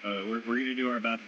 We're going to do our best.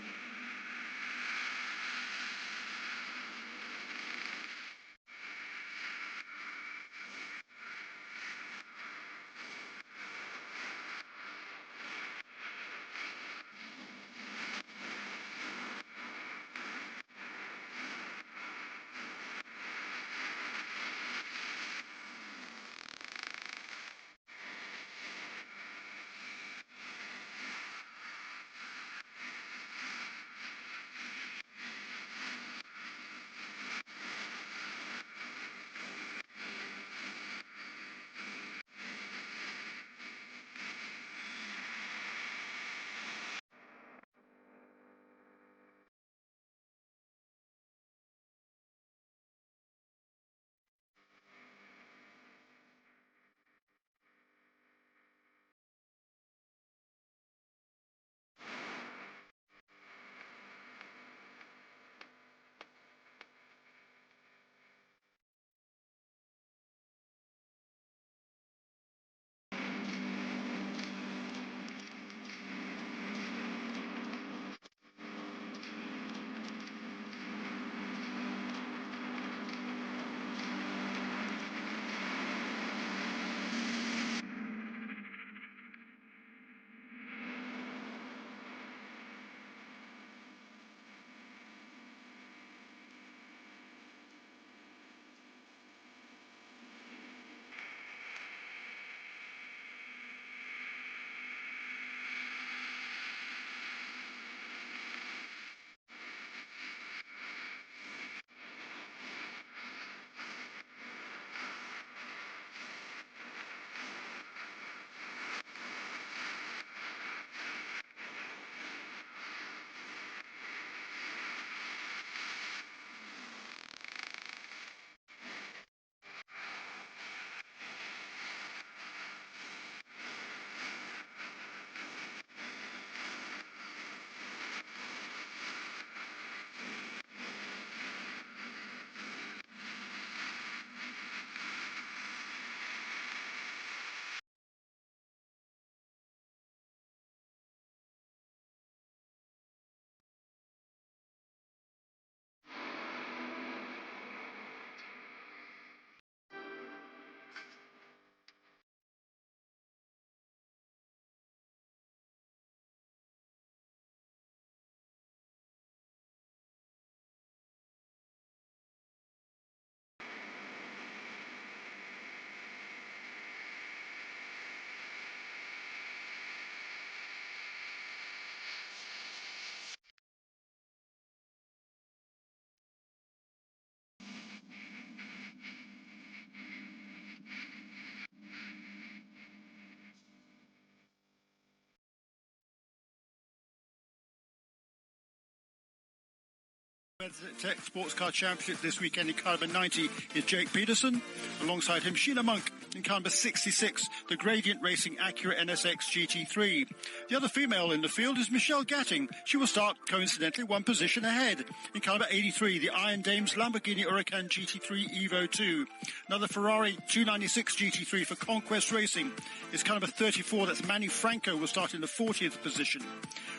Tech Sports Car Championship this weekend in car number 90 is Jake Peterson. Alongside him, Sheila Monk in car number 66, the Gradient Racing Acura NSX GT3. The other female in the field is Michelle Gatting. She will start, coincidentally, one position ahead. In car number 83, the Iron Dames Lamborghini Huracan GT3 Evo 2. Another Ferrari 296 GT3 for Conquest Racing is car number 34. That's Manny Franco will start in the 40th position.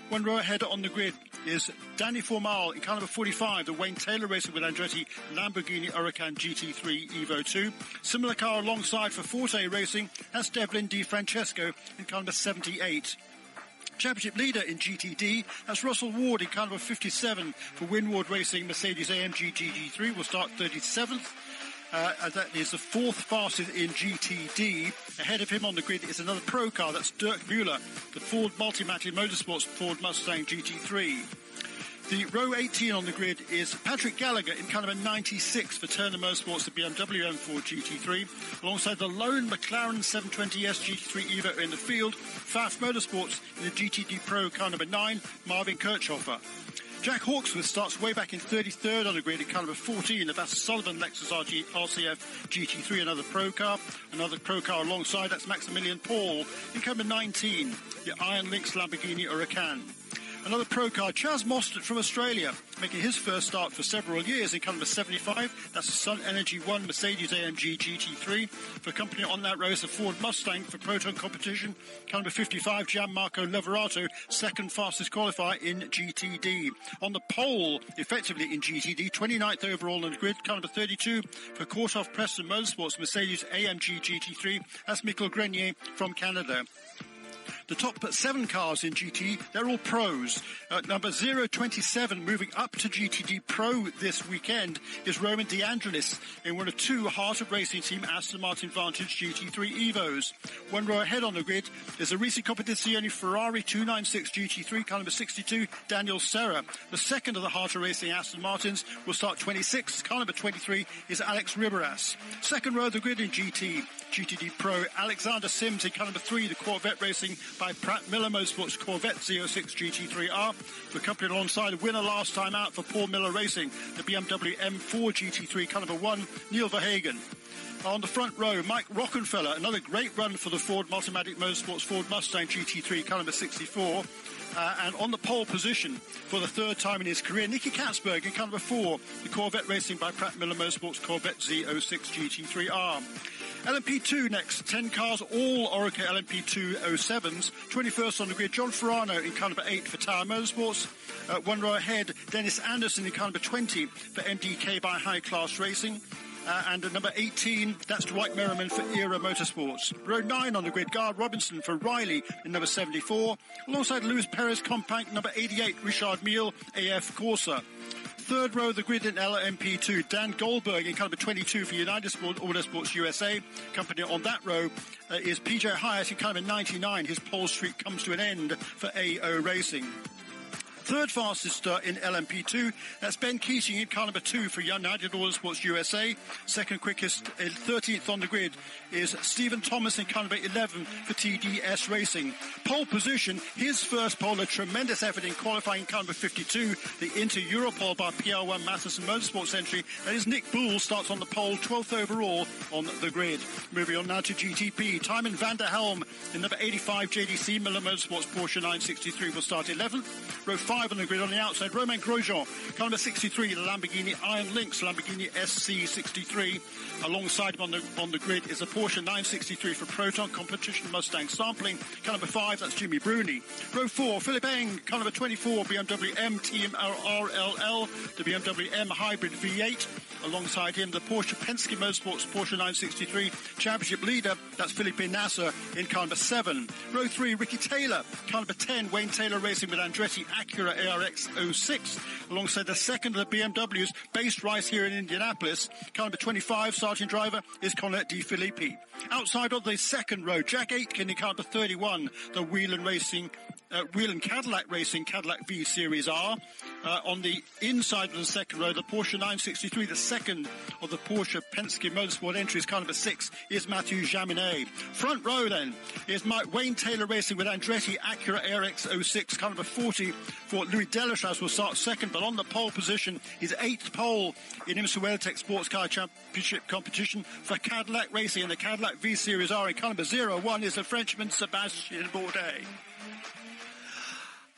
One row ahead on the grid is Danny Formal in car number 45, the Wayne Taylor Racing with Andretti Lamborghini Huracan GT3 Evo 2. Similar car alongside for Forte Racing, that's Devlin Di Francesco in car number 78. Championship leader in GTD, that's Russell Ward in car number 57 for Winward Racing Mercedes-AMG GT3, will start 37th. That is the fourth fastest in GTD. Ahead of him on the grid is another pro car, that's Dirk Mueller, the Ford Multimatic Motorsports Ford Mustang GT3. The row 18 on the grid is Patrick Gallagher in car number 96 for Turner Motorsports, the BMW M4 GT3, alongside the lone McLaren 720S GT3 Evo in the field, Pfaff Motorsports in the GTD Pro car number 9, Marvin Kirchhofer. Jack Hawksworth starts way back in 33rd on the grid in car number 14, the Bass Sullivan Lexus RCF GT3, another pro car alongside, that's Maximilian Paul in car number 19, the Iron Lynx Lamborghini Huracan. Another pro car, Chaz Mostert from Australia, making his first start for several years in caliber 75. That's the Sun Energy 1 Mercedes-AMG GT3. For company on that row is the Ford Mustang for Proton competition. Caliber 55, Gianmarco Lavorato, second fastest qualifier in GTD. On the pole, effectively in GTD, 29th overall on the grid, caliber 32 for Courthoff Preston Motorsports Mercedes-AMG GT3. That's Michael Grenier from Canada. The top 7 cars in GT, they're all pros. Number 027 moving up to GTD Pro this weekend is Roman DeAndrelis in one of 2 Heart of Racing Team Aston Martin Vantage GT3 Evos. One row ahead on the grid is a recent Competizione Ferrari 296 GT3 caliber 62 Daniel Serra. The second of the Heart of Racing Aston Martins will start 26th. Caliber 23 is Alex Riberas. Second row of the grid in GTD Pro, Alexander Sims in caliber 3, the Corvette Racing by Pratt Miller Motorsports Corvette Z06 GT3R. For company alongside a winner last time out for Paul Miller Racing, the BMW M4 GT3 caliber 1, Neil Verhagen. On the front row, Mike Rockenfeller, another great run for the Ford Multimatic Motorsports Ford Mustang GT3 caliber 64. And on the pole position for the third time in his career, Nicky Katzberg in caliber 4, the Corvette Racing by Pratt Miller Motorsports Corvette Z06 GT3R. LMP2 next, 10 cars, all Orica LMP2 07s. 21st on the grid, John Ferrano in caliber 8 for Tower Motorsports. One row ahead, Dennis Anderson in caliber 20 for MDK by High Class Racing. And at number 18, that's Dwight Merriman for Era Motorsports. Row 9 on the grid, Guard Robinson for Riley in number 74. Alongside Luis Perez Compact, number 88, Richard Mille, AF Corsa. Third row of the grid in LMP2, Dan Goldberg in caliber 22 for United Sport Autosports USA. Company on that row is PJ Hyatt in caliber 99. His pole streak comes to an end for AO Racing. Third fastest in LMP2, that's Ben Keating in caliber 2 for United Autosports USA. Second quickest, 13th on the grid, is Stephen Thomas in caliber 11 for TDS Racing. Pole position, his first pole, a tremendous effort in qualifying caliber 52, the Inter-Europol by PR1 Matheson Motorsports entry. That is Nick Boole, starts on the pole, 12th overall on the grid. Moving on now to GTP, Tymon van der Helm in number 85 JDC Miller Motorsports Porsche 963 will start 11th. Row 5 on the grid on the outside, Romain Grosjean, caliber 63, the Lamborghini Iron Lynx, Lamborghini SC63. Alongside him on the grid is a Porsche 963 for Proton Competition Mustang Sampling. Caliber 5, that's Jimmy Bruni. Row 4, Philip Eng, caliber 24, BMW M Team RLL, the BMW M Hybrid V8. Alongside him, the Porsche Penske Motorsports Porsche 963 Championship leader, that's Felipe Nasser in caliber 7. Row 3, Ricky Taylor, caliber 10, Wayne Taylor Racing with Andretti Acura ARX 06. Alongside the second of the BMWs, based right here in Indianapolis, caliber 25, starting driver is Colette Di Filippi. Outside of the second row, Jack Aitken in caliber 31, the Whelen Cadillac Racing Cadillac V Series R. On the inside of the second row, the Porsche 963, the second of the Porsche Penske Motorsport entries, caliber 6, is Mathieu Jaminet. Front row then is Wayne Taylor Racing with Andretti Acura ARX 06, caliber 40 for Louis Delachas will start second, but on the pole position, his 8th pole in IMSA WeatherTech Sports Car Championship competition for Cadillac Racing in the Cadillac V Series R in caliber 01 is the Frenchman Sébastien Bourdais.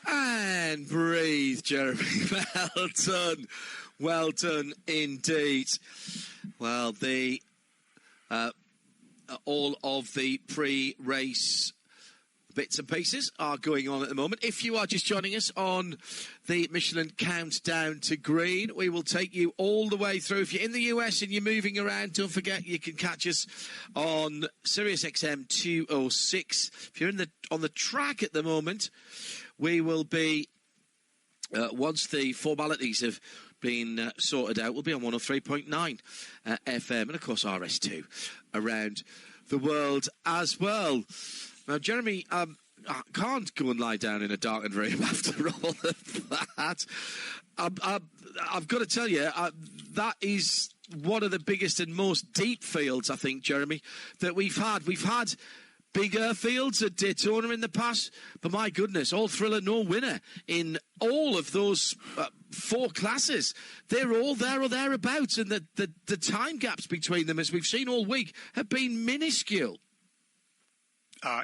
And breathe, Jeremy. Well done. Well done indeed. Well, all of the pre-race bits and pieces are going on at the moment. If you are just joining us on the Michelin Countdown to Green, we will take you all the way through. If you're in the US and you're moving around, don't forget you can catch us on Sirius XM 206. If you're on the track at the moment, we will be, once the formalities have been sorted out, we'll be on 103.9 FM and, of course, RS2 around the world as well. Now, Jeremy, I can't go and lie down in a darkened room after all of that. I've got to tell you, that is one of the biggest and most deep fields, I think, Jeremy, that we've had. We've had bigger fields at Daytona in the past, but my goodness, all thriller, no winner in all of those 4 classes. They're all there or thereabouts, and the time gaps between them, as we've seen all week, have been minuscule.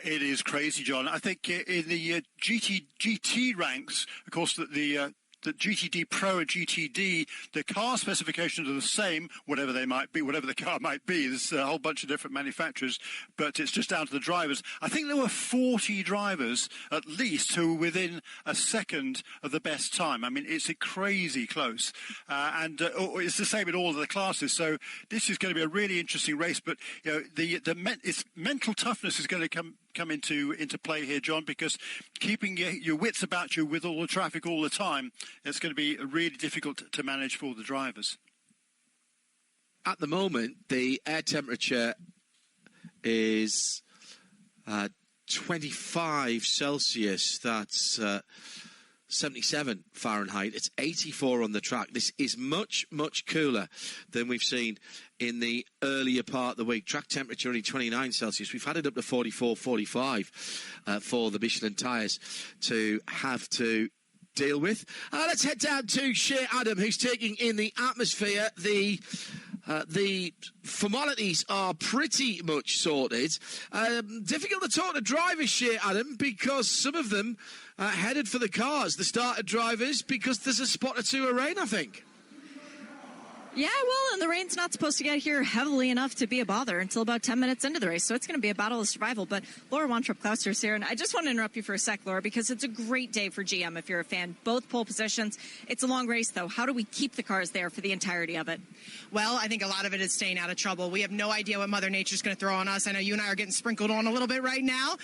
It is crazy, John. I think in the GT ranks, of course, the GTD Pro and GTD, the car specifications are the same, whatever they might be, whatever the car might be. There's a whole bunch of different manufacturers, but it's just down to the drivers. I think there were 40 drivers, at least, who were within a second of the best time. I mean, it's a crazy close. And it's the same in all of the classes. So this is going to be a really interesting race. But, you know, its mental toughness is going to come into play here, John, because keeping your wits about you with all the traffic all the time, it's going to be really difficult to manage for the drivers. At the moment, the air temperature is 25 Celsius. That's 77 Fahrenheit. It's 84 on the track. This is much, much cooler than we've seen in the earlier part of the week. Track temperature only 29 Celsius. We've had it up to 44, 45 for the Michelin tyres to have to deal with. Let's head down to Shea Adam, who's taking in the atmosphere. The formalities are pretty much sorted. Difficult to talk to drivers, Shea Adam, because some of them headed for the cars, the starter drivers, because there's a spot or two of rain, I think. Yeah, well, and the rain's not supposed to get here heavily enough to be a bother until about 10 minutes into the race, so it's going to be a battle of survival. But Laura Wantrup-Klauster is here, and I just want to interrupt you for a sec, Laura, because it's a great day for GM if you're a fan. Both pole positions. It's a long race, though. How do we keep the cars there for the entirety of it? Well, I think a lot of it is staying out of trouble. We have no idea what Mother Nature's going to throw on us. I know you and I are getting sprinkled on a little bit right now,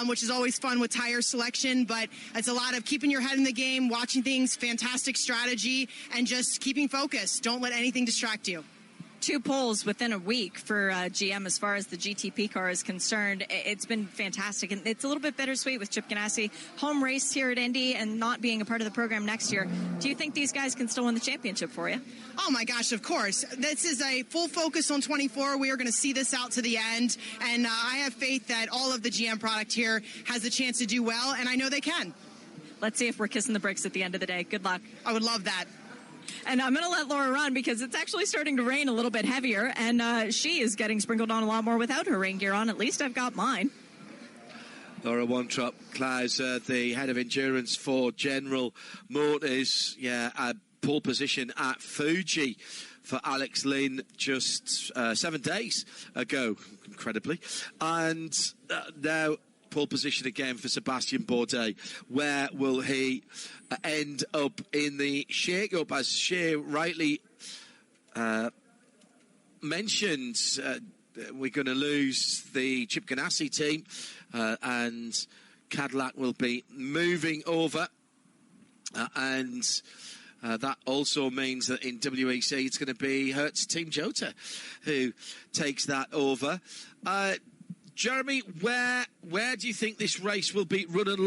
which is always fun with tire selection, but it's a lot of keeping your head in the game, watching things, fantastic strategy, and just keeping focus. Don't let anything distract you. 2 poles within a week for GM as far as the GTP car is concerned. It's been fantastic, and it's a little bit bittersweet with Chip Ganassi home race here at Indy and not being a part of the program next year. Do you think these guys can still win the championship for you? Oh my gosh, of course. This is a full focus on 24. We are going to see this out to the end, and I have faith that all of the GM product here has a chance to do well, and I know they can. Let's see if we're kissing the bricks at the end of the day. Good luck. I would love that. And I'm going to let Laura run because it's actually starting to rain a little bit heavier, and she is getting sprinkled on a lot more without her rain gear on. At least I've got mine. Laura Wantrup-Klauster, the head of endurance for General Motors. Yeah, a pole position at Fuji for Alex Lynn just 7 days ago, incredibly. And now pole position again for Sebastian Bourdais. Where will he end up in the shake-up? As Shea rightly mentioned, we're going to lose the Chip Ganassi team, and Cadillac will be moving over, and that also means that in WEC it's going to be Hertz Team Jota who takes that over. Jeremy, where do you think this race will be won and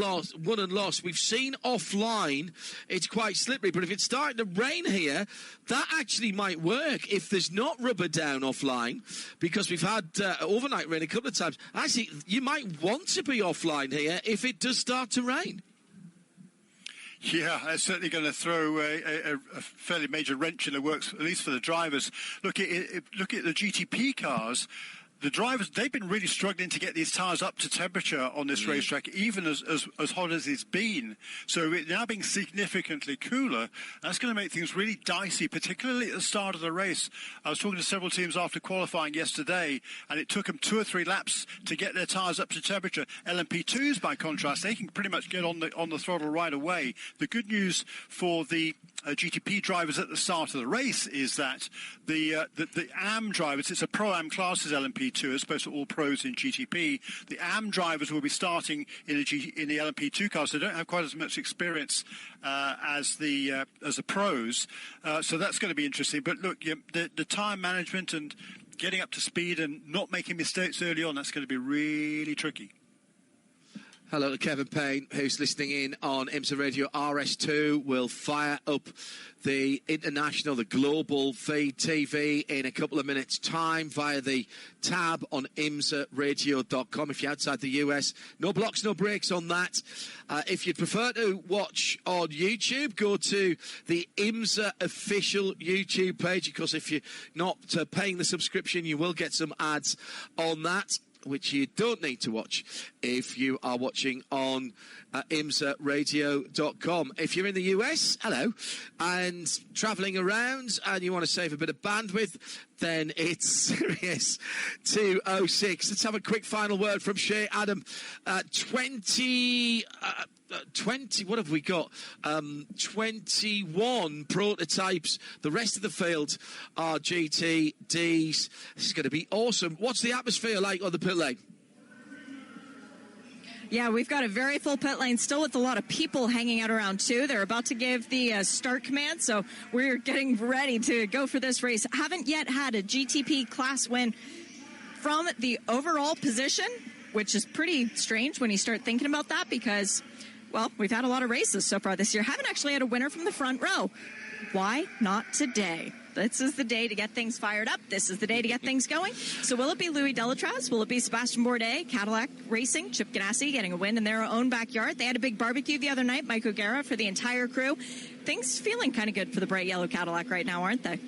lost? We've seen offline it's quite slippery, but if it's starting to rain here, that actually might work if there's not rubber down offline, because we've had overnight rain a couple of times. Actually, you might want to be offline here if it does start to rain. Yeah, it's certainly going to throw a fairly major wrench in the works, at least for the drivers. Look at the GTP cars. The drivers, they've been really struggling to get these tyres up to temperature on this racetrack, even as hot as it's been. So it now being significantly cooler, that's going to make things really dicey, particularly at the start of the race. I was talking to several teams after qualifying yesterday, and it took them 2 or 3 laps to get their tyres up to temperature. LMP2s, by contrast, they can pretty much get on the throttle right away. The good news for the GTP drivers at the start of the race is that the AM drivers, it's a Pro-Am class as LMP2, as opposed to all pros in GTP. The AM drivers will be starting in the LMP2 cars, so they don't have quite as much experience as the pros. So that's going to be interesting. But look, the time management and getting up to speed and not making mistakes early on, that's going to be really tricky. Hello to Kevin Payne, who's listening in on IMSA Radio. RS2 will fire up the international, the global feed TV in a couple of minutes' time via the tab on imsaradio.com. If you're outside the US, no blocks, no breaks on that. If you'd prefer to watch on YouTube, go to the IMSA official YouTube page. Of course, if you're not paying the subscription, you will get some ads on that. which you don't need to watch if you are watching on imsaradio.com. If you're in the US, hello, and travelling around and you want to save a bit of bandwidth, then it's Sirius 206. Let's have a quick final word from Shay Adam. 20, what have we got? 21 prototypes. The rest of the field are GTDs. This is going to be awesome. What's the atmosphere like on the pit lane? Yeah, we've got a very full pit lane still with a lot of people hanging out around too. They're about to give the start command, so we're getting ready to go for this race. Haven't yet had a GTP class win from the overall position, which is pretty strange when you start thinking about that because, well, we've had a lot of races so far this year. Haven't actually had a winner from the front row. Why not today? This is the day to get things fired up. This is the day to get things going. So will it be Louis Delatraz? Will it be Sebastian Bourdais, Cadillac Racing, Chip Ganassi getting a win in their own backyard? They had a big barbecue the other night, Mike O'Gara for the entire crew. Things feeling kind of good for the bright yellow Cadillac right now, aren't they?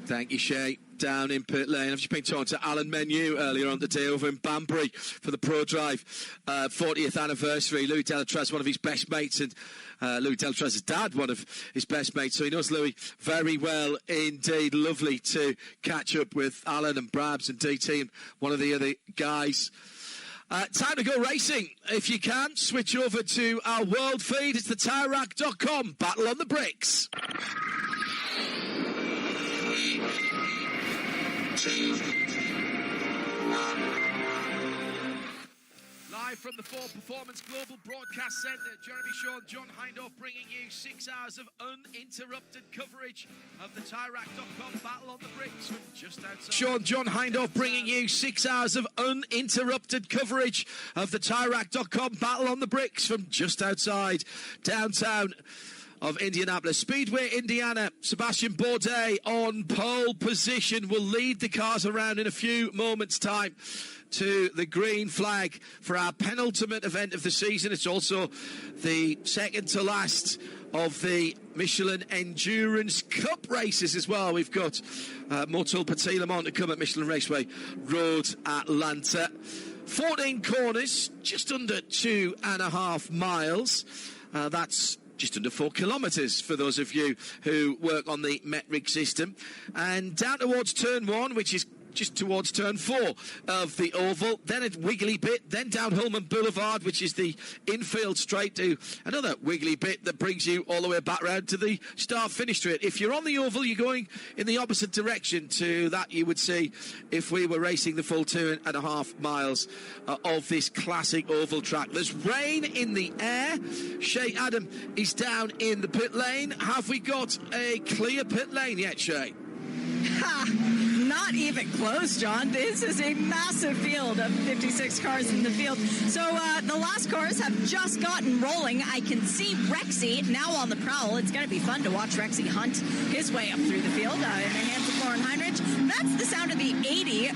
Thank you, Shay. Down in pit lane. I've just been talking to Alan Menu earlier on the day over in Banbury for the Pro Drive 40th anniversary. Louis Delatraz, one of his best mates, and Louis Delatraz's dad, one of his best mates. So he knows Louis very well indeed. Lovely to catch up with Alan and Brabs and DT and one of the other guys. Time to go racing. If you can, switch over to our world feed. It's the TireRack.com Battle on the Bricks. Live from the Ford Performance Global Broadcast Centre, Jeremy Shaw and John Hindhaugh bringing you 6 hours of uninterrupted coverage of the TireRack.com Battle on the Bricks from just outside. John Hindhaugh bringing you 6 hours of uninterrupted coverage of the TireRack.com Battle on the Bricks from just outside downtown of Indianapolis. Speedway, Indiana. Sebastian Bourdais on pole position will lead the cars around in a few moments' time to the green flag for our penultimate event of the season. It's also the second to last of the Michelin Endurance Cup races as well. We've got Motul Petit Le Mans to come at Michelin Raceway Road, Atlanta. 14 corners, just under 2.5 miles. That's just under 4 kilometres for those of you who work on the metric system. And down towards turn 1, which is just towards turn 4 of the oval, then a wiggly bit, then down Hulman Boulevard, which is the infield straight, to another wiggly bit that brings you all the way back round to the start-finish straight. If you're on the oval, you're going in the opposite direction to that you would see if we were racing the full 2.5 miles of this classic oval track. There's rain in the air. Shay Adam is down in the pit lane. Have we got a clear pit lane yet, Shay? Ha! Not even close, John. This is a massive field of 56 cars in the field. So the last cars have just gotten rolling. I can see Rexy now on the prowl. It's going to be fun to watch Rexy hunt his way up through the field in the hands of Lauren Heinrich. That's the sound of the 80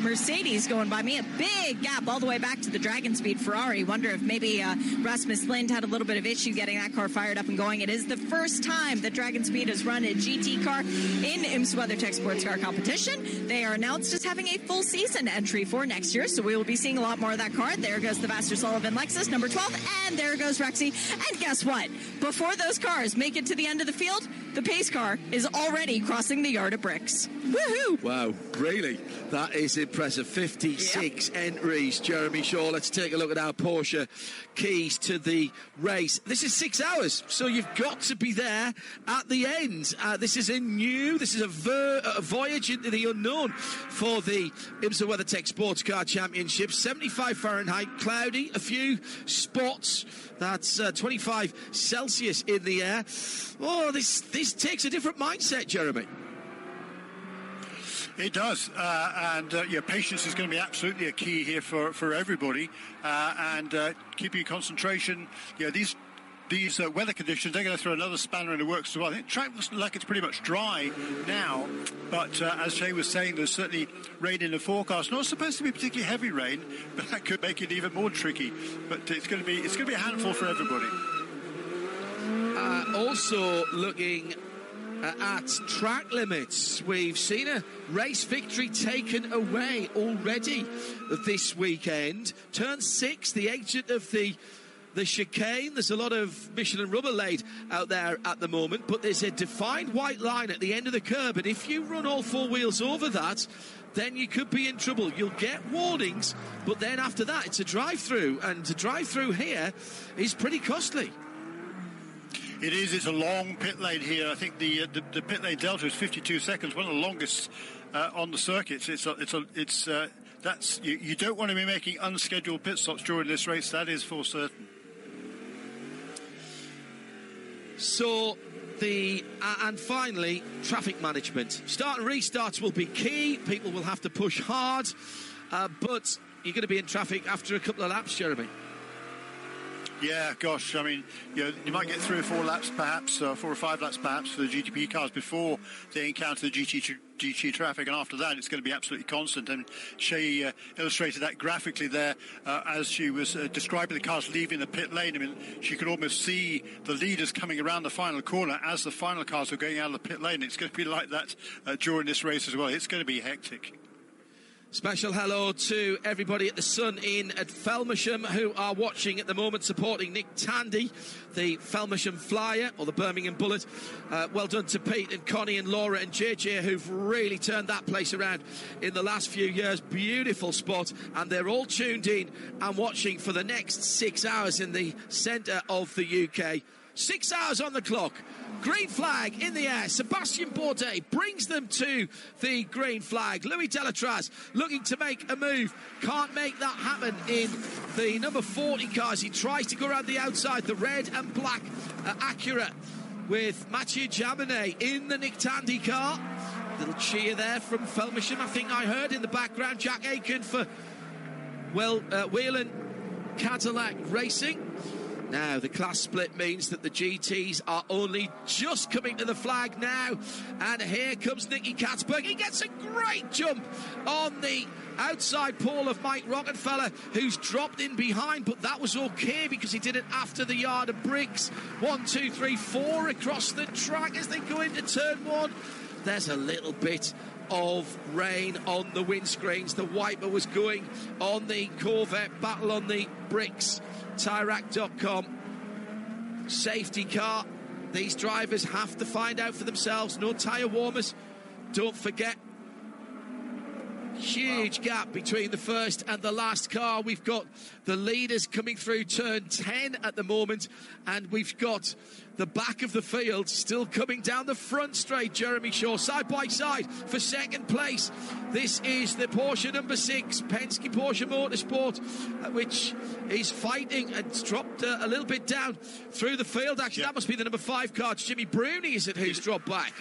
Mercedes going by me. A big gap all the way back to the Dragon Speed Ferrari. Wonder if maybe Rasmus Lind had a little bit of issue getting that car fired up and going. It is the first time that Dragon Speed has run a GT car in IMSA WeatherTech Sports Car Competition. They are announced as having a full season entry for next year, so we will be seeing a lot more of that car. There goes the Vaster Sullivan Lexus, number 12, and there goes Rexy. And guess what? Before those cars make it to the end of the field, the pace car is already crossing the yard of bricks. Woohoo! Wow, really? That is impressive. 56 entries, Jeremy Shaw. Let's take a look at our Porsche keys to the race. This is 6 hours, so you've got to be there at the end. This is a voyage into the unknown for the IMSA WeatherTech Sports Car Championship. 75 Fahrenheit, cloudy, a few spots. That's 25 Celsius in the air. Oh, this takes a different mindset, Jeremy. It does, and patience is going to be absolutely a key here for everybody, and keeping your concentration. These weather conditions, they're going to throw another spanner in the works as well. I think the track looks like it's pretty much dry now, but as Shay was saying, there's certainly rain in the forecast. Not supposed to be particularly heavy rain, but that could make it even more tricky. But it's going to be a handful for everybody. Also looking at track limits. We've seen a race victory taken away already this weekend. Turn 6, the exit of the chicane. There's a lot of Michelin rubber laid out there at the moment, but there's a defined white line at the end of the curb, and if you run all four wheels over that, then you could be in trouble. You'll get warnings, but then after that, it's a drive-through, and to drive through here is pretty costly. It is. It's a long pit lane here. I think the pit lane delta is 52 seconds, one of the longest on the circuits. That's you don't want to be making unscheduled pit stops during this race. That is for certain. So and finally, traffic management. Start and restarts will be key. People will have to push hard, but you're going to be in traffic after a couple of laps, Jeremy. Yeah, gosh, I mean, you might get 3 or 4 laps perhaps, 4 or 5 laps perhaps for the GTP cars before they encounter the GT traffic, and after that it's going to be absolutely constant. And she illustrated that graphically there as she was describing the cars leaving the pit lane. I mean, she could almost see the leaders coming around the final corner as the final cars are going out of the pit lane. It's going to be like that during this race as well. It's going to be hectic. Special hello to everybody at the Sun Inn at Felmersham who are watching at the moment, supporting Nick Tandy, the Felmersham Flyer, or the Birmingham Bullet. Well done to Pete and Connie and Laura and JJ, who've really turned that place around in the last few years. Beautiful spot, and they're all tuned in and watching for the next 6 hours in the centre of the UK. 6 hours on the clock. Green flag in the air. Sebastian Bourdais brings them to the green flag. Louis Delatraz looking to make a move. Can't make that happen in the number 40 cars. He tries to go around the outside. The red and black Acura with Mathieu Jaminet in the Nick Tandy car. Little cheer there from Felmersham. I think I heard in the background Jack Aiken for Whelan Cadillac Racing. Now, the class split means that the GTs are only just coming to the flag now. And here comes Nicky Katzberg. He gets a great jump on the outside pole of Mike Rockefeller, who's dropped in behind. But that was okay because he did it after the yard of bricks. 1, 2, 3, 4 across the track as they go into turn 1. There's a little bit of rain on the windscreens. The wiper was going on the Corvette. Battle on the bricks. Tyrac.com. Safety car. These drivers have to find out for themselves. No tyre warmers. Don't forget. Huge gap between the first and the last car. We've got the leaders coming through turn 10 at the moment, and we've got the back of the field still coming down the front straight. Jeremy Shaw side by side for second place. This is the Porsche number 6, Penske Porsche Motorsport, which is fighting and it's dropped a little bit down through the field. Actually, That must be the number 5 car. It's Jimmy Bruni, is it, who's dropped back?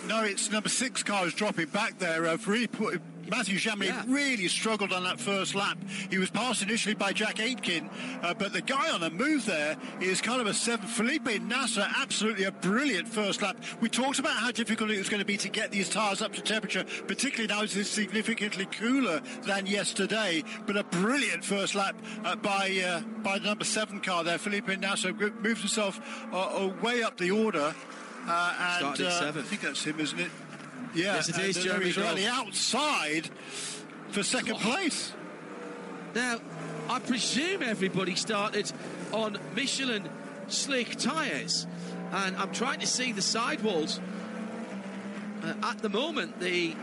No, it's number 6 car is dropping back there. Mathieu Jaminet really struggled on that first lap. He was passed initially by Jack Aitken, but the guy on the move there is kind of a 7. Felipe Nasser, absolutely a brilliant first lap. We talked about how difficult it was going to be to get these tyres up to temperature, particularly now it's significantly cooler than yesterday. But a brilliant first lap by the number 7 car there. Felipe Nasser moves himself way up the order. Started at 7. I think that's him, isn't it? Yeah, yes, it is. Jeremy he's really outside for second place. Now, I presume everybody started on Michelin slick tyres, and I'm trying to see the sidewalls. At the moment, the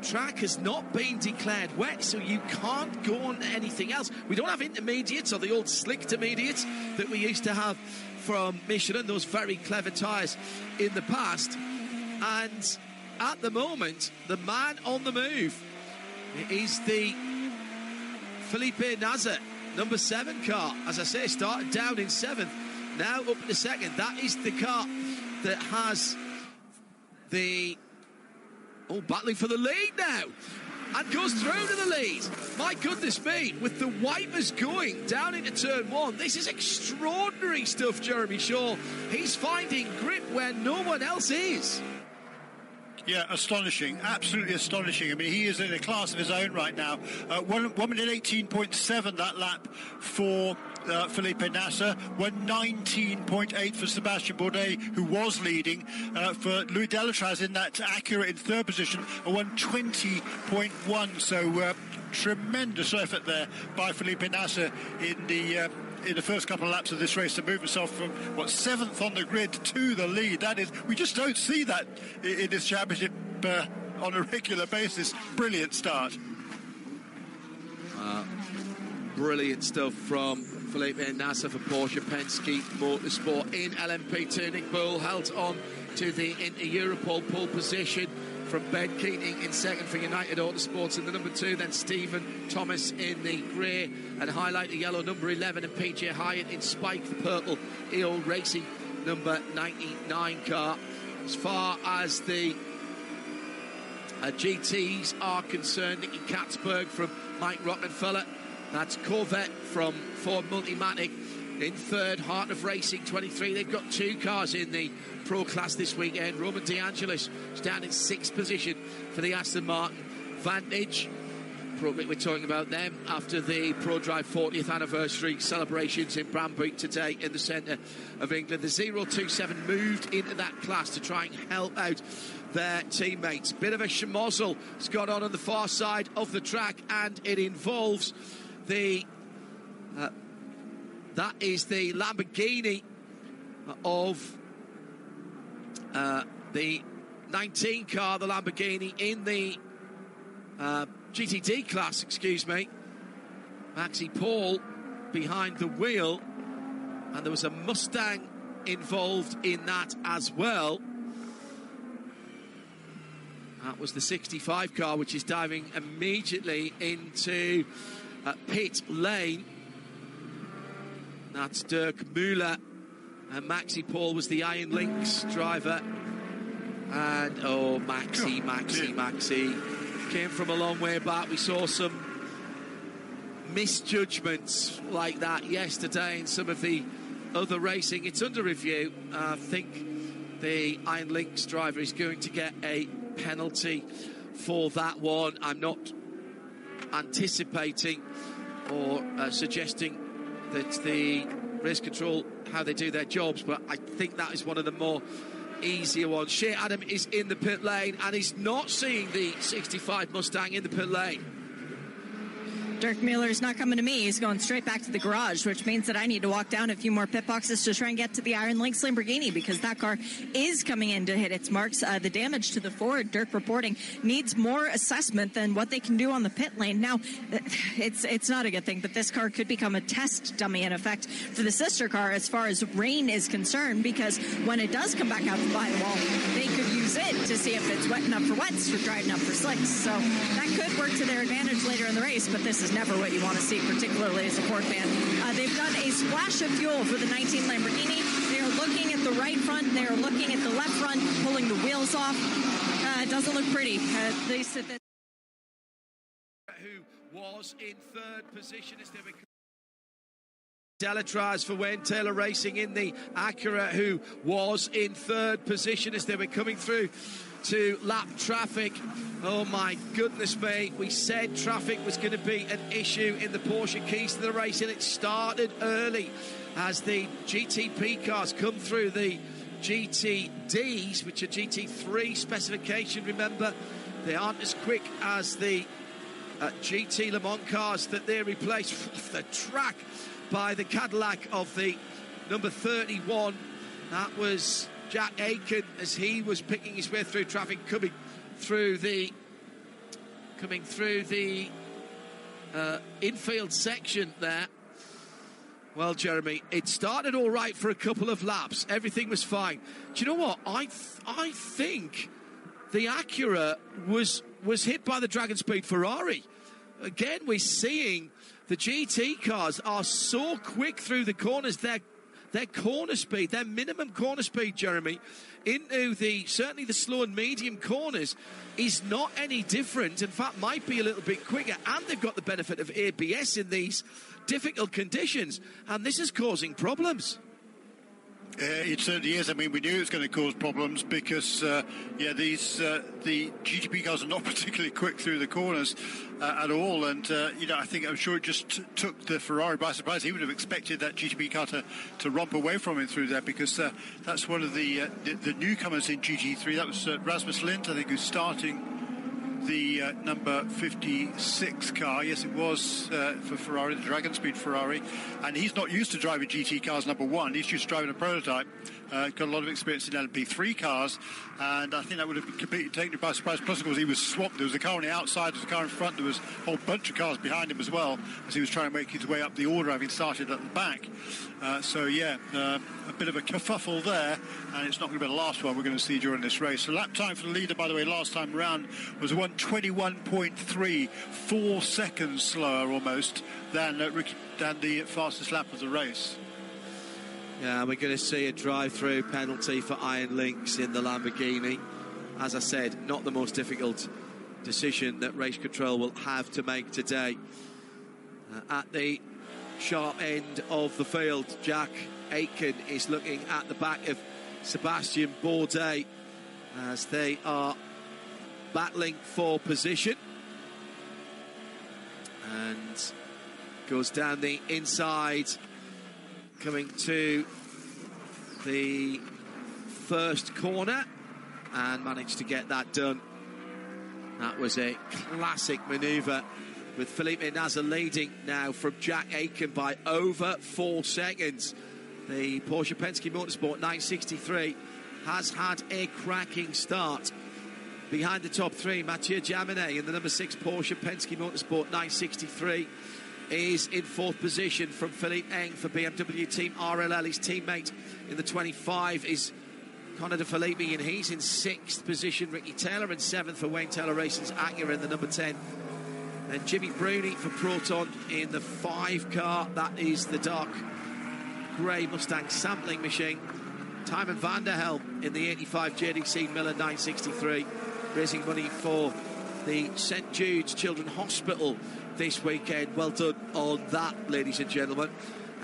track has not been declared wet, so you can't go on anything else. We don't have intermediates or the old slick intermediates that we used to have from Michelin, those very clever tyres in the past. And at the moment, the man on the move is the Felipe Nasser number 7 car. As I say, started down in 7th, now up in the 2nd. That is the car that has the battling for the lead now, and goes through to the lead. My goodness me, with the wipers going down into turn 1, this is extraordinary stuff, Jeremy Shaw. He's finding grip where no one else is. Yeah, astonishing, absolutely astonishing. I mean, he is in a class of his own right now. 1 minute 18.7 that lap for Felipe Nasser, 1:19.8 for Sebastian Bourdais, who was leading. For Louis Delatraz in that Acura in third position, a 1:20.1. So tremendous effort there by Felipe Nasser in the first couple of laps of this race to move himself from, seventh on the grid to the lead. That is, we just don't see that in this championship on a regular basis. Brilliant start. Brilliant stuff from Felipe Nasser for Porsche Penske Motorsport in LMP2. Nick Bull held on to the Inter-Europol pole position from Ben Keating in second for United Autosports in the number 2, then Stephen Thomas in the grey and highlight the yellow number 11, and PJ Hyatt in Spike the purple EO Racing number 99 car. As far as the GTs are concerned, Nicky Katzberg from Mike Rockefeller, that's Corvette from Ford Multimatic in third, Heart of Racing 23. They've got 2 cars in the Pro class this weekend. Roman DeAngelis is down in 6th position for the Aston Martin Vantage. We're talking about them after the Pro Drive 40th anniversary celebrations in Brambeek today in the centre of England. The 027 moved into that class to try and help out their teammates. Bit of a schmozzle has got on the far side of the track, and it involves the that is the Lamborghini of the 19 car, the Lamborghini in the GTD class, excuse me. Maxi Paul behind the wheel, and there was a Mustang involved in that as well. That was the 65 car, which is diving immediately into pit lane. That's Dirk Müller, and Maxi Paul was the Iron Lynx driver. And Maxi came from a long way back. We saw some misjudgments like that yesterday in some of the other racing. It's under review. I think the Iron Lynx driver is going to get a penalty for that one. I'm not anticipating or suggesting that the race control, how they do their jobs, but I think that is one of the more easier ones. Shea Adam is in the pit lane and is not seeing the 65 Mustang in the pit lane. Dirk Mueller's not coming to me. He's going straight back to the garage, which means that I need to walk down a few more pit boxes to try and get to the Iron Lynx Lamborghini, because that car is coming in to hit its marks. The damage to the Ford, Dirk reporting, needs more assessment than what they can do on the pit lane. Now, it's not a good thing, but this car could become a test dummy, in effect, for the sister car as far as rain is concerned, because when it does come back out by the wall, they could use it to see if it's wet enough for wets or dry enough for slicks. So that could work to their advantage later in the race, but this is never what you want to see, particularly as a Ford fan. They've done a splash of fuel for the 19 Lamborghini. They are looking at the right front. They are looking at the left front, pulling the wheels off. It doesn't look pretty. They said that. Who was in third position as they were. Delatraz for Wayne Taylor Racing in the Acura, who was in third position as they were coming through to lap traffic. Oh my goodness me, we said traffic was going to be an issue in the Porsche Keys to the race, and it started early as the GTP cars come through the GTDs, which are GT3 specification. Remember, they aren't as quick as the GT Le Mans cars that they replaced off the track by the Cadillac of the number 31. That was Jack Aiken as he was picking his way through traffic, coming through the infield section there. Well, Jeremy, it started all right for a couple of laps. Everything was fine. Do you know what? I think the Acura was hit by the Dragon Speed Ferrari. Again, we're seeing the GT cars are so quick through the corners. Their corner speed, their minimum corner speed, Jeremy, into certainly the slow and medium corners is not any different. In fact, might be a little bit quicker. And they've got the benefit of ABS in these difficult conditions. And this is causing problems. It certainly is. I mean, we knew it was going to cause problems because, the GTP cars are not particularly quick through the corners at all. And, I'm sure it just took the Ferrari by surprise. He would have expected that GTP car to romp away from him through there because that's one of the newcomers in GT3. That was Rasmus Lind, I think, who's starting the number 56 car. Yes, it was for Ferrari, the Dragon Speed Ferrari. And he's not used to driving GT cars, number one. He's used to driving a prototype. Got a lot of experience in LMP3 cars. And I think that would have completely taken him by surprise. Plus, of course, he was swamped. There was a car on the outside, there was a car in front. There was a whole bunch of cars behind him as well as he was trying to make his way up the order, having started at the back. A bit of a kerfuffle there. And it's not going to be the last one we're going to see during this race. So lap time for the leader, by the way, last time around was 1:21.3, 4 seconds slower almost than the fastest lap of the race. Yeah, we're going to see a drive-through penalty for Iron Lynx in the Lamborghini. As I said, not the most difficult decision that race control will have to make today. At the sharp end of the field, Jack Aitken is looking at the back of Sebastian Bourdais as they are battling for position, and goes down the inside, coming to the first corner, and managed to get that done. That was a classic manoeuvre, with Felipe Nasr leading now from Jack Aitken by over 4 seconds. The Porsche Penske Motorsport 963 has had a cracking start. Behind the top three, Mathieu Jaminet in the number 6 Porsche Penske Motorsport 963 is in 4th position from Philippe Eng for BMW Team RLL. His teammate in the 25 is Conor De Filippi, and he's in 6th position. Ricky Taylor in 7th for Wayne Taylor Racing's Acura in the number 10. And Jimmy Bruni for Proton in the 5 car. That is the dark grey Mustang sampling machine. Tymon van der Helm in the 85 JDC Miller 963, raising money for the St Jude's Children's Hospital this weekend. Well done on that, ladies and gentlemen.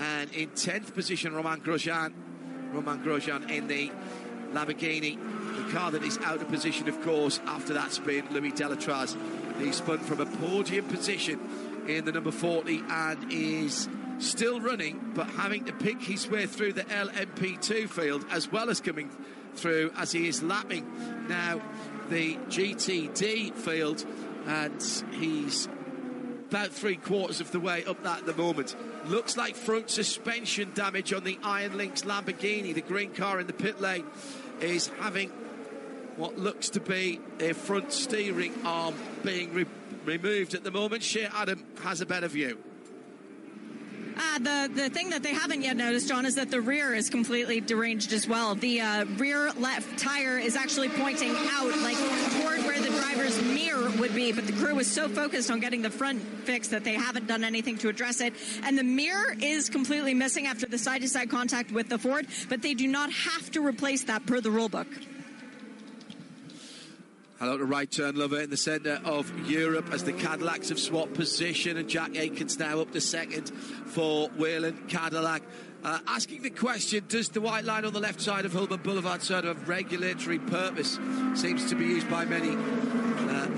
And in 10th position, Romain Grosjean in the Lamborghini, the car that is out of position, of course, after that spin. Louis Delatraz, he spun from a podium position in the number 40 and is still running, but having to pick his way through the LMP2 field, as well as coming through as he is lapping now the GTD field, and he's about 3/4 of the way up that at the moment. Looks like front suspension damage on the Iron Lynx Lamborghini. The green car in the pit lane is having what looks to be a front steering arm being removed at the moment. Shea Adam has a better view. The thing that they haven't yet noticed, John, is that the rear is completely deranged as well. The rear left tire is actually pointing out, like, toward where the driver's mirror would be, but the crew was so focused on getting the front fixed that they haven't done anything to address it. And the mirror is completely missing after the side-to-side contact with the Ford, but they do not have to replace that per the rulebook. Hello to Right Turn Lover in the centre of Europe as the Cadillacs have swapped position, and Jack Aitken's now up to second for Wayland Cadillac. Asking the question, does the white line on the left side of Hulman Boulevard serve a regulatory purpose? Seems to be used by many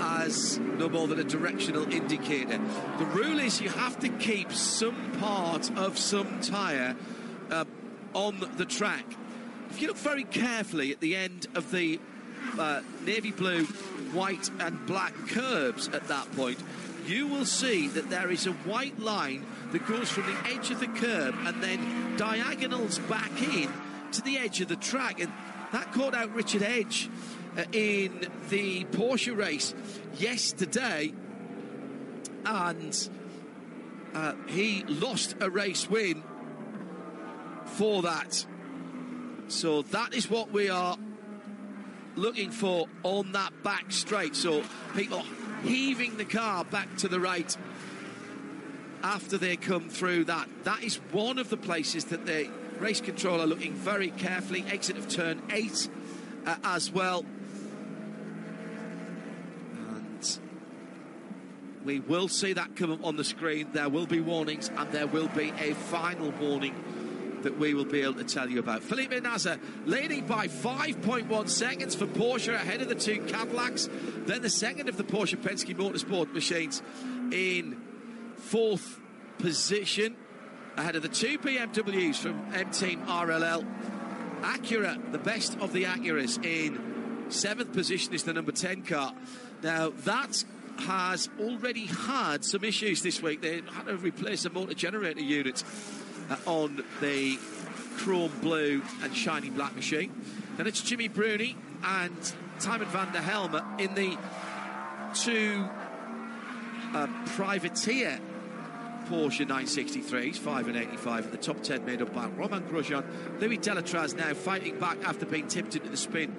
as no more than a directional indicator. The rule is you have to keep some part of some tyre on the track. If you look very carefully at the end of the navy blue, white and black curbs at that point, you will see that there is a white line that goes from the edge of the curb and then diagonals back in to the edge of the track, and that caught out Richard Edge in the Porsche race yesterday, and he lost a race win for that. So that is what we are looking for on that back straight. So people heaving the car back to the right after they come through that. That is one of the places that the race control are looking very carefully. Exit of turn 8 as well. And we will see that come up on the screen. There will be warnings, and there will be a final warning that we will be able to tell you about. Felipe Nasr leading by 5.1 seconds for Porsche, ahead of the two Cadillacs. Then the second of the Porsche Penske Motorsport machines in fourth position, ahead of the two BMWs from M-Team RLL. Acura, the best of the Acuras, in seventh position is the number 10 car. Now, that has already had some issues this week. They had to replace a motor generator unit on the chrome blue and shiny black machine. Then it's Jimmy Bruni and Timon van der Helm in the two privateer Porsche 963s, 5 and 85, and the top 10 made up by Romain Grosjean. Louis Delatraz now fighting back after being tipped into the spin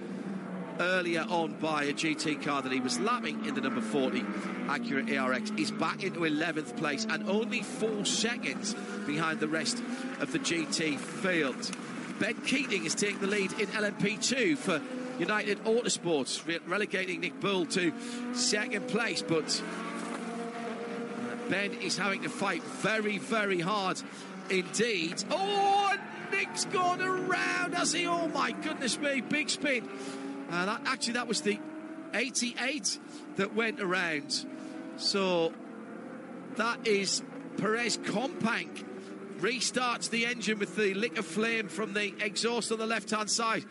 earlier on by a GT car that he was lapping in the number 40 Acura ARX. Is back into 11th place and only 4 seconds behind the rest of the GT field. Ben Keating is taking the lead in LMP2 for United Autosports, relegating Nick Bull to second place, but Ben is having to fight very, very hard indeed. Oh, Nick's gone around, has he? Oh my goodness me, big spin. That was the 88 that went around. So that is Perez Companc. Restarts the engine with the lick of flame from the exhaust on the left-hand side.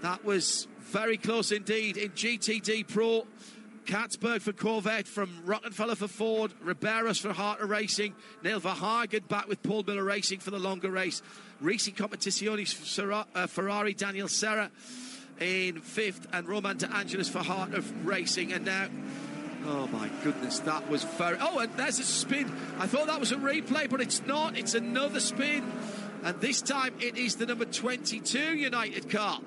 That was very close indeed in GTD Pro. Katzberg for Corvette, from Rockefeller for Ford, Riberos for Harter Racing, Neil Verhagen back with Paul Miller Racing for the longer race, Risi Competizione for Ferrari, Daniel Serra in fifth, and Roman De Angelis for Harter Racing. And now, oh my goodness, that was very... Oh, and there's a spin. I thought that was a replay, but it's not. It's another spin. And this time it is the number 22 United car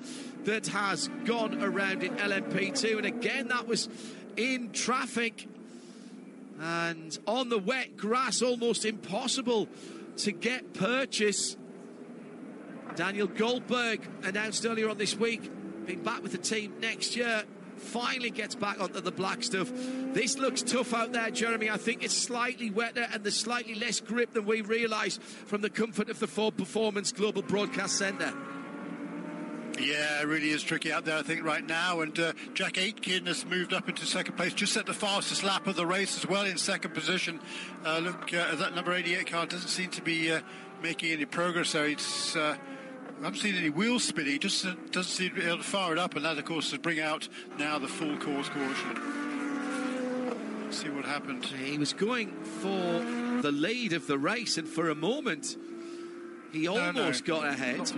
that has gone around in LMP2. And again, that was in traffic and on the wet grass, almost impossible to get purchase. Daniel Goldberg, announced earlier on this week, being back with the team next year, finally gets back onto the black stuff. This looks tough out there, Jeremy. I think it's slightly wetter and there's slightly less grip than we realised from the comfort of the Ford Performance Global Broadcast Centre. Yeah, it really is tricky out there, I think, right now. And Jack Aitken has moved up into second place, just set the fastest lap of the race as well in second position. That number 88 car doesn't seem to be making any progress there. It's... I haven't seen any wheel spinning. He just doesn't seem to be able to fire it up, and that, of course, is bring out now the full course caution. Let's see what happened. He was going for the lead of the race, and for a moment, he almost got ahead.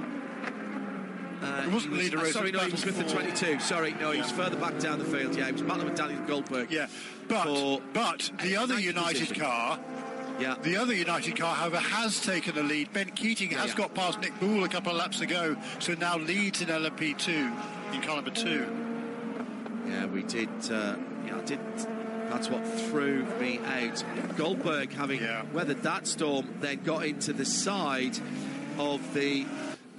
It wasn't the leader race. Sorry, no, he was with the 22. Sorry, no, he was further back down the field. Yeah, he was battling with Daniel Goldberg. Yeah, but the other United car... Yeah. The other United car, however, has taken the lead. Ben Keating has got past Nick Bull a couple of laps ago, so now leads in LMP2 in car number 2. Yeah, we did. That's what threw me out. Goldberg, having weathered that storm, then got into the side of the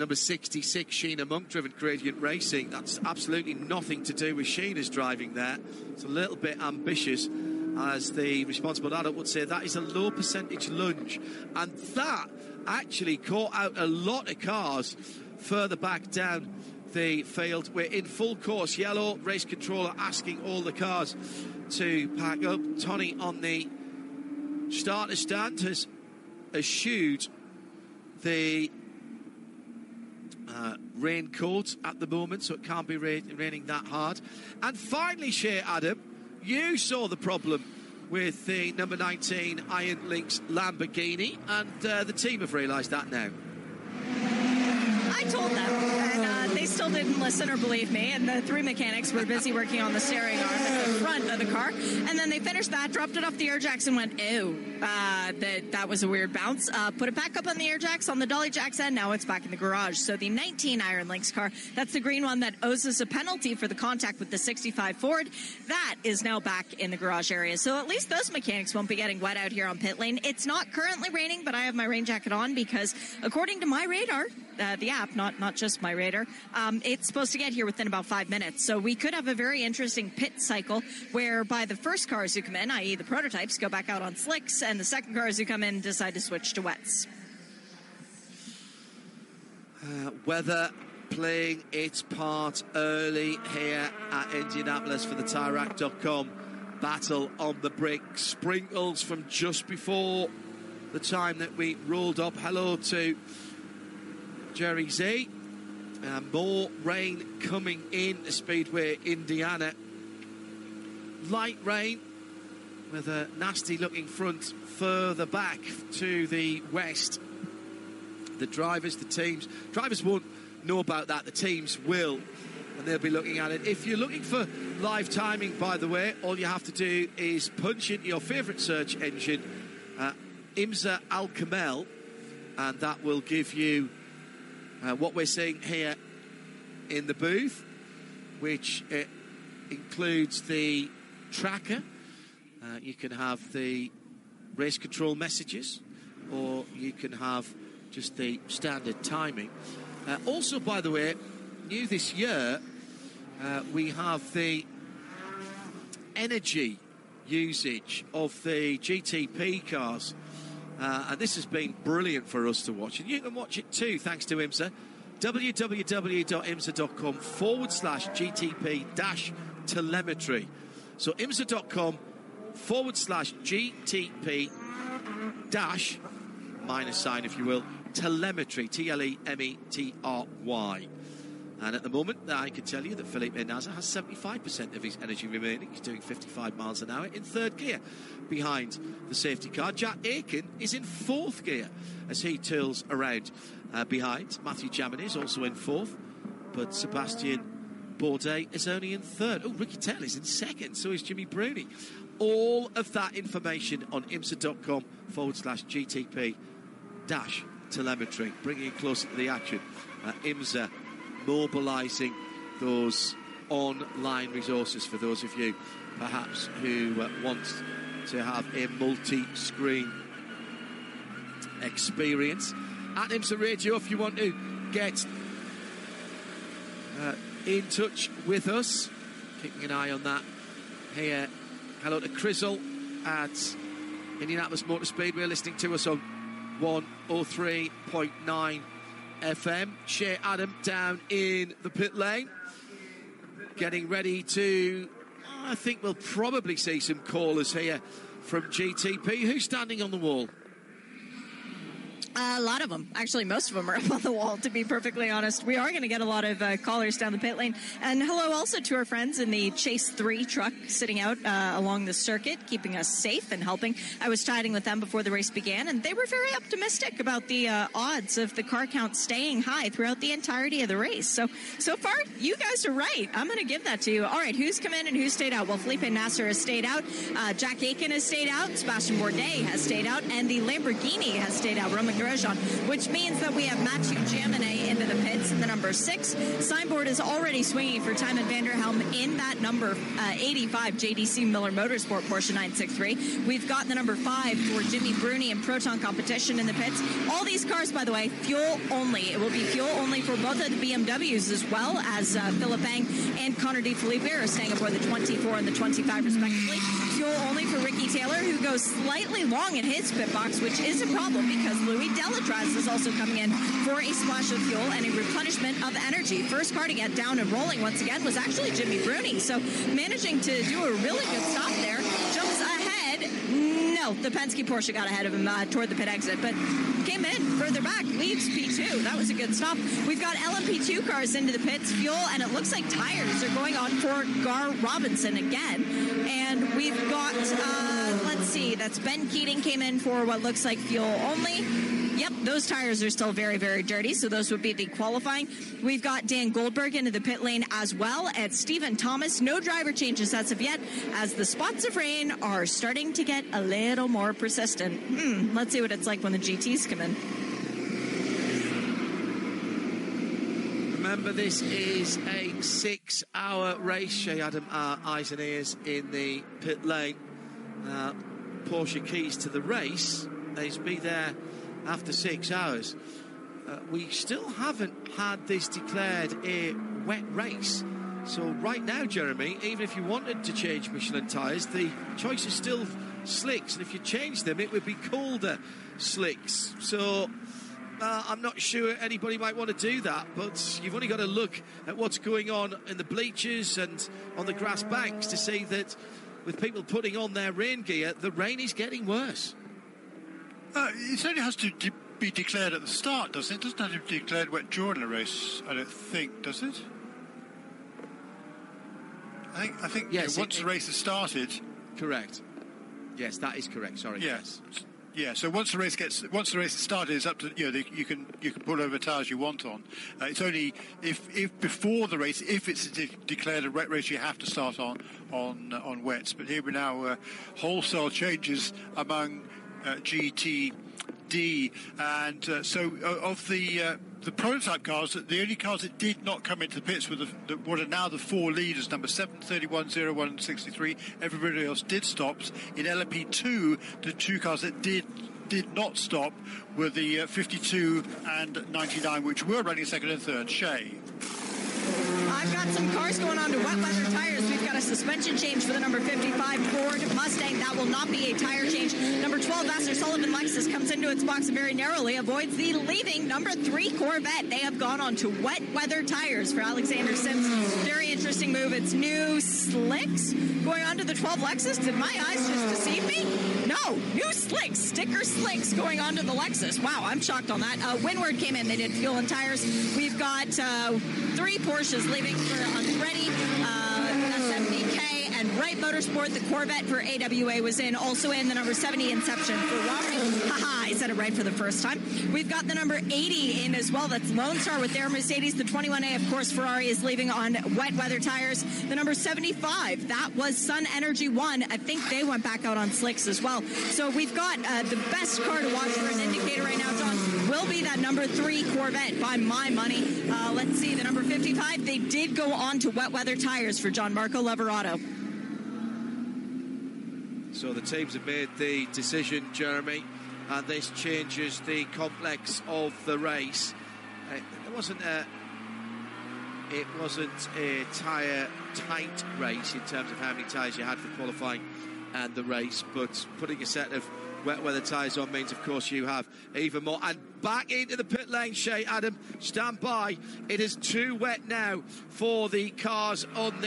number 66 Sheena Monk-driven Gradient Racing. That's absolutely nothing to do with Sheena's driving there. It's a little bit ambitious. As the responsible adult would say, that is a low percentage lunge. And that actually caught out a lot of cars further back down the field. We're in full course yellow. Race controller asking all the cars to pack up. Tony on the starter stand has eschewed the raincoat at the moment, so it can't be raining that hard. And finally, Shea Adam, you saw the problem with the number 19 Iron Lynx Lamborghini, and the team have realised that now. I told them, and they still didn't listen or believe me, and the three mechanics were busy working on the steering arm at the front of the car, and then they finished that, dropped it off the air jacks, and went, ew, that was a weird bounce. Put it back up on the air jacks, on the dolly jacks, and now it's back in the garage. So the 19 Iron Lynx car, that's the green one that owes us a penalty for the contact with the 65 Ford, that is now back in the garage area. So at least those mechanics won't be getting wet out here on pit lane. It's not currently raining, but I have my rain jacket on because according to my radar, the app, not just my radar, it's supposed to get here within about 5 minutes. So we could have a very interesting pit cycle whereby the first cars who come in, i.e. the prototypes, go back out on slicks, and the second cars who come in decide to switch to wets. Weather playing its part early here at Indianapolis for the TireRack.com battle on the brick. Sprinkles from just before the time that we rolled up. Hello to Jerry Z. More rain coming in to Speedway Indiana. Light rain with a nasty looking front further back to the west. The drivers, the teams, drivers won't know about that, the teams will, and they'll be looking at it. If you're looking for live timing, by the way, all you have to do is punch into your favourite search engine, IMSA Alkamel, and that will give you what we're seeing here in the booth, which includes the tracker. You can have the race control messages, or you can have just the standard timing. Also, by the way, new this year, we have the energy usage of the GTP cars. And this has been brilliant for us to watch. And you can watch it too, thanks to IMSA. www.imsa.com/GTP-telemetry. So imsa.com/GTP- minus sign, if you will, telemetry, T-L-E-M-E-T-R-Y. And at the moment, I can tell you that Felipe Nasr has 75% of his energy remaining. He's doing 55 miles an hour in third gear behind the safety car. Jack Aiken is in fourth gear as he twirls around behind. Matthew Jamini is also in fourth, but Sebastian Bourdais is only in third. Oh, Ricky Taylor is in second, so is Jimmy Bruni. All of that information on imsa.com/GTP-telemetry, bringing it closer to the action. IMSA mobilising those online resources for those of you perhaps who want to have a multi-screen experience. At IMSA Radio, if you want to get in touch with us, keeping an eye on that here. Hello to Crizzle at Indianapolis Motor Speedway, listening to us on 103.9 FM. Shea Adam down in the pit lane, getting ready to, I think we'll probably see some callers here from GTP. Who's standing on the wall? A lot of them. Actually, most of them are up on the wall, to be perfectly honest. We are going to get a lot of callers down the pit lane. And hello also to our friends in the Chase 3 truck sitting out along the circuit, keeping us safe and helping. I was chatting with them before the race began, and they were very optimistic about the odds of the car count staying high throughout the entirety of the race. So far, you guys are right. I'm going to give that to you. All right, who's come in and who stayed out? Well, Felipe Nasr has stayed out. Jack Aiken has stayed out. Sebastian Bourdais has stayed out. And the Lamborghini has stayed out. Roman Grosjean, which means that we have Mathieu Jaminet into the pits in the number 6. Signboard is already swinging for Timon Vanderhelm in that number 85 JDC Miller Motorsport Porsche 963. We've got the number 5 for Jimmy Bruni and Proton Competition in the pits. All these cars, by the way, fuel only. It will be fuel only for both of the BMWs, as well as Philip Ang and Connor De Felipe are staying aboard the 24 and the 25 respectively. Fuel only for Ricky Taylor, who goes slightly long in his pit box, which is a problem because Louis Delatraz is also coming in for a splash of fuel and a replenishment of energy. First car to get down and rolling once again was actually Jimmy Bruni, so managing to do a really good stop there. Jumps ahead. No, the Penske Porsche got ahead of him toward the pit exit, but came in further back, leaves P2. That was a good stop. We've got LMP2 cars into the pits, fuel, and it looks like tires are going on for Gar Robinson again. And we've got, let's see, that's Ben Keating came in for what looks like fuel only. Yep, those tires are still very, very dirty, so those would be the qualifying. We've got Dan Goldberg into the pit lane as well, and Stephen Thomas. No driver changes as of yet, as the spots of rain are starting to get a little more persistent. Let's see what it's like when the GTs come in. Remember, this is a 6-hour race. Shea Adam, eyes and ears in the pit lane. Porsche keys to the race. They'll be there after 6 hours. We still haven't had this declared a wet race. So right now, Jeremy, even if you wanted to change Michelin tyres, the choice is still slicks. And if you change them, it would be colder slicks. So I'm not sure anybody might want to do that, but you've only got to look at what's going on in the bleachers and on the grass banks to see that with people putting on their rain gear, the rain is getting worse. It only has to be declared at the start, doesn't it? It doesn't have to be declared wet during a race, I don't think, does it? I think yes, once the race has started... Correct. Yes, that is correct. Sorry. Yes. Yeah. So once the race has started, it's up to you can put whatever tires you want on. It's only if before the race, if it's declared a wet race, you have to start on wets. But here we now wholesale changes among GTD, and so of the prototype cars, the only cars that did not come into the pits were what are now the four leaders, number 7, 31, 01 and 63. Everybody else did stops. In LMP2, the two cars that did not stop were the 52 and 99, which were running second and third. Shay. I've got some cars going on to wet weather tires. We've got a suspension change for the number 55 Ford Mustang. That will not be a tire change. Number 12 Vassar Sullivan Lexus comes into its box and very narrowly avoids the leaving number 3 Corvette. They have gone on to wet weather tires for Alexander Sims. Very interesting move. It's new slicks going on to the 12 Lexus. Did my eyes just deceive me? No, new slicks, sticker slicks going on to the Lexus. Wow, I'm shocked on that. Windward came in. They did fuel and tires. We've got 3 Porsches leaving for Andretti, SMDK, and Wright Motorsport. The Corvette for AWA was in. Also in the number 70 Inception Ferrari. Haha, I said it right for the first time. We've got the number 80 in as well. That's Lone Star with their Mercedes. The 21A, of course, Ferrari is leaving on wet weather tires. The number 75, that was Sun Energy 1. I think they went back out on slicks as well. So we've got the best car to watch for an indicator right now, John, will be that number 3 Corvette by my money. Let's see, the number 55, they did go on to wet weather tires for Gianmarco Lavorato. So the teams have made the decision, Jeremy, and this changes the complex of the race. It wasn't a tyre tight race in terms of how many tyres you had for qualifying and the race, but putting a set of wet weather tyres on means, of course, you have even more. And back into the pit lane, Shay, Adam, stand by. It is too wet now for the cars on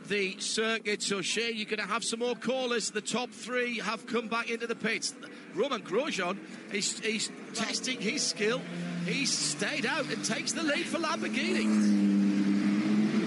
the circuit. So, Shay, you're going to have some more callers. The top 3 have come back into the pits. Roman Grosjean, he's testing his skill. He's stayed out and takes the lead for Lamborghini.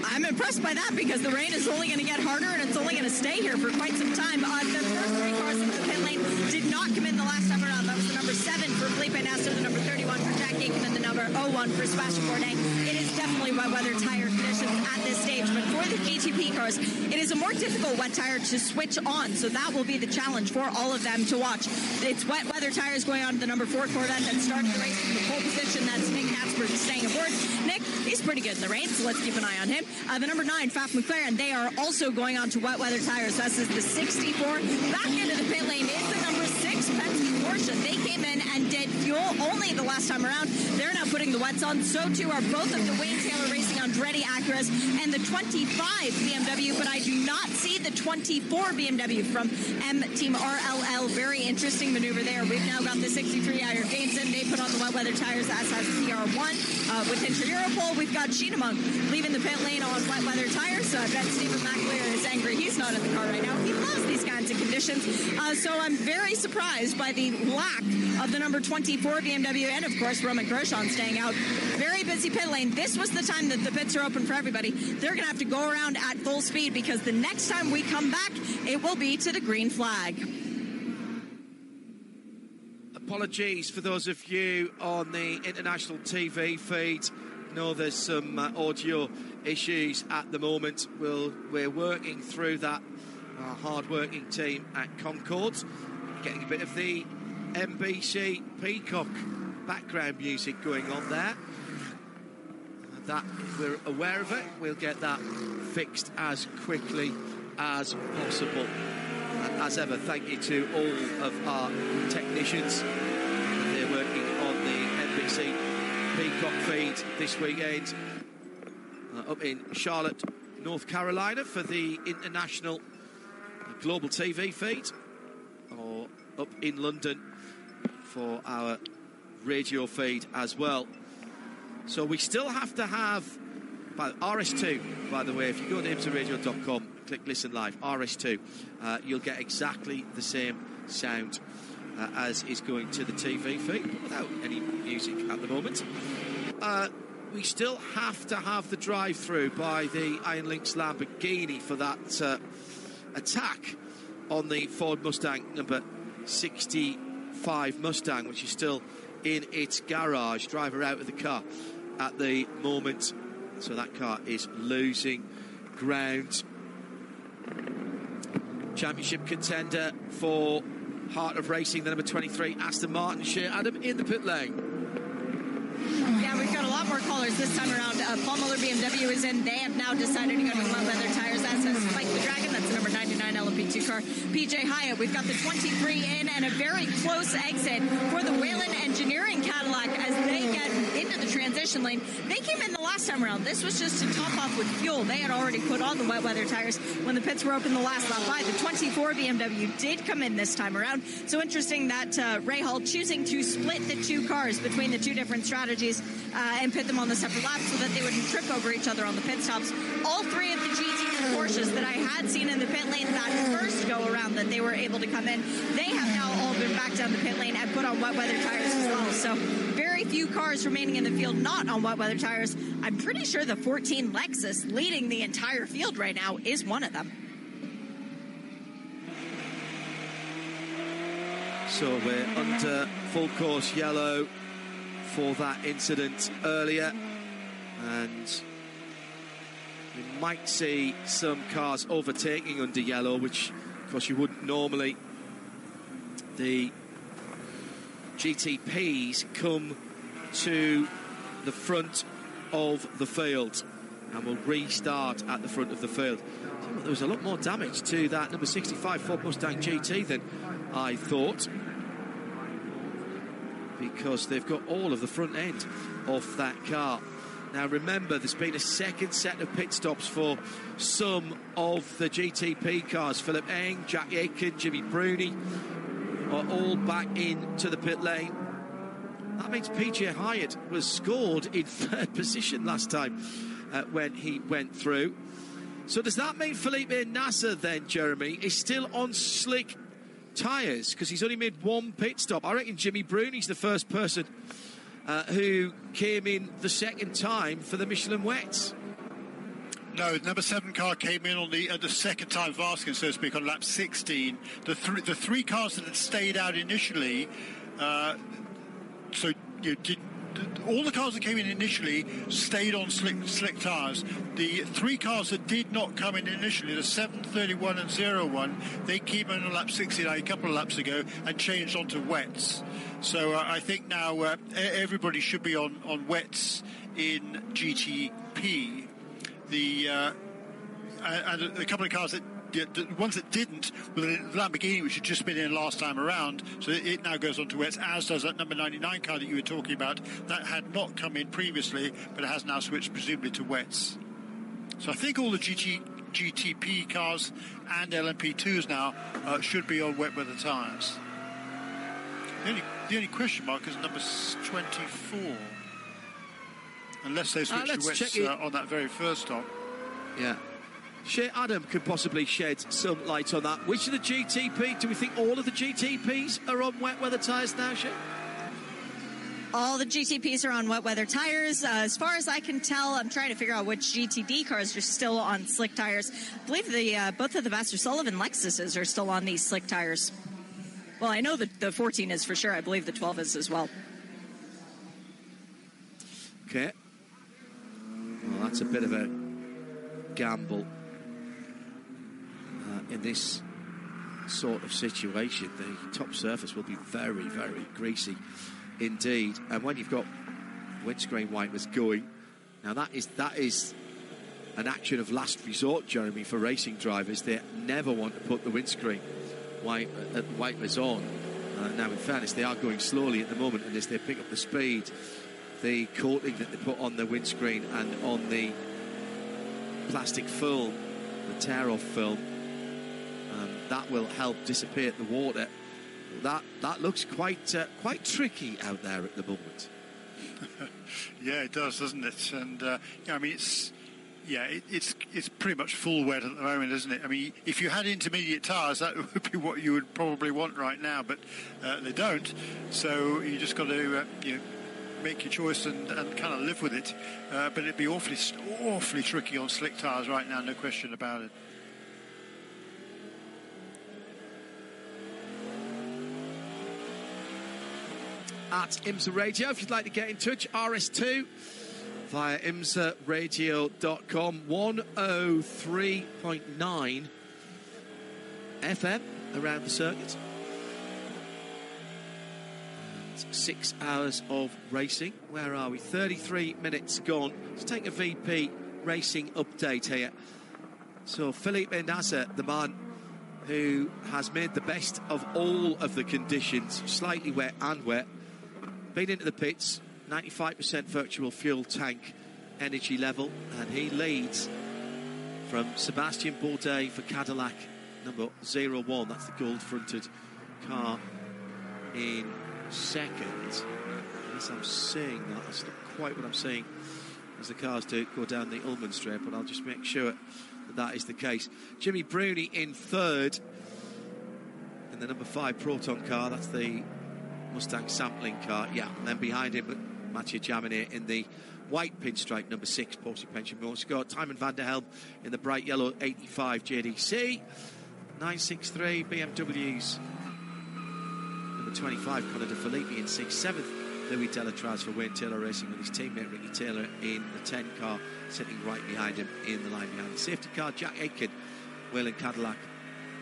I'm impressed by that because the rain is only going to get harder and it's only going to stay here for quite some time. The first 3 cars into the pit lane did not come in the last time around. That was the number 7 for Felipe Nasser, the number 31 for Jack Aiken, and the number 01 for Sebastian Bourdais. It is definitely wet weather tire conditions at this stage, but for the GTP cars, it is a more difficult wet tire to switch on, so that will be the challenge for all of them to watch. It's wet weather tires going on to the number 4 Corvette that started the race in the pole position. That's Nick Hatsburg staying aboard. Nick, he's pretty good in the rain, so let's keep an eye on him. The number 9, Faf McLaren, they are also going on to wet weather tires. This is the 64. Back into the pit lane is the number 6 Penske Porsche. They came in and did fuel only the last time around. They're now putting the wets on. So too are both of the Wayne Taylor Racing Andretti Acuras and the 25 BMW, but I do not see the 24 BMW from M Team RLL. Very interesting maneuver there. We've now got the 63 Iron Gainson. They put on the wet weather tires, as has PR1. Within Europol, we've got Sheena Monk leaving the pit lane on wet weather tires. I bet Stephen McAleer is angry. He's not in the car right now. He loves these kinds of conditions. So I'm very surprised by the lack of the number 24 BMW and, of course, Roman Grosjean staying out. Very busy pit lane. This was the time that the pits are open for everybody. They're going to have to go around at full speed because the next time we come back, it will be to the green flag. Apologies for those of you on the international TV feed. No, there's some audio issues at the moment. We're working through that. Our hard-working team at Concord, getting a bit of the NBC Peacock background music going on there. That we're aware of it. We'll get that fixed as quickly as possible. And as ever, thank you to all of our technicians. They're working on the NBC Peacock feed this weekend up in Charlotte, North Carolina for the international global TV feed, or up in London for our radio feed as well. So we still have to have RS2, by the way. If you go to imsaradio.com, click listen live, RS2, you'll get exactly the same sound as is going to the TV feed, but without any music at the moment. We still have to have the drive-through by the Iron Lynx Lamborghini for that attack on the Ford Mustang number 65 Mustang, which is still in its garage. Driver out of the car at the moment, so that car is losing ground. Championship contender for Heart of Racing, the number 23 Aston Martin. Shea Adam in the pit lane. Yeah, we've got a lot more callers this time around. Paul Muller BMW is in. They have now decided to go to wet weather tires. That's Spike the Dragon. That's the number 99 LMP2 car. PJ Hyatt, we've got the 23 in, and a very close exit for the Whalen Engineering Cadillac as they get into the transition lane. They came in the last time around. This was just to top off with fuel. They had already put on the wet weather tires when the pits were open the last lap by. The 24 BMW did come in this time around. So interesting that Ray Hall choosing to split the two cars between the two different strategies and pit them on the separate laps so that they wouldn't trip over each other on the pit stops. All three of the GT Porsches that I had seen in the pit lane that first go around that they were able to come in, they have now all been back down the pit lane and put on wet weather tires as well. So very few cars remaining in the field not on wet weather tires. I'm pretty sure the 14 Lexus leading the entire field right now is one of them. So we're under full course yellow for that incident earlier, and we might see some cars overtaking under yellow, which of course you wouldn't normally. The GTPs come to the front of the field and will restart at the front of the field. There was a lot more damage to that number 65 Ford Mustang GT than I thought, because they've got all of the front end of that car. Now remember, there's been a second set of pit stops for some of the GTP cars. Philip Eng, Jack Aitken, Jimmy Bruni are all back into the pit lane. That means PJ Hyatt was scored in third position last time when he went through. So does that mean Felipe Nasser then, Jeremy, is still on slick tyres because he's only made one pit stop? I reckon Jimmy Bruni's the first person who came in the second time for the Michelin Wets. No, the number 7 car came in on the second time Vaskin, so to speak, on lap 16. The three cars that had stayed out initially, all the cars that came in initially stayed on slick tyres. The three cars that did not come in initially, the 731 and 01, they came in on lap 69 a couple of laps ago and changed onto wets. So I think now everybody should be on wets in GTP. And a couple of cars the ones that didn't, well, the Lamborghini, which had just been in last time around, so it now goes on to wets, as does that number 99 car that you were talking about. That had not come in previously, but it has now switched presumably to wets. So I think all the GTP cars and LMP2s now should be on wet weather tyres. The only question mark is number 24. Unless they switch to wets on that very first stop. Yeah. Shea Adam could possibly shed some light on that. Which of the GTP, do we think all of the GTPs are on wet weather tyres now, Shea? All the GTPs are on wet weather tires. As far as I can tell, I'm trying to figure out which GTD cars are still on slick tires. I believe both of the Vassar Sullivan Lexuses are still on these slick tires. Well, I know that the 14 is for sure. I believe the 12 is as well. Okay. Well, that's a bit of a gamble in this sort of situation. The top surface will be very, very greasy indeed, and when you've got windscreen wipers going, now that is an action of last resort, Jeremy, for racing drivers. They never want to put the windscreen wipers on. Now in fairness, they are going slowly at the moment, and as they pick up the speed, the coating that they put on the windscreen and on the plastic film, the tear-off film, that will help dissipate the water That looks quite tricky out there at the moment. Yeah, it does, doesn't it? And I mean, it's pretty much full wet at the moment, isn't it? I mean, if you had intermediate tyres, that would be what you would probably want right now, but they don't. So you just got to make your choice and kind of live with it. But it'd be awfully tricky on slick tyres right now, no question about it. At IMSA Radio, if you'd like to get in touch, RS2 via imsaradio.com, 103.9 FM around the circuit. And 6 hours of racing. Where are we? 33 minutes gone. Let's take a VP racing update here. So Felipe Nasser, the man who has made the best of all of the conditions, slightly wet and wet, been into the pits, 95% virtual fuel tank energy level, and he leads from Sebastian Bourdais for Cadillac number 01. That's the gold-fronted car in second. Yes, I'm seeing that. That's not quite what I'm seeing as the cars do go down the Ullman straight, but I'll just make sure that is the case. Jimmy Bruni in third in the number 5 Proton car. That's the Mustang sampling car, yeah. And then behind him, Mathieu Jaminet in the white pinstripe, number 6, Porsche Pension Motorsport. Timon van der Helm in the bright yellow 85 JDC. 963 BMWs. Number 25, Conor de Filippi in 6th. 7th, Louis Delatraz for Wayne Taylor Racing with his teammate Ricky Taylor in the 10 car, sitting right behind him in the line behind the safety car. Jack Aitken, Whelen Cadillac,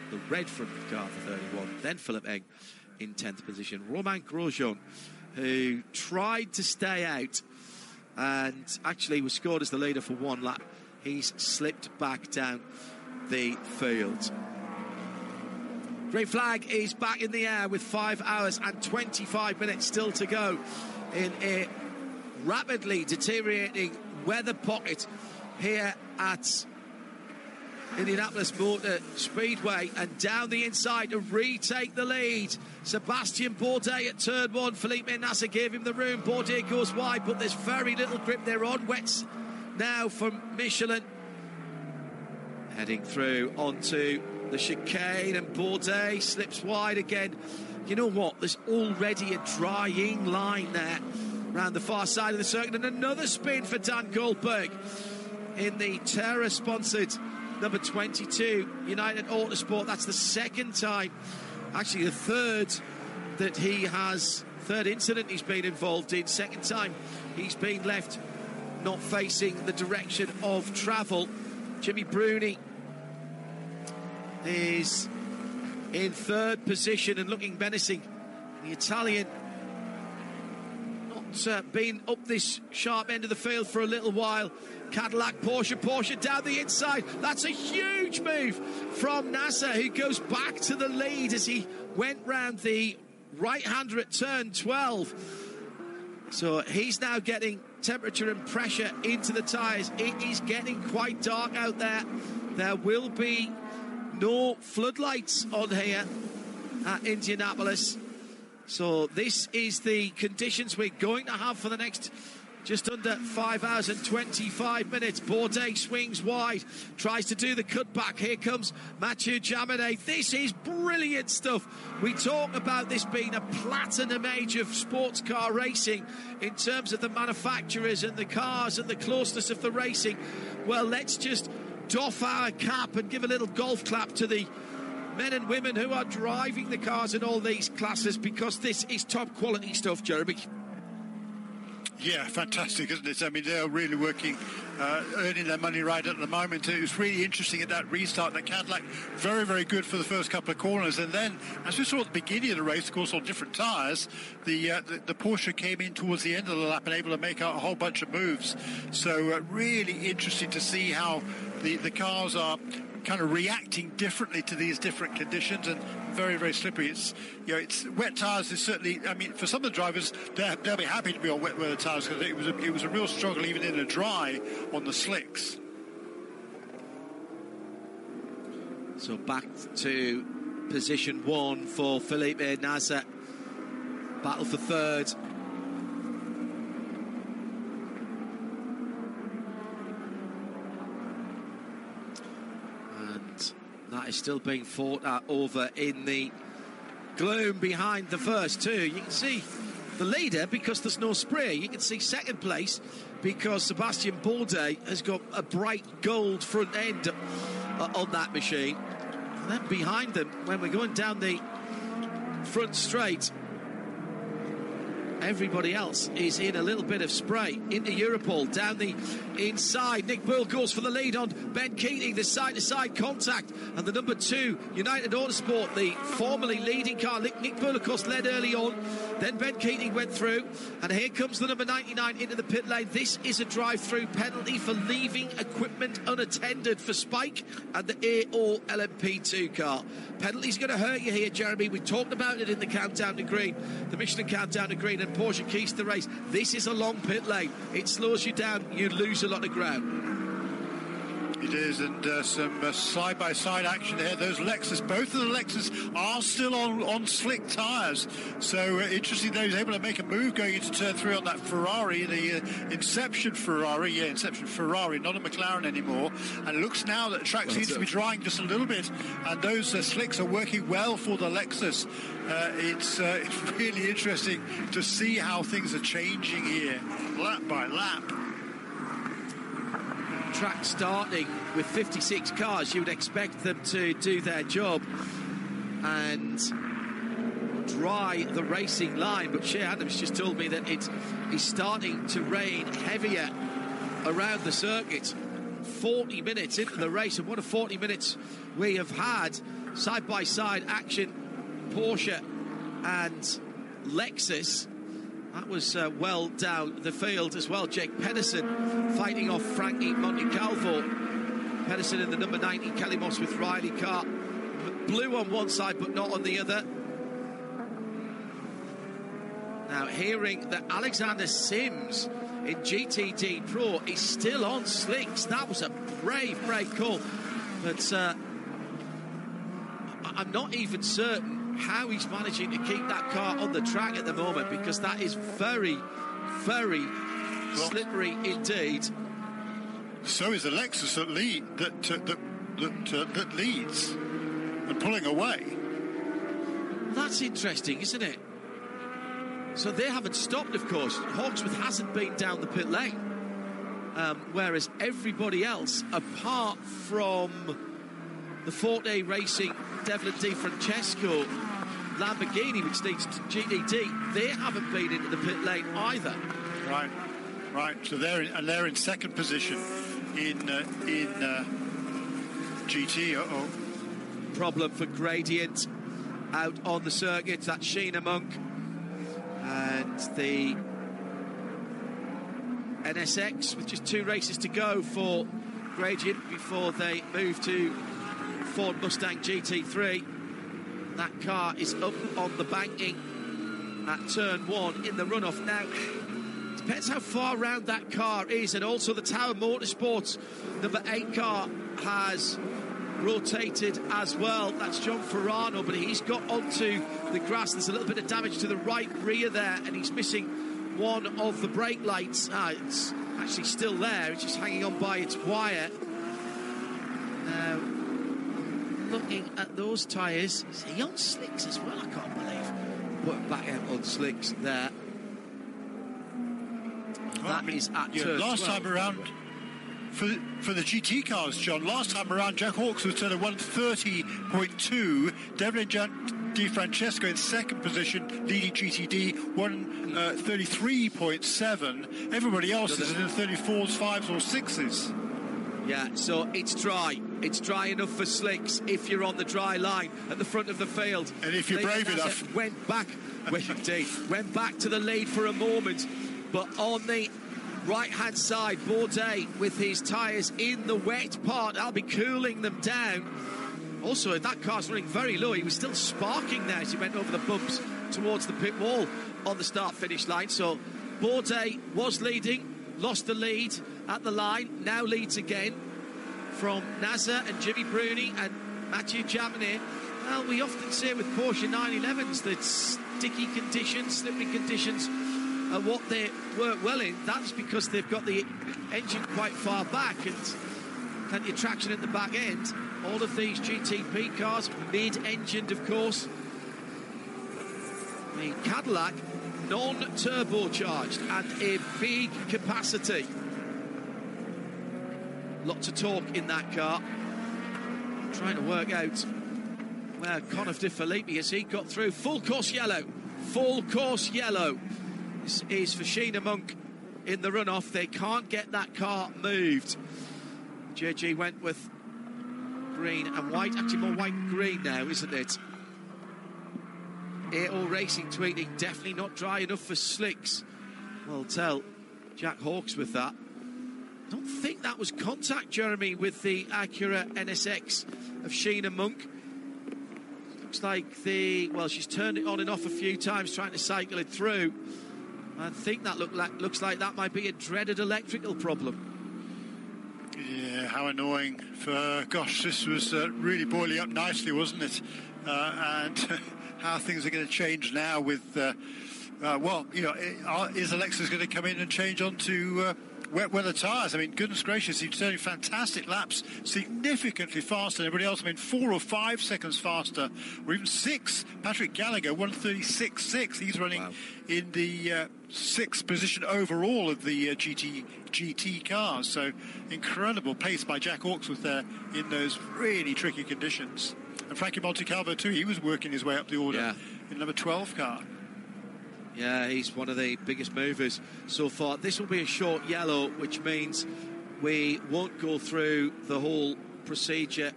the red fronted car for 31. Then Philip Eng in 10th position. Romain Grosjean, who tried to stay out and actually was scored as the leader for one lap. He's slipped back down the field. Green flag is back in the air with 5 hours and 25 minutes still to go in a rapidly deteriorating weather pocket here at Indianapolis Motor Speedway, and down the inside to retake the lead. Sebastian Bourdais at turn 1. Felipe Nasser gave him the room. Bourdais goes wide, but there's very little grip. They're on wets now from Michelin. Heading through onto the chicane, and Bourdais slips wide again. You know what? There's already a drying line there around the far side of the circuit, and another spin for Dan Goldberg in the Terra-sponsored number 22 United Autosport. That's the second time, actually the third incident he's been involved in. Second time he's been left not facing the direction of travel. Jimmy Bruni is in third position and looking menacing. The Italian not been up this sharp end of the field for a little while. Cadillac, Porsche down the inside. That's a huge move from Nasser, who goes back to the lead as he went round the right-hander at turn 12. So he's now getting temperature and pressure into the tyres. It is getting quite dark out there. There will be no floodlights on here at Indianapolis. So this is the conditions we're going to have for the next just under 5 hours and 25 minutes. Bourdais swings wide, tries to do the cutback. Here comes Mathieu Jaminet. This is brilliant stuff. We talk about this being a platinum age of sports car racing in terms of the manufacturers and the cars and the closeness of the racing. Well, let's just doff our cap and give a little golf clap to the men and women who are driving the cars in all these classes, because this is top quality stuff, Jeremy. Yeah, fantastic, isn't it? I mean, they're really working, earning their money right at the moment. It was really interesting at that restart. The Cadillac, very, very good for the first couple of corners. And then, as we saw at the beginning of the race, of course, on different tyres, the Porsche came in towards the end of the lap and able to make a whole bunch of moves. So really interesting to see how the cars are kind of reacting differently to these different conditions, and very, very slippery. It's wet tyres is certainly, I mean, for some of the drivers, they'll be happy to be on wet weather tyres, because it was a real struggle even in the dry on the slicks. So back to position 1 for Felipe Nasr. Battle for third. And that is still being fought out over in the gloom behind the first two. You can see the leader because there's no spray. You can see second place because Sebastian Bourdais has got a bright gold front end on that machine. And then behind them, when we're going down the front straight, everybody else is in a little bit of spray. Into Europol, down the inside. Nick Bull goes for the lead on Ben Keating. The side-to-side contact. And the number 2, United Autosport, the formerly leading car. Nick Bull, of course, led early on. Then Ben Keating went through. And here comes the number 99 into the pit lane. This is a drive-through penalty for leaving equipment unattended for Spike and the AO LMP2 car. Penalty's going to hurt you here, Jeremy. We talked about it in the countdown to green, the Michelin countdown to green, and Porsche keys the race. This is a long pit lane. It slows you down. You lose a lot of ground. It is, and some side-by-side action here. Those Lexus, both of the Lexus are still on slick tyres. So interesting that he was able to make a move going into turn 3 on that Ferrari, the Inception Ferrari. Yeah, Inception Ferrari, not a McLaren anymore. And it looks now that the track seems to be drying just a little bit, and those slicks are working well for the Lexus. It's really interesting to see how things are changing here, lap by lap. Track starting with 56 cars, you would expect them to do their job and dry the racing line, but Shea Adams just told me that it is starting to rain heavier around the circuit 40 minutes into the race, and what a 40 minutes we have had. Side-by-side action, Porsche and Lexus. That was well down the field as well. Jake Pedersen fighting off Frankie Montecalvo. Pedersen in the number 90, Kelly Moss with Riley Car. Blue on one side, but not on the other. Now, hearing that Alexander Sims in GTD Pro is still on slicks. That was a brave call. But I'm not even certain how he's managing to keep that car on the track at the moment, because that is very, very slippery indeed. So is the Lexus that leads and pulling away. That's interesting, isn't it? So they haven't stopped, of course. Hawksworth hasn't been down the pit lane, whereas everybody else, apart from the Forte Racing Devlin Di Francesco Lamborghini, which leads to GDD, they haven't been into the pit lane either. Right. So they're in second position in GT. Problem for Gradient out on the circuit. That's Sheena Monk and the NSX with just 2 races to go for Gradient before they move to Ford Mustang GT3. That car is up on the banking at turn 1 in the runoff. Now, depends how far round that car is, and also the Tower Motorsports number 8 car has rotated as well. That's John Ferrano, but he's got onto the grass. There's a little bit of damage to the right rear there, and he's missing one of the brake lights. It's actually still there. It's just hanging on by its wire. Now, looking at those tyres, is he on slicks as well? I can't believe put back out on slicks there. That is at turn last 12. time around for the GT cars, John. Last time around, Jack Hawks was at a 130.2. Devlin Di Francesco in second position, leading GTD 133.7. Everybody else is in the 34s, 5s, or 6s. Yeah, so it's dry. It's dry enough for slicks if you're on the dry line at the front of the field. And if you're brave enough. Went back to the lead for a moment, but on the right-hand side, Bourdais with his tyres in the wet part, I'll be cooling them down. Also, that car's running very low. He was still sparking there as he went over the bumps towards the pit wall on the start-finish line. So Bourdais was leading, lost the lead at the line, now leads again from Nasr and Jimmy Bruni and Mathieu Jaminet. Well, we often say with Porsche 911s that sticky conditions, slippery conditions are what they work well in. That's because they've got the engine quite far back and plenty of traction at the back end. All of these GTP cars, mid-engined, of course. The Cadillac, non-turbocharged and a big capacity. Lots of torque in that car. Trying to work out where Conor De Filippi has he got through. Full course yellow. Full course yellow. This is for Sheena Monk in the runoff. They can't get that car moved. JG went with green and white. Actually more white and green now, isn't it? AO Racing tweeting, definitely not dry enough for slicks. Well, tell Jack Hawkes with that. I don't think that was contact, Jeremy, with the Acura NSX of Sheena Monk. Looks like she's turned it on and off a few times trying to cycle it through. I think that looks like that might be a dreaded electrical problem. Yeah, how annoying. Gosh, this was really boiling up nicely, wasn't it? And how things are going to change now with, is Alexis going to come in and change onto wet weather tyres? I mean, goodness gracious, he's turning fantastic laps, significantly faster than everybody else. I mean, 4 or 5 seconds faster, or even 6. Patrick Gallagher, 1:36.6. He's running in the 6th position overall of the GT cars. So incredible pace by Jack Hawksworth there in those really tricky conditions. And Frankie Montecalvo too, he was working his way up the order in number 12 car. Yeah, he's one of the biggest movers so far. This will be a short yellow, which means we won't go through the whole procedure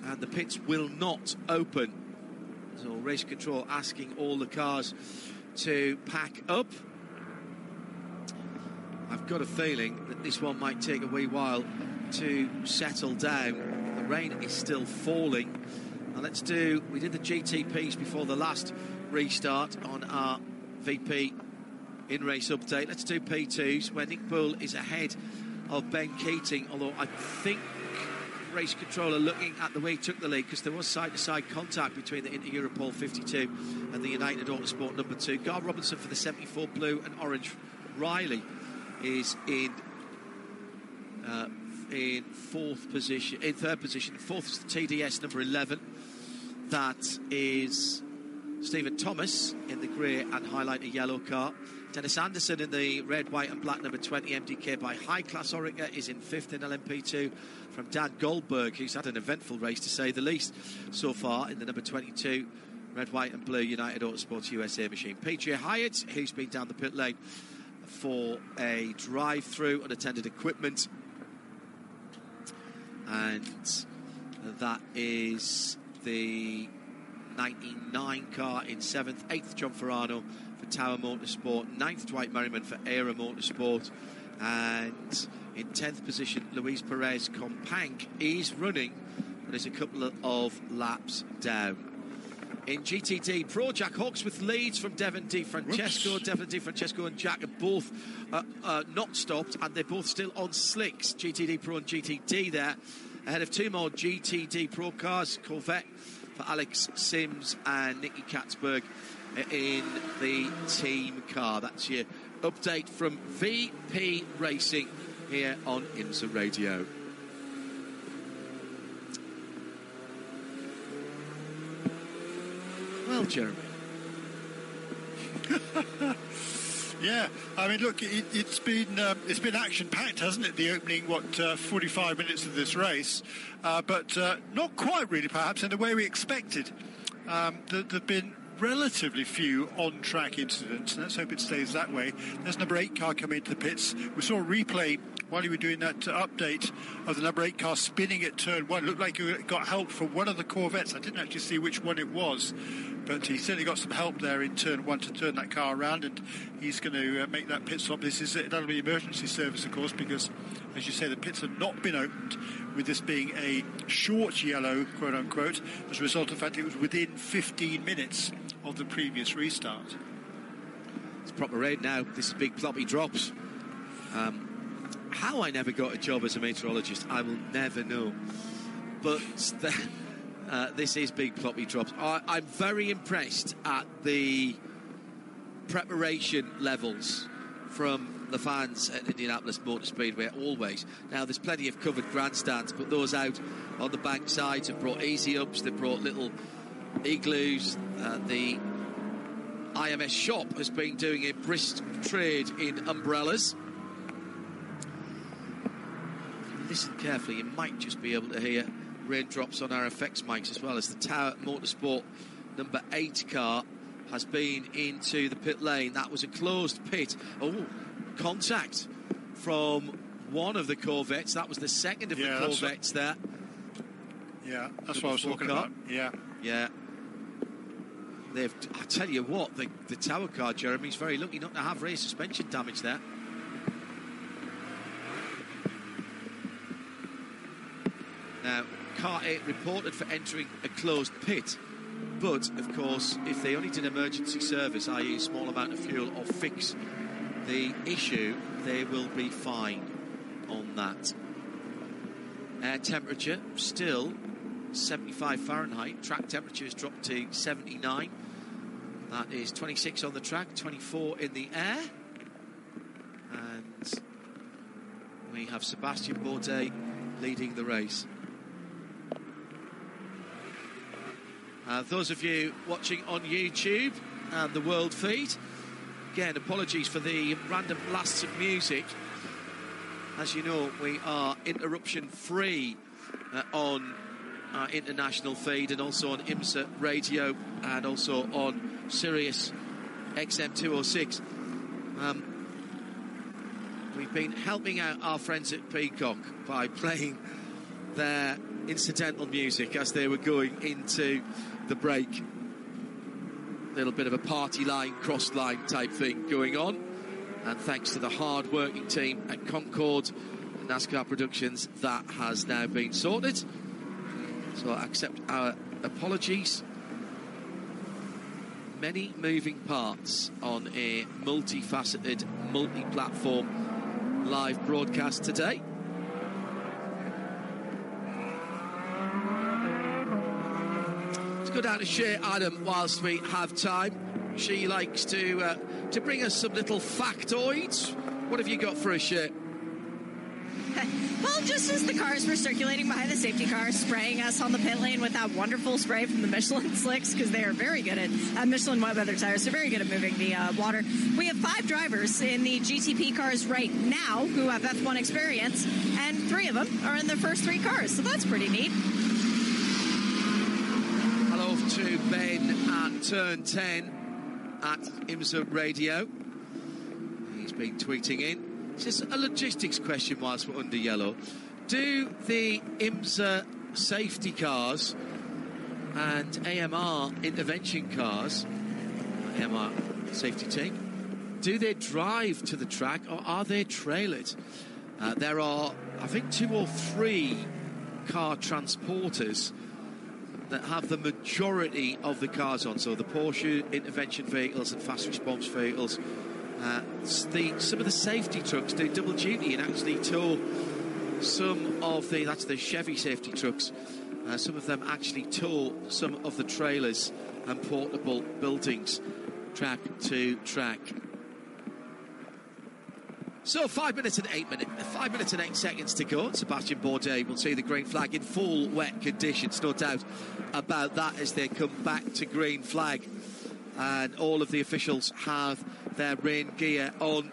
and the pits will not open. So race control asking all the cars to pack up. I've got a feeling that this one might take a wee while to settle down. The rain is still falling. Now we did the GTPs before the last restart on our VP in-race update. Let's do P2s, where Nick Poole is ahead of Ben Keating, although I think race controller looking at the way he took the lead, because there was side-to-side contact between the Inter-Europol 52 and the United Autosport number 2. Gar Robinson for the 74 blue and orange. Riley is in third position. Fourth is the TDS number 11. That is Stephen Thomas in the grey and highlighter yellow car. Dennis Anderson in the red, white and black number 20 MDK by High Class Orica is in 5th in LMP2 from Dan Goldberg, who's had an eventful race to say the least so far in the number 22 red, white and blue United Autosports USA machine. PJ Hyatt, who's been down the pit lane for a drive-through unattended equipment, and that is the 99 car in 7th, 8th John Ferrano for Tower Motorsport, 9th Dwight Merriman for Era Motorsport, and in 10th position Luis Perez Companc is running, but is a couple of laps down. In GTD Pro, Jack Hawksworth leads from Devon Di Francesco. Devon Di Francesco and Jack are both not stopped, and they're both still on slicks. GTD Pro and GTD there, ahead of two more GTD Pro cars, Corvette for Alex Sims and Nicky Katzberg in the team car. That's your update from VP Racing here on IMSA Radio. Well, Jeremy. Yeah, I mean, look, it's been action-packed, hasn't it? The opening 45 minutes of this race, but not quite really, perhaps, in the way we expected. There've been relatively few on-track incidents, and let's hope it stays that way. There's number 8 car coming into the pits. We saw a replay while you were doing that update of the number 8 car spinning at turn 1. It looked like he got help from one of the Corvettes. I didn't actually see which one it was, but he certainly got some help there in turn 1 to turn that car around, and he's going to make that pit stop. That'll be emergency service, of course, because, as you say, the pits have not been opened, with this being a short yellow, quote-unquote, as a result of the fact it was within 15 minutes of the previous restart. It's proper rain now. This is big floppy drops. How I never got a job as a meteorologist, I will never know. but this is big floppy drops. I'm very impressed at the preparation levels from the fans at Indianapolis Motor Speedway, always. Now, there's plenty of covered grandstands, but those out on the bank sides have brought easy ups, they've brought little igloos. The IMS shop has been doing a brisk trade in umbrellas. Listen carefully, you might just be able to hear raindrops on our effects mics, as well as the Tower Motorsport number 8 car has been into the pit lane. That was a closed pit. Oh, contact from one of the Corvettes. That was the second of the Corvettes there. Yeah, that's what I was talking about. Yeah. I tell you what, the Tower car, Jeremy's very lucky not to have rear suspension damage there. Now, car 8 reported for entering a closed pit, but of course, if they only did emergency service, i.e. a small amount of fuel, or fix the issue, they will be fine on that. Air temperature still 75 Fahrenheit. Track temperature has dropped to 79. That is 26 on the track, 24 in the air. And we have Sebastian Bourdais leading the race. Those of you watching on YouTube and the world feed, again, apologies for the random blasts of music. As you know, we are interruption-free on our international feed, and also on IMSA radio, and also on Sirius XM 206. We've been helping out our friends at Peacock by playing their incidental music as they were going into the break. A little bit of a party line, cross line type thing going on, and thanks to the hard working team at Concord NASCAR Productions, that has now been sorted. So I accept our apologies. Many moving parts on a multifaceted, multi-platform live broadcast today. Let's go down to Shea Adam whilst we have time. She likes to bring us some little factoids. What have you got for us, Shea? Well, just as the cars were circulating behind the safety car, spraying us on the pit lane with that wonderful spray from the Michelin slicks, because they are very good at Michelin wet weather tires. They're very good at moving the water. We have 5 drivers in the GTP cars right now who have F1 experience, and 3 of them are in the first 3 cars, so that's pretty neat. Hello to Ben at Turn 10 at IMSA Radio. He's been tweeting in. Just a logistics question whilst we're under yellow. Do the IMSA safety cars and AMR intervention cars, AMR safety team, do they drive to the track, or are they trailered? There are, I think, 2 or 3 car transporters that have the majority of the cars on. So the Porsche intervention vehicles and fast response vehicles. Some of the safety trucks do double duty and actually tow some of that's the Chevy safety trucks. Some of them actually tow some of the trailers and portable buildings track to track. So 5 minutes and 8 seconds to go. Sebastian Bourdais will see the green flag in full wet conditions, no doubt about that, as they come back to green flag. And all of the officials have their rain gear on.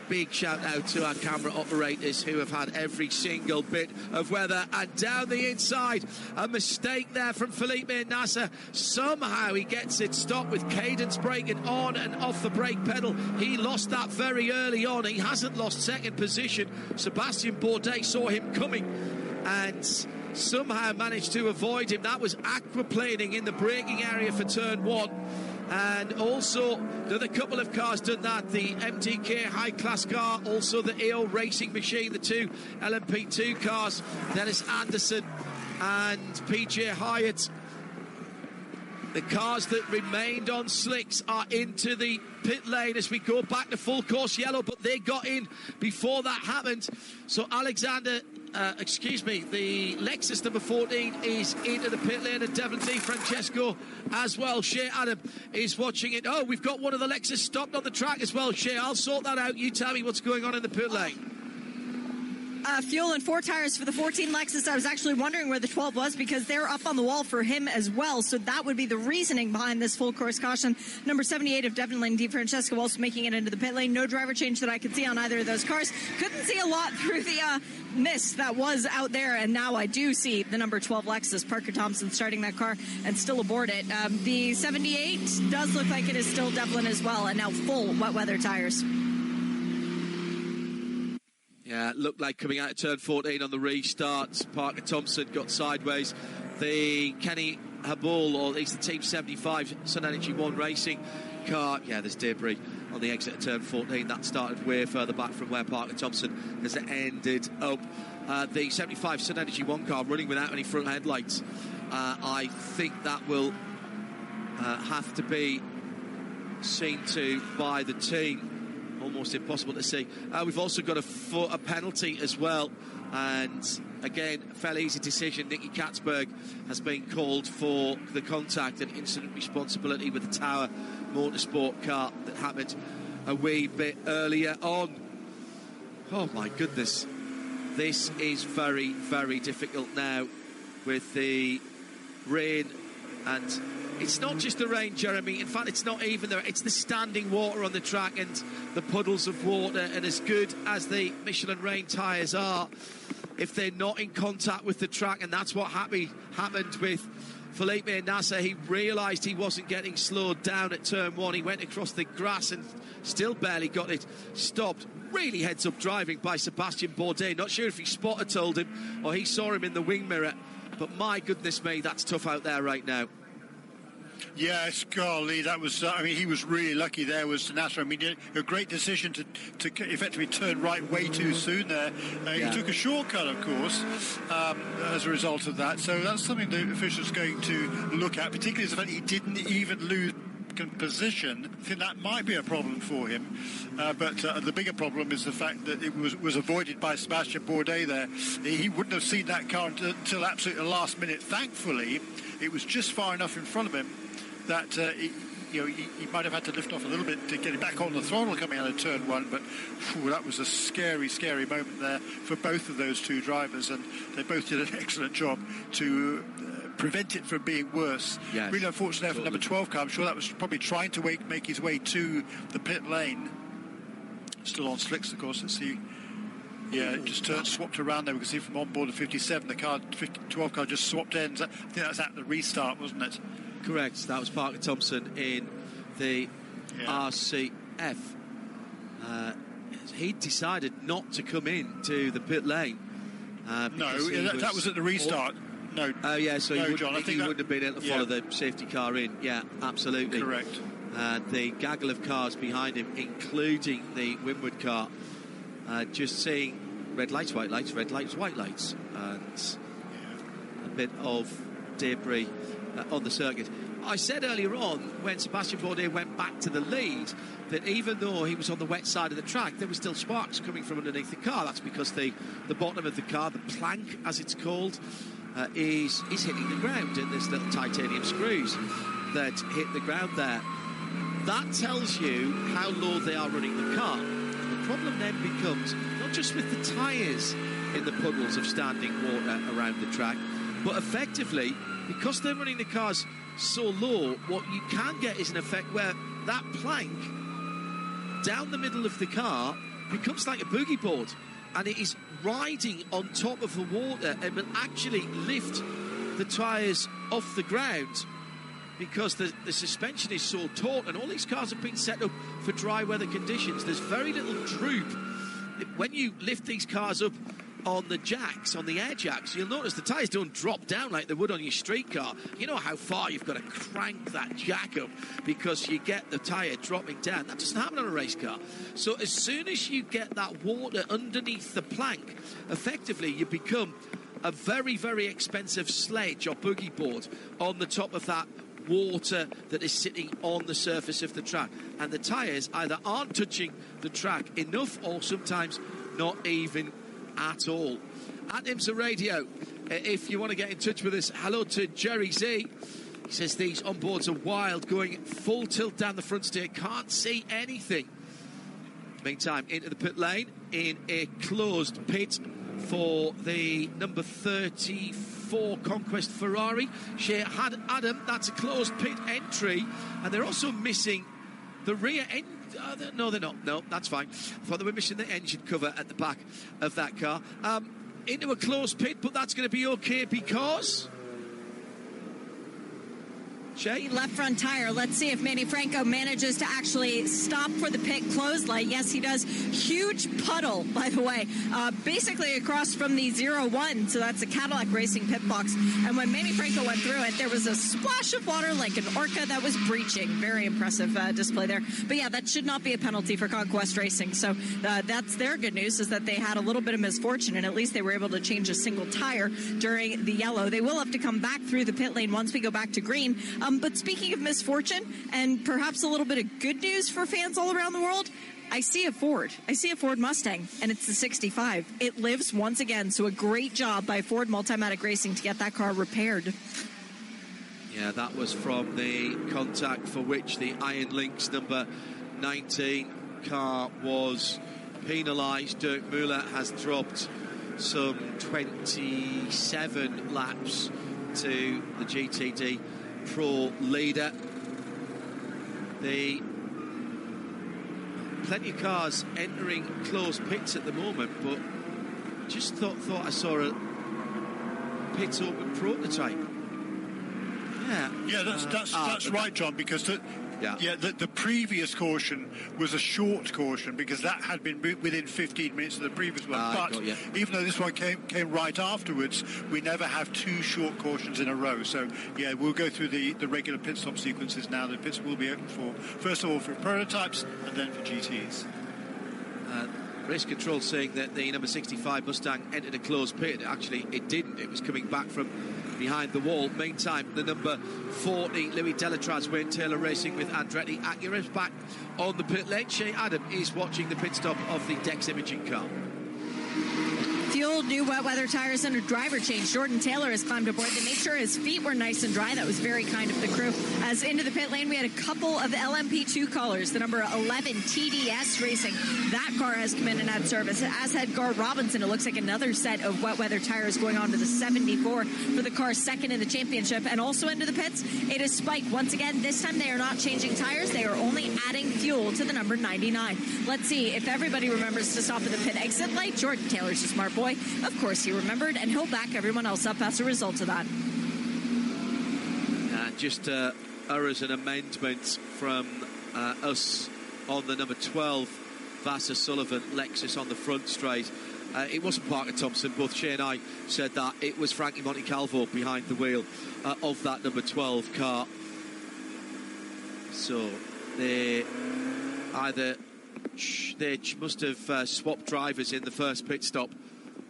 Big shout out to our camera operators who have had every single bit of weather. And down the inside, a mistake there from Felipe Nasser. Somehow he gets it stopped with cadence braking on and off the brake pedal. He lost that very early on. He hasn't lost second position. Sebastian Bourdais saw him coming and somehow managed to avoid him. That was aquaplaning in the braking area for turn 1. And also, another couple of cars done that. The MTK high-class car, also the AO Racing Machine, the 2 LMP2 cars, Dennis Anderson and PJ Hyatt. The cars that remained on slicks are into the pit lane as we go back to full course yellow, but they got in before that happened. So Alexander the Lexus number 14 is into the pit lane, and Devlin Di Francesco as well. Shea Adam is watching it. Oh, we've got one of the Lexus stopped on the track as well, Shea. I'll sort that out. You tell me what's going on in the pit lane. Fuel and 4 tires for the 14 Lexus. I was actually wondering where the 12 was because they're up on the wall for him as well. So that would be the reasoning behind this full course caution. Number 78 of Devlin Di Francesco also making it into the pit lane. No driver change that I could see on either of those cars. Couldn't see a lot through the mist that was out there, and now I do see the number 12 Lexus, Parker Thompson, starting that car and still aboard it. The 78 does look like it is still Devlin as well, and now full wet weather tires. Yeah, looked like coming out of turn 14 on the restart. Parker Thompson got sideways. The Kenny Habul, or at least the Team 75 Sun Energy 1 Racing car, yeah, there's debris on the exit of turn 14. That started way further back from where Parker Thompson has ended up. The 75 Sun Energy 1 car running without any front headlights. I think that will have to be seen to by the team. Almost impossible to see. We've also got a penalty as well, and again, a fairly easy decision. Nicky Katzberg has been called for the contact and incident responsibility with the Tower Motorsport car that happened a wee bit earlier on. Oh my goodness, this is very, very difficult now with the rain, and it's not just the rain, Jeremy. In fact, it's not even there. It's the standing water on the track and the puddles of water. And as good as the Michelin Rain tyres are, if they're not in contact with the track, and that's what happened with Felipe Nasser. He realised he wasn't getting slowed down at turn 1. He went across the grass and still barely got it stopped. Really heads-up driving by Sebastian Bourdais. Not sure if his spotter told him or he saw him in the wing mirror. But my goodness me, that's tough out there right now. Yes, golly, that was, he was really lucky there, was Nasser. I mean, a great decision to effectively turn right way too soon there. He took a shortcut, of course, as a result of that. So that's something the official's going to look at, particularly the fact he didn't even lose position. I think that might be a problem for him. But the bigger problem is the fact that it was avoided by Sebastian Bourdais there. He wouldn't have seen that car until absolutely the last minute. Thankfully, it was just far enough in front of him that he might have had to lift off a little bit to get it back on the throttle coming out of turn 1, but that was a scary, scary moment there for both of those two drivers, and they both did an excellent job to prevent it from being worse. Yes, really unfortunate for number 12 car. I'm sure that was probably trying to make his way to the pit lane. Still on slicks, of course. Let's see. Yeah, it just swapped around there. We can see from on board the 57, the car, 12 car just swapped ends. I think that was at the restart, wasn't it? Correct. That was Parker Thompson in the RCF. He decided not to come in to the pit lane. That was at the restart. No. Oh, yeah, so no, he John, wouldn't have been able to follow the safety car in. Yeah, absolutely. Correct. The gaggle of cars behind him, including the Winward car, just seeing red lights, white lights, red lights, white lights, and a bit of debris on the circuit. I said earlier on, when Sebastian Bourdais went back to the lead, that even though he was on the wet side of the track, there were still sparks coming from underneath the car. That's because the bottom of the car, the plank, as it's called, is hitting the ground, and there's little titanium screws that hit the ground there. That tells you how low they are running the car. The problem then becomes not just with the tyres in the puddles of standing water around the track, but effectively, because they're running the cars so low, what you can get is an effect where that plank down the middle of the car becomes like a boogie board, and it is riding on top of the water and will actually lift the tyres off the ground because the suspension is so taut, and all these cars have been set up for dry weather conditions. There's very little droop. When you lift these cars up on the jacks, on the air jacks, you'll notice the tyres don't drop down like they would on your street car. You know how far you've got to crank that jack up because you get the tyre dropping down. That doesn't happen on a race car. So as soon as you get that water underneath the plank, effectively you become a very, very expensive sledge or boogie board on the top of that water that is sitting on the surface of the track. And the tyres either aren't touching the track enough or sometimes not even at all. at IMSA Radio. If you want to get in touch with us, hello to Jerry Z. He says these onboards are wild, going full tilt down the front steer. Can't see anything. Meantime, into the pit lane in a closed pit for the number 34 Conquest Ferrari. Shea Adam, that's a closed pit entry. And they're also missing the rear end. No, they're not. No, that's fine. I thought they were missing the engine cover at the back of that car. Into a closed pit, but that's going to be okay because... Shay? Left front tire. Let's see if Manny Franco manages to actually stop for the pit close light. Yes, he does. Huge puddle, by the way, basically across from the 01. So that's a Cadillac Racing pit box. And when Manny Franco went through it, there was a splash of water like an orca that was breaching. Very impressive display there. But yeah, that should not be a penalty for Conquest Racing. So that's their good news, is that they had a little bit of misfortune, and at least they were able to change a single tire during the yellow. They will have to come back through the pit lane once we go back to green. But speaking of misfortune, and perhaps a little bit of good news for fans all around the world, I see a Ford. I see a Ford Mustang, and it's the 65. It lives once again, so a great job by Ford Multimatic Racing to get that car repaired. Yeah, that was from the contact for which the Iron Lynx number 19 car was penalised. Dirk Muller has dropped some 27 laps to the GTD Pro leader. Plenty of cars entering closed pits at the moment, but just thought I saw a pit open prototype. Yeah, that's right, John, because the previous caution was a short caution because that had been within 15 minutes of the previous one. But even though this one came right afterwards, we never have two short cautions in a row. So, yeah, we'll go through the regular pit stop sequences now. The pits will be open first of all, for prototypes and then for GTs. Race control saying that the number 65 Mustang entered a closed pit. Actually, it didn't. It was coming back from behind the wall. Meantime, the number 40 Louis Delatraz, Wayne Taylor Racing with Andretti Acura, is back on the pit lane. Shea Adam is watching the pit stop of the Dex Imaging car. Fuel, new wet weather tires, and a driver change. Jordan Taylor has climbed aboard. They made sure his feet were nice and dry. That was very kind of the crew. As into the pit lane, we had a couple of LMP2 colors. The number 11 TDS Racing. That car has come in and had service, as had Gar Robinson. It looks like another set of wet weather tires going on to the 74 for the car second in the championship. And also into the pits, it is Spike. Once again, this time they are not changing tires. They are only adding fuel to the number 99. Let's see if everybody remembers to stop at the pit exit light. Jordan Taylor's a smart boy. Of course he remembered, and he'll back everyone else up as a result of that. Just errors and amendments from us on the number 12 Vassar Sullivan Lexus on the front straight. It wasn't Parker Thompson. Both Shea and I said that. It was Frankie Montecalvo behind the wheel of that number 12 car. So they must have swapped drivers in the first pit stop,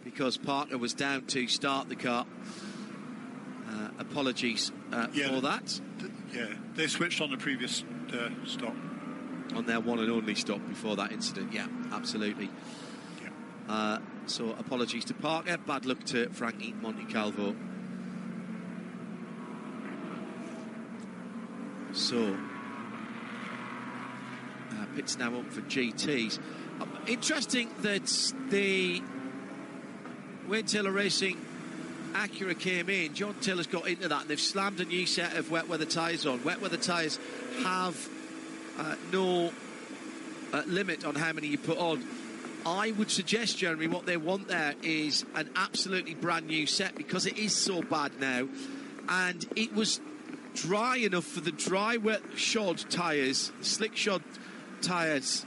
because Parker was down to start the car. Apologies for that. They switched on the previous stop. On their one and only stop before that incident, yeah, absolutely. Yeah. So apologies to Parker, bad luck to Frankie Montecalvo. So, pits now up for GTs. Interesting that the Wayne Taylor Racing Acura came in. John Taylor's got into that, and they've slammed a new set of wet weather tyres on. Wet weather tyres have no limit on how many you put on. I would suggest, Jeremy, what they want there is an absolutely brand new set, because it is so bad now, and it was dry enough for the dry wet shod tyres, slick shod tyres,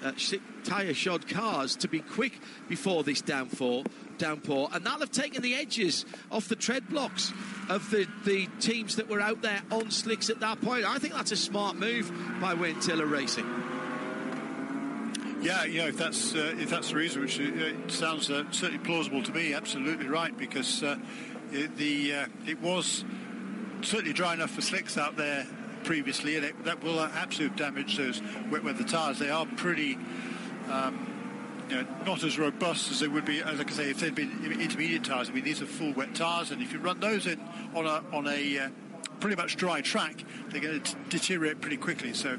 tyre shod cars to be quick before this downpour, and that'll have taken the edges off the tread blocks of the teams that were out there on slicks at that point. I think that's a smart move by Wayne Taylor Racing. Yeah, if that's the reason, which it sounds certainly plausible to me. Absolutely right, because it was certainly dry enough for slicks out there previously, and that will absolutely damage those wet weather tyres. They are pretty not as robust as they would be, like I say, if they'd been intermediate tyres. I mean, these are full wet tyres, and if you run those in on a pretty much dry track, they're going to deteriorate pretty quickly. So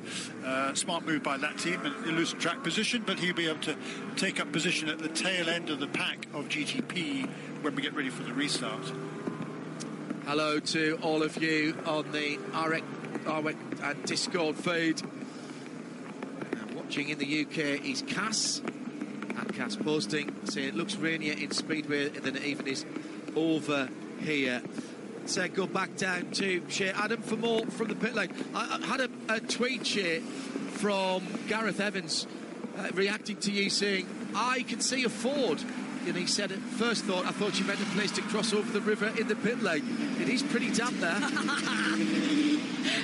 smart move by that team, and he'll lose some track position, but he'll be able to take up position at the tail end of the pack of GTP when we get ready for the restart. Hello to all of you on the RX and Discord feed. Watching in the UK is Cass, and Cass posting saying it looks rainier in Speedway than it even is over here. So go back down to Shea Adam for more from the pit lane. I had a tweet, Shea, from Gareth Evans reacting to you saying, I can see a Ford. And he said, at first thought, I thought you meant a place to cross over the river in the pit lane. It is pretty damp there.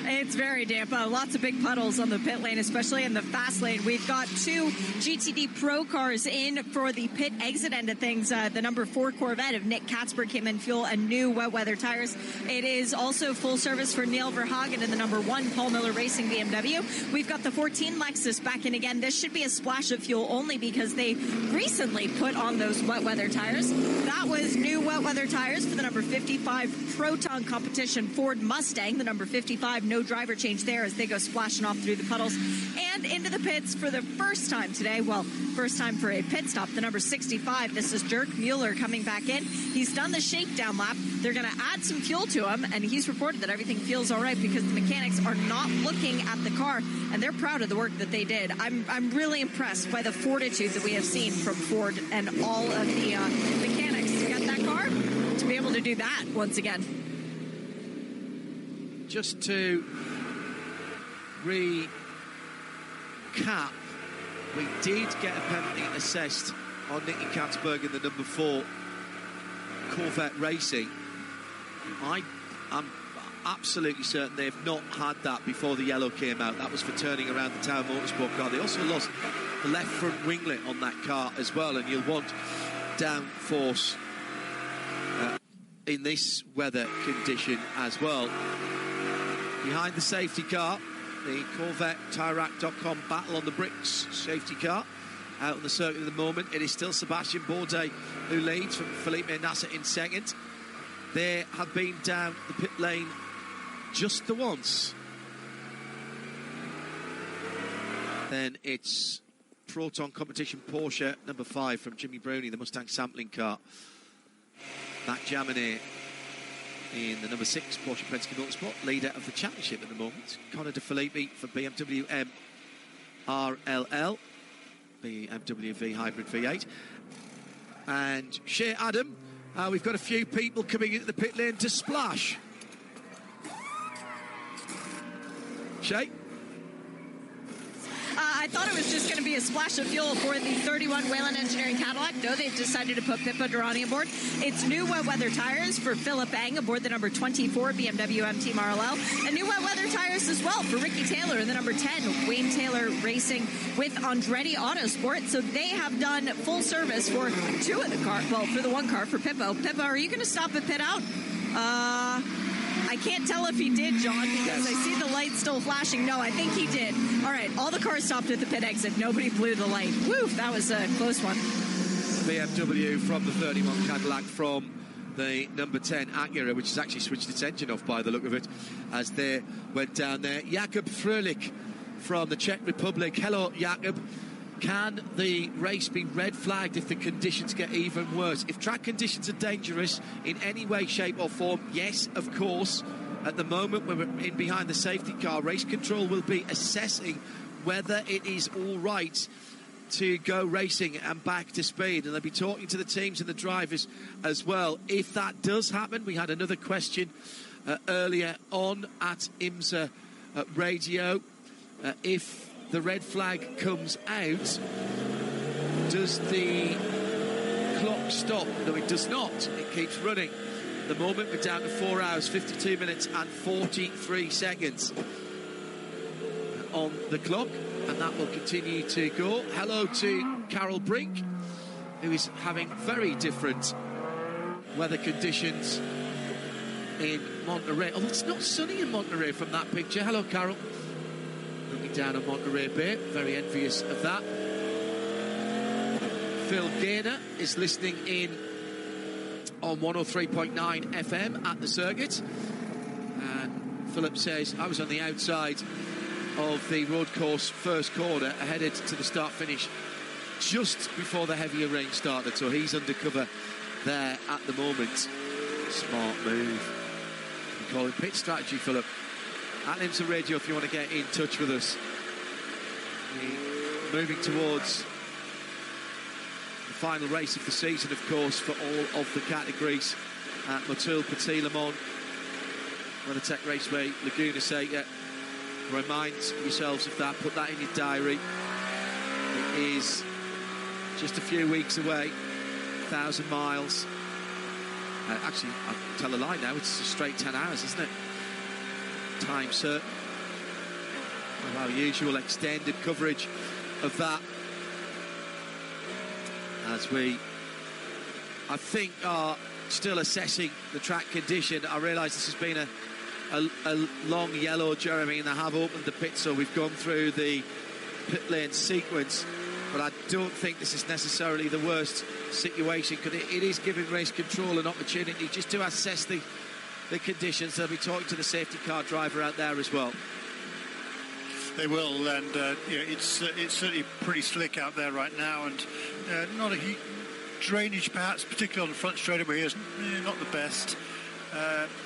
It's very damp. Lots of big puddles on the pit lane, especially in the fast lane. We've got 2 GTD Pro cars in for the pit exit end of things. The number 4 Corvette of Nick Katzberg came in fuel and new wet weather tires. It is also full service for Neil Verhagen and the number 1 Paul Miller Racing BMW. We've got the 14 Lexus back in again. This should be a splash of fuel only because they recently put on those wet weather tires. That was new wet weather tires for the number 55 Proton Competition Ford Mustang, the number 55 no driver change there as they go splashing off through the puddles and into the pits for the first time today. Well, first time for a pit stop, the number 65. This is Dirk Mueller coming back in. He's done the shakedown lap. They're going to add some fuel to him, and he's reported that everything feels all right because the mechanics are not looking at the car, and they're proud of the work that they did. I'm really impressed by the fortitude that we have seen from Ford and all of the mechanics to get that car to be able to do that once again. Just to recap, we did get a penalty assessed on Nicky Katzberg in the number 4 Corvette Racing. I'm absolutely certain they've not had that before the yellow came out. That was for turning around the Tower Motorsport car. They also lost the left front winglet on that car as well, and you'll want downforce in this weather condition as well. Behind the safety car, the Corvette TireRack.com Battle on the Bricks safety car out on the circuit at the moment. It is still Sebastian Bourdais who leads from Felipe Nasser in second. They have been down the pit lane just the once. Then it's Proton Competition Porsche number 5 from Jimmy Brownie, the Mustang sampling car. Matt Jaminet in the number 6 Porsche Penske Motorsport, leader of the championship at the moment. Connor De Filippi for BMW M RLL, BMW V Hybrid V8. And Shea Adam, we've got a few people coming into the pit lane to splash. Shea? I thought it was just going to be a splash of fuel for the 31 Wayland Engineering Cadillac. No, they've decided to put Pippa Durrani aboard. It's new wet weather tires for Philip Eng aboard the number 24 BMW M Team RLL. And new wet weather tires as well for Ricky Taylor in the number 10 Wayne Taylor Racing with Andretti Autosport. So they have done full service for 2 of the car. Well, for the 1 car for Pippo. Pippa, are you going to stop at pit out? I can't tell if he did, John, because I see the light still flashing. No, I think he did. All right, all the cars stopped at the pit exit. Nobody blew the light. Woo, that was a close one. BMW from the 31 Cadillac from the number 10 Acura, which has actually switched its engine off by the look of it, as they went down there. Jakub Fröhlich from the Czech Republic. Hello, Jakub. Can the race be red flagged if the conditions get even worse? If track conditions are dangerous in any way, shape or form, yes, of course. At the moment, when we're in behind the safety car, race control will be assessing whether it is all right to go racing and back to speed. And they'll be talking to the teams and the drivers as well. If that does happen, we had another question earlier on at IMSA Radio. If the red flag comes out, does the clock stop? No, it does not. It keeps running. At the moment, we're down to 4 hours, 52 minutes and 43 seconds on the clock, and that will continue to go. Hello to Carol Brink, who is having very different weather conditions in Monterey. Oh, it's not sunny in Monterey from that picture. Hello, Carol. Looking down on Monterey Bay, very envious of that. Phil Gaynor is listening in on 103.9 FM at the circuit. And Philip says, I was on the outside of the road course first corner, headed to the start-finish just before the heavier rain started, so he's undercover there at the moment. Smart move. We call it pit strategy, Philip. At IMSA Radio if you want to get in touch with us. We're moving towards the final race of the season, of course, for all of the categories at Motul Petit Le Mans, WeatherTech Raceway, Laguna Seca. Remind yourselves of that, put that in your diary. It is just a few weeks away, 1,000 miles. Actually, I'll tell a lie now, it's a straight 10 hours, isn't it? Time certain. Of our usual extended coverage of that. As we, I think, are still assessing the track condition. I realise this has been a long yellow, Jeremy, and they have opened the pit, so we've gone through the pit lane sequence, but I don't think this is necessarily the worst situation, because it is giving race control an opportunity just to assess the conditions. They'll be talking to the safety car driver out there as well. They will, and it's certainly pretty slick out there right now, and not a drainage perhaps, particularly on the front straightaway, is not the best.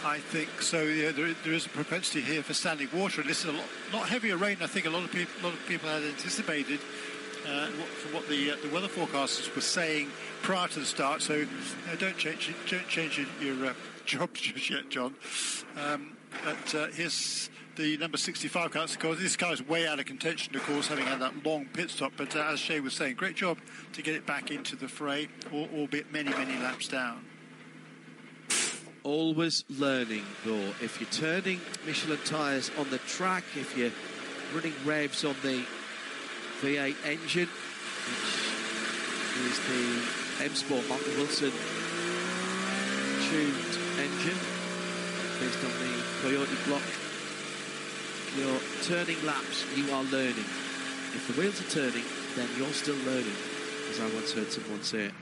I think so. Yeah, there is a propensity here for standing water, and this is a lot heavier rain. I think a lot of people had anticipated from what the weather forecasters were saying prior to the start. So don't change your job just yet, John. But here's the number 65 car. Of course, this car is way out of contention, of course, having had that long pit stop. But as Shay was saying, great job to get it back into the fray, albeit many laps down. Always learning, though. If you're turning Michelin tyres on the track, if you're running revs on the V8 engine, which is the M Sport Martin Wilson tuned engine based on the Coyote block, you're turning laps, you are learning. If the wheels are turning, then you're still learning, as I once heard someone say it.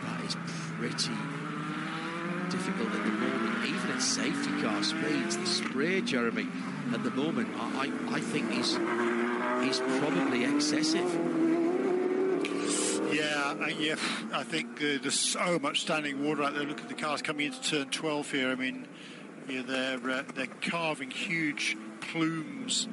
That is pretty difficult at the moment, even at safety car speeds. The spray, Jeremy, at the moment, I think is probably excessive. Yeah, I think there's so much standing water out there. Look at the cars coming into turn 12 here. I mean, they're carving huge plumes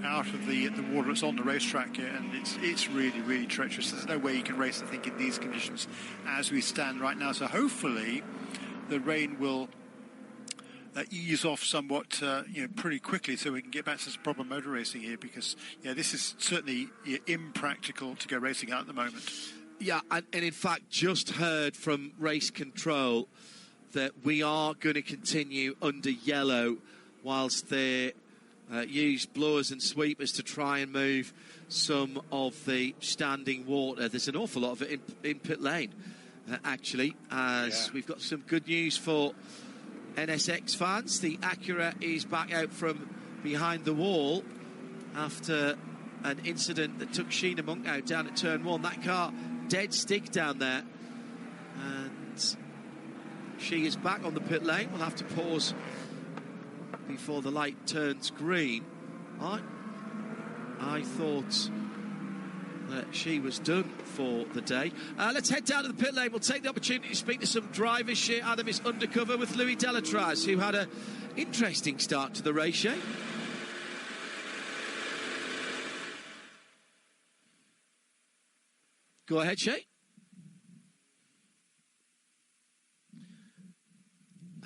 out of the water that's on the racetrack here, and it's really treacherous. There's no way you can race, I think, in these conditions as we stand right now. So hopefully the rain will ease off somewhat pretty quickly, so we can get back to some proper motor racing here, because this is certainly impractical to go racing at the moment. Yeah, and in fact just heard from race control that we are going to continue under yellow whilst they use blowers and sweepers to try and move some of the standing water. There's an awful lot of it in pit lane, actually, as we've got some good news for NSX fans. The Acura is back out from behind the wall after an incident that took Sheena Monk out down at turn 1. That car dead stick down there, and she is back on the pit lane. We'll have to pause before the light turns green. I thought that she was done for the day. Let's head down to the pit lane. We'll take the opportunity to speak to some drivers. Shea Adam is undercover with Louis Delatraz, who had an interesting start to the race, Shea. Go ahead, Shea.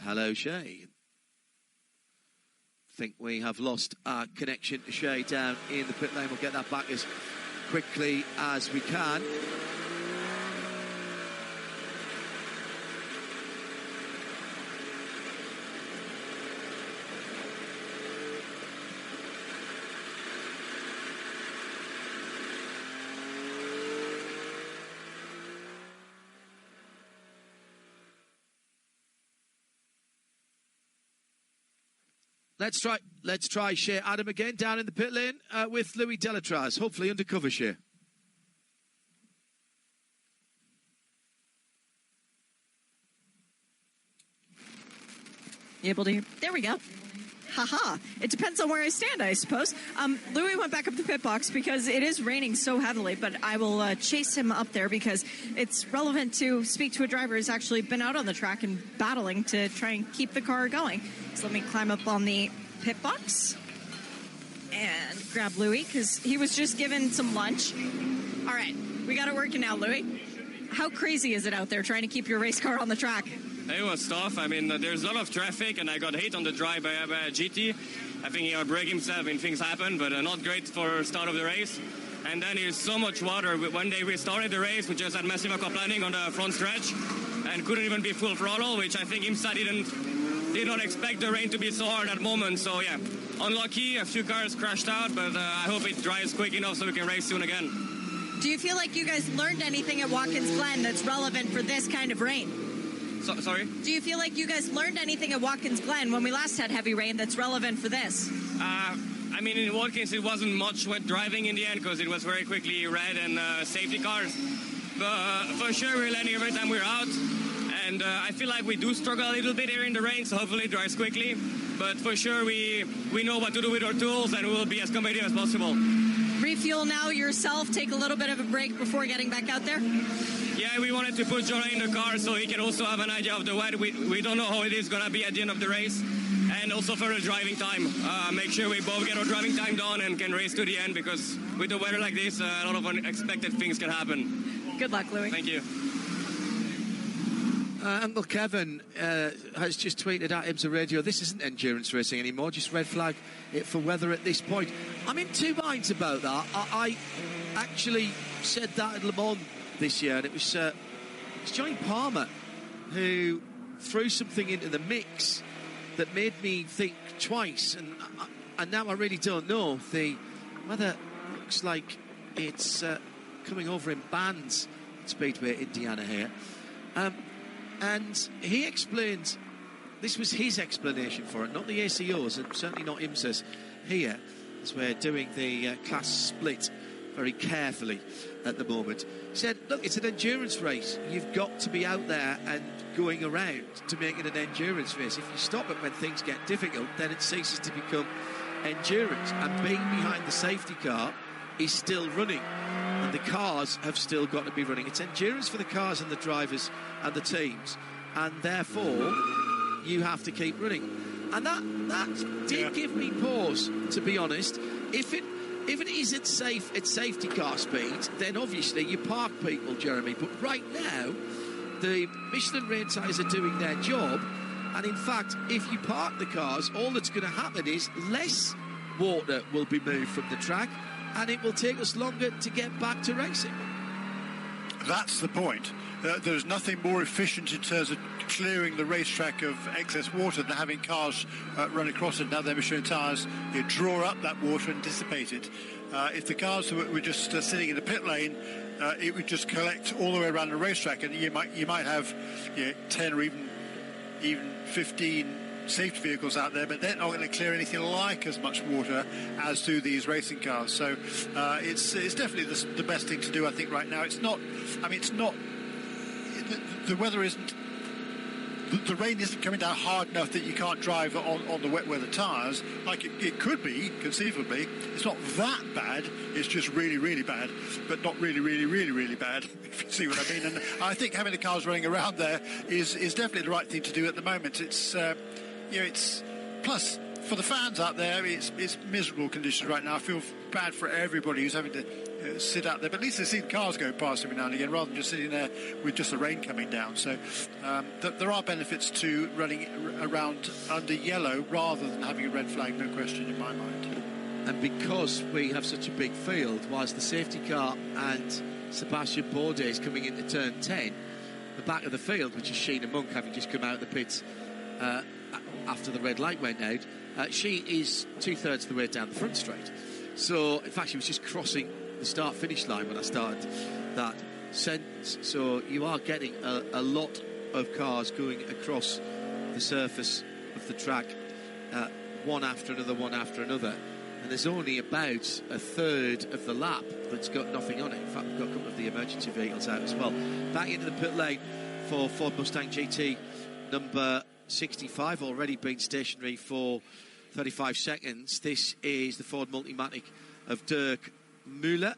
Hello, Shea. I think we have lost our connection to Shea down in the pit lane. We'll get that back as quickly as we can. Let's try Shea Adam again down in the pit lane with Louis Delatraz. Hopefully undercover, Shea. You able to hear? There we go. Haha. It depends on where I stand, I suppose. Louis went back up the pit box because it is raining so heavily, but I will chase him up there because it's relevant to speak to a driver who's actually been out on the track and battling to try and keep the car going. So let me climb up on the pit box and grab Louis because he was just given some lunch. All right, we got it working now, Louis. How crazy is it out there trying to keep your race car on the track? It was tough. I mean, there's a lot of traffic, and I got hit on the drive by a GT. I think he broke himself, and things happen, but not great for start of the race. And then there's so much water. One day we started the race, we just had massive aquaplaning on the front stretch, and couldn't even be full throttle, which I think IMSA did not expect the rain to be so hard at that moment. So yeah, unlucky. A few cars crashed out, but I hope it dries quick enough so we can race soon again. Do you feel like you guys learned anything at Watkins Glen that's relevant for this kind of rain? Sorry? Do you feel like you guys learned anything at Watkins Glen when we last had heavy rain that's relevant for this? I mean, in Watkins, it wasn't much wet driving in the end because it was very quickly red and safety cars. But for sure, we're landing every time we're out. And I feel like we do struggle a little bit here in the rain, so hopefully it dries quickly. But for sure, we know what to do with our tools, and we will be as competitive as possible. Refuel now yourself, take a little bit of a break before getting back out there? Yeah, we wanted to put Jonah in the car so he can also have an idea of the wet. We don't know how it is going to be at the end of the race. And also for the driving time. Make sure we both get our driving time done and can race to the end, because with the weather like this, a lot of unexpected things can happen. Good luck, Louis. Thank you. Uncle Kevin has just tweeted at IMSA Radio, this isn't endurance racing anymore, just red flag it for weather at this point. I'm in two minds about that. I actually said that at Le Mans this year, and it was Johnny Palmer who threw something into the mix that made me think twice, and now I really don't know. The weather looks like it's coming over in bands at Speedway Indiana here. And he explained, this was his explanation for it, not the ACO's, and certainly not IMSA's here, as we're doing the class split very carefully at the moment. He said, look, it's an endurance race. You've got to be out there and going around to make it an endurance race. If you stop it when things get difficult, then it ceases to become endurance. And being behind the safety car is still running, and the cars have still got to be running. It's endurance for the cars and the drivers and the teams, and therefore you have to keep running. And that did give me pause, to be honest. If it isn't safe at safety car speed, then obviously you park people, Jeremy. But right now, the Michelin rain tyres are doing their job, and in fact, if you park the cars, all that's going to happen is less water will be moved from the track, and it will take us longer to get back to racing. That's the point. There's nothing more efficient in terms of clearing the racetrack of excess water than having cars run across it. Now they're Michelin tyres, you draw up that water and dissipate it. If the cars were just sitting in the pit lane, it would just collect all the way around the racetrack, and you might have 10 or even 15 safety vehicles out there, but they're not going to clear anything like as much water as do these racing cars. So it's definitely the best thing to do, I think, right now. It's not. The weather isn't. The rain isn't coming down hard enough that you can't drive on the wet weather tyres like it could be, conceivably. It's not that bad. It's just really, really bad, but not really, really, really, really bad, if you see what I mean. And I think having the cars running around there is definitely the right thing to do at the moment. It's plus for the fans out there, it's miserable conditions right now. I feel bad for everybody who's having to sit out there, but at least they see the cars go past every now and again rather than just sitting there with just the rain coming down. So there are benefits to running around under yellow rather than having a red flag, no question in my mind. And because we have such a big field, whilst the safety car and Sebastian Bourdais is coming into turn 10, the back of the field, which is Sheena Monk having just come out of the pits after the red light went out, she is 2/3 of the way down the front straight. So in fact she was just crossing the start-finish line when I started that sentence. So you are getting a lot of cars going across the surface of the track, one after another, and there's only about 1/3 of the lap that's got nothing on it. In fact, we've got a couple of the emergency vehicles out as well. Back into the pit lane for Ford Mustang GT number 65, already been stationary for 35 seconds. This is the Ford Multimatic of Dirk Müller.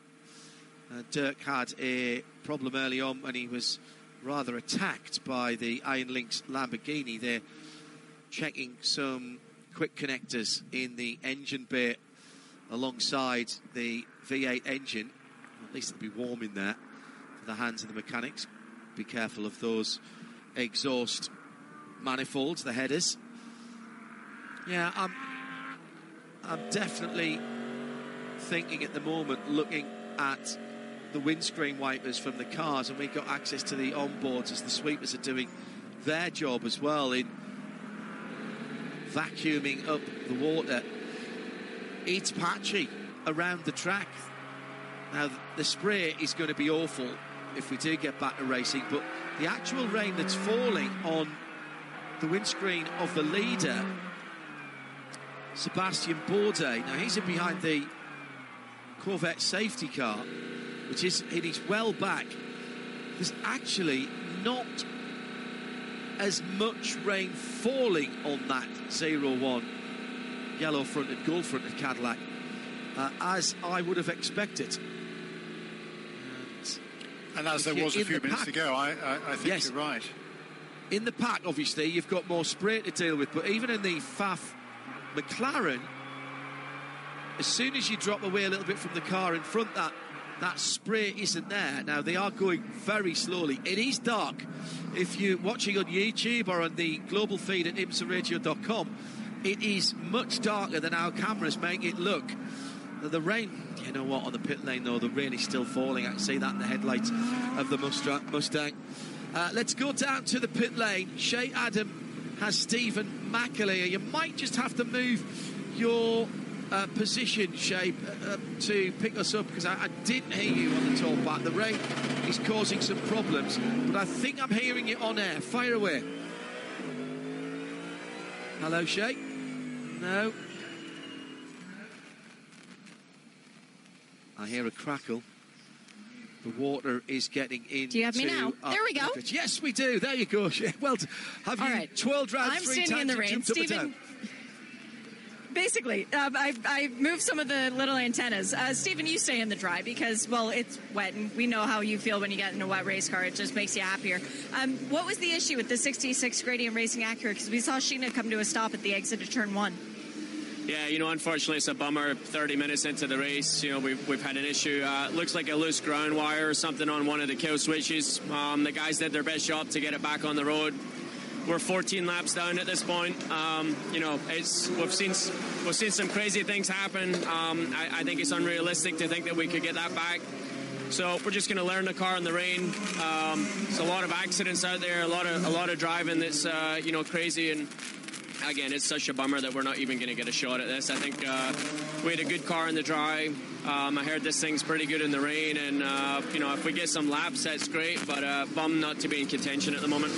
Dirk had a problem early on when he was rather attacked by the Iron Lynx Lamborghini. They're checking some quick connectors in the engine bay alongside the V8 engine. At least it'll be warm in there for the hands of the mechanics. Be careful of those exhaust manifolds, the headers. Yeah, I'm definitely thinking at the moment, looking at the windscreen wipers from the cars, and we've got access to the onboards as the sweepers are doing their job as well in vacuuming up the water. It's patchy around the track. Now, the spray is going to be awful if we do get back to racing, but the actual rain that's falling on the windscreen of the leader, Sebastian Bourdais, now he's in behind the Corvette safety car, which is, it is well back. There's actually not as much rain falling on that 01 yellow-fronted, gold-fronted Cadillac as I would have expected. And as there was a few minutes ago, I think yes, you're right. In the pack, obviously, you've got more spray to deal with, but even in the Pfaff McLaren, as soon as you drop away a little bit from the car in front, that spray isn't there. Now, they are going very slowly. It is dark. If you're watching on YouTube or on the global feed at imsaradio.com, it is much darker than our cameras make it look. The rain, you know what, on the pit lane, though, the rain is still falling. I can see that in the headlights of the Mustang. Let's go down to the pit lane. Shea Adam has Stephen McAleer. You might just have to move your position, Shea, to pick us up, because I didn't hear you on the talkback. The rain is causing some problems, but I think I'm hearing it on air. Fire away. Hello, Shea? No. I hear a crackle. The water is getting into... Do you have me now? There we go. Yes, we do. There you go. Well, have all you right. twirled around I'm 3 standing times in the rain. and jumped up and Stephen, down? basically, I moved some of the little antennas. Stephen, you stay in the dry because, well, it's wet, and we know how you feel when you get in a wet race car. It just makes you happier. What was the issue with the 66 Gradient Racing Acura? Because we saw Sheena come to a stop at the exit of turn 1. Yeah, you know, unfortunately, it's a bummer. 30 minutes into the race, you know, we've had an issue. Looks like a loose ground wire or something on one of the kill switches. The guys did their best job to get it back on the road. We're 14 laps down at this point. You know, we've seen some crazy things happen. I think it's unrealistic to think that we could get that back. So we're just going to learn the car in the rain. There's a lot of accidents out there, a lot of driving that's you know, crazy, and again, it's such a bummer that we're not even going to get a shot at this. I think we had a good car in the dry. I heard this thing's pretty good in the rain, and you know, if we get some laps, that's great. But bummed not to be in contention at the moment.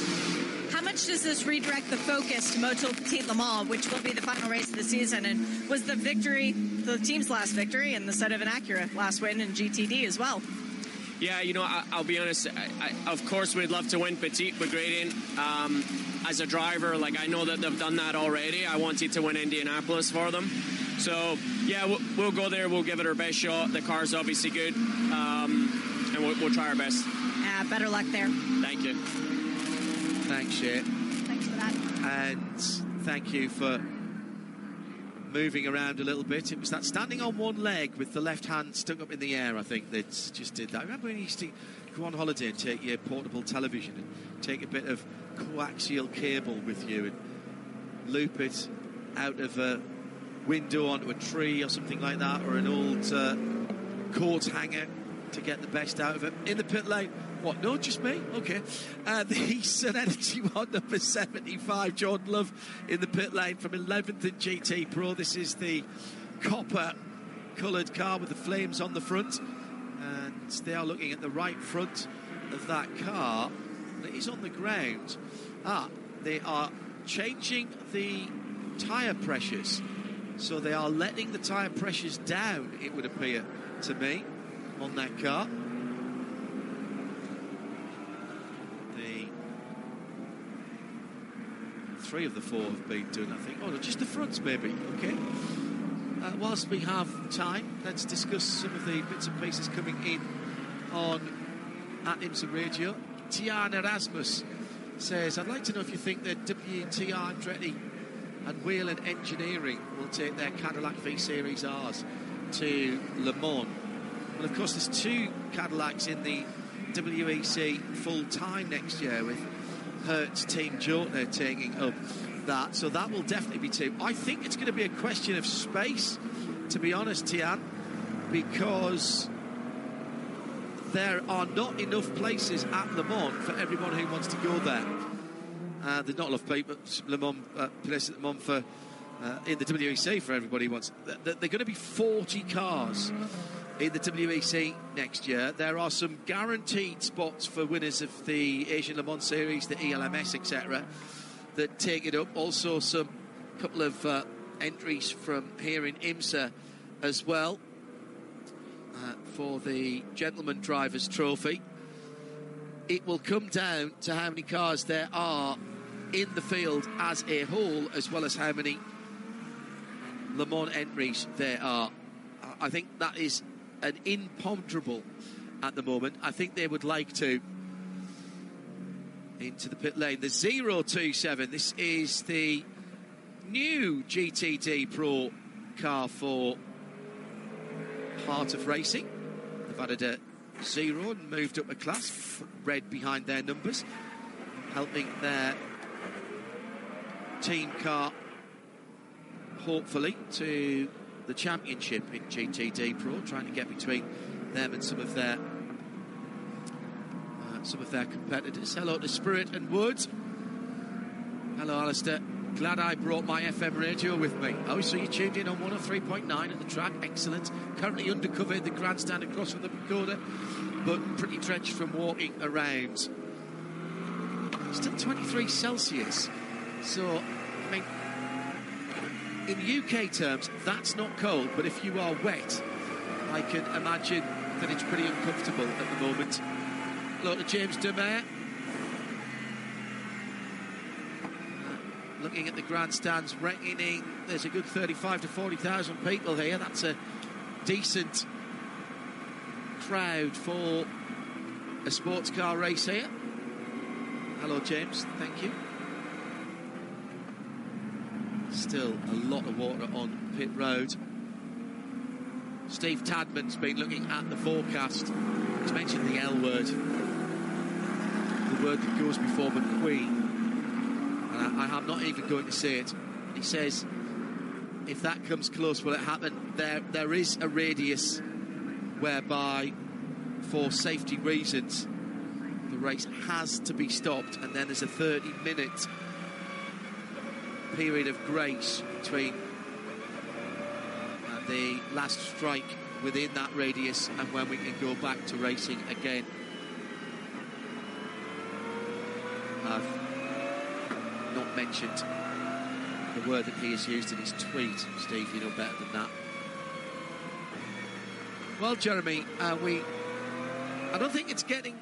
How much does this redirect the focus to Moto Petit Le Mans, which will be the final race of the season? And was the victory the team's last victory and the set of an Acura last win in GTD as well? Yeah, you know, I'll be honest. Of course, we'd love to win Petit with Gradient. As a driver, like, I know that they've done that already. I wanted to win Indianapolis for them. So, yeah, we'll go there. We'll give it our best shot. The car's obviously good. And we'll try our best. Better luck there. Thank you. Thanks, Shea. Thanks for that. And thank you for moving around a little bit. It was that standing on one leg with the left hand stuck up in the air, I think, that just did that. I remember when you used to go on holiday and take your portable television and take a bit of coaxial cable with you and loop it out of a window onto a tree or something like that, or an old coat hanger to get the best out of it. In the pit lane, what, no, just me? Okay. The Sun Energy one, number 75, Jordan Love in the pit lane from 11th in GT Pro. This is the copper-coloured car with the flames on the front. And they are looking at the right front of that car. It is on the ground. They are changing the tyre pressures. So they are letting the tyre pressures down, it would appear to me, on that car. The 3 of the 4 have been done, I think. Oh, no, just the fronts, maybe. Okay. Whilst we have time, let's discuss some of the bits and pieces coming in on at IMSA Radio. Tian Erasmus says, I'd like to know if you think that WTR Andretti and Whelen Engineering will take their Cadillac V-Series Rs to Le Mans. Well, of course, there's 2 Cadillacs in the WEC full-time next year, with Hertz Team Jotner taking up that. So that will definitely be 2. I think it's going to be a question of space, to be honest, Tian, because there are not enough places at Le Mans for everyone who wants to go there. There's not enough people, places at Le Mans for, in the WEC for everybody who wants. There are going to be 40 cars in the WEC next year. There are some guaranteed spots for winners of the Asian Le Mans Series, the ELMS, etc., that take it up. Also, some couple of entries from here in IMSA as well for the Gentleman Drivers Trophy. It will come down to how many cars there are in the field as a whole, as well as how many Le Mans entries there are. I think that is an imponderable at the moment. I think they would like to into the pit lane. The 027, this is the new GTD Pro car for Heart of Racing. They've added a 0 and moved up a class, red behind their numbers, helping their team car hopefully to the championship in GTD Pro, trying to get between them and some of their competitors. Hello to Spirit and Wood. Hello, Alistair. Glad I brought my FM radio with me. Oh, so you tuned in on 103.9 at the track. Excellent. Currently undercover in the grandstand across from the pagoda, but pretty drenched from walking around. Still 23 Celsius. So, I mean, in UK terms, that's not cold, but if you are wet, I can imagine that it's pretty uncomfortable at the moment. Hello to James Demare. Looking at the grandstands, reckoning there's a good 35 to 40,000 people here. That's a decent crowd for a sports car race here. Hello, James. Thank you. Still a lot of water on pit road. Steve Tadman's been looking at the forecast. He's mentioned the L word, the word that goes before McQueen. And I'm not even going to say it. He says, if that comes close, will it happen? There is a radius whereby, for safety reasons, the race has to be stopped, and then there's a 30-minute period of grace between the last strike within that radius and when we can go back to racing again. I've not mentioned the word that he has used in his tweet. Steve, you know better than that. Well, Jeremy, I don't think it's getting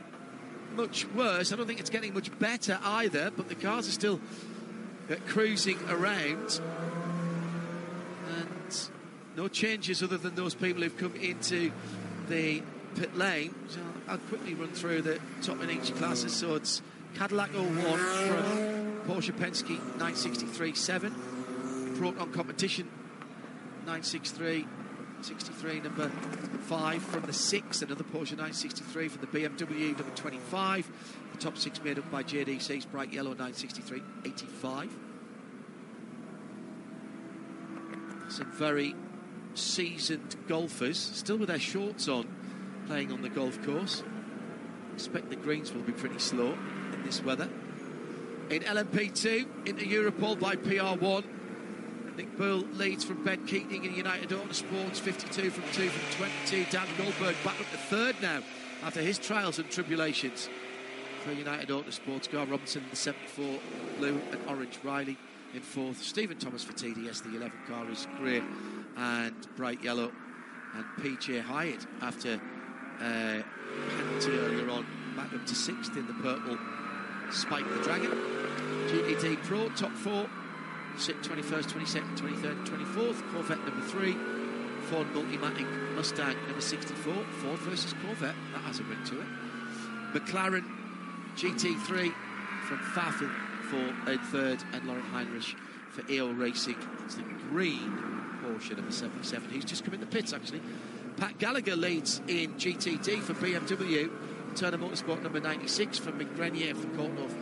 much worse. I don't think it's getting much better either, but the cars are still cruising around, and no changes other than those people who've come into the pit lane. So I'll quickly run through the top in each classes. So it's Cadillac 01 from Porsche Penske 963.7, Proton Competition 963.63, number 5 from the 6, another Porsche 963 from the BMW number 25. The top 6 made up by JDC's bright yellow 963.85. Some very seasoned golfers, still with their shorts on, playing on the golf course. Expect the greens will be pretty slow in this weather. In LMP2, into Europol by PR1. Nick Bull leads from Ben Keating in United Autosports, 52 from 2 from 22. Dan Goldberg back up to third now after his trials and tribulations for United Autosports. Gar Robinson in the 74, blue and orange. Riley in fourth. Stephen Thomas for TDS, the 11 car is grey and bright yellow. And PJ Hyatt, after penalty earlier on, back up to 6th in the purple Spike the Dragon. GTD Pro, top 4, sit 21st, 22nd, 23rd, 24th. Corvette number 3, Ford Multimatic Mustang number 64. Ford versus Corvette, that has a ring to it. McLaren GT3 from Faffel for in 3rd, and Lauren Heinrich for EO Racing. It's the green Porsche number 77. He's just come in the pits, actually. Pat Gallagher leads in GTD for BMW. Turner Motorsport number 96 from McGrenier for Courtnov.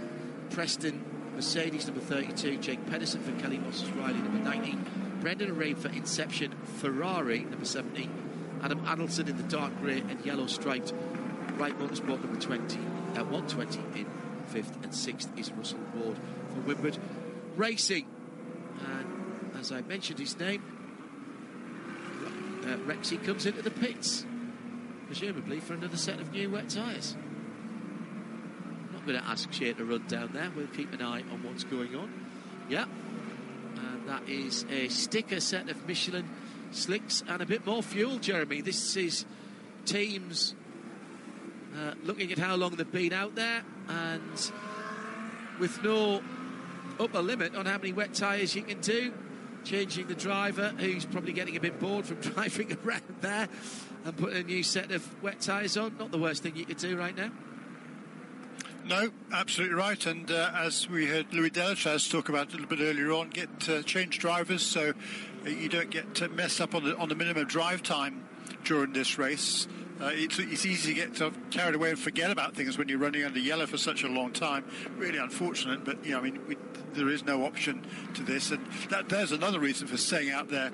Preston Mercedes number 32. Jake Pedersen for Kelly Moss Riley number 90. Brendan Arame for Inception Ferrari number 70. Adam Adelson in the dark grey and yellow striped Wright Motorsport number 20. At 120 in 5th, and 6th is Russell Ward for Wimbledon Racing. And as I mentioned his name, Rexy comes into the pits, presumably for another set of new wet tyres. I'm not going to ask Shea to run down there. We'll keep an eye on what's going on. Yeah, and that is a sticker set of Michelin slicks and a bit more fuel, Jeremy. This is teams looking at how long they've been out there, and with no upper limit on how many wet tyres you can do, changing the driver, who's probably getting a bit bored from driving around there, and putting a new set of wet tyres on. Not the worst thing you could do right now. No, absolutely right. And as we heard Louis Delachaz talk about a little bit earlier on, change drivers so you don't get messed up on the minimum drive time during this race. It's easy to get carried away and forget about things when you're running under yellow for such a long time. Really unfortunate, but there is no option to this, and there's another reason for staying out there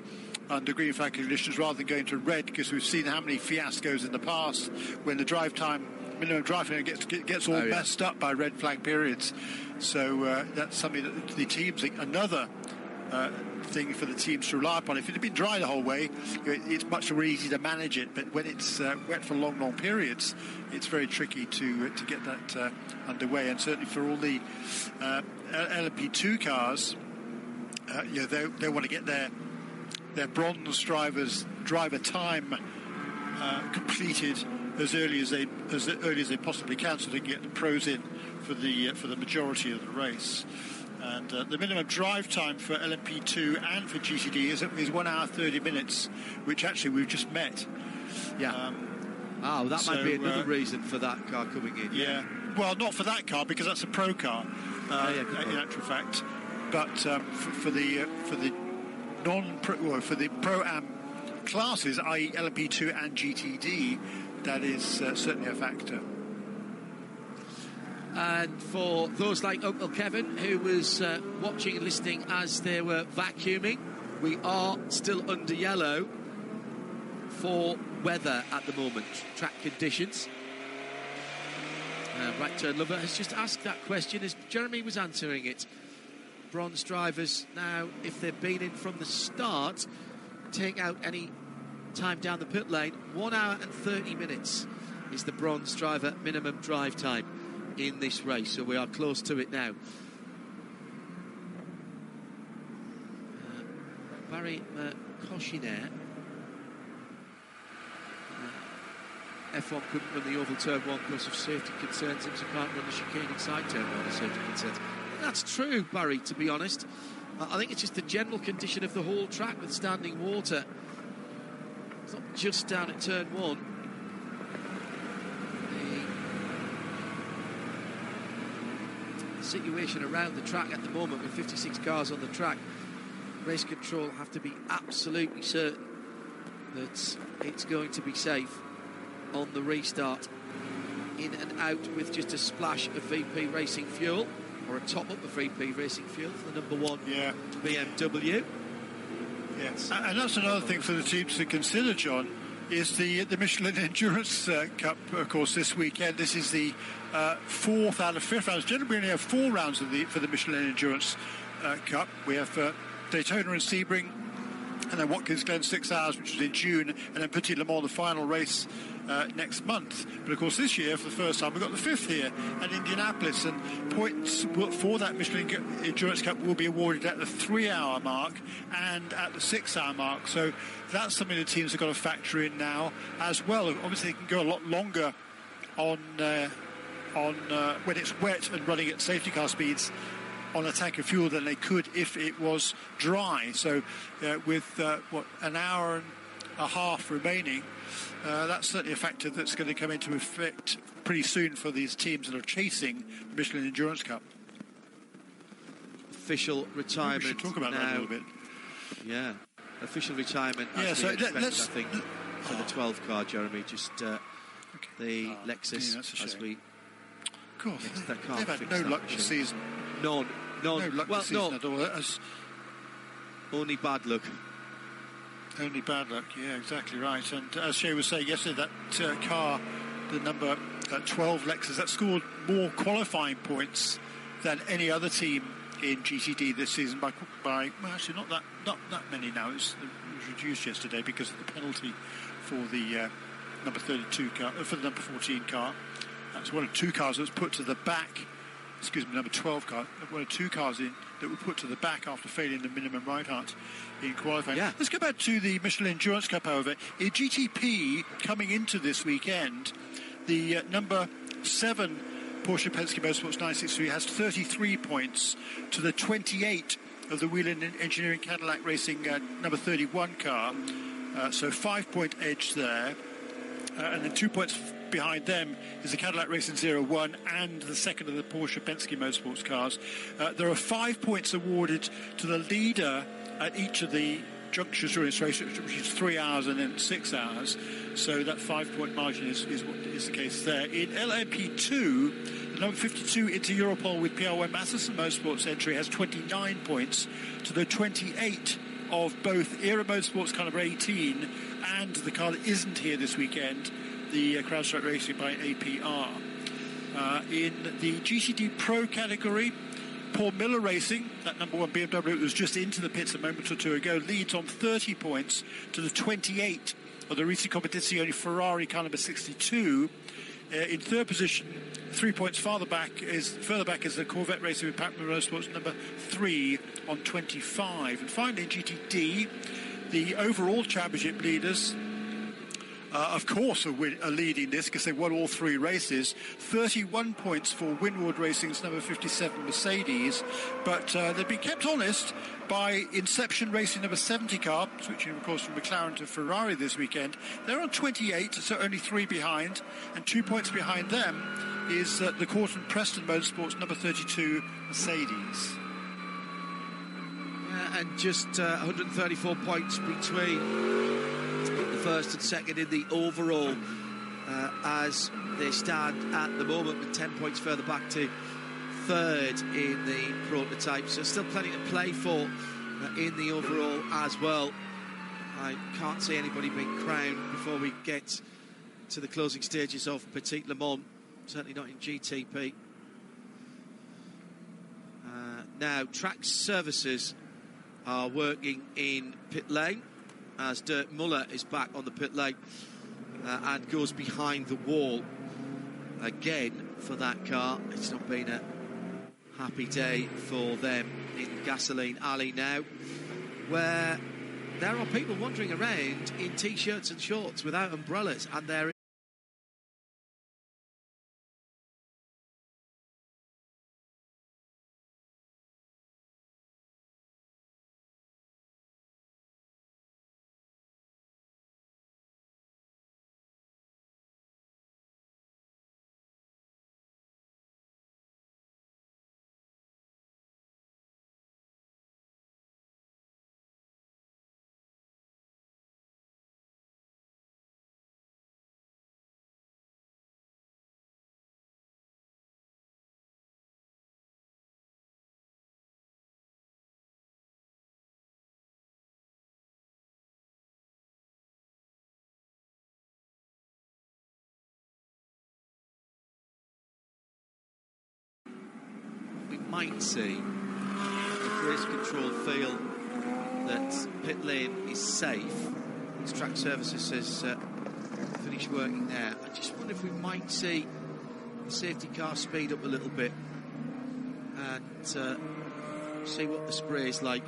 under green flag conditions rather than going to red, because we've seen how many fiascos in the past when the minimum drive time gets all messed up by red flag periods. So that's something that the teams think another thing for the teams to rely upon. If it had been dry the whole way, it's much more easy to manage it, but when it's wet for long periods, it's very tricky to get that underway. And certainly for all the LMP2 cars, they want to get their bronze driver time completed as early as they possibly can, so they can get the pros in for the majority of the race. And the minimum drive time for LMP2 and for GTD is 1 hour 30 minutes, which actually we've just met. Yeah. That might be another reason for that car coming in. Yeah. Well, not for that car, because that's a pro car, in actual fact. But for the pro-am classes, i.e. LMP2 and GTD, that is certainly a factor. And for those like Uncle Kevin, who was watching and listening as they were vacuuming, we are still under yellow for weather at the moment, track conditions. Right Turn Lover has just asked that question as Jeremy was answering it. Bronze drivers now, if they've been in from the start, take out any time down the pit lane. 1 hour and 30 minutes is the bronze driver minimum drive time in this race, so we are close to it now. Barry Koshiner, F1 couldn't run the oval turn 1 because of safety concerns, IMSA can't run the chicane inside turn 1 of safety concerns. That's true, Barry, to be honest. I think it's just the general condition of the whole track with standing water. It's not just down at turn 1. Situation around the track at the moment with 56 cars on the track, race control have to be absolutely certain that it's going to be safe on the restart, in and out with just a splash of VP Racing fuel, or a top up of VP Racing fuel for the number 1 BMW. Yes, and that's another thing for the teams to consider, John, is the Michelin Endurance Cup, of course, this weekend. This is the 4th out of 5th rounds. Generally, we only have 4 rounds for the Michelin Endurance Cup. We have Daytona and Sebring, and then Watkins Glen 6 hours, which is in June, and then Petit Le Mans, the final race next month. But of course, this year, for the first time, we've got the 5th here at Indianapolis, and points for that Michelin Endurance Cup will be awarded at the 3-hour mark and at the 6-hour mark. So that's something the teams have got to factor in now as well. Obviously, they can go a lot longer on when it's wet and running at safety car speeds on a tank of fuel than they could if it was dry. So with an hour and a half remaining, that's certainly a factor that's going to come into effect pretty soon for these teams that are chasing the Michelin Endurance Cup. Official retirement. We should talk about that a little bit. Yeah, official retirement. Yeah, so let's, I think, for the 12 car, Jeremy. Just the Lexus, as we. God, they've had no luck this season. None. No luck this season at all. Only bad luck. Only bad luck, yeah, exactly right. And as Shay was saying yesterday, that car, the number 12 Lexus, that scored more qualifying points than any other team in GTD this season by well, actually not that many now. It was reduced yesterday because of the penalty for the number 32 car, for the number 14 car. That's one of two cars that was put to the back. Excuse me, number 12 car. One of two cars that were put to the back after failing the minimum ride height in qualifying. Yeah. Let's go back to the Michelin Endurance Cup, however. In GTP coming into this weekend, the number 7 Porsche Penske Motorsports 963 has 33 points to the 28 of the Whelen Engineering Cadillac Racing number 31 car. So 5-point edge there. And then 2 points behind them is the Cadillac Racing 01 and the second of the Porsche Penske Motorsports cars. There are 5 points awarded to the leader at each of the junctures during this race, which is 3 hours and then 6 hours. So that 5-point margin is what is the case there. In LMP2, the number 52 into Europol with PR1 Masterson Motorsports entry has 29 points to the 28 of both Era Motorsports car number 18 and the car that isn't here this weekend, the CrowdStrike Racing by APR. In the GCD Pro category, Paul Miller Racing, that number 1 BMW that was just into the pits a moment or two ago, leads on 30 points to the 28 of the Risi Competizione Ferrari car number 62. In third position, 3 points further back is the Corvette Racing with Patman Motorsports number 3 on 25. And finally, in GTD, the overall championship leaders, of course, are leading this because they won all 3 races. 31 points for Winward Racing's number 57 Mercedes. But they've been kept honest by Inception Racing number 70 car, switching, of course, from McLaren to Ferrari this weekend. They're on 28, so only 3 behind. And 2 points behind them is the Corton Preston Motorsports number 32 Mercedes. And just 134 points between the first and second in the overall as they stand at the moment, with 10 points further back to third in the prototype. So still plenty to play for in the overall as well. I can't see anybody being crowned before we get to the closing stages of Petit Le Mans, certainly not in GTP. Now, track services are working in pit lane as Dirk Muller is back on the pit lane and goes behind the wall again for that car. It's not been a happy day for them in Gasoline Alley now, where there are people wandering around in T-shirts and shorts without umbrellas, and they're might see if race control feel that pit lane is safe. As track services has finished working there. I just wonder if we might see the safety car speed up a little bit and see what the spray is like.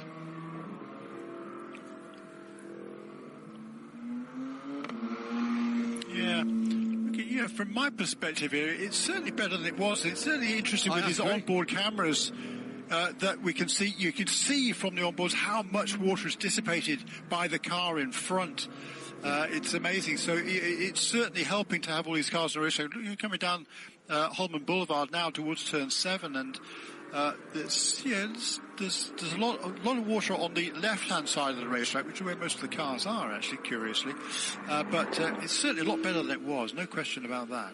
Yeah, from my perspective here, it's certainly better than it was. It's certainly interesting with these onboard cameras that we can see. You can see from the onboards how much water is dissipated by the car in front. It's amazing. So it's certainly helping to have all these cars on the racetrack. You're coming down Holman Boulevard now towards turn 7, and there's a lot of water on the left-hand side of the racetrack, which is where most of the cars are, actually, curiously. But it's certainly a lot better than it was, no question about that.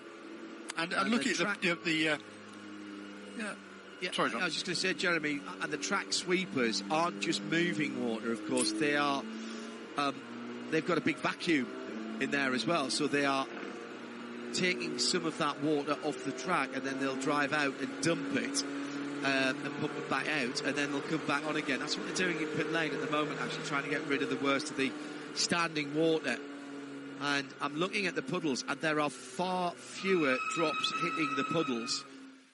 And looking at the sorry, John. I was just going to say, Jeremy, and the track sweepers aren't just moving water, of course. They are, they've got a big vacuum in there as well, so they are taking some of that water off the track, and then they'll drive out and dump it and pump it back out, and then they'll come back on again. That's what they're doing in pit lane at the moment, actually, trying to get rid of the worst of the standing water. And I'm looking at the puddles, and there are far fewer drops hitting the puddles.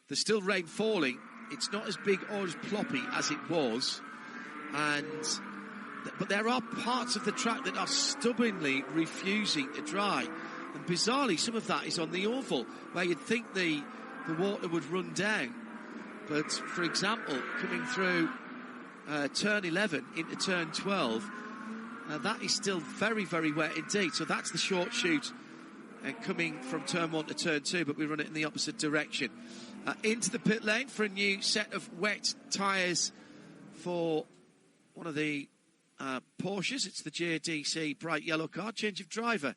There's still rain falling. It's not as big or as ploppy as it was, but there are parts of the track that are stubbornly refusing to dry. And bizarrely, some of that is on the oval, where you'd think the water would run down. But, for example, coming through turn 11 into turn 12, that is still very, very wet indeed. So that's the short shoot coming from turn 1 to turn 2, but we run it in the opposite direction. Into the pit lane for a new set of wet tyres for one of the Porsches. It's the JDC bright yellow car. Change of driver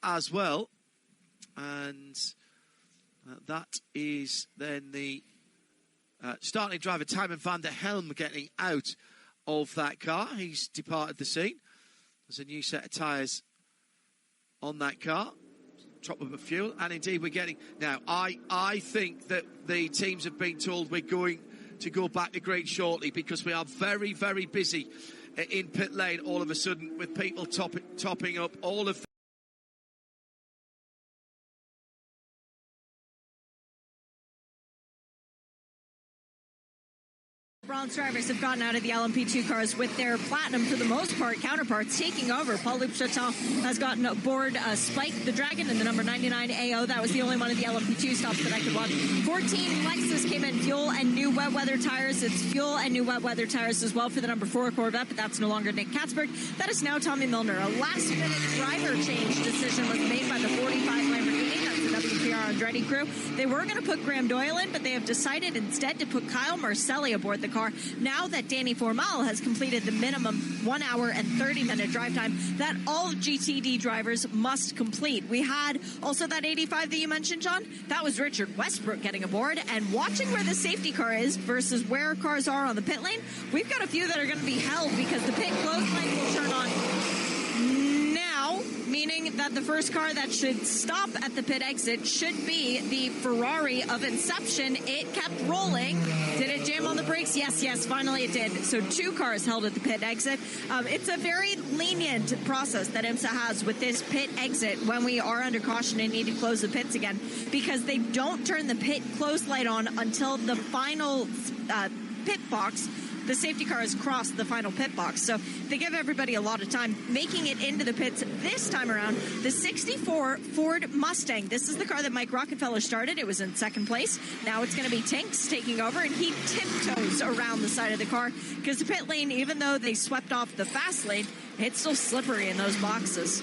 as well. And that is then the starting driver, Tijmen van der Helm, getting out of that car. He's departed the scene. There's a new set of tyres on that car. Drop of fuel, and indeed we're getting... Now, I think that the teams have been told we're going to go back to green shortly, because we are very, very busy in pit lane all of a sudden, with people topping up all of... Bronze drivers have gotten out of the LMP2 cars with their platinum, for the most part, counterparts taking over. Paul-Loup Chaton has gotten aboard Spike the Dragon in the number 99 AO. That was the only one of the LMP2 stops that I could watch. 14 Lexus came in fuel and new wet weather tires. It's fuel and new wet weather tires as well for the number 4 Corvette, but that's no longer Nick Katzberg. That is now Tommy Milner. A last-minute driver change decision was made by the 45 Lamborghini. That's the WPR Andretti crew. They were going to put Graham Doyle in, but they have decided instead to put Kyle Marcelli aboard the car. Now that Danny Formal has completed the minimum 1 hour and 30-minute drive time that all GTD drivers must complete. We had also that 85 that you mentioned, John. That was Richard Westbrook getting aboard, and watching where the safety car is versus where cars are on the pit lane, we've got a few that are going to be held because the pit close lane will turn on now, meaning that the first car that should stop at the pit exit should be the Ferrari of Inception. It kept rolling. Did it jam on the brakes? Yes, finally it did. So 2 cars held at the pit exit. It's a very lenient process that IMSA has with this pit exit when we are under caution and need to close the pits again, because they don't turn the pit close light on until the final pit box. The safety car has crossed the final pit box, so they give everybody a lot of time. Making it into the pits this time around, the 64 Ford Mustang. This is the car that Mike Rockefeller started. It was in second place. Now it's going to be Tinks taking over, and he tiptoes around the side of the car because the pit lane, even though they swept off the fast lane, it's still slippery in those boxes.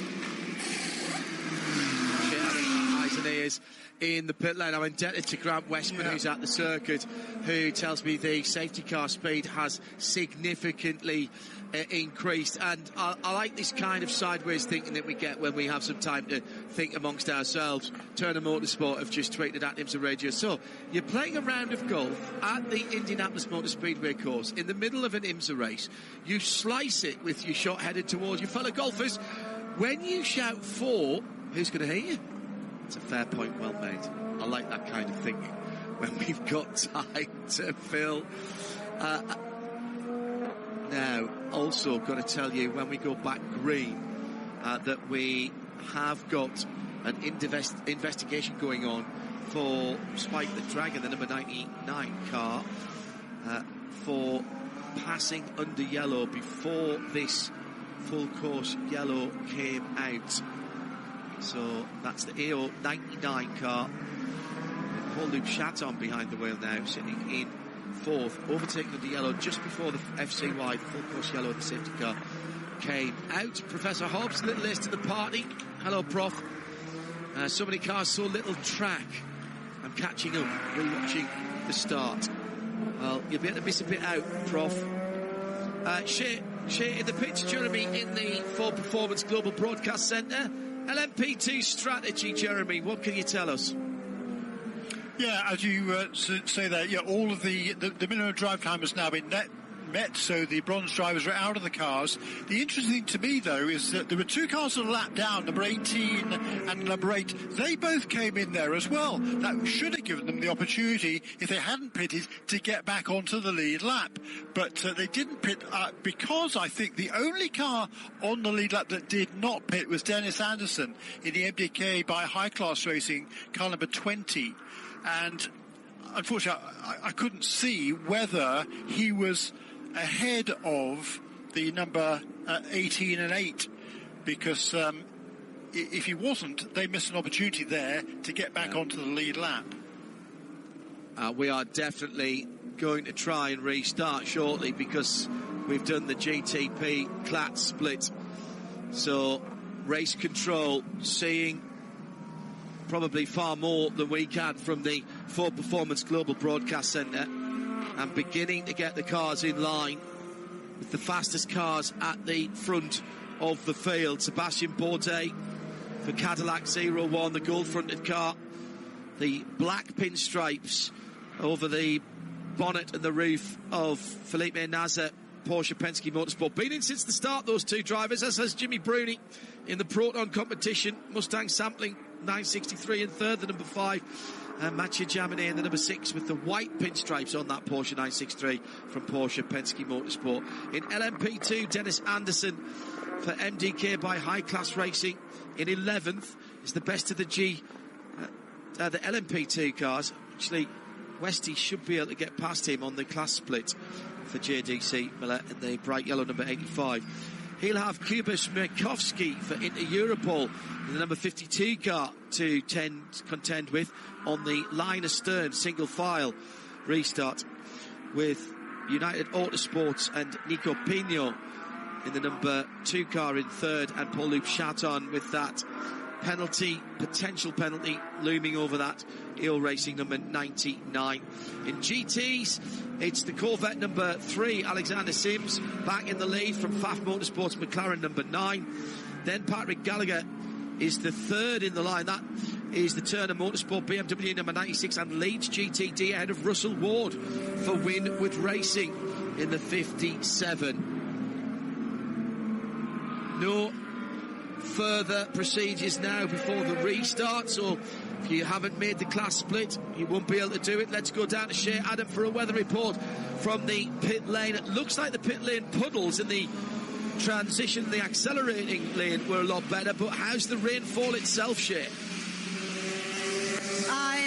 Eyes and ears in the pit lane. I'm indebted to Grant Westman, who's at the circuit, who tells me the safety car speed has significantly increased. And I like this kind of sideways thinking that we get when we have some time to think amongst ourselves. Turner Motorsport have just tweeted at IMSA Radio. So you're playing a round of golf at the Indianapolis Motor Speedway course in the middle of an IMSA race. You slice it with your shot headed towards your fellow golfers. When you shout 4, who's going to hear you? It's a fair point, well made. I like that kind of thinking when we've got time to fill. Now, also got to tell you, when we go back green, that we have got an investigation going on for Spike the Dragon, the number 99 car, for passing under yellow before this full course yellow came out. So that's the AO99 car. Paul-Loup Chaton behind the wheel now, sitting in fourth, overtaken under yellow just before the FCY, the full course yellow, the safety car came out. Professor Hobbs, a little late to the party. Hello, Prof. So many cars, so little track. I'm catching up, re-watching the start. Well, you'll be able to miss a bit out, Prof. Shea in the pitch, Jeremy, in the Full Performance Global Broadcast Centre. LMP2 strategy, Jeremy, what can you tell us? Yeah, as you say there, yeah, all of the minimum drive time has now been met, so the bronze drivers are out of the cars. The interesting thing to me, though, is that there were two cars that lap down, number 18 and number 8. They both came in there as well. That should have given them the opportunity, if they hadn't pitted, to get back onto the lead lap. But they didn't pit because I think the only car on the lead lap that did not pit was Dennis Anderson in the MDK by High Class Racing, car number 20. And unfortunately, I couldn't see whether he was ahead of the number 18 and 8, because if he wasn't, they missed an opportunity there to get back onto the lead lap. We are definitely going to try and restart shortly, because we've done the GTP Clat split. So race control seeing probably far more than we can from the Full Performance Global Broadcast Centre, and beginning to get the cars in line with the fastest cars at the front of the field. Sebastian Bourdais for Cadillac 01, the gold-fronted car. The black pinstripes over the bonnet and the roof of Felipe Nasr, Porsche Penske Motorsport. Been in since the start, those two drivers, as has Jimmy Bruni in the Proton competition. Mustang sampling 963 in third, the number 5. And Mathieu Jaminet in the number 6 with the white pinstripes on that Porsche 963 from Porsche Penske Motorsport. In LMP2, Dennis Anderson for MDK by High Class Racing in 11th. Is the best of the the LMP2 cars. Actually, Westy should be able to get past him on the class split for JDC Millet in the bright yellow number 85. He'll have Kubas Merkovsky for Inter Europol in the number 52 car to contend with on the line astern single file restart, with United Autosports and Nico Pino in the number 2 car in third, and Paul-Luc Chaton with that potential penalty looming over that EO Racing number 99. In GTs, it's the Corvette number 3, Alexander Sims, back in the lead from Pfaff Motorsports McLaren number 9. Then Patrick Gallagher is the third in the line. That is the Turner Motorsport BMW number 96, and Leeds GTD ahead of Russell Ward for Winwood Racing in the 57. No further procedures now before the restart, so if you haven't made the class split, you won't be able to do it. Let's go down to Shea Adam for a weather report from the pit lane. It looks like the pit lane puddles in the transition, the accelerating lane were a lot better, but how's the rainfall itself, Shea?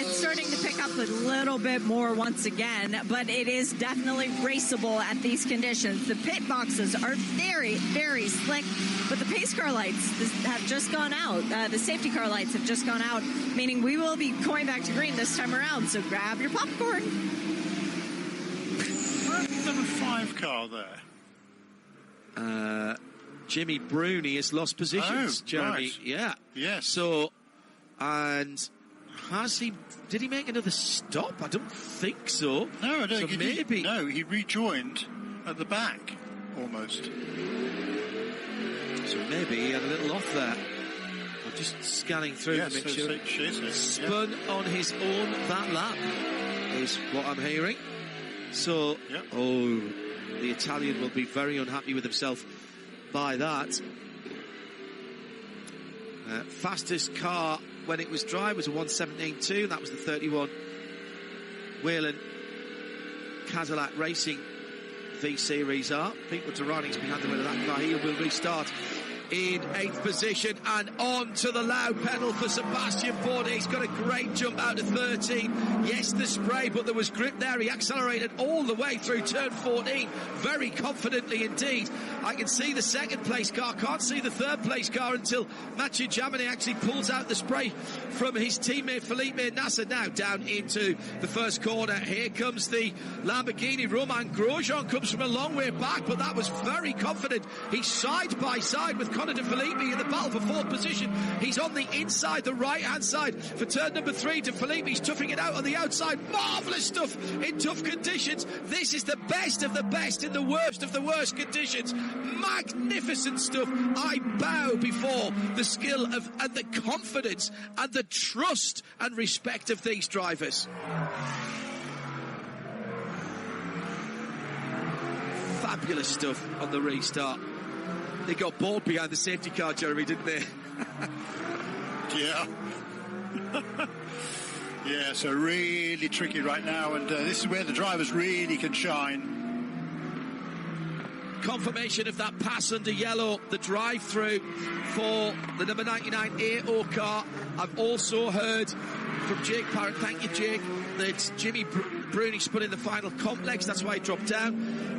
It's starting to pick up a little bit more once again, but it is definitely raceable at these conditions. The pit boxes are very, very slick, but the pace car lights have just gone out. The safety car lights have just gone out, meaning we will be going back to green this time around, so grab your popcorn. Number 5 car there. Jimmy Bruni has lost positions, Jeremy. Right. Yeah. Yes. So, and did he make another stop? I don't think so. No, I don't so think maybe. No, he rejoined at the back, almost. So maybe he had a little off there. I'm just scanning through to make sure. Spun on his own that lap is what I'm hearing. So, the Italian will be very unhappy with himself by that. Fastest car when it was dry was a 1:17.2. That was the 31 Whelen Cadillac Racing V Series R. Pete Durrani's behind the wheel of that car. He will restart in 8th position, and on to the loud pedal for Sebastian Bourdais. He's got a great jump out of 13. Yes, the spray, but there was grip there. He accelerated all the way through turn 14, very confidently indeed. I can see the second place car, can't see the third place car until Mathieu Jaminet actually pulls out the spray from his teammate Felipe Nasser. Now down into the first corner. Here comes the Lamborghini. Romain Grosjean comes from a long way back, but that was very confident. He's side by side with Conor de Felipe in the battle for 4th position. He's on the inside, the right-hand side for turn number 3. De Felipe, he's toughing it out on the outside. Marvellous stuff in tough conditions. This is the best of the best in the worst of the worst conditions. Magnificent stuff. I bow before the skill of and the confidence and the trust and respect of these drivers. Fabulous stuff on the restart. They got bored behind the safety car, Jeremy, didn't they? Yeah. Yeah, so really tricky right now, and this is where the drivers really can shine. Confirmation of that pass under yellow, the drive-through for the number 99 AO car. I've also heard from Jake Parrott, thank you Jake, that Jimmy Bruni's put in the final complex, that's why he dropped down,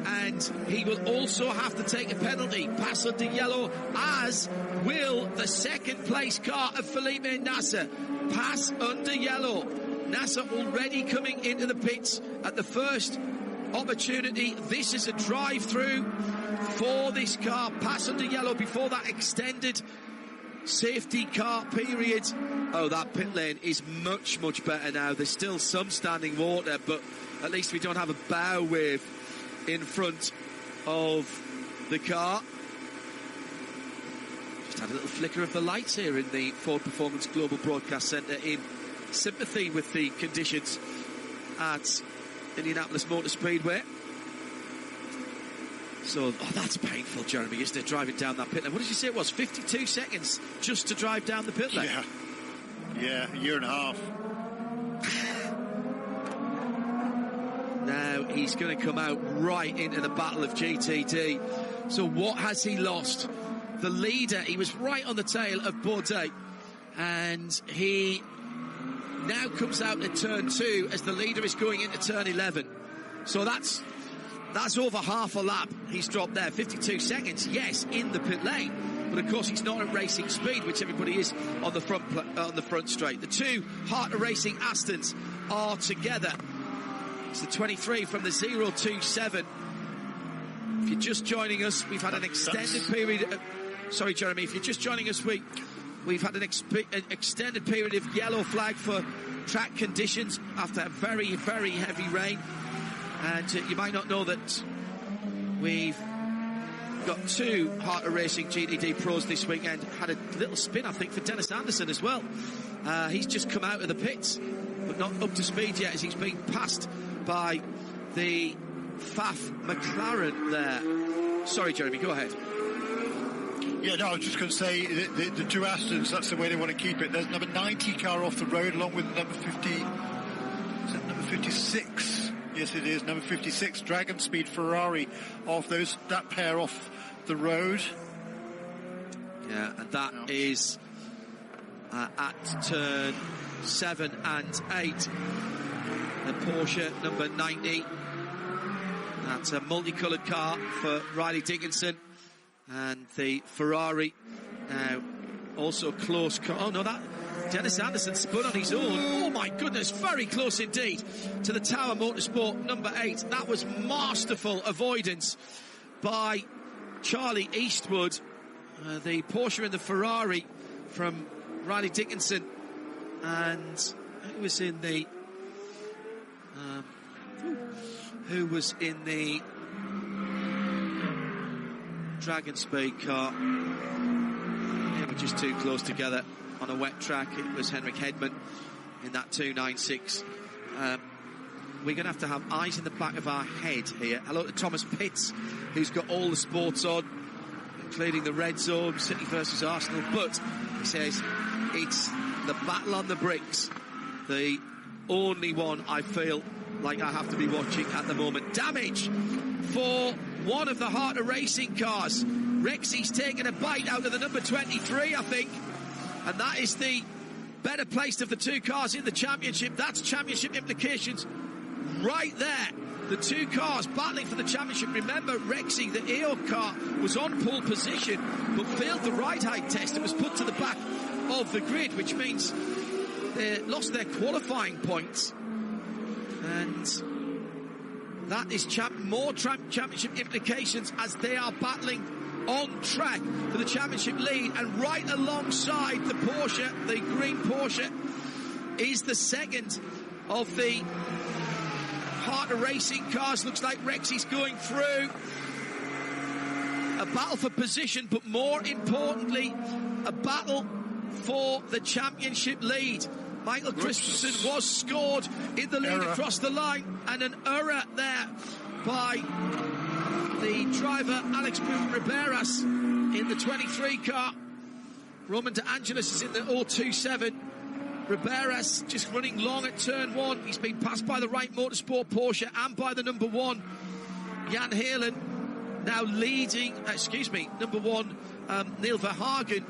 and he will also have to take a penalty, pass under yellow, as will the second place car of Felipe Nasser. Pass under yellow. Nasser already coming into the pits at the first opportunity. This is a drive-through for this car. Pass under yellow before that extended safety car period. Oh, that pit lane is much, much better now. There's still some standing water, but at least we don't have a bow wave in front of the car. Just had a little flicker of the lights here in the Ford Performance Global Broadcast Centre in sympathy with the conditions at Indianapolis Motor Speedway. So, that's painful, Jeremy, isn't it, driving down that pit lane? What did you say it was, 52 seconds just to drive down the pit lane? Yeah, a year and a half. Now he's going to come out right into the battle of GTD. So what has he lost? The leader, he was right on the tail of Bourdais, and he now comes out at turn 2 as the leader is going into turn 11. So that's over half a lap he's dropped there. 52 seconds, yes, in the pit lane, but of course he's not at racing speed, which everybody is on the front straight. The two Heart of Racing Astons are together. It's the 23 from the 027. If you're just joining us, we've had an extended period. Sorry, Jeremy. If you're just joining us, we've had an extended period of yellow flag for track conditions after a very, very heavy rain. And you might not know that we've got two Heart of Racing GTD pros this weekend. Had a little spin, I think, for Dennis Anderson as well. He's just come out of the pits, but not up to speed yet, as he's been passed by the Pfaff McLaren there. Sorry, Jeremy, go ahead. Yeah, no, I was just going to say the two Astons, that's the way they want to keep it. There's number 90 car off the road along with number 50. Is that number 56? Yes, it is. Number 56, Dragon Speed Ferrari off that pair off the road. Yeah, and that is at turn 7 and 8. The Porsche number 90. That's a multicoloured car for Riley Dickinson. And the Ferrari now also close. Oh no, that Dennis Anderson spun on his own. Oh my goodness, very close indeed to the Tower Motorsport number 8. That was masterful avoidance by Charlie Eastwood. The Porsche and the Ferrari from Riley Dickinson, and who was in the Dragon Speed car. They were just too close together on a wet track. It was Henrik Hedman in that 296. We're going to have eyes in the back of our head here. Hello to Thomas Pitts, who's got all the sports on, including the Red Zone, City versus Arsenal. But he says it's the battle on the bricks, the only one I feel like I have to be watching at the moment. Damage for one of the Heart of Racing cars. Rexy's taken a bite out of the number 23, I think. And that is the better placed of the two cars in the championship. That's championship implications right there. The two cars battling for the championship. Remember, Rexy, the AO car, was on pole position but failed the ride height test and was put to the back of the grid, which means they lost their qualifying points. And that is more championship implications as they are battling on track for the championship lead. And right alongside the Porsche, the green Porsche, is the second of the Heart of Racing cars. Looks like Rexy's going through. A battle for position, but more importantly, a battle for the championship lead. Michael Christensen was scored in the lead across the line, and an error there by the driver Alex Riberas in the 23 car. Roman De Angelis is in the 027. Riberas just running long at turn one. He's been passed by the Wright Motorsport Porsche and by the number one Jan Helen, now leading, number one Neil Verhagen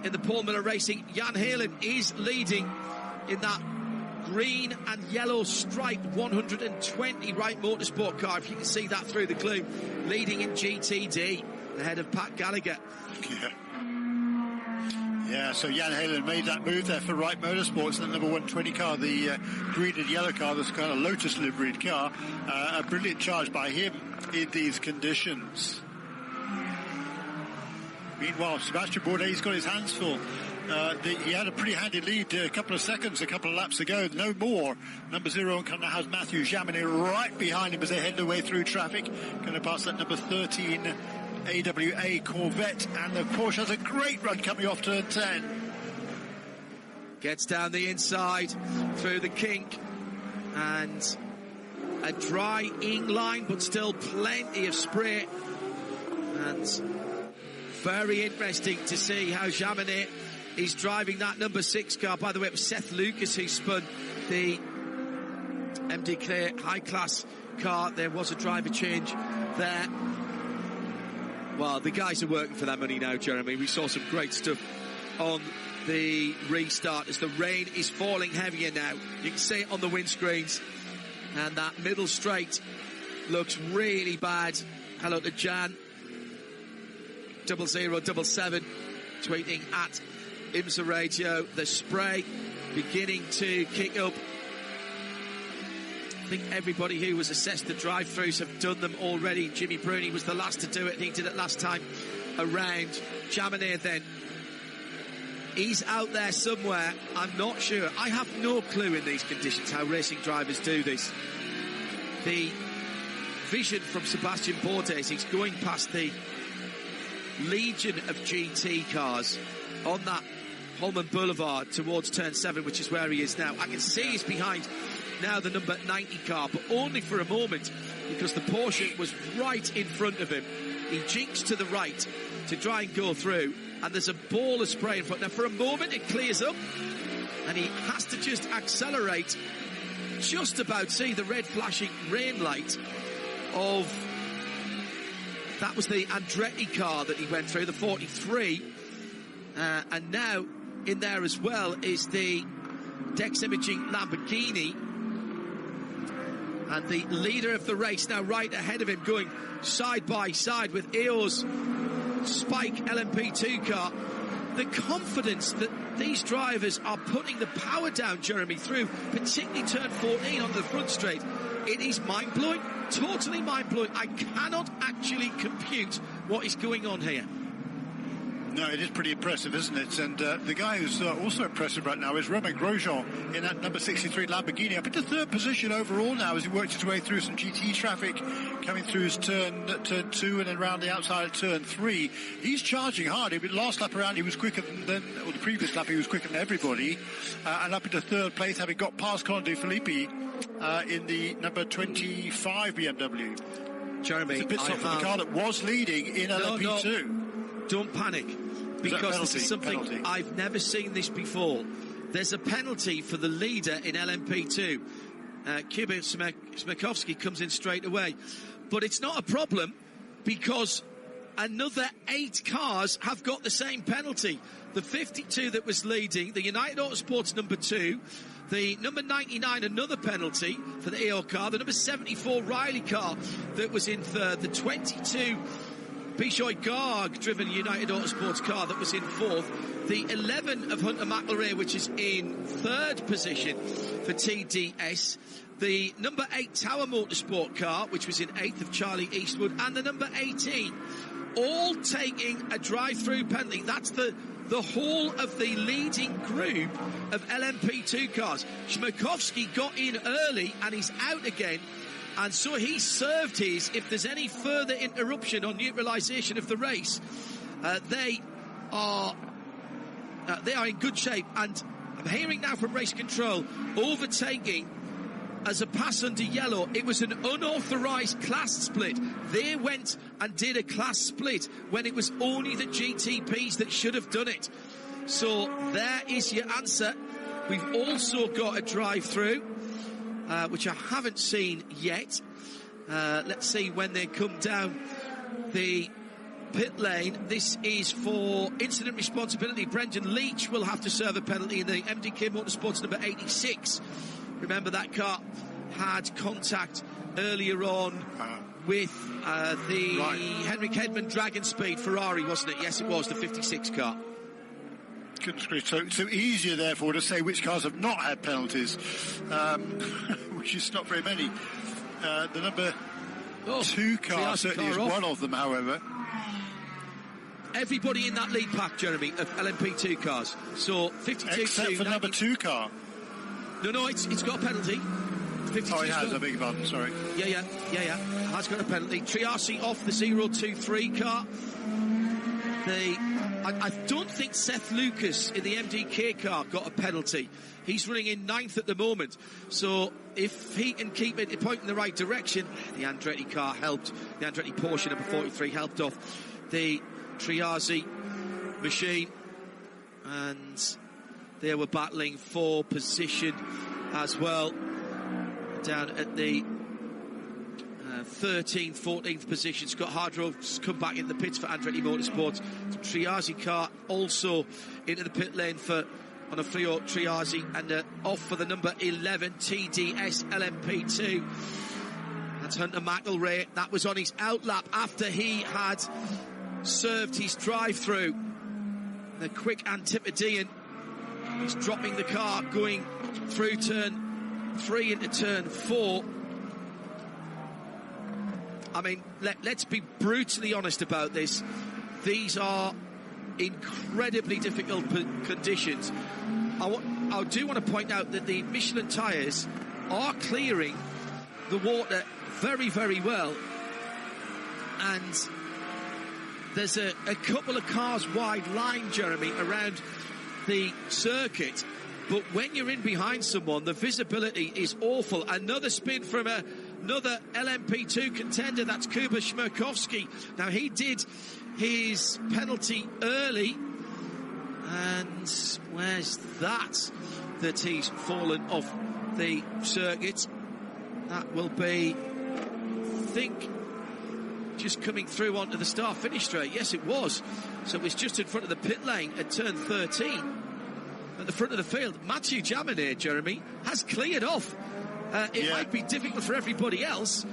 in the Paul Miller Racing. Jan Helen is leading in that green and yellow striped 120 Wright Motorsport car, if you can see that through the gloom, leading in GTD ahead of Pat Gallagher. Yeah, so Jan Helen made that move there for Wright Motorsports, the number 120 car, the green and yellow car, this kind of Lotus liveried car. A brilliant charge by him in these conditions. Meanwhile, Sebastian Bourdais got his hands full. He had a pretty handy lead a couple of laps ago. No more. Number 0 now has Matthew Jaminet right behind him as they head their way through traffic. Going to pass that number 13 AWA Corvette, and the Porsche has a great run coming off turn 10. Gets down the inside through the kink, and a dry line, but still plenty of spray. And very interesting to see how Jaminet is driving that number 6 car. By the way, it was Seth Lucas who spun the MD Clay high class car. There was a driver change there. Well, the guys are working for that money now, Jeremy. We saw some great stuff on the restart as the rain is falling heavier now. You can see it on the windscreens. And that middle straight looks really bad. Hello to Jan 0077 tweeting at IMSA Radio. The spray beginning to kick up. I think everybody who was assessed the drive-throughs have done them already. Jimmy Bruni was the last to do it. He did it last time around. Jaminet then, he's out there somewhere. I'm not sure. I have no clue in these conditions how racing drivers do this. The vision from Sebastian Bourdais, he's going past the legion of GT cars on that Holman Boulevard towards turn 7, which is where he is now. I can see he's behind now the number 90 car, but only for a moment, because the Porsche was right in front of him. He jinks to the right to try and go through, and there's a ball of spray in front. Now for a moment it clears up, and he has to just accelerate, just about see the red flashing rain light of, that was the Andretti car that he went through, the 43, and now in there as well is the Dex Imaging Lamborghini, and the leader of the race now right ahead of him, going side by side with EO's Spike LMP2 car. The confidence that these drivers are putting the power down, Jeremy, through particularly turn 14 on the front straight, it is mind-blowing, totally mind-blowing. I cannot actually compute what is going on here. No, it is pretty impressive, isn't it? And the guy who's also impressive right now is Romain Grosjean in that number 63 Lamborghini, up into 3rd position overall now as he works his way through some GT traffic, coming through his turn 2 and then around the outside of turn 3. He's charging hard. Last lap around he was quicker than or the previous lap he was quicker than everybody, and up into 3rd place, having got past Colin De Filippi in the number 25 BMW. Jeremy, it's a pit stop for the car that was leading in LMP2. No. Don't panic, because this is something I've never seen this before. There's a penalty for the leader in LMP2. Kuba Smekovsky comes in straight away. But it's not a problem, because another 8 cars have got the same penalty. The 52 that was leading, the United Autosports number 2, the number 99, another penalty for the EO car, the number 74 Riley car that was in third, the 22 Bishoy Garg driven United Autosports car that was in fourth, the 11 of Hunter McElrea, which is in third position for TDS, the number 8 Tower Motorsport car, which was in 8th of Charlie Eastwood, and the number 18, all taking a drive-through penalty. That's the whole of the leading group of LMP2 cars. Shmerkovsky got in early and he's out again, and so he served his. If there's any further interruption or neutralisation of the race, they are in good shape. And I'm hearing now from race control, overtaking as a pass under yellow. It was an unauthorised class split. They went and did a class split when it was only the GTPs that should have done it. So there is your answer. We've also got a drive-through, which I haven't seen yet. Let's see when they come down the pit lane. This is for incident responsibility. Brendan Leach will have to serve a penalty in the MDK Motorsports number 86. Remember, that car had contact earlier on with the Henrik Hedman Dragon Speed Ferrari, wasn't it? Yes, it was, the 56 car. Goodness gracious. So easier, therefore, to say which cars have not had penalties, which is not very many. The number 2 car certainly is one of them, however. Everybody in that lead pack, Jeremy, of LMP2 cars. So 52 except for the number 2 car. No, it's got a penalty. Oh, it has, I beg your pardon, sorry. Yeah. Has got a penalty. Triasi off the 023 car. I don't think Seth Lucas in the MDK car got a penalty. He's running in 9th at the moment. So if he can keep it pointing in the right direction, the Andretti car helped. The Andretti Porsche number 43 helped off the Triasi machine. And they were battling for position as well, down at the 13th, 14th position. Scott Hardrove's come back in the pits for Andretti Motorsports. Triasi car also into the pit lane on a Frio Triasi, and off for the number 11 TDS LMP2. That's Hunter McElrea. That was on his outlap after he had served his drive-through. The quick Antipodean. He's dropping the car, going through turn 3 into turn 4. I mean, let's be brutally honest about this. These are incredibly difficult conditions. I do want to point out that the Michelin tyres are clearing the water very, very well. And there's a couple of cars wide line, Jeremy, around the circuit, but when you're in behind someone, the visibility is awful. Another spin from another LMP2 contender, that's Kuba Shmerkovsky. Now, he did his penalty early, and where's that he's fallen off the circuit? That will be, I think, just coming through onto the start-finish straight. Yes, it was. So it was just in front of the pit lane at turn 13. At the front of the field, Mathieu Jaminet, Jeremy, has cleared off. It might be difficult for everybody else.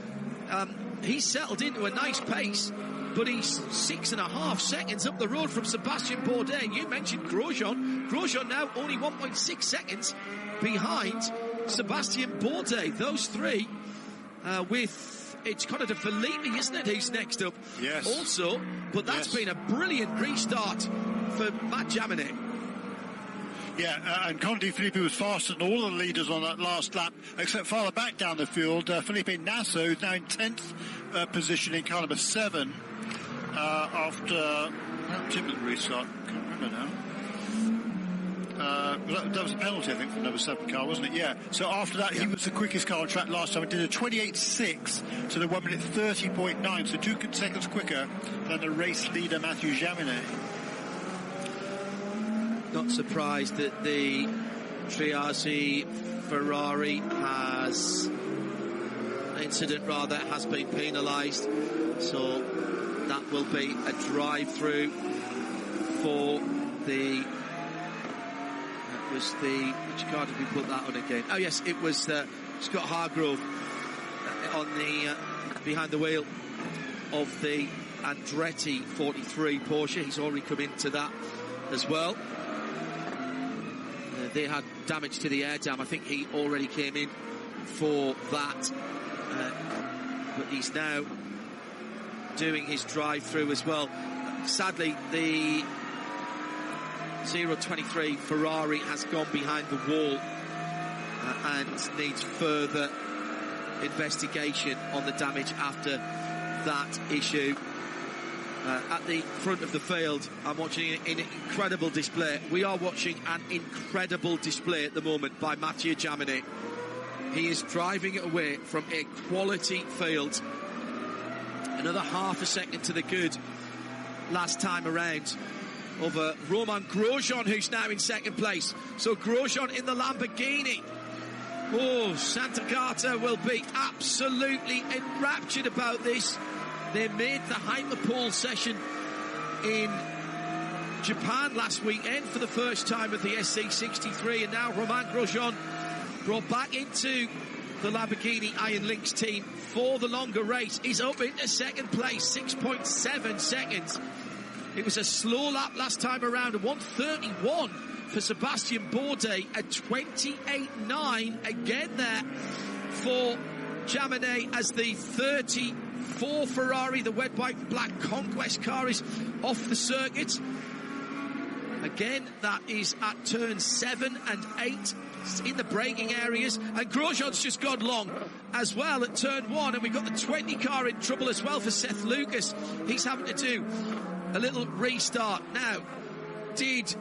He's settled into a nice pace, but he's 6.5 seconds up the road from Sebastian Bourdais. You mentioned Grosjean. Grosjean now only 1.6 seconds behind Sebastian Bourdais. Those three with... It's Conor de Felipe, isn't it, who's next up? Yes. Also, but that's been a brilliant restart for Matt Jaminet. Yeah, and Conor de Felipe was faster than all the leaders on that last lap, except farther back down the field. Felipe Nasso is now in 10th position in car number 7 after... How did the restart? I can't remember now. That was a penalty, I think, for the number 7 car, wasn't it? Yeah. So after that, he was the quickest car on track last time. It did a 28.6 to the 1 minute 30.9, so 2 seconds quicker than the race leader, Mathieu Jaminet. Not surprised that the Triasi Ferrari has been penalised. So that will be a drive-through for the... That was the... Which car did we put that on again? Oh, yes, it was Scott Hargrove on the behind the wheel of the Andretti 43 Porsche. He's already come into that as well. They had damage to the air dam. I think he already came in for that. But he's now doing his drive-through as well. Sadly, the 023 Ferrari has gone behind the wall and needs further investigation on the damage after that issue. At the front of the field, I'm watching an incredible display. We are watching an incredible display at the moment by Mathieu Jaminet. He is driving it away from a quality field. Another half a second to the good last time around over Romain Grosjean, who's now in second place. So Grosjean in the Lamborghini. Oh, Santa Gata will be absolutely enraptured about this. They made the hyperpole session in Japan last weekend for the first time with the SC63, and now Romain Grosjean brought back into the Lamborghini Iron Lynx team for the longer race. He's up into second place, 6.7 seconds. It was a slow lap last time around, a 1:31 for Sebastian Bourdais, a 28.9 again there for Jaminet as the 34 Ferrari, the wet white black Conquest car, is off the circuit. Again, that is at turns 7 and 8 in the braking areas, and Grosjean's just gone long as well at turn 1, and we've got the 20 car in trouble as well for Seth Lucas. He's having to do a little restart. Now, did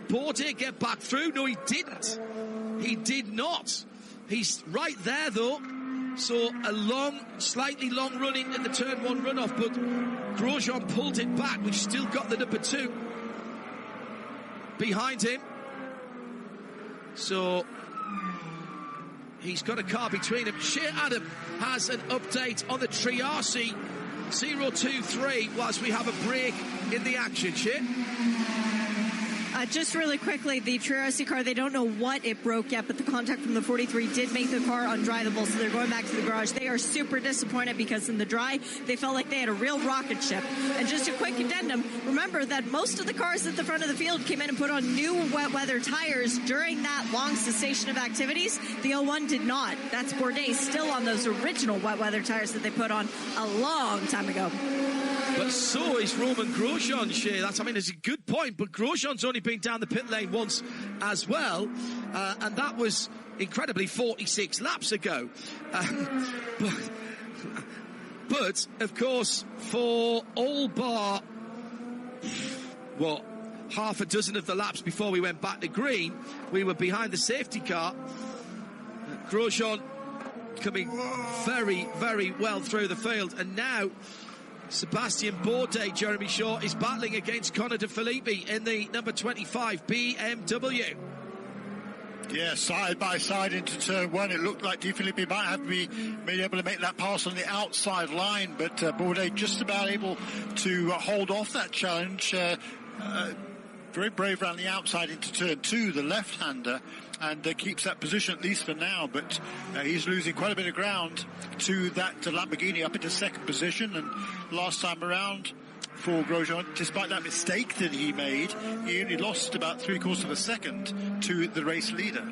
Bourdais get back through? No, he didn't. He did not. He's right there though. So a long, slightly long run into the turn 1 runoff, but Grosjean pulled it back. We've still got the number 2 behind him. So he's got a car between him. Shea Adam has an update on the Triarci 023 whilst we have a break in the action. Shea? Just really quickly, the Triarci car, they don't know what it broke yet, but the contact from the 43 did make the car undrivable, so they're going back to the garage. They are super disappointed because in the dry, they felt like they had a real rocket ship. And just a quick addendum, remember that most of the cars at the front of the field came in and put on new wet weather tires during that long cessation of activities. The 01 did not. That's Bourdais still on those original wet weather tires that they put on a long time ago. But so is Romain Grosjean, Shea. It's a good point, but Grosjean's only been down the pit lane once as well, and that was incredibly 46 laps ago. But of course, for all bar half a dozen of the laps before we went back to green, we were behind the safety car. Grosjean coming very, very well through the field, and now Sebastian Bourdais, Jeremy Shaw, is battling against Connor De Filippi in the number 25 BMW. Yeah, side by side into turn 1. It looked like De Filippi might have been able to make that pass on the outside line, but Bourdais just about able to hold off that challenge. Very brave around the outside into turn 2, the left-hander, and keeps that position at least for now, but he's losing quite a bit of ground to that Lamborghini up into second position. And last time around for Grosjean, despite that mistake that he made, he only lost about 3/4 of a second to the race leader.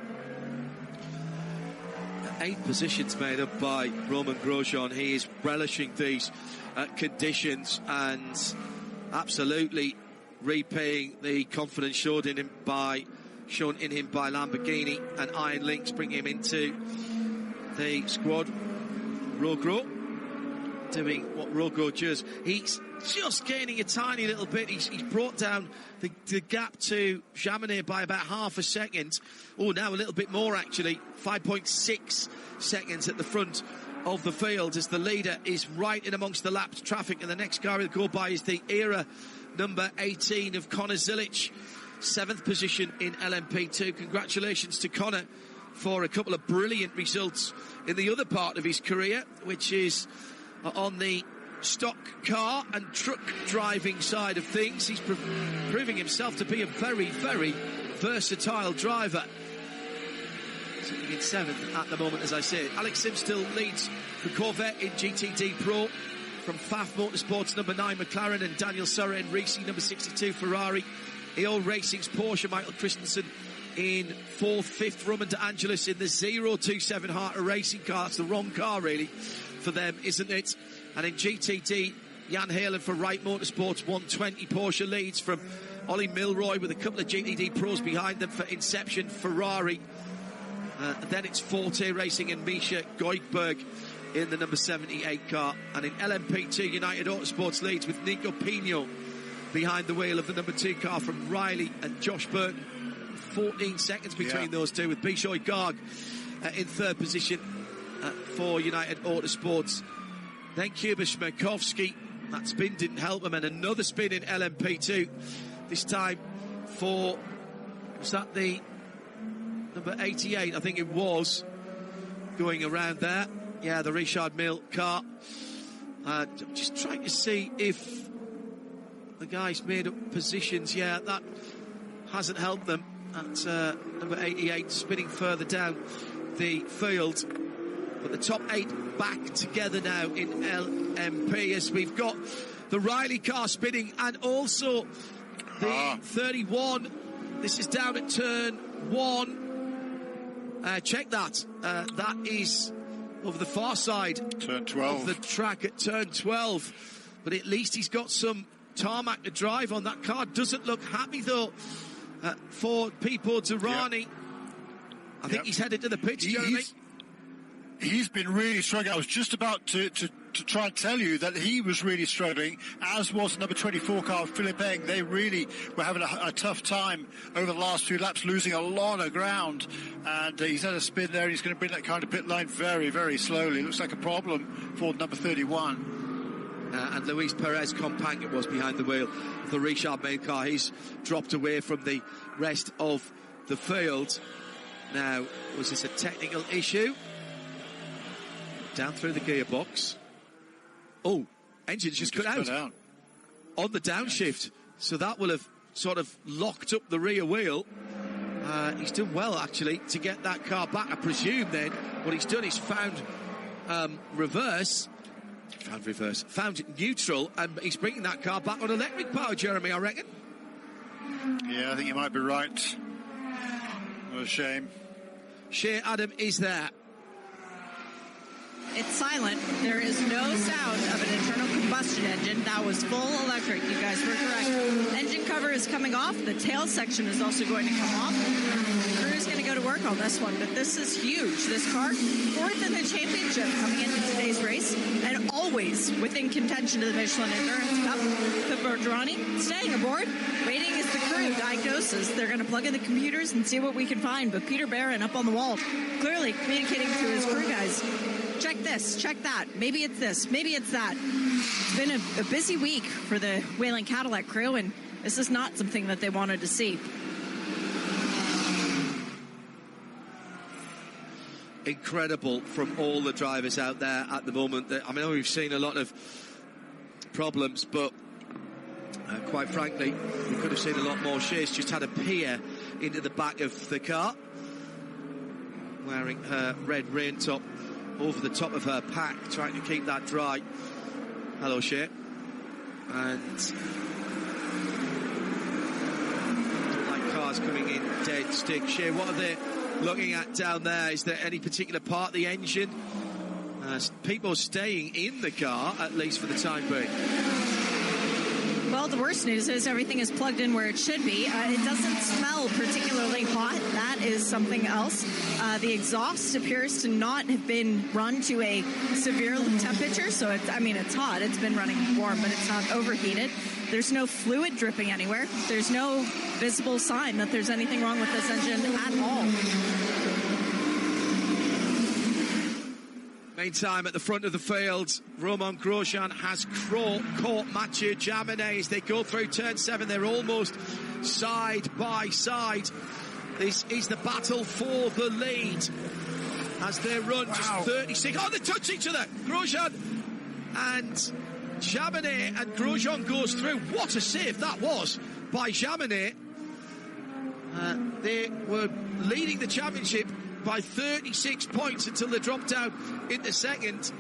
8 positions made up by Romain Grosjean. He is relishing these conditions and absolutely repaying the confidence shown in him by Lamborghini and Iron Lynx, bringing him into the squad. Rogro doing what Rogro does. He's just gaining a tiny little bit. He's brought down the gap to Jaminet by about half a second. Oh, now a little bit more actually. 5.6 seconds at the front of the field as the leader is right in amongst the lapped traffic, and the next car he'll go by is the era number 18 of Connor Zilic. 7th position in LMP2. Congratulations to Connor for a couple of brilliant results in the other part of his career, which is on the stock car and truck driving side of things. He's proving himself to be a very, very versatile driver. Sitting in 7th at the moment, as I say. Alex Sims still leads the Corvette in GTD Pro. From Pfaff Motorsports, number 9 McLaren, and Daniel Surra in Risi, number 62 Ferrari. EO Racing's Porsche, Michael Christensen in 4th, 5th, Roman De Angelis in the 027 Harter Racing car. It's the wrong car, really, for them, isn't it? And in GTD, Jan Halen for Wright Motorsports, 120 Porsche leads from Ollie Milroy with a couple of GTD pros behind them for Inception Ferrari. And then it's Forte Racing and Misha Goldberg in the number 78 car. And in LMP2, United Autosports leads with Nico Pino behind the wheel of the number 2 car from Riley and Josh Burton. 14 seconds between those two, with Bishoy Garg in 3rd position for United Autosports. Then Kuba Shmerkovsky. That spin didn't help him, and another spin in LMP2. This time for, was that the number 88? I think it was, going around there. Yeah, the Richard Mille car. I'm just trying to see if the guys made up positions. Yeah, that hasn't helped them. That's number 88 spinning further down the field. But the top 8 back together now in LMP, as we've got the Riley car spinning, and also the 31. This is down at turn 1. Check that. That is over the far side turn 12 of the track at turn 12. But at least he's got some tarmac to drive on. That car doesn't look happy, though, for Pipo Durrani. I think he's headed to the pitch, Jeremy. He's been really struggling. I was just about to try and tell you that he was really struggling, as was number 24 car, Philip Eng. They really were having a tough time over the last 2 laps, losing a lot of ground. And he's had a spin there. He's going to bring that car to pit line very, very slowly. Looks like a problem for number 31. And Luis Perez Compang was behind the wheel of the Richard Mille car. He's dropped away from the rest of the field. Now, was this a technical issue? Down through the gearbox. Oh, engine's just cut out on the downshift. So that will have sort of locked up the rear wheel. He's done well, actually, to get that car back. I presume then what he's done is found neutral, and he's bringing that car back on electric power, Jeremy, I reckon. Yeah, I think you might be right. What a shame. Shea Adam is there. It's silent. There is no sound of an internal combustion engine. That was full electric. You guys were correct. Engine cover is coming off. The tail section is also going to come off. The crew is going to go to work on this one, but this is huge. This car, 4th in the championship coming into today's race, and always within contention to the Michelin Endurance Cup. Pipo Durrani staying aboard. Waiting is the crew diagnosis. They're going to plug in the computers and see what we can find. But Peter Barron up on the wall, clearly communicating to his crew guys. Check this, check that. Maybe it's this, maybe it's that. It's been a busy week for the Whelen Cadillac crew, and this is not something that they wanted to see. Incredible from all the drivers out there at the moment. I know we've seen a lot of problems, but quite frankly, we could have seen a lot more. Shea's just had a peer into the back of the car, wearing her red rain top over the top of her pack, trying to keep that dry. Hello, Shea. And don't like cars coming in dead stick. Shea, what are they looking at down there? Is there any particular part of the engine? People staying in the car, at least for the time being. Well, the worst news is everything is plugged in where it should be. It doesn't smell particularly hot. That is something else. The exhaust appears to not have been run to a severe temperature. So, it's hot. It's been running warm, but it's not overheated. There's no fluid dripping anywhere. There's no visible sign that there's anything wrong with this engine at all. Meantime, at the front of the field, Romain Grosjean has caught Mathieu Jaminet as they go through turn 7. They're almost side by side. This is the battle for the lead as they run just 36. Oh, they touch each other. Grosjean and Jaminet, and Grosjean goes through. What a save that was by Jaminet. They were leading the championship by 36 points until they dropped down into second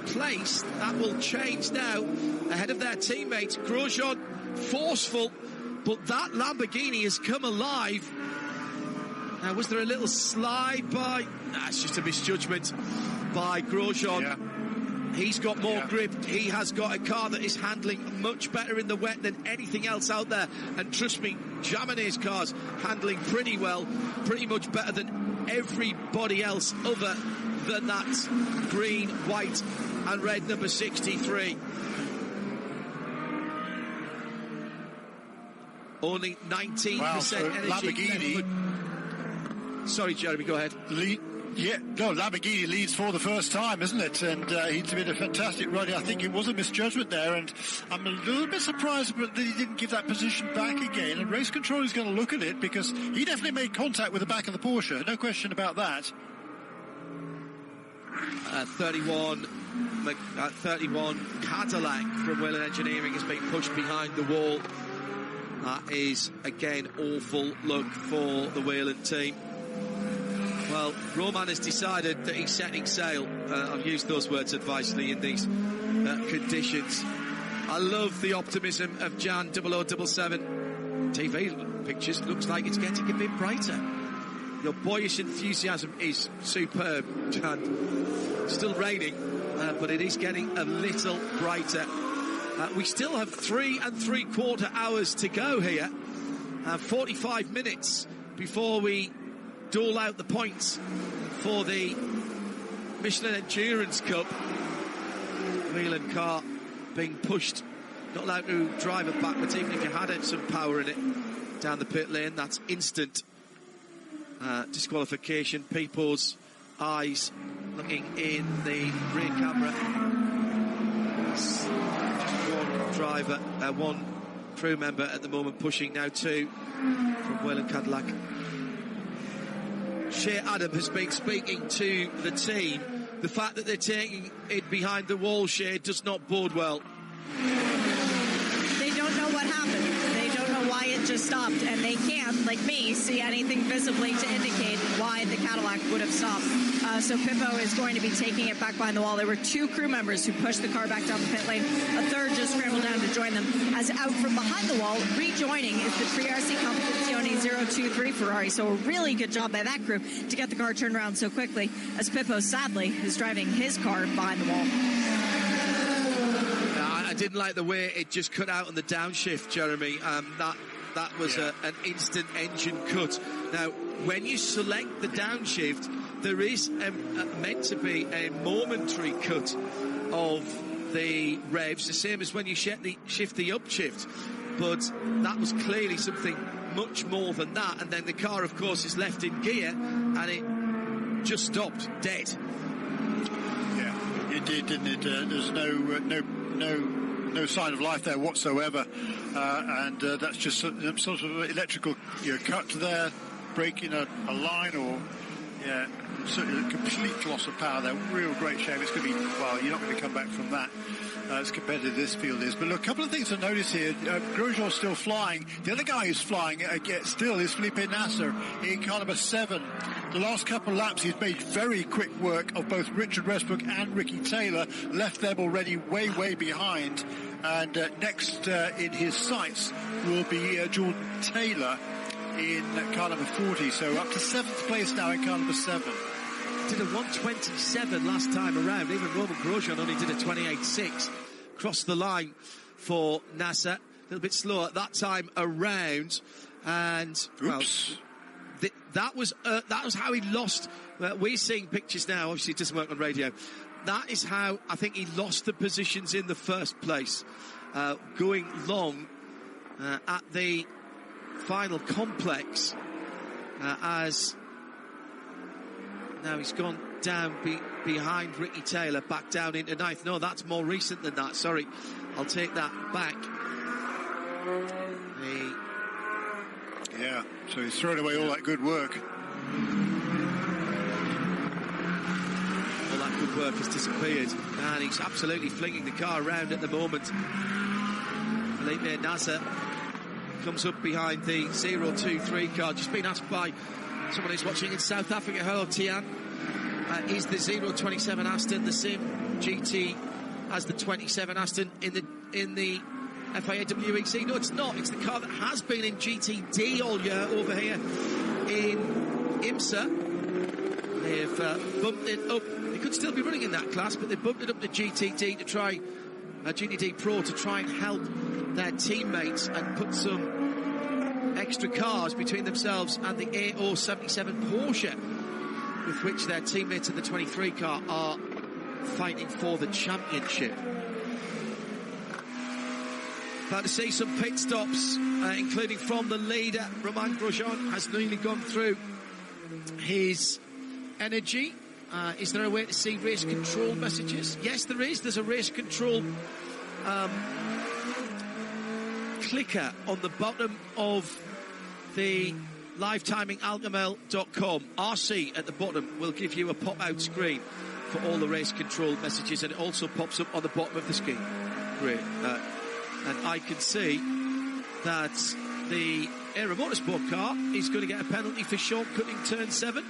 place. That will change now ahead of their teammates. Grosjean forceful, but that Lamborghini has come alive. Now, was there a little slide by... It's just a misjudgment by Grosjean. Yeah. He's got more grip. He has got a car that is handling much better in the wet than anything else out there. And trust me, Jaminet's car's handling pretty well, pretty much better than everybody else other than that green, white and red number 63. Only 19% so energy. Lamborghini. Sorry, Jeremy, go ahead. Lamborghini leads for the first time, isn't it? And he's been a fantastic run. I think it was a misjudgment there, and I'm a little bit surprised that he didn't give that position back again. And race control is going to look at it because he definitely made contact with the back of the Porsche. No question about that. 31 Cadillac from Whelen Engineering has been pushed behind the wall. That is, again, awful luck for the Whelen team. Well, Roman has decided that he's setting sail. I've used those words advisedly in these conditions. I love the optimism of Jan 0077. TV pictures looks like it's getting a bit brighter. Your boyish enthusiasm is superb, Jan. Still raining, but it is getting a little brighter. We still have 3 3/4 hours to go here. 45 minutes before we dole out the points for the Michelin Endurance Cup. Whelen car being pushed, not allowed to drive it backwards, even if you had some power in it, down the pit lane. That's instant disqualification. People's eyes looking in the rear camera. Just one driver, one crew member at the moment pushing now, 2 from Whelen Cadillac. Shea Adam has been speaking to the team. The fact that they're taking it behind the wall, Shea, does not bode well. They don't know what happened. They don't know why it just stopped, and they can't, like me, see anything visibly to indicate why the Cadillac would have stopped. So Pippo is going to be taking it back behind the wall. There were 2 crew members who pushed the car back down the pit lane. A third just scrambled down to join them. As out from behind the wall, rejoining is the Triarsi Competizione 023 Ferrari. So a really good job by that crew to get the car turned around so quickly, as Pippo, sadly, is driving his car behind the wall. I didn't like the way it just cut out on the downshift, Jeremy. That was an instant engine cut. Now, when you select the downshift, there is meant to be a momentary cut of the revs, the same as when you shift the upshift. But that was clearly something much more than that. And then the car, of course, is left in gear, and it just stopped dead. Yeah, it did, didn't it? There's no sign of life there whatsoever, and that's just some sort of electrical cut there, breaking a line, or certainly a complete loss of power there. Real great shame. It's going to be, well, you're not going to come back from that as competitive this field is. But look, a couple of things to notice here. Grosjean's still flying. The other guy who's flying still is Felipe Nasser in car number 7. The last couple of laps, he's made very quick work of both Richard Westbrook and Ricky Taylor, left them already way behind. And next in his sights will be Jordan Taylor in car number 40. So up to 7th place now in car number 7. Did a 1:27 last time around. Even Roman Grosjean only did a 28.6. Crossed the line for Nasser. A little bit slower that time around. And, well, that was how he lost. We're seeing pictures now. Obviously, it doesn't work on radio. That is how I think he lost the positions in the first place. Going long at the final complex as now he's gone down behind Ricky Taylor, back down into 9th. No, that's more recent than that. Sorry, I'll take that back. Yeah, so he's thrown away all that good work. All that good bodywork has disappeared, and he's absolutely flinging the car around at the moment. Felipe Nasser comes up behind the 023 car. Just been asked by someone who's watching in South Africa. Hello, Tian. Is the 027 Aston the same GT as the 27 Aston in the FIA WEC? No, it's not. It's the car that has been in GTD all year over here in IMSA. They've bumped it up. They could still be running in that class, but they bumped it up to GTD to try GTD Pro to try and help their teammates and put some extra cars between themselves and the AO77 Porsche, with which their teammates in the 23 car are fighting for the championship. Glad to see some pit stops, including from the leader. Romain Grosjean has nearly gone through his energy. Is there a way to see race control messages? Yes, there is. There's a race control clicker on the bottom of the live timing alkamelsystems.com. RC at the bottom will give you a pop-out screen for all the race control messages, and it also pops up on the bottom of the screen. Great. And I can see that the Aero Motorsport car is going to get a penalty for shortcutting turn 7,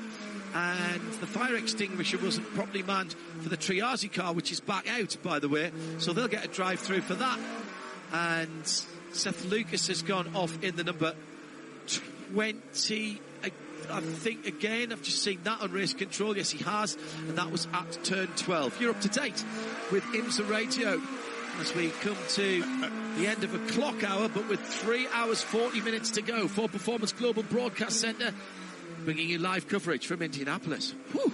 and the fire extinguisher wasn't properly manned for the Triazi car, which is back out, by the way, so they'll get a drive-through for that. And Seth Lucas has gone off in the number 20, I think, again. I've just seen that on race control. Yes, he has, and that was at turn 12. You're up to date with IMSA Radio as we come to the end of a clock hour, but with 3 hours 40 minutes to go for Performance Global Broadcast Centre, bringing you live coverage from Indianapolis. Whew.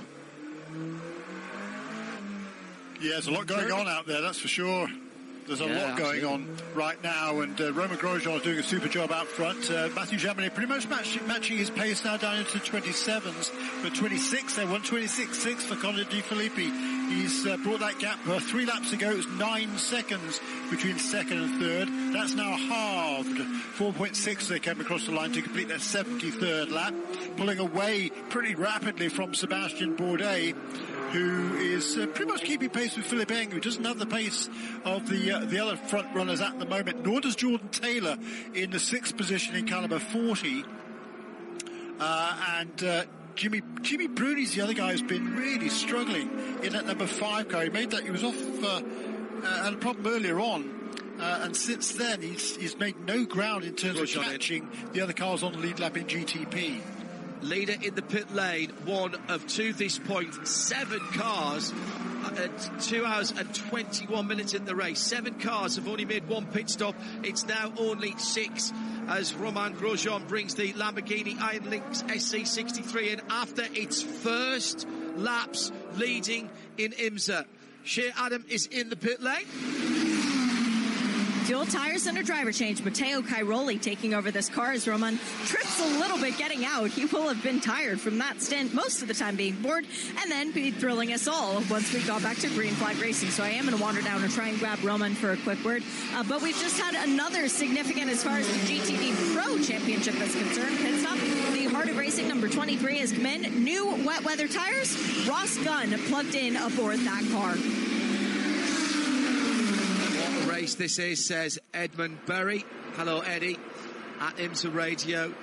Yeah, there's a lot going on out there, that's for sure. There's a lot going on right now, and Romain Grosjean is doing a super job out front. Mathieu Jaminet pretty much matching his pace now down into the 27s, but 26 there, 1:26.6 for Colin Di Filippi. He's brought that gap 3 laps ago. It was 9 seconds between second and third. That's now halved. 4.6 they came across the line to complete their 73rd lap, pulling away pretty rapidly from Sebastian Bourdais, who is pretty much keeping pace with Philippe Eng, who doesn't have the pace of the other front runners at the moment, nor does Jordan Taylor in the 6th position in caliber 40. Jimmy Bruni's the other guy who's been really struggling in that number 5 car. He was off had a problem earlier on, and since then he's made no ground in terms of catching the other cars on the lead lap in GTP. Leader in the pit lane, one of to this point 7 cars at 2 hours and 21 minutes in the race. 7 cars have only made 1 pit stop. It's now only 6 as Romain Grosjean brings the Lamborghini Iron Lynx SC63 in after its first laps leading in IMSA. Shea Adam is in the pit lane. Fuel, tires, and a driver change. Matteo Cairoli taking over this car as Roman trips a little bit getting out. He will have been tired from that stint, most of the time being bored, and then be thrilling us all once we got back to green flag racing. So I am going to wander down and try and grab Roman for a quick word. But we've just had another significant, as far as the GTD Pro Championship is concerned, pit stop. The Heart of Racing number 23 has come in. New wet weather tires. Ross Gunn plugged in aboard that car. Race this is, says Edmund Berry. Hello, Eddie, at IMSA Radio.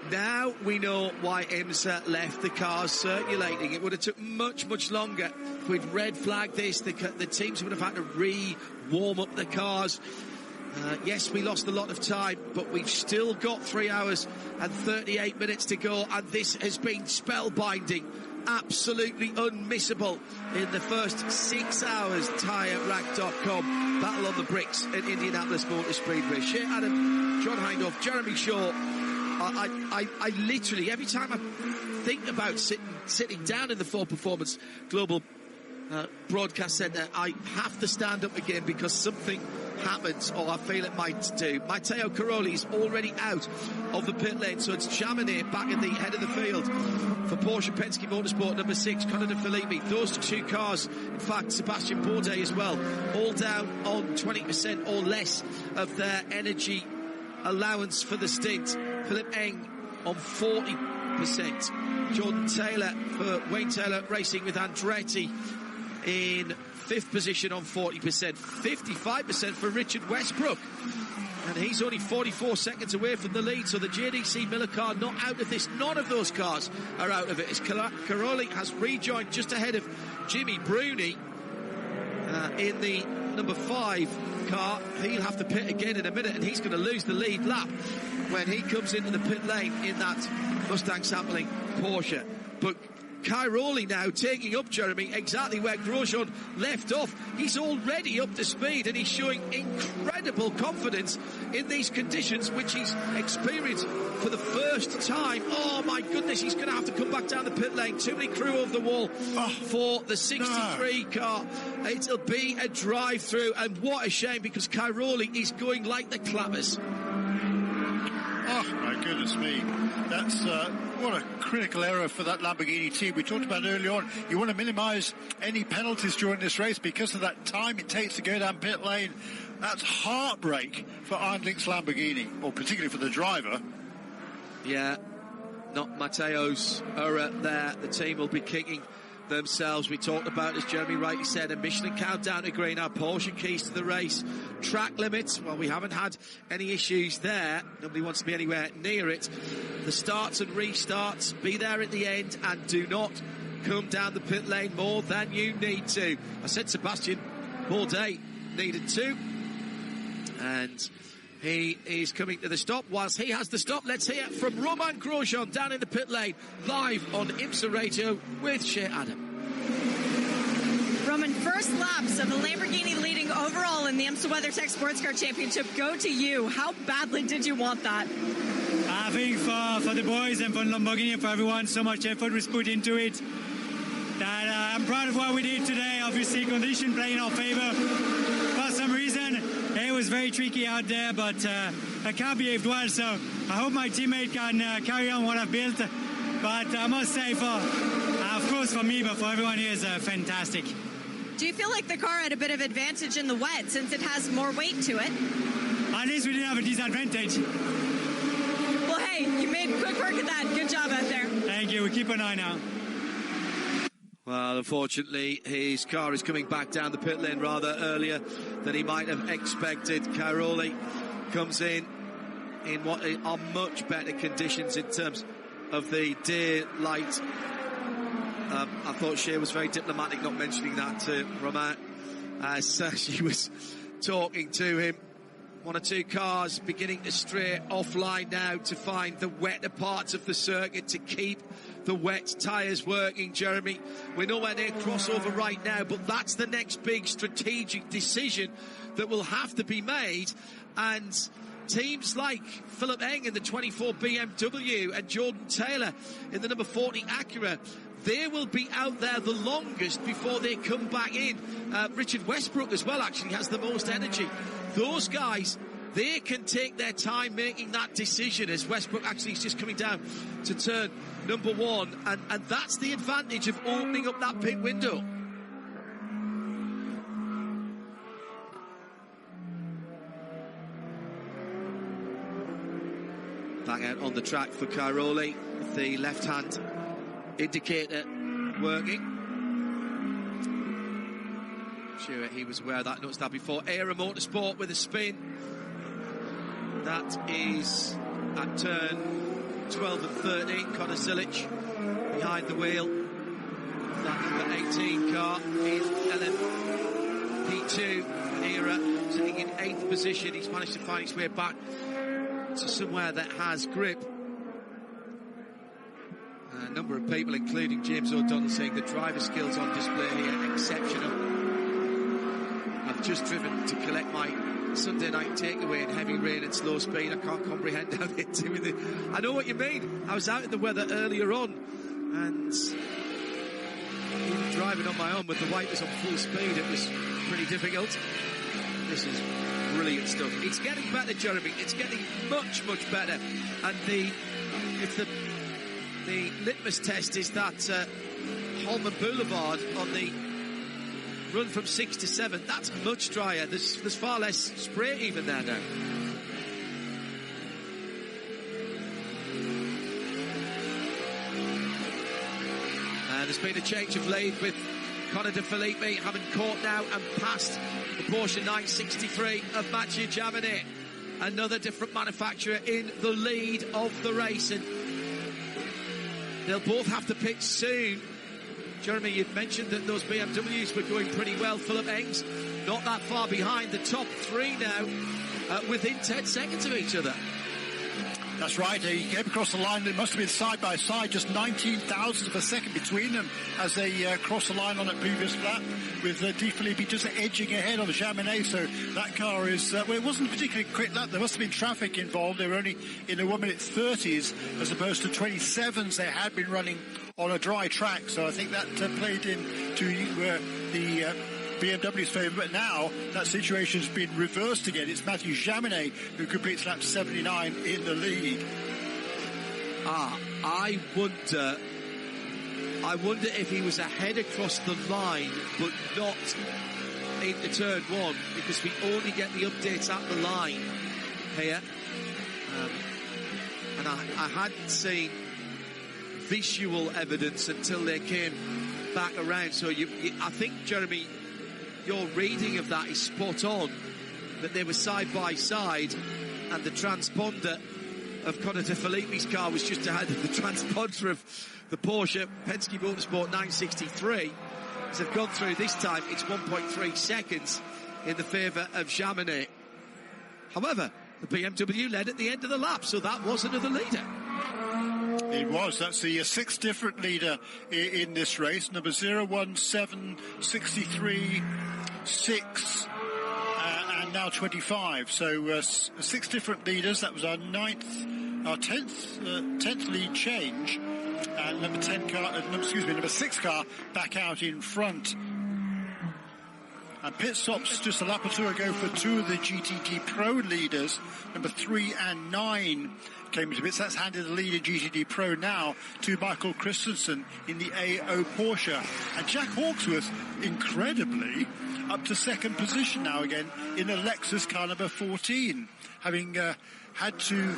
Now we know why IMSA left the cars circulating. It would have took much, much longer if we'd red flagged this. The teams would have had to re-warm up the cars. Yes, we lost a lot of time, but we've still got 3 hours and 38 minutes to go, and this has been spellbinding. Absolutely unmissable in the first 6 hours. TireRack.com. Battle on the bricks at Indianapolis Motor Speedway. Shea Adam, John Hindhaugh, Jeremy Shaw. I literally, every time I think about sitting down in the Ford Performance Global Broadcast Centre, I have to stand up again because something happens, or I feel it might do. Matteo Cairoli is already out of the pit lane, so it's Jaminet back at the head of the field for Porsche Penske Motorsport number 6, Conor de Filippi. Those 2 cars, in fact, Sebastian Bourdais as well, all down on 20% or less of their energy allowance for the stint. Philippe Eng on 40%. Jordan Taylor for Wayne Taylor Racing with Andretti in 5th position on 40%, 55% for Richard Westbrook. And he's only 44 seconds away from the lead, so the JDC Miller car not out of this. None of those cars are out of it, as Caroli has rejoined just ahead of Jimmy Bruni in the number 5 car. He'll have to pit again in a minute, and he's going to lose the lead lap when he comes into the pit lane in that Mustang sampling Porsche. But Cairoli now taking up, Jeremy, exactly where Grosjean left off. He's already up to speed, and he's showing incredible confidence in these conditions, which he's experienced for the first time. Oh, my goodness, he's going to have to come back down the pit lane. Too many crew over the wall for the 63 car. It'll be a drive-through, and what a shame, because Cairoli is going like the clappers. Oh, my goodness me. That's what a critical error for that Lamborghini team. We talked about earlier on, you want to minimise any penalties during this race because of that time it takes to go down pit lane. That's heartbreak for Arndlink's Lamborghini, or particularly for the driver. Yeah, not Matteo's error there. The team will be kicking themselves. We talked about, as Jeremy rightly said, a Michelin countdown to green, our Porsche keys to the race. Track limits, well, we haven't had any issues there. Nobody wants to be anywhere near it. The starts and restarts, be there at the end, and do not come down the pit lane more than you need to. I said Sebastian Bourdais needed to, and he is coming to the stop. Whilst he has the stop, let's hear from Romain Grosjean down in the pit lane, live on imsaradio with Shea Adam. Roman, first laps of the Lamborghini leading overall in the IMSA WeatherTech Sports Car Championship go to you. How badly did you want that? I think for the boys and for Lamborghini and for everyone, so much effort was put into it that I'm proud of what we did today. Obviously, condition playing in our favor. For some reason, it was very tricky out there, but I car behaved well, so I hope my teammate can carry on what I've built. But I must say, of course for me, but for everyone here, is fantastic. Do you feel like the car had a bit of advantage in the wet since it has more weight to it? At least we didn't have a disadvantage. Well, hey, you made quick work of that. Good job out there. Thank you. We keep an eye now. Well, unfortunately, his car is coming back down the pit lane rather earlier than he might have expected. Cairoli comes in what are much better conditions in terms of the daylight. I thought Shea was very diplomatic not mentioning that to Romain as she was talking to him. One or two cars beginning to stray offline now to find the wetter parts of the circuit to keep the wet tyres working, Jeremy. We're nowhere near crossover right now, but that's the next big strategic decision that will have to be made. And teams like Philip Eng in the 24 BMW and Jordan Taylor in the number 40 Acura, they will be out there the longest before they come back in. Richard Westbrook as well actually has the most energy. Those guys, they can take their time making that decision, as Westbrook actually is just coming down to turn number 1, and that's the advantage of opening up that pit window. Back out on the track for Cairoli with the left-hand indicator working. Sure, he was aware of that, noticed that before. Era Motorsport with a spin. That is at turn 12 and 13. Connor Silic behind the wheel. That number 18 car in LMP2 Era, sitting in 8th position. He's managed to find his way back to somewhere that has grip. A number of people, including James O'Donnell, saying the driver skills on display here exceptional. I've just driven to collect my Sunday night takeaway in heavy rain and slow speed. I can't comprehend how they do with it. I know what you mean. I was out in the weather earlier on, and even driving on my own with the wipers on full speed, it was pretty difficult. This is brilliant stuff. It's getting better, Jeremy. It's getting much, much better. And if the litmus test is that Holman Boulevard on the run from 6 to 7, that's much drier. There's far less spray even there now. There's been a change of lead with Connor De Philippi having caught now and passed the Porsche 963 of Mathieu Jaminet. Another different manufacturer in the lead of the race, and they'll both have to pit soon. Jeremy, you'd mentioned that those BMWs were going pretty well. Philip Eng's not that far behind. The top three now within 10 seconds of each other. That's right. He came across the line. It must have been side by side, just 19,000 of a second between them as they crossed the line on that previous lap, with De Philippi just edging ahead on the Jaminet. So that car is, well, it wasn't a particularly quick lap. There must have been traffic involved. They were only in the 1 minute 30s as opposed to 27s they had been running on a dry track. So I think that played into the BMW's favour, but now that situation's been reversed again. It's Mathieu Jaminet who completes lap 79 in the lead. I wonder if he was ahead across the line, but not into turn one, because we only get the updates at the line here. And I hadn't seen visual evidence until they came back around. So I think, Jeremy, your reading of that is spot on, that they were side by side and the transponder of Connor De Philippi's car was just ahead of the transponder of the Porsche Penske Motorsport 963. As they've gone through this time, it's 1.3 seconds in the favour of Jaminet. However, the BMW led at the end of the lap, so that was another leader. It was. That's the sixth different leader in this race. Number 01763 6 and now 25. So 6 different leaders. That was our 10th lead change. And number 6 car back out in front. And pit stops just a lap or two ago for 2 of the GTD Pro leaders. Number 3 and 9 came into pits. That's handed the lead in GTD Pro now to Michael Christensen in the AO Porsche. And Jack Hawksworth, incredibly, up to second position now again in the Lexus car number 14, having had to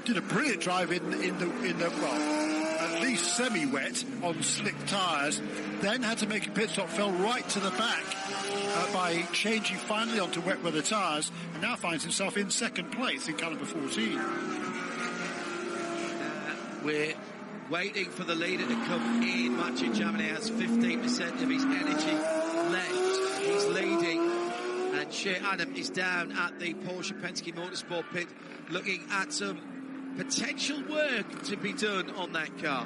did a brilliant drive in the at least semi-wet on slick tyres, then had to make a pit stop, fell right to the back by changing finally onto wet weather tyres, and now finds himself in second place in car number 14. We're waiting for the leader to come in. Mathieu Jaminet has 15% of his energy left. He's leading, and Shea Adam is down at the Porsche Penske Motorsport pit looking at some potential work to be done on that car.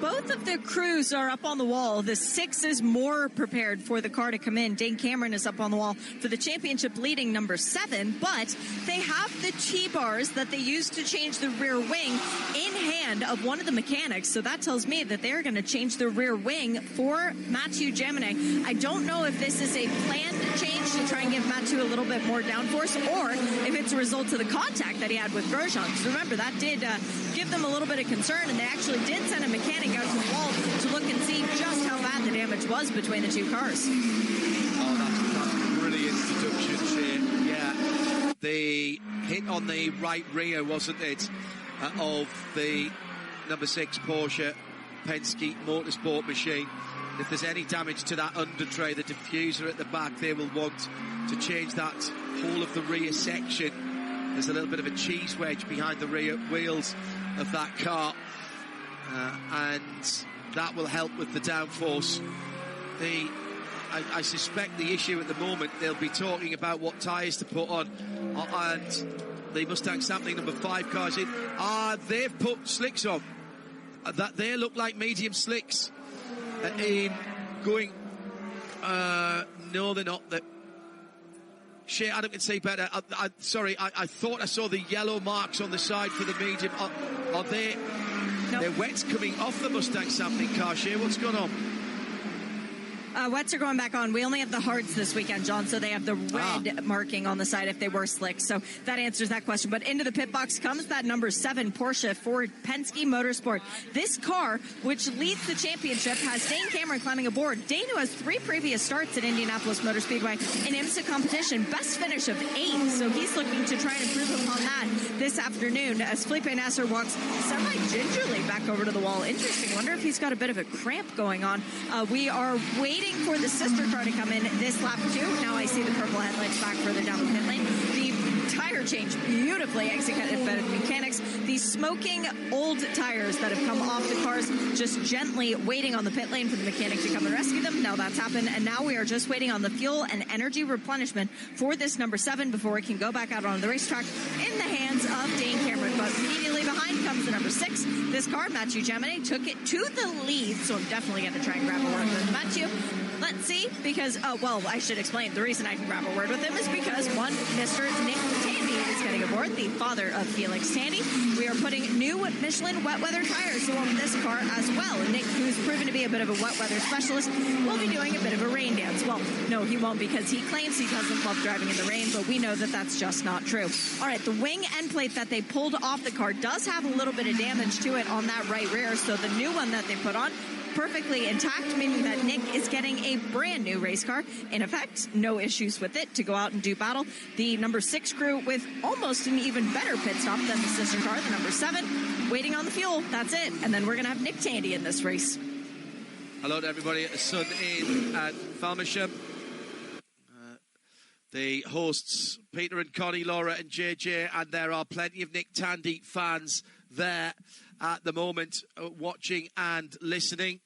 Both of the crews are up on the wall. The 6 is more prepared for the car to come in. Dane Cameron is up on the wall for the championship leading number 7, but they have the T-bars that they use to change the rear wing in hand of one of the mechanics. So that tells me that they're going to change the rear wing for Mathieu Jaminet. I don't know if this is a planned change to try and give Mathieu a little bit more downforce, or if it's a result of the contact that he had with Grosjean. Because remember, that did give them a little bit of concern, and they actually did send a mechanic out to the wall to look and see just how bad the damage was between the 2 cars. Oh, that's brilliant deduction, Shane. Yeah, the hit on the right rear, wasn't it, of the number 6 Porsche Penske Motorsport machine. If there's any damage to that under tray, the diffuser at the back, they will want to change that whole of the rear section. There's a little bit of a cheese wedge behind the rear wheels of that car. And that will help with the downforce. I suspect the issue at the moment, they'll be talking about what tyres to put on, and the Mustang sampling number 5 cars in. They've put slicks on. That they look like medium slicks in going. No, they're not. Shea Adam can say better. I thought I saw the yellow marks on the side for the medium. Are they? Nope. They're wets coming off the Mustang sampling car. Shea, what's going on? Wets are going back on. We only have the hards this weekend, John, so they have the red marking on the side if they were slick. So that answers that question. But into the pit box comes that number 7 Porsche Ford Penske Motorsport. This car, which leads the championship, has Dane Cameron climbing aboard. Dane, who has 3 previous starts at Indianapolis Motor Speedway in IMSA competition, best finish of 8. So he's looking to try and improve upon that this afternoon as Felipe Nasser walks semi-gingerly back over to the wall. Interesting. Wonder if he's got a bit of a cramp going on. We are waiting for the sister car to come in this lap too. Now I see the purple headlights back further down the pit lane. The tire change beautifully executed by the mechanics. These smoking old tires that have come off the cars, just gently waiting on the pit lane for the mechanic to come and rescue them. Now that's happened, and now we are just waiting on the fuel and energy replenishment for this number 7 before it can go back out on the racetrack in the hands of Dane Cameron. But immediately behind comes the number 6. This car, Matthew Gemini, took it to the lead, so I'm definitely going to try and grab a word with Matthew. Let's see, because, I should explain. The reason I can grab a word with him is because one Mr. Nick Tandy is getting aboard, the father of Felix Tandy. We are putting new Michelin wet weather tires on this car as well. Nick, who's proven to be a bit of a wet weather specialist, will be doing a bit of a rain dance. Well, no, he won't, because he claims he doesn't love driving in the rain, but we know that that's just not true. All right, the wing end plate that they pulled off the car does have a little bit of damage to it on that right rear, so the new one that they put on perfectly intact, meaning that Nick is getting a brand new race car. In effect, no issues with it to go out and do battle. The number 6 crew with almost an even better pit stop than the sister car, the number 7, waiting on the fuel. That's it. And then we're going to have Nick Tandy in this race. Hello to everybody at the Sun Inn at Falmouthshire. The hosts, Peter and Connie, Laura and JJ, and there are plenty of Nick Tandy fans there at the moment watching and listening.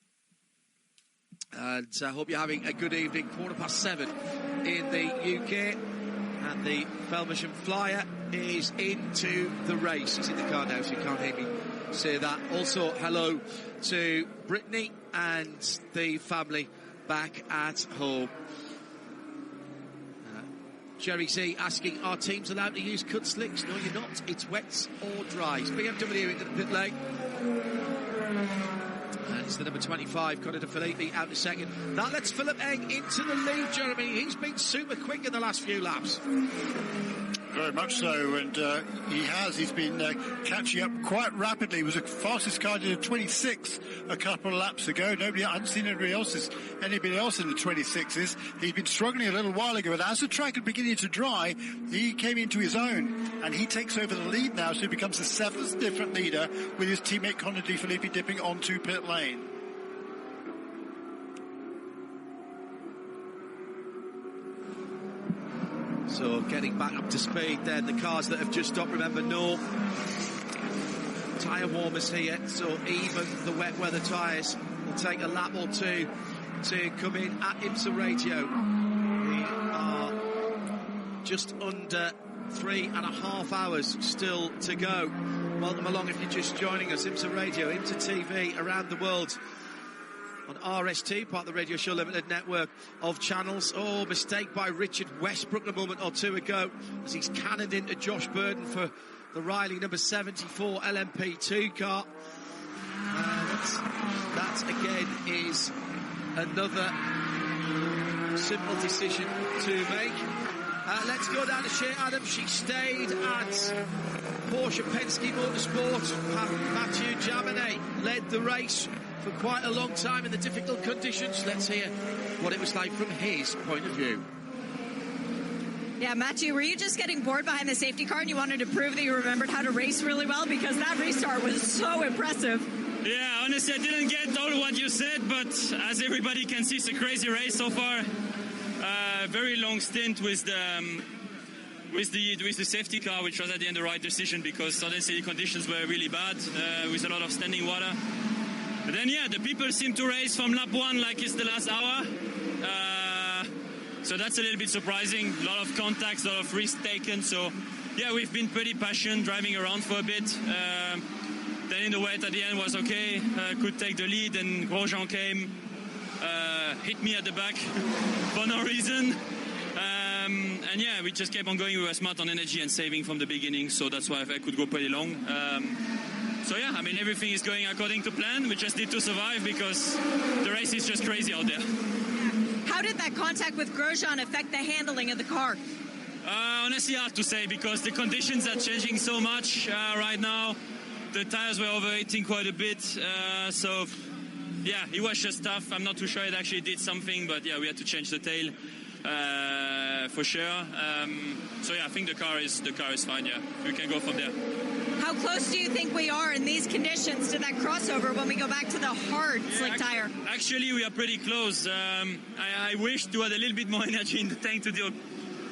And I hope you're having a good evening. 7:15 in the UK. And the Falmouthshire Flyer is into the race. He's in the car now, so you can't hear me say that. Also, hello to Brittany and the family back at home. Jerry C asking, are teams allowed to use cut slicks? No, you're not. It's wets or dries. BMW into the pit lane. And it's the number 25, Conor de Felipe, out in second. That lets Philip Eng into the lead, Jeremy. He's been super quick in the last few laps. Very much so, and he's been catching up quite rapidly. He was the fastest car in 26 a couple of laps ago. I hadn't seen anybody else in the 26s. He's been struggling a little while ago, but as the track is beginning to dry, he came into his own, and he takes over the lead now, so he becomes the 7th different leader with his teammate Conor de Felipe dipping onto pit lane. So getting back up to speed then. The cars that have just stopped, remember, no tyre warmers here, so even the wet weather tyres will take a lap or two to come in at IMSA Radio. We are just under 3.5 hours still to go. Welcome along if you're just joining us. IMSA Radio, IMSA TV around the world on RST, part of the Radio Show Limited network of channels. Oh, mistake by Richard Westbrook a moment or two ago as he's cannoned into Josh Burden for the Riley number 74 LMP2 car. That again is another simple decision to make. Let's go down to Shea Adams. She stayed at Porsche Penske Motorsport. Matthew Jaminet led the race for quite a long time in the difficult conditions. Let's hear what it was like from his point of view. Yeah, Matthew, were you just getting bored behind the safety car and you wanted to prove that you remembered how to race really well? Because that restart was so impressive. Yeah, honestly, I didn't get all what you said, but as everybody can see, it's a crazy race so far. Very long stint with the safety car, which was at the end the right decision because suddenly the conditions were really bad with a lot of standing water. But then, yeah, the people seem to race from lap 1 like it's the last hour. So that's a little bit surprising. A lot of contacts, a lot of risks taken. So, yeah, we've been pretty passionate driving around for a bit. Then in the wet at the end was okay. Could take the lead, and Grosjean came, hit me at the back for no reason. And yeah, we just kept on going. We were smart on energy and saving from the beginning. So that's why I could go pretty long. So yeah, I mean, everything is going according to plan. We just need to survive because the race is just crazy out there. how did that contact with Grosjean affect the handling of the car? Honestly, hard to say because the conditions are changing so much right now. The tires were overheating quite a bit, so yeah, it was just tough. I'm not too sure it actually did something, but yeah, we had to change the tail for sure. So yeah, I think the car is fine. Yeah, we can go from there. How close do you think we are in these conditions to that crossover when we go back to the hard slick tire? Actually, we are pretty close. I wish to have a little bit more energy in the tank to do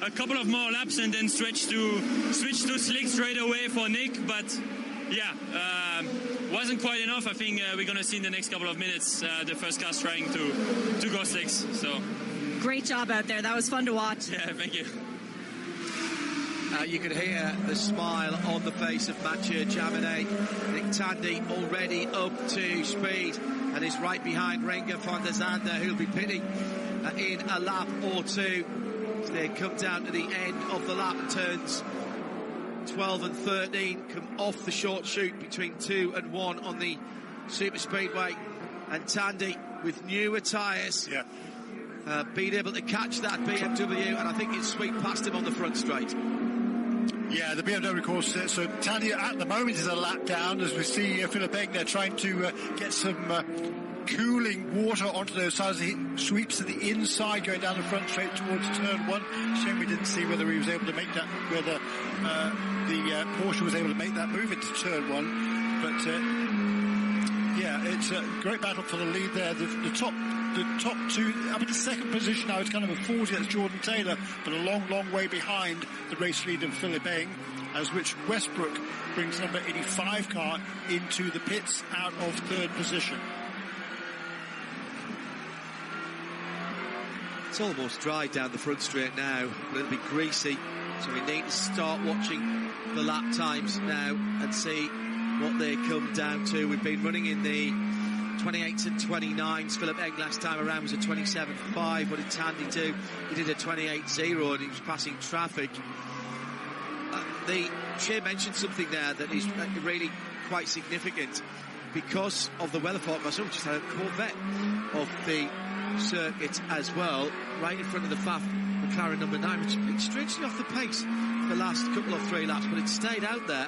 a couple of more laps and then switch to slick straight away for Nick, but yeah, wasn't quite enough. I think we're going to see in the next couple of minutes the first cars trying to go slicks. So great job out there. That was fun to watch. Yeah, thank you. You can hear the smile on the face of Mathieu Jaminet. Nick Tandy already up to speed and is right behind Renger van der Zande, who'll be pitting in a lap or two. So they come down to the end of the lap, turns 12 and 13, come off the short chute between 2 and 1 on the super speedway. And Tandy, with newer tyres, being able to catch that BMW, and I think it's sweep past him on the front straight. Yeah, the BMW course. So Tandy at the moment is a lap down, as we see Philip Eng there trying to get some cooling water onto those tires. He sweeps to the inside, going down the front straight towards turn 1. Shame we didn't see whether he was able to make that, whether the Porsche was able to make that move into turn 1. But yeah, it's a great battle for the lead there. The top two, I mean, the second position now is kind of a 40, that's Jordan Taylor, but a long way behind the race leader Philip Eng, as which Westbrook brings number 85 car into the pits out of third position. It's almost dry down the front straight now, but it'll be greasy, so we need to start watching the lap times now and see what they come down to. We've been running in the 28s and 29s. Philip Eng last time around was a 27.5. What did Tandy do? He did a 28.0 and he was passing traffic. Shea mentioned something there that is really quite significant because of the weather forecast. We just had a Corvette of the circuit as well, right in front of the FAF McLaren number 9, which is strangely off the pace for the last couple of 3 laps, but it stayed out there.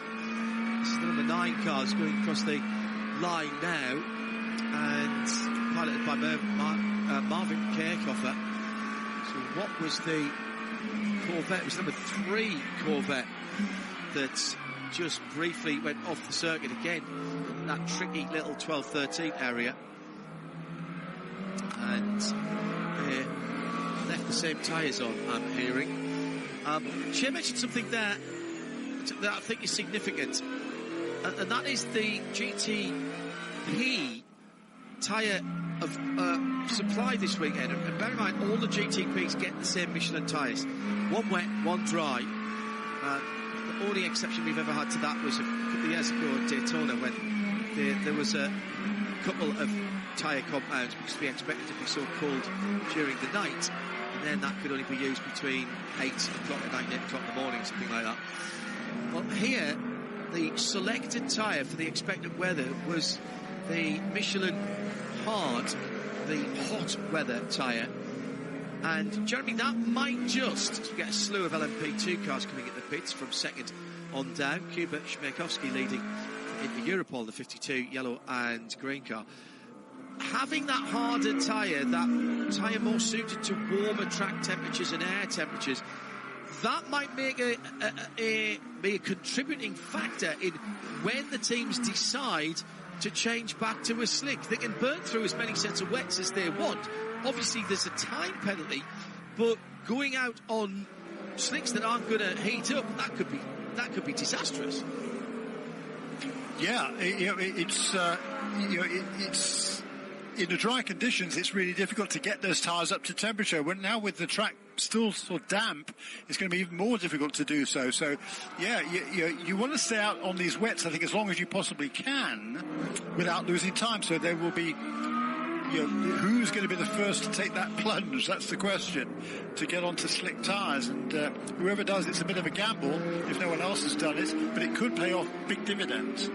This is the number 9 cars going across the line now, and piloted by Marvin Kerkhofer. So what was the Corvette? It was number 3 Corvette that just briefly went off the circuit again, that tricky little 12-13 area, and left the same tyres on, I'm hearing. She mentioned something there that I think is significant, and that is the GTP tyre of supply this weekend. And bear in mind, all the GTPs get the same Michelin tyres, one wet, one dry. The only exception we've ever had to that was a couple of years ago at Daytona, when there was a couple of tyre compounds because we expected it to be so cold during the night, and then that could only be used between 8 o'clock at night and 8 o'clock in the morning, something like that. Well, here the selected tyre for the expected weather was the Michelin Hard, the hot weather tyre. And Jeremy, that might just get a slew of LMP2 cars coming at the pits from second on down. Kuba Shmerkovsky leading in the Europol, the 52 yellow and green car. Having that harder tyre, that tyre more suited to warmer track temperatures and air temperatures, that might make be a contributing factor in when the teams decide to change back to a slick. They can burn through as many sets of wets as they want. Obviously, there's a time penalty, but going out on slicks that aren't going to heat up, that could be disastrous. Yeah, it's in the dry conditions, it's really difficult to get those tyres up to temperature. Now with the track still sort of damp, it's going to be even more difficult to do so. So, yeah, you want to stay out on these wets, I think, as long as you possibly can without losing time. So there will be, who's going to be the first to take that plunge? That's the question, to get onto slick tyres. And whoever does, it's a bit of a gamble if no one else has done it, but it could pay off big dividends.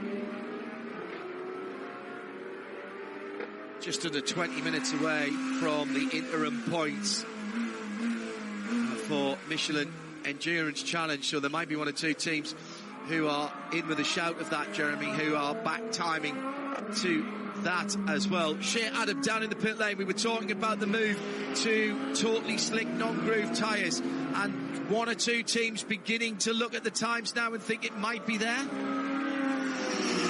just under 20 minutes away from the interim points for Michelin Endurance Challenge. So there might be one or two teams who are in with a shout of that, Jeremy, who are back timing to that as well. Shea Adam down in the pit lane. We were talking about the move to totally slick, non-groove tyres, and one or two teams beginning to look at the times now and think it might be there.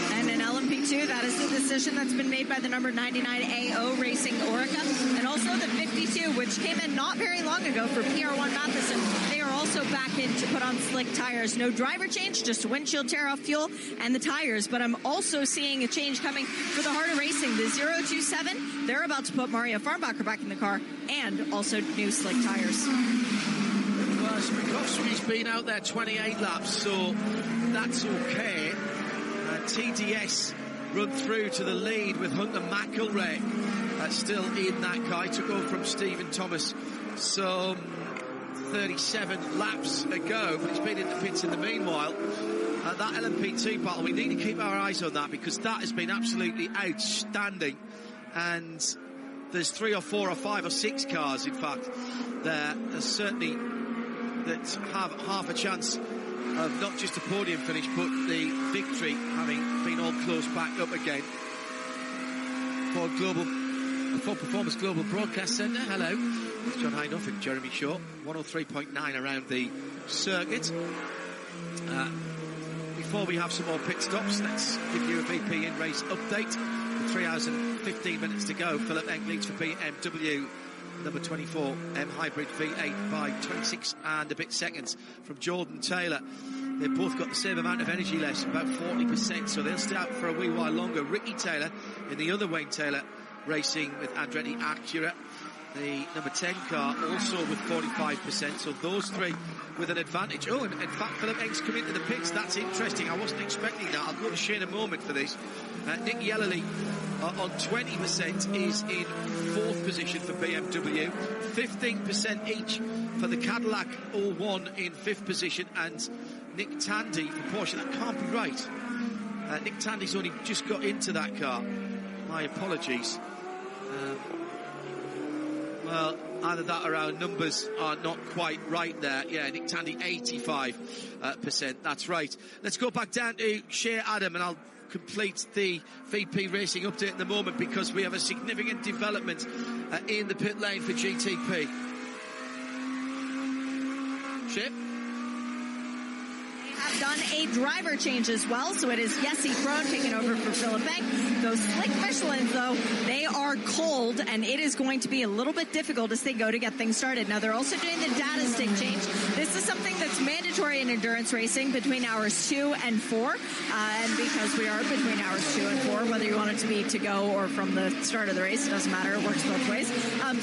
And in LMP2, that is the decision that's been made by the number 99 AO Racing Orica, and also the 52, which came in not very long ago for PR1 Matheson. They are also back in to put on slick tires. No driver change, just windshield tear off fuel and the tires. But I'm also seeing a change coming for the Heart of Racing. The 027, they're about to put Mario Farnbacher back in the car, and also new slick tires. Well, Swinkowski's been out there 28 laps, so that's okay. TDS run through to the lead with Hunter McElrea still in that car. He took over from Stephen Thomas some 37 laps ago, but he's been in the pits in the meanwhile. That LMP2 battle, we need to keep our eyes on that, because that has been absolutely outstanding. And there's 3 or 4 or 5 or 6 cars, in fact, there's certainly that have half a chance of not just a podium finish, but the victory, having been all close back up again. For Performance Global Broadcast Centre, hello. It's John Hindhaugh and Jeremy Shaw. 103.9 around the circuit. Before we have some more pit stops, let's give you a VP in-race update. With 3 hours and 15 minutes to go, Philip Eng leads for BMW. Number 24 M Hybrid V8 by 26 and a bit seconds from Jordan Taylor. They've both got the same amount of energy left, about 40%, so they'll stay out for a wee while longer. Ricky Taylor in the other Wayne Taylor racing with Andretti Acura. The number 10 car also with 45%, so those three with an advantage. Oh, and in fact, Philip Eng's come into the pits. That's interesting. I wasn't expecting that. I'll go to Shane in a moment for this. Nick Yellerly on 20% is in 4th position for BMW. 15% each for the Cadillac All-1 in 5th position, and Nick Tandy for Porsche. That can't be right. Nick Tandy's only just got into that car. My apologies. Well, either that or our numbers are not quite right there. Yeah, Nick Tandy, 85%. That's right. Let's go back down to Shea Adam, and I'll complete the VP Racing update in the moment, because we have a significant development in the pit lane for GTP. Shea? Have done a driver change as well, so it is Jesse Krohn taking over for Philip Eng. Those slick Michelins, though, they are cold, and it is going to be a little bit difficult as they go to get things started. Now, they're also doing the data stick change. This is something that's mandatory in endurance racing between hours 2 and 4, and because we are between hours 2 and 4, whether you want it to be to go or from the start of the race, it doesn't matter. It works both ways.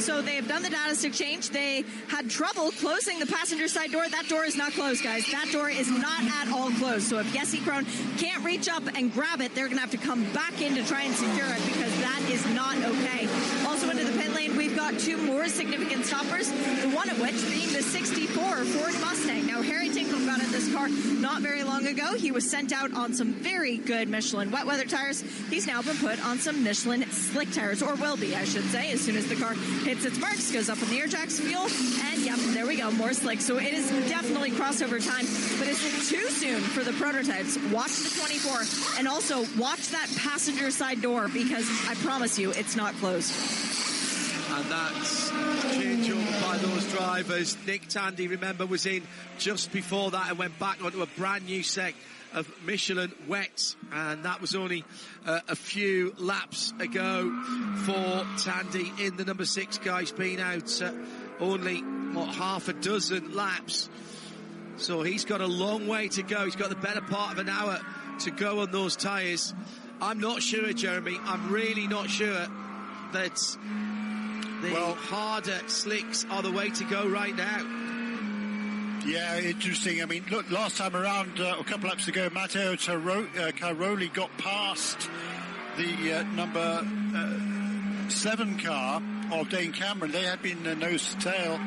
So they have done the data stick change. They had trouble closing the passenger side door. That door is not closed, guys. That door is not at all closed. So if Jesse Krohn can't reach up and grab it, they're going to have to come back in to try and secure it, because that is not okay. Also into the pit lane, we've got 2 more significant stoppers, the one of which being the 64 Ford Mustang. Now, Harry Tinkle got in this car not very long ago. He was sent out on some very good Michelin wet weather tires. He's now been put on some Michelin slick tires, or will be, I should say, as soon as the car hits its marks, goes up in the air jacks, fuel, and yep, there we go, more slick. So it is definitely crossover time, but is it too soon for the prototypes? Watch the 24, and also watch that passenger side door, because I promise you, it's not closed. And that's changeover by those drivers. Nick Tandy, remember, was in just before that and went back onto a brand new set of Michelin wets, and that was only a few laps ago for Tandy in the number 6 car. He's been out only half a dozen laps, so he's got a long way to go. He's got the better part of an hour to go on those tyres. I'm not sure, Jeremy, I'm really not sure that the harder slicks are the way to go right now. Yeah, interesting. I mean, look, last time around, a couple laps ago, Matteo Caroli got past the number 7 car of Dane Cameron. They had been nose to tail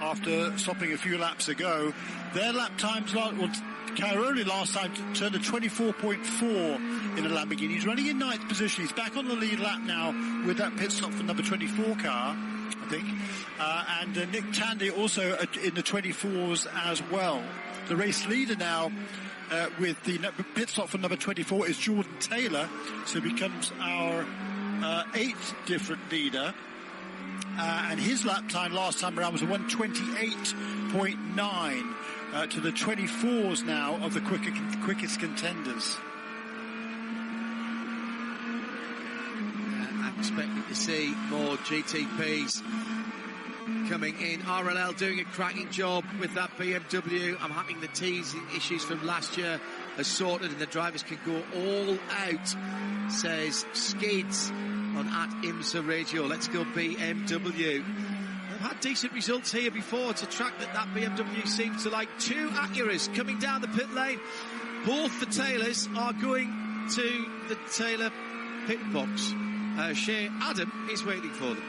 after stopping a few laps ago. Their lap times Cairoli last time turned a 24.4 in a Lamborghini. He's running in 9th position. He's back on the lead lap now with that pit stop for number 24 car, I think. And Nick Tandy also in the 24s as well. The race leader now with the pit stop for number 24 is Jordan Taylor. So he becomes our 8th different leader. And his lap time last time around was a 1:28.9 to the 24s now of the quickest contenders. I'm expecting to see more GTPs coming in. RLL doing a cracking job with that BMW. I'm hoping the teasing issues from last year are sorted and the drivers can go all out, says Skids on at IMSA Radio. Let's go BMW. They've had decent results here before. It's a track that BMW seems to like. Two Acuras coming down the pit lane. Both the Taylors are going to the Taylor pit box. Shea Adam is waiting for them.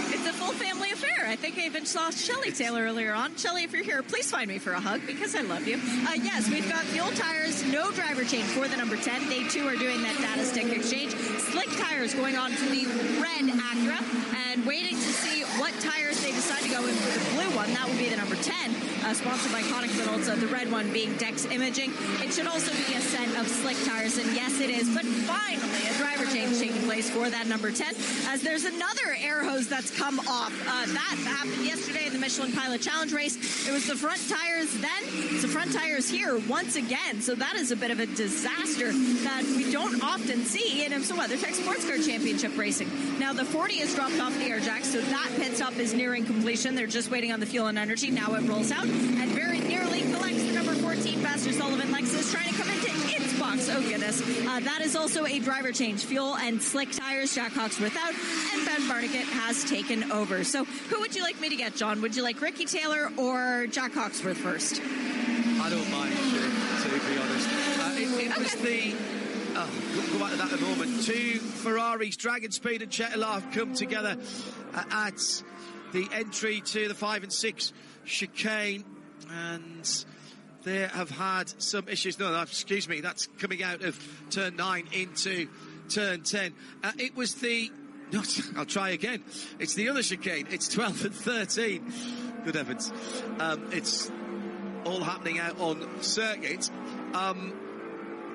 It's a full family affair. I think I even saw Shelley Taylor earlier on. Shelley, if you're here, please find me for a hug because I love you. Yes, we've got fuel tires, no driver change for the number 10. They too are doing that data stick exchange. Slick tires going on to the red Acura and waiting to see what tires they decide to go in for the blue one. That would be the number 10, sponsored by Koenig Middles. The red one being Dex Imaging. It should also be a set of slick tires, and yes, it is. But finally, a driver change taking place for that number 10, as there's another air hose that's come off. That happened yesterday in the Michelin Pilot Challenge race. It was the front tires then. It's the front tires here once again. So that is a bit of a disaster that we don't often see in IMSA WeatherTech Sports Car Championship racing. Now the 40 has dropped off the air jacks, so that pit stop is nearing completion. They're just waiting on the fuel and energy. Now it rolls out and very nearly collects the number 14 Pastor Sullivan Lexus, trying to come into its box. Oh goodness. That is also a driver change. Fuel and slick tires. Jack Hawksworth out, and Ben Barnicat has taken over. So who would you like me to get, John? Would you like Ricky Taylor or Jack Hawksworth first? I don't mind, to be honest. It was the... Oh, we'll go back to that in a moment. Two Ferraris, Dragon Speed and Chetala, have come together at the entry to the 5 and 6 chicane, and they have had some issues. No, excuse me, that's coming out of turn 9 into turn 10. It was the... No, I'll try again. It's the other chicane. It's 12 and 13. Good heavens. It's all happening out on circuit.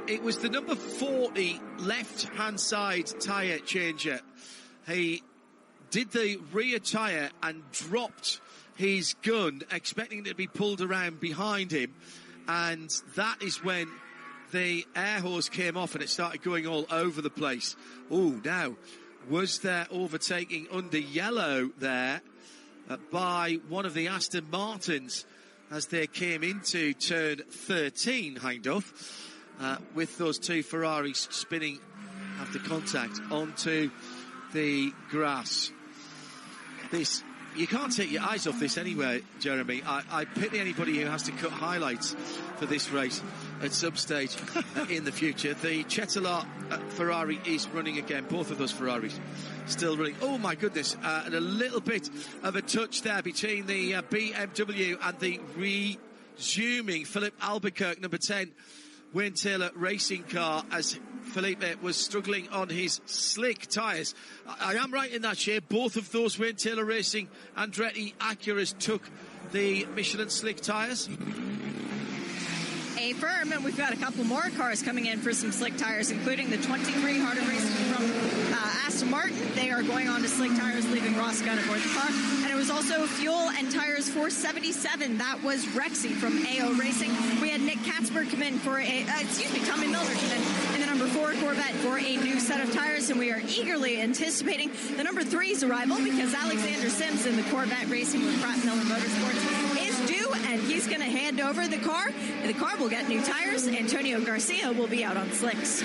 It was the number 40 left-hand side tyre changer. He did the rear tyre and dropped his gun, expecting it to be pulled around behind him. And that is when the air hose came off and it started going all over the place. Oh, now... Was there overtaking under yellow there by one of the Aston Martins as they came into turn 13, Hindhoff, with those two Ferraris spinning after contact onto the grass. This, you can't take your eyes off this anyway, Jeremy. I pity anybody who has to cut highlights for this race at some stage in the future. The Chetala Ferrari is running again. Both of those Ferraris still running. Oh my goodness, and a little bit of a touch there between the BMW and the resuming Philip Albuquerque, number 10, Wayne Taylor racing car, as Felipe was struggling on his slick tyres. I am right in that, Shea. Both of those Wayne Taylor Racing Andretti Acuras took the Michelin slick tyres. A firm, and we've got a couple more cars coming in for some slick tires, including the 23 Harder Racing from Aston Martin. They are going on to slick tires, leaving Ross Gunn aboard the car. And it was also fuel and tires for 77. That was Rexy from AO Racing. We had Nick Katzberg come in for Tommy Miller come in the number 4 Corvette for a new set of tires, and we are eagerly anticipating the number 3's arrival because Alexander Sims in the Corvette Racing with Pratt Miller Motorsports is due, and he's going to hand over the car. The car will get new tires. Antonio Garcia will be out on slicks.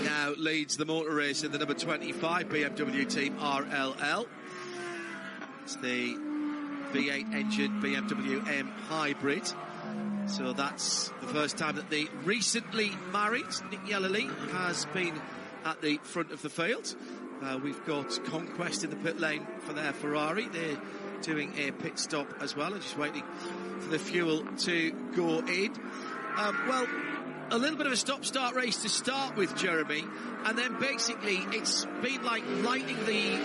Now leads the motor race in the number 25 BMW team RLL. It's the V8 engine BMW M Hybrid. So that's the first time that the recently married Nick Yellowly has been at the front of the field. We've got Conquest in the pit lane for their Ferrari. They're doing a pit stop as well and just waiting for the fuel to go in. Well, a little bit of a stop-start race to start with, Jeremy, and then basically it's been like lighting the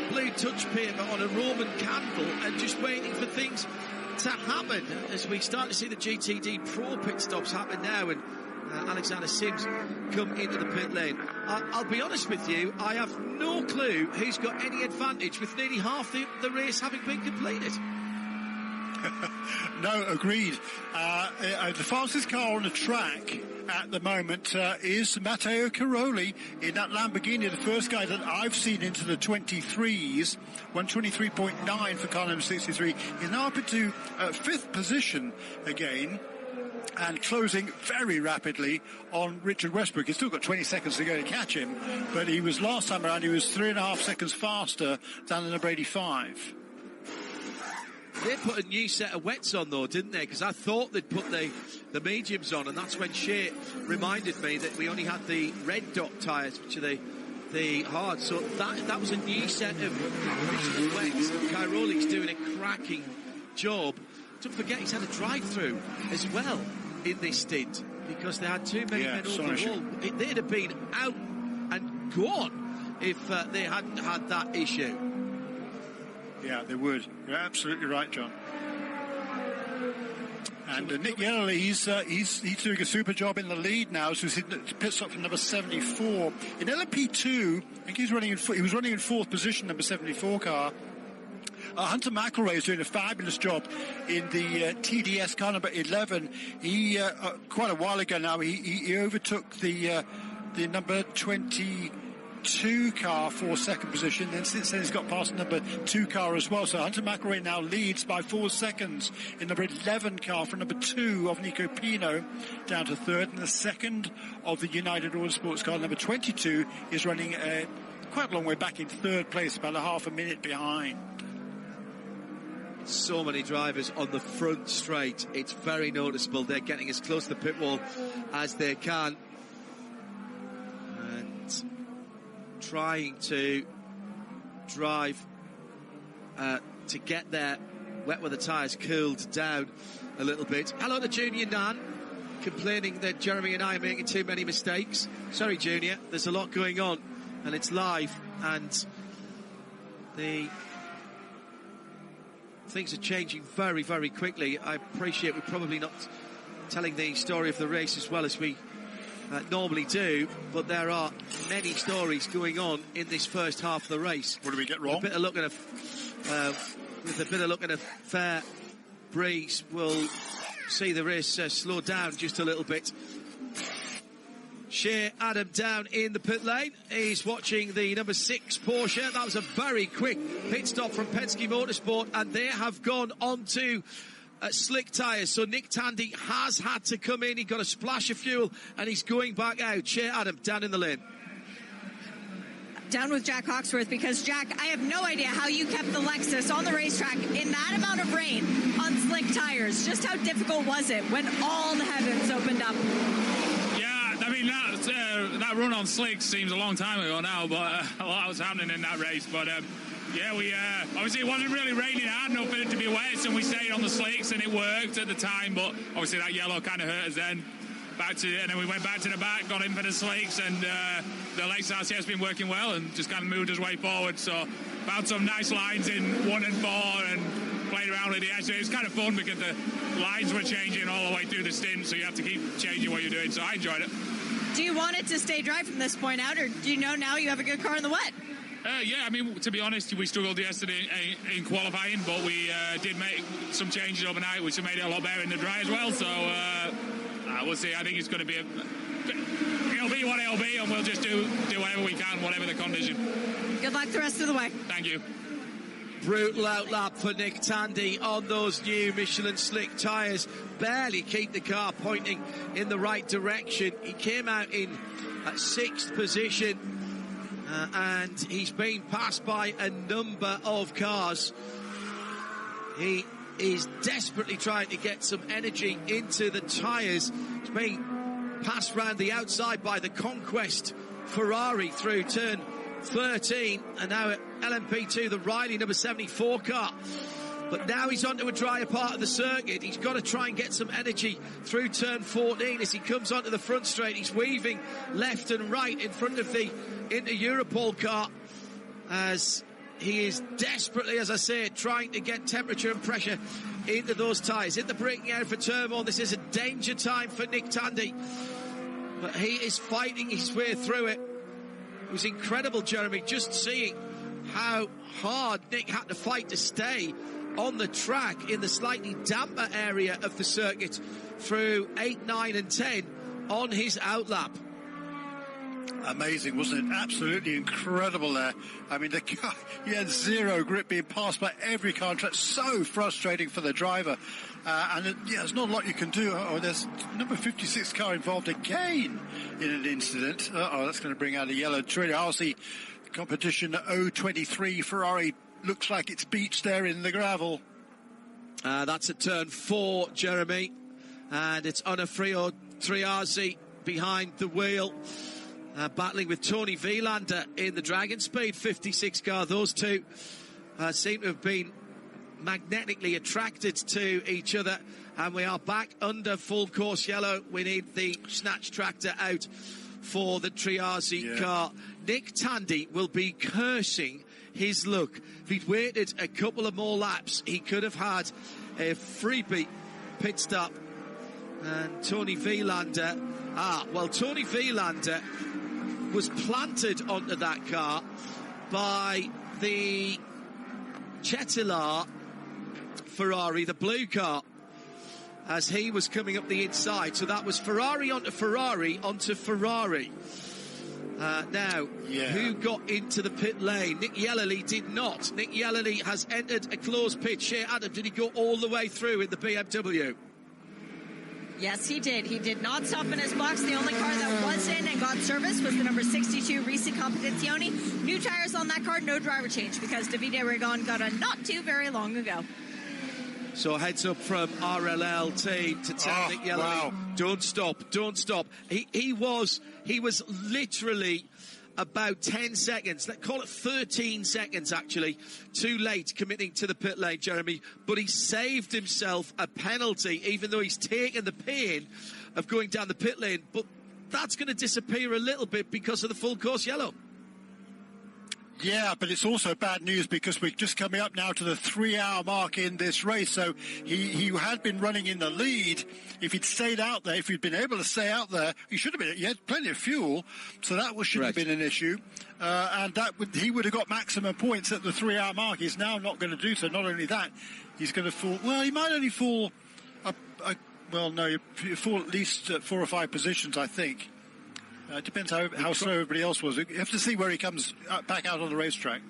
blue touch paper on a Roman candle and just waiting for things to happen as we start to see the GTD Pro pit stops happen now, and Alexander Sims come into the pit lane. I'll be honest with you, I have no clue who's got any advantage with nearly half the race having been completed. No, agreed. The fastest car on the track at the moment is Matteo Caroli in that Lamborghini, the first guy that I've seen into the 23s, 123.9 for car number 63. He's now up into fifth position again and closing very rapidly on Richard Westbrook. He's still got 20 seconds to go to catch him, but he was last time around, he was 3.5 seconds faster than the number 85. They put a new set of wets on, though, didn't they? Because I thought they'd put the mediums on, and that's when Shea reminded me that we only had the red dot tyres, which are the hard. So that was a new set of wets. Cairoli's doing a cracking job. Don't forget, he's had a drive-through as well in this stint, because they had too many men over the wall. They'd have been out and gone if they hadn't had that issue. Yeah, they would. You're absolutely right, John. And Nick Yellerly, he's doing a super job in the lead now. So he's pit stop from number 74 in LMP2. I think he was running in fourth position, number 74 car. Hunter McElroy is doing a fabulous job in the TDS car number 11. He quite a while ago now he overtook the number 22 car for second position. Then since then he's got past number 2 car as well. So Hunter McElroy now leads by 4 seconds in number 11 car for number 2 of Nico Pino down to third. And the second of the United Autosports car number 22 is running quite a long way back in third place, about a half a minute behind. So many drivers on the front straight. It's very noticeable. They're getting as close to the pit wall as they can and trying to drive to get there wet where the tyres cooled down a little bit. Hello to Junior Nan, complaining that Jeremy and I are making too many mistakes. Sorry, Junior, there's a lot going on and it's live, and the things are changing very, very quickly. I appreciate we're probably not telling the story of the race as well as we normally do, but there are many stories going on in this first half of the race. What do we get wrong? With a bit of luck and a fair breeze, we'll see the race slow down just a little bit. Shea Adam down in the pit lane. He's watching the number 6 Porsche. That was a very quick pit stop from Penske Motorsport, and they have gone on to slick tyres. So Nick Tandy has had to come in. He got a splash of fuel, and he's going back out. Shea Adam down in the lane. Down with Jack Hawksworth, because Jack, I have no idea how you kept the Lexus on the racetrack in that amount of rain on slick tires. Just how difficult was it when all the heavens opened up? I mean, that run on slicks seems a long time ago now, but a lot was happening in that race. But we obviously it wasn't really raining hard enough for it to be wet, so we stayed on the slicks and it worked at the time. But obviously that yellow kind of hurt us then. And then we went back to the back, got in for the slicks, and the Lexus RC has been working well and just kind of moved us way forward. So found some nice lines in 1 and 4 and played around with the edge. It was kind of fun because the lines were changing all the way through the stint, so you have to keep changing what you're doing. So I enjoyed it. Do you want it to stay dry from this point out, or do you know now you have a good car in the wet? Yeah, I mean, to be honest, we struggled yesterday in qualifying, but we did make some changes overnight, which have made it a lot better in the dry as well. So we'll see. I think it's going to be it'll be what it'll be, and we'll just do whatever we can, whatever the condition. Good luck the rest of the way. Thank you. Brutal outlap for Nick Tandy on those new Michelin slick tyres. Barely keep the car pointing in the right direction. He came out in 6th position and he's been passed by a number of cars. He is desperately trying to get some energy into the tyres. He's been passed round the outside by the Conquest Ferrari through turn 13, and now at LMP2 the Riley number 74 car But now he's onto a drier part of the circuit. He's got to try and get some energy through turn 14 as he comes onto the front straight. He's weaving left and right in front of the Inter-Europol car as he is desperately, as I say, trying to get temperature and pressure into those tyres. In the braking area for turn 1, this is a danger time for Nick Tandy. But he is fighting his way through it. It was incredible, Jeremy, just seeing how hard Nick had to fight to stay on the track in the slightly damper area of the circuit through 8, 9 and 10 on his outlap. Amazing, wasn't it? Absolutely incredible there. I mean, the car, he had zero grip, being passed by every car. It's so frustrating for the driver. There's not a lot you can do. There's number 56 car involved again in an incident. That's going to bring out a yellow trailer. The competition 023 Ferrari looks like it's beached there in the gravel. That's at turn 4, Jeremy. And it's Onofrio Triazi behind the wheel. Battling with Tony Vielander in the Dragon Speed 56 car. Those two seem to have been magnetically attracted to each other, and we are back under full course yellow. We need the snatch tractor out for the Triazi car. Nick Tandy will be cursing his luck. If he'd waited a couple of more laps, he could have had a freebie pit stop. And Tony Vielander, Tony Vielander was planted onto that car by the Cetilar Ferrari, the blue car, as he was coming up the inside. So that was Ferrari onto Ferrari onto Ferrari. Who got into the pit lane? Nick Yellerly did not. Nick Yellerly has entered a closed pit. Shea Adam, did he go all the way through in the BMW? Yes, he did. He did not stop in his box. The only car that was in and got service was the number 62 Risi Competizione. New tires on that car, no driver change, because Davide Regon got a not too very long ago. So heads up from RLL team to tell Nick Yellerly, don't stop. He was literally about 10 seconds, let's call it 13 seconds actually, too late committing to the pit lane, Jeremy. But he saved himself a penalty, even though he's taken the pain of going down the pit lane. But that's going to disappear a little bit because of the full course yellow. Yeah, but it's also bad news because we're just coming up now to the 3-hour mark in this race. So he had been running in the lead. If he'd stayed out there, if he'd been able to stay out there, he should have been. He had plenty of fuel, so that shouldn't have been an issue. And he would have got maximum points at the 3-hour mark. He's now not going to do so. Not only that, he's going to fall. Well, he might only fall. You fall at least 4 or 5 positions, I think. It depends how slow everybody else was. You have to see where he comes back out on the racetrack.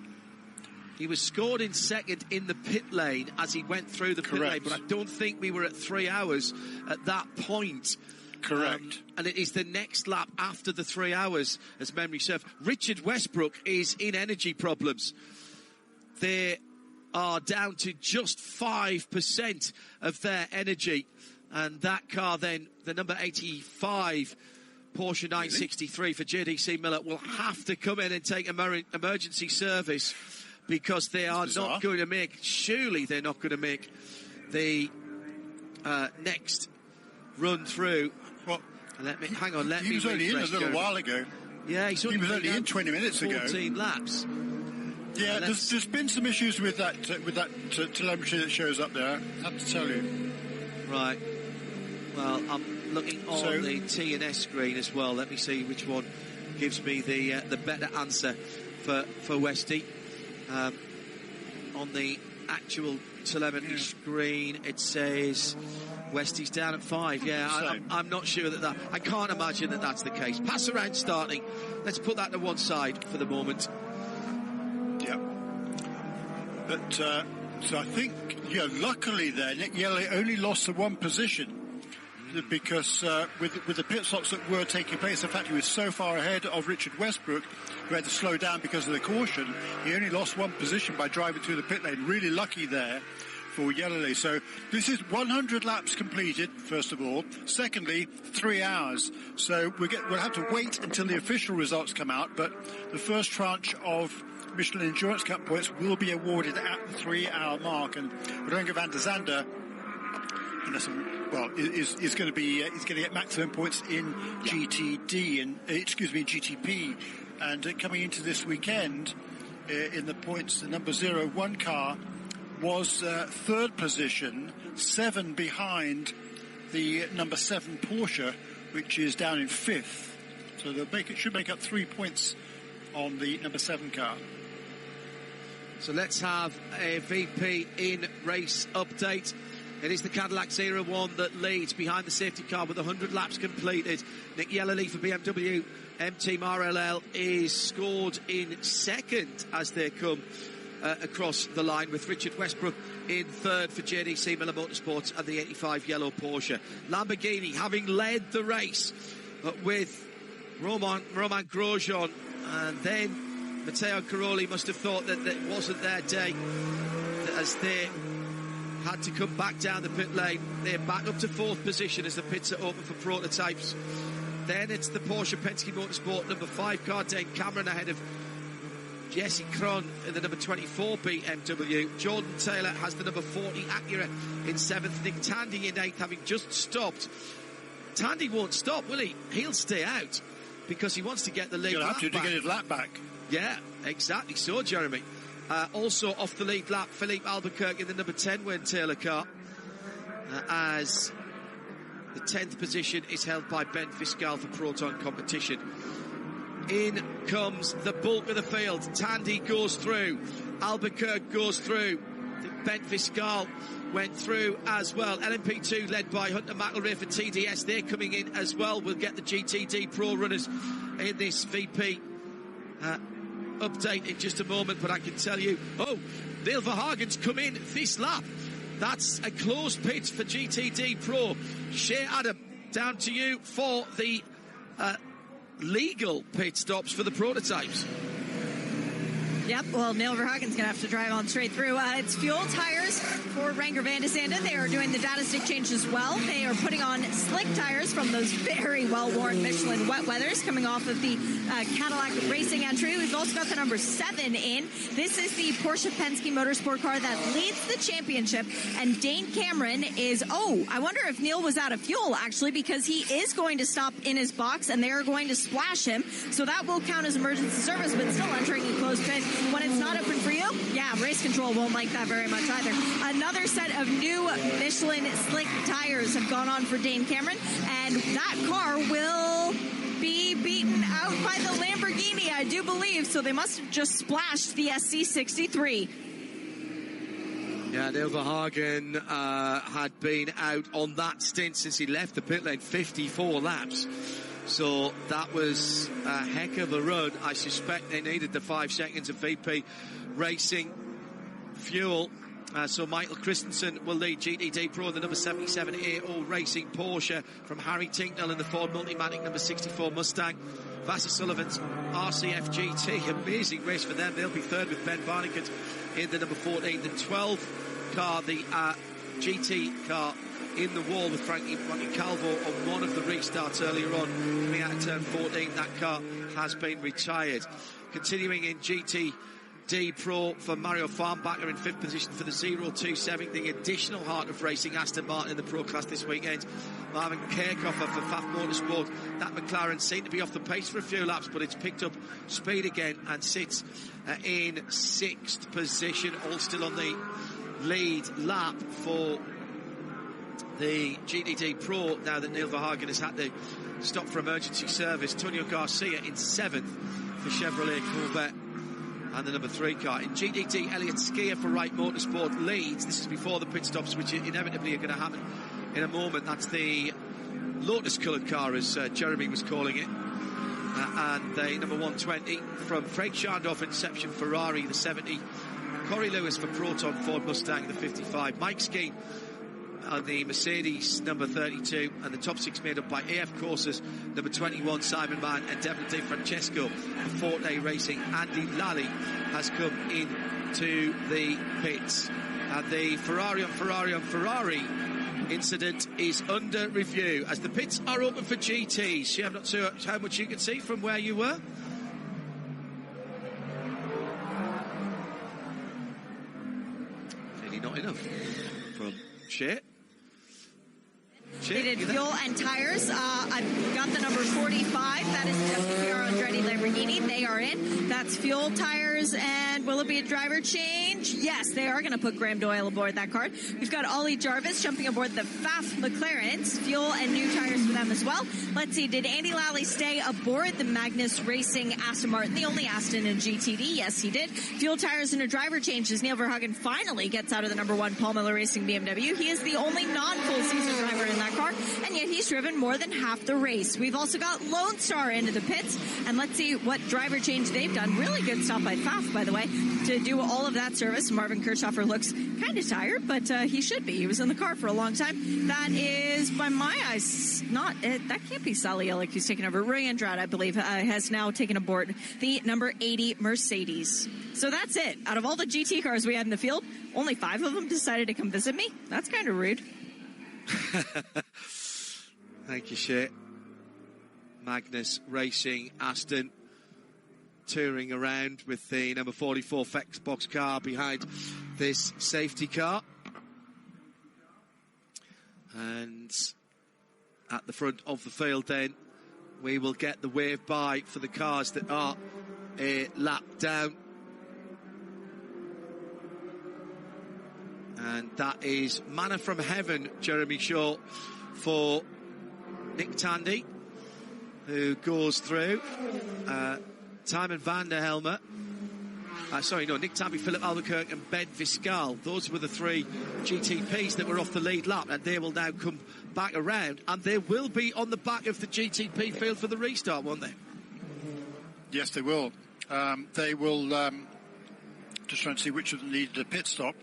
He was scored in second in the pit lane as he went through the pit lane, but I don't think we were at 3 hours at that point. Correct. And it is the next lap after the 3 hours, as memory serves. Richard Westbrook is in energy problems. They are down to just 5% of their energy. And that car then, the number 85 Porsche 963 for JDC Miller, will have to come in and take emergency service because they are not going to make, surely they're not going to make the next run through. Well, he was only in a little while ago. Yeah, he was only in 20 minutes 14 ago. 14 laps. Yeah, there's been some issues with that telemetry that shows up there, I have to tell you. Right. Well, I'm looking on the T&S screen as well. Let me see which one gives me the better answer for Westy. On the actual telemetry screen, it says Westy's down at 5. Yeah, I'm not sure that I can't imagine that that's the case. Pass around starting. Let's put that to one side for the moment. Yeah. But so I think, luckily there, Nick Yellerly only lost the 1 position. Because with the pit stops that were taking place, in fact, he was so far ahead of Richard Westbrook, who had to slow down because of the caution. He only lost 1 position by driving through the pit lane. Really lucky there for Yellerly. So this is 100 laps completed, first of all. Secondly, 3 hours. So we'll have to wait until the official results come out. But the first tranche of Michelin Endurance Cup points will be awarded at the 3-hour mark. And Renger van der Zande, is going to be he's going to get maximum points in GTD and GTP. And coming into this weekend in the points, the number 01 car was third position, 7 behind the number 7 Porsche, which is down in 5th. So should make up 3 points on the number 7 car. So let's have a VP in race update. It is the Cadillac 01 that leads behind the safety car with 100 laps completed. Nick Yellerly for BMW M-Team RLL is scored in second as they come across the line, with Richard Westbrook in third for JDC Miller Motorsports and the 85 yellow Porsche. Lamborghini having led the race with Romain Grosjean, and then Matteo Caroli must have thought that it wasn't their day as they had to come back down the pit lane. They're back up to 4th position as the pits are open for prototypes. Then it's the Porsche Penske Motorsport number 5 car, Dane Cameron ahead of Jesse Krohn in the number 24 BMW. Jordan Taylor has the number 40 Acura in 7th. Nick Tandy in 8th, having just stopped. Tandy won't stop, will he? He'll stay out because he wants to get the lead He'll lap have to back. get his lap back. Yeah, exactly so, Jeremy. Also off the lead lap, Philippe Albuquerque in the number 10 Wayne Taylor car, as the 10th position is held by Ben Fiscal for Proton competition. In comes the bulk of the field. Tandy goes through, Albuquerque goes through, Ben Fiscal went through as well. LMP2 led by Hunter McElrea for TDS, they're coming in as well. We'll get the GTD Pro runners in this VP update in just a moment, but I can tell you, Neil Verhagen's come in this lap. That's a close pit for GTD Pro. Shea Adam, down to you for the legal pit stops for the prototypes. Yep, well, Neil Verhagen's going to have to drive on straight through. It's fuel tires for Renger van der Zande. They are doing the data stick change as well. They are putting on slick tires from those very well-worn Michelin wet weathers coming off of the Cadillac Racing entry. We've also got the number 7 in. This is the Porsche Penske Motorsport car that leads the championship. And Dane Cameron is, I wonder if Neil was out of fuel, actually, because he is going to stop in his box and they are going to splash him. So that will count as emergency service, but still entering a closed pit. When it's not open for you, race control won't like that very much either. Another set of new Michelin slick tires have gone on for Dane Cameron, and that car will be beaten out by the Lamborghini, I do believe, so they must have just splashed the SC63. Yeah, Neil Verhagen had been out on that stint since he left the pit lane, 54 laps. So that was a heck of a run. I suspect they needed the 5 seconds of VP racing fuel. So Michael Christensen will lead GTD Pro, the number 77 AO Racing Porsche from Harry Tinknell in the Ford Multimatic number 64 Mustang. Vasser Sullivan's RCF GT, amazing race for them. They'll be third with Ben Barnicott in the number 14. The 12 car, the GT car, in the wall with Frankie Calvo on one of the restarts earlier on. Coming out of turn 14, that car has been retired. Continuing in GTD Pro for Mario Farnbacher in 5th position for the 027, the additional heart of racing Aston Martin in the Pro class this weekend. Marvin Kirchhoffer for Pfaff Motorsport. That McLaren seemed to be off the pace for a few laps, but it's picked up speed again and sits in 6th position, all still on the lead lap for the GTD Pro, now that Neil Verhagen has had to stop for emergency service. Tonio Garcia in 7th for Chevrolet Corvette and the number 3 car. In GTD, Elliott Skier for Wright Motorsport leads. This is before the pit stops, which inevitably are going to happen in a moment. That's the Lotus-coloured car, as Jeremy was calling it. And the number 120 from Frank Scharndorf Inception Ferrari, the 70. Corey Lewis for Proton Ford Mustang, the 55. Mike Skeen on the Mercedes number 32, and the top 6 made up by AF Corsas number 21 Simon Mann and Devon De Francesco for Forte Racing. Andy Lally has come into the pits, and the Ferrari on Ferrari incident is under review as the pits are open for GTs. I'm not sure how much you can see from where you were. Shit. They did fuel and tires. I've got the number 45. That is FPR Andretti Lamborghini. They are in. That's fuel, tires, and will it be a driver change? Yes, they are going to put Graham Doyle aboard that card. We've got Ollie Jarvis jumping aboard the FAF McLarens. Fuel and new tires for them as well. Let's see, did Andy Lally stay aboard the Magnus Racing Aston Martin, the only Aston in GTD? Yes, he did. Fuel, tires, and a driver change as Neil Verhagen finally gets out of the number 1 Paul Miller Racing BMW. He is the only non-full season driver in that car, and yet he's driven more than half the race. We've also got Lone Star into the pits, and let's see what driver change they've done. Really good stuff by FAF, by the way, to do all of that service. Marvin Kirchhoffer looks kind of tired, but he should be. He was in the car for a long time. That is, by my eyes, that can't be Sally Ellick who's taken over. Ray Andrade, I believe, has now taken aboard the number 80 Mercedes. So that's it. Out of all the GT cars we had in the field, only 5 of them decided to come visit me. That's kind of rude. Thank you, Shay. Magnus Racing Aston touring around with the number 44 Fex box car behind this safety car. And at the front of the field then, we will get the wave by for the cars that are a lap down. And that is manna from heaven, Jeremy Shaw, for Nick Tandy, who goes through. Timon van der Helmer. Nick Tandy, Philip Albuquerque and Ben Viscal. Those were the 3 GTPs that were off the lead lap, and they will now come back around, and they will be on the back of the GTP field for the restart, won't they? Yes, they will. They will just try and see which of them needed a pit stop.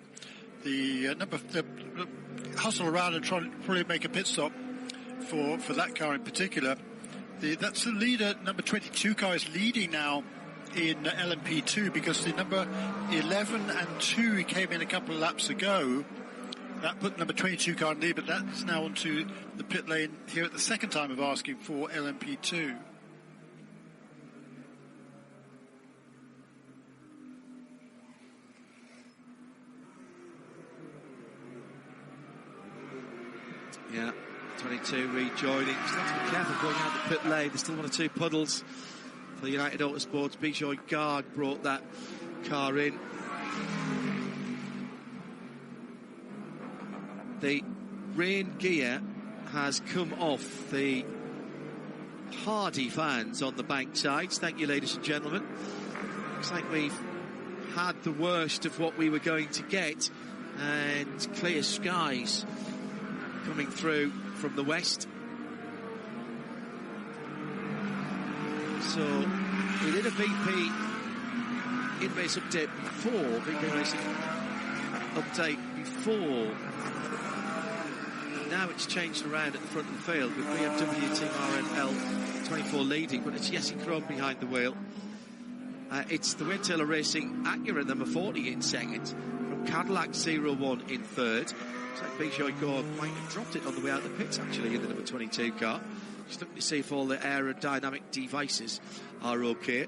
The hustle around and try to probably make a pit stop for that car in particular. That's the leader. Number 22 car is leading now in LMP2 because the number 11 and 2 came in a couple of laps ago. That put number 22 car in lead, but that's now onto the pit lane here at the second time of asking for LMP2. Yeah, 22 rejoining. Just have to be careful going out the pit lane. There's still 1 or 2 puddles for United Autosports. Bijoy Garg brought that car in. The rain gear has come off the hardy fans on the bank sides. Thank you, ladies and gentlemen. Looks like we've had the worst of what we were going to get, and clear skies coming through from the west. So we did a VP in-race update before, VP racing update before. Now it's changed around at the front of the field with BMW Team RNL 24 leading, but it's Jesse Krohn behind the wheel. It's the Wayne Taylor Racing Acura number 40 in second, from Cadillac 01 in third. Looks like Bijoy Garg might have dropped it on the way out of the pits, actually, in the number 22 car. Just looking to see if all the aerodynamic devices are okay.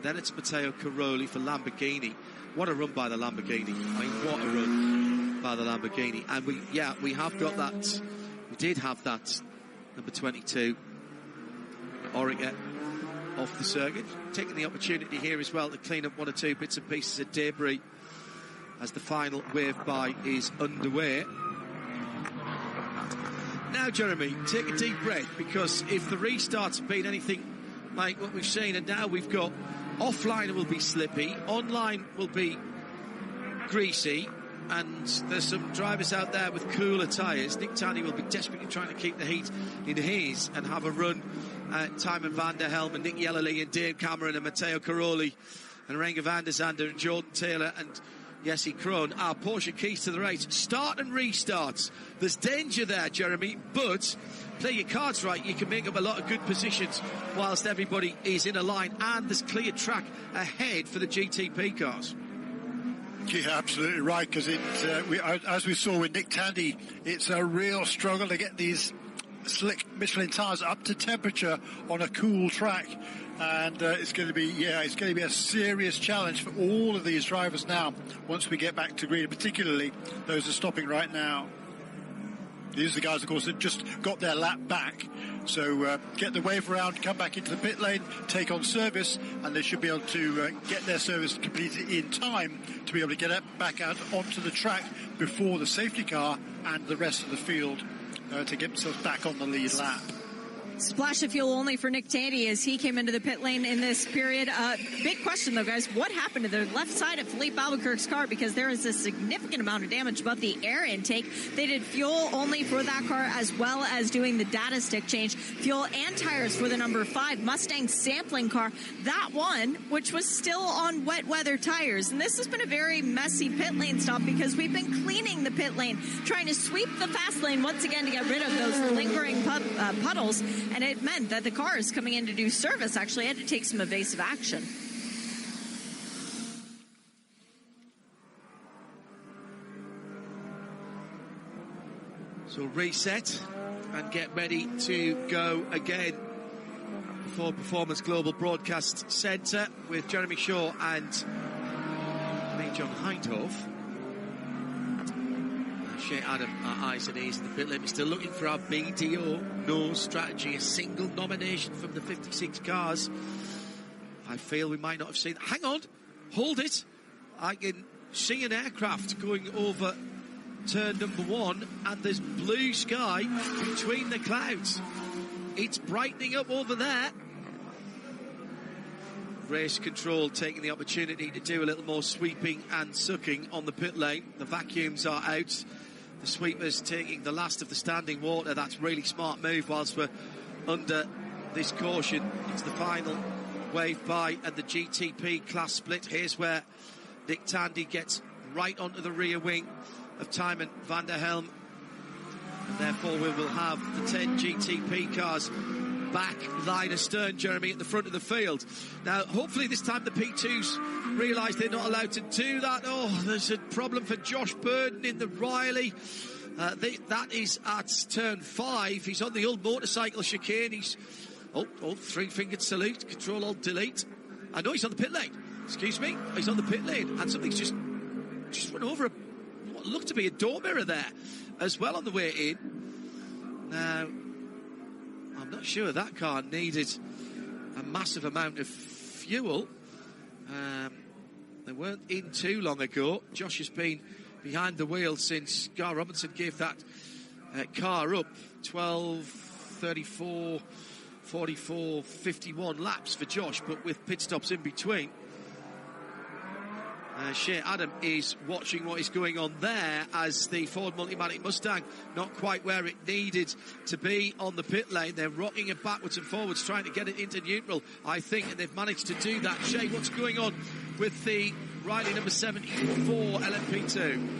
Then it's Matteo Caroli for Lamborghini. What a run by the Lamborghini. I mean, what a run by the Lamborghini. And we have got that. We did have that number 22 Oreca off the circuit. Taking the opportunity here as well to clean up 1 or 2 bits and pieces of debris as the final wave by is underway. Now, Jeremy, take a deep breath, because if the restarts have been anything like what we've seen, and now we've got offline will be slippy, online will be greasy, and there's some drivers out there with cooler tyres. Nick Tandy will be desperately trying to keep the heat in his and have a run at Timon van der Helm and Nick Yellerly and Dave Cameron and Matteo Caroli and Renger van der Zande and Jordan Taylor and Jesse Krohn are Porsche keys to the race. Start and restarts. There's danger there, Jeremy, but play your cards right. You can make up a lot of good positions whilst everybody is in a line, and there's clear track ahead for the GTP cars. Yeah, absolutely right, because as we saw with Nick Tandy, it's a real struggle to get these slick Michelin tyres up to temperature on a cool track. And it's going to be a serious challenge for all of these drivers now once we get back to green, particularly those who are stopping right now. These are the guys, of course, that just got their lap back. So get the wave around, come back into the pit lane, take on service, and they should be able to get their service completed in time to be able to get back out onto the track before the safety car and the rest of the field to get themselves back on the lead lap. Splash of fuel only for Nick Tandy as he came into the pit lane in this period. Big question, though, guys. What happened to the left side of Philippe Albuquerque's car? Because there is a significant amount of damage above the air intake. They did fuel only for that car as well as doing the data stick change. Fuel and tires for the number 5 Mustang sampling car. That one, which was still on wet weather tires. And this has been a very messy pit lane stop because we've been cleaning the pit lane, trying to sweep the fast lane once again to get rid of those lingering puddles. And it meant that the cars coming in to do service actually had to take some evasive action. So reset and get ready to go again for Performance Global Broadcast Centre with Jeremy Shaw and me, John Hindhoff. Shea Adam, our eyes and ears in the pit lane. We're still looking for our BDO nose strategy, a single nomination from the 56 cars. I feel we might not have seen. Hang on, hold it. I can see an aircraft going over turn number 1, and there's blue sky between the clouds. It's brightening up over there. Race control taking the opportunity to do a little more sweeping and sucking on the pit lane. The vacuums are out. The sweepers taking the last of the standing water. That's really smart move whilst we're under this caution. It's the final wave by and the GTP class split. Here's where Nick Tandy gets right onto the rear wing of Tymon van der Helm. And therefore we will have the 10 GTP cars back line astern, Jeremy, at the front of the field. Now, hopefully this time the P2s realise they're not allowed to do that. Oh, there's a problem for Josh Burden in the Riley. That is at turn 5. He's on the old motorcycle chicane. He's, three-fingered salute, Control Alt Delete. I know he's on the pit lane. Excuse me, he's on the pit lane, and something's just run over what looked to be a door mirror there as well on the way in. Now, I'm not sure that car needed a massive amount of fuel. They weren't in too long ago. Josh has been behind the wheel since Gar Robinson gave that car up. 12, 34, 44, 51 laps for Josh, but with pit stops in between. Shea Adam is watching what is going on there as the Ford Multimatic Mustang not quite where it needed to be on the pit lane. They're rocking it backwards and forwards, trying to get it into neutral, I think, and they've managed to do that. Shea, what's going on with the Riley number 74 LMP2?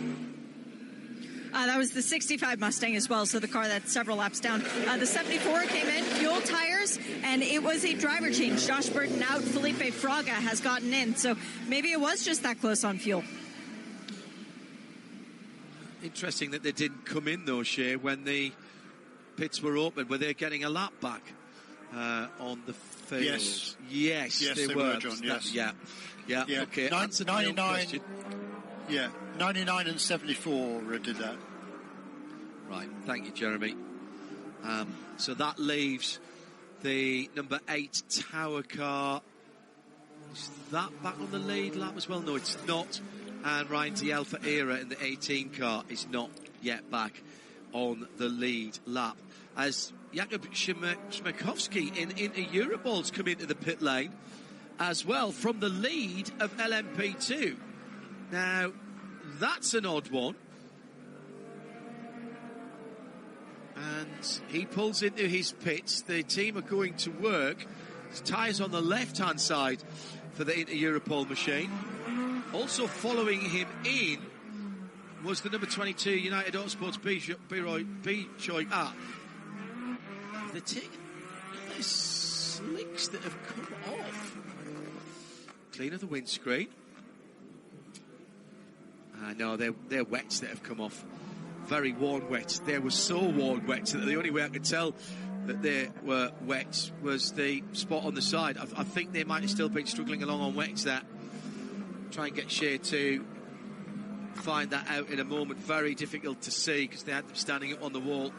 That was the 65 Mustang as well, so the car that's several laps down. The 74 came in, fuel, tires, and it was a driver change. Josh Burton out, Felipe Fraga has gotten in, so maybe it was just that close on fuel. Interesting that they didn't come in, though, Shea, when the pits were open. Were they getting a lap back on the field? Yes, they were, John, yes. Yeah, okay. 99. Yeah, 99 and 74 did that. Right, thank you, Jeremy. So that leaves the number 8 Tower car. Is that back on the lead lap as well? No, it's not. And Ryan D. Alpha Era in the 18 car is not yet back on the lead lap. As Jakub Szymkowski in Euroballs come into the pit lane as well from the lead of LMP2. Now, that's an odd one. And he pulls into his pits. The team are going to work. His tyres on the left-hand side for the Inter-Europol machine. Also following him in was the number 22 United Autosports B-Choi. They're taking the slicks that have come off. Clean of the windscreen. No, they're wets that have come off. Very worn wet. They were so worn wet that the only way I could tell that they were wet was the spot on the side. I think they might have still been struggling along on wets there. Try and get Shea to find that out in a moment. Very difficult to see because they had them standing up on the wall.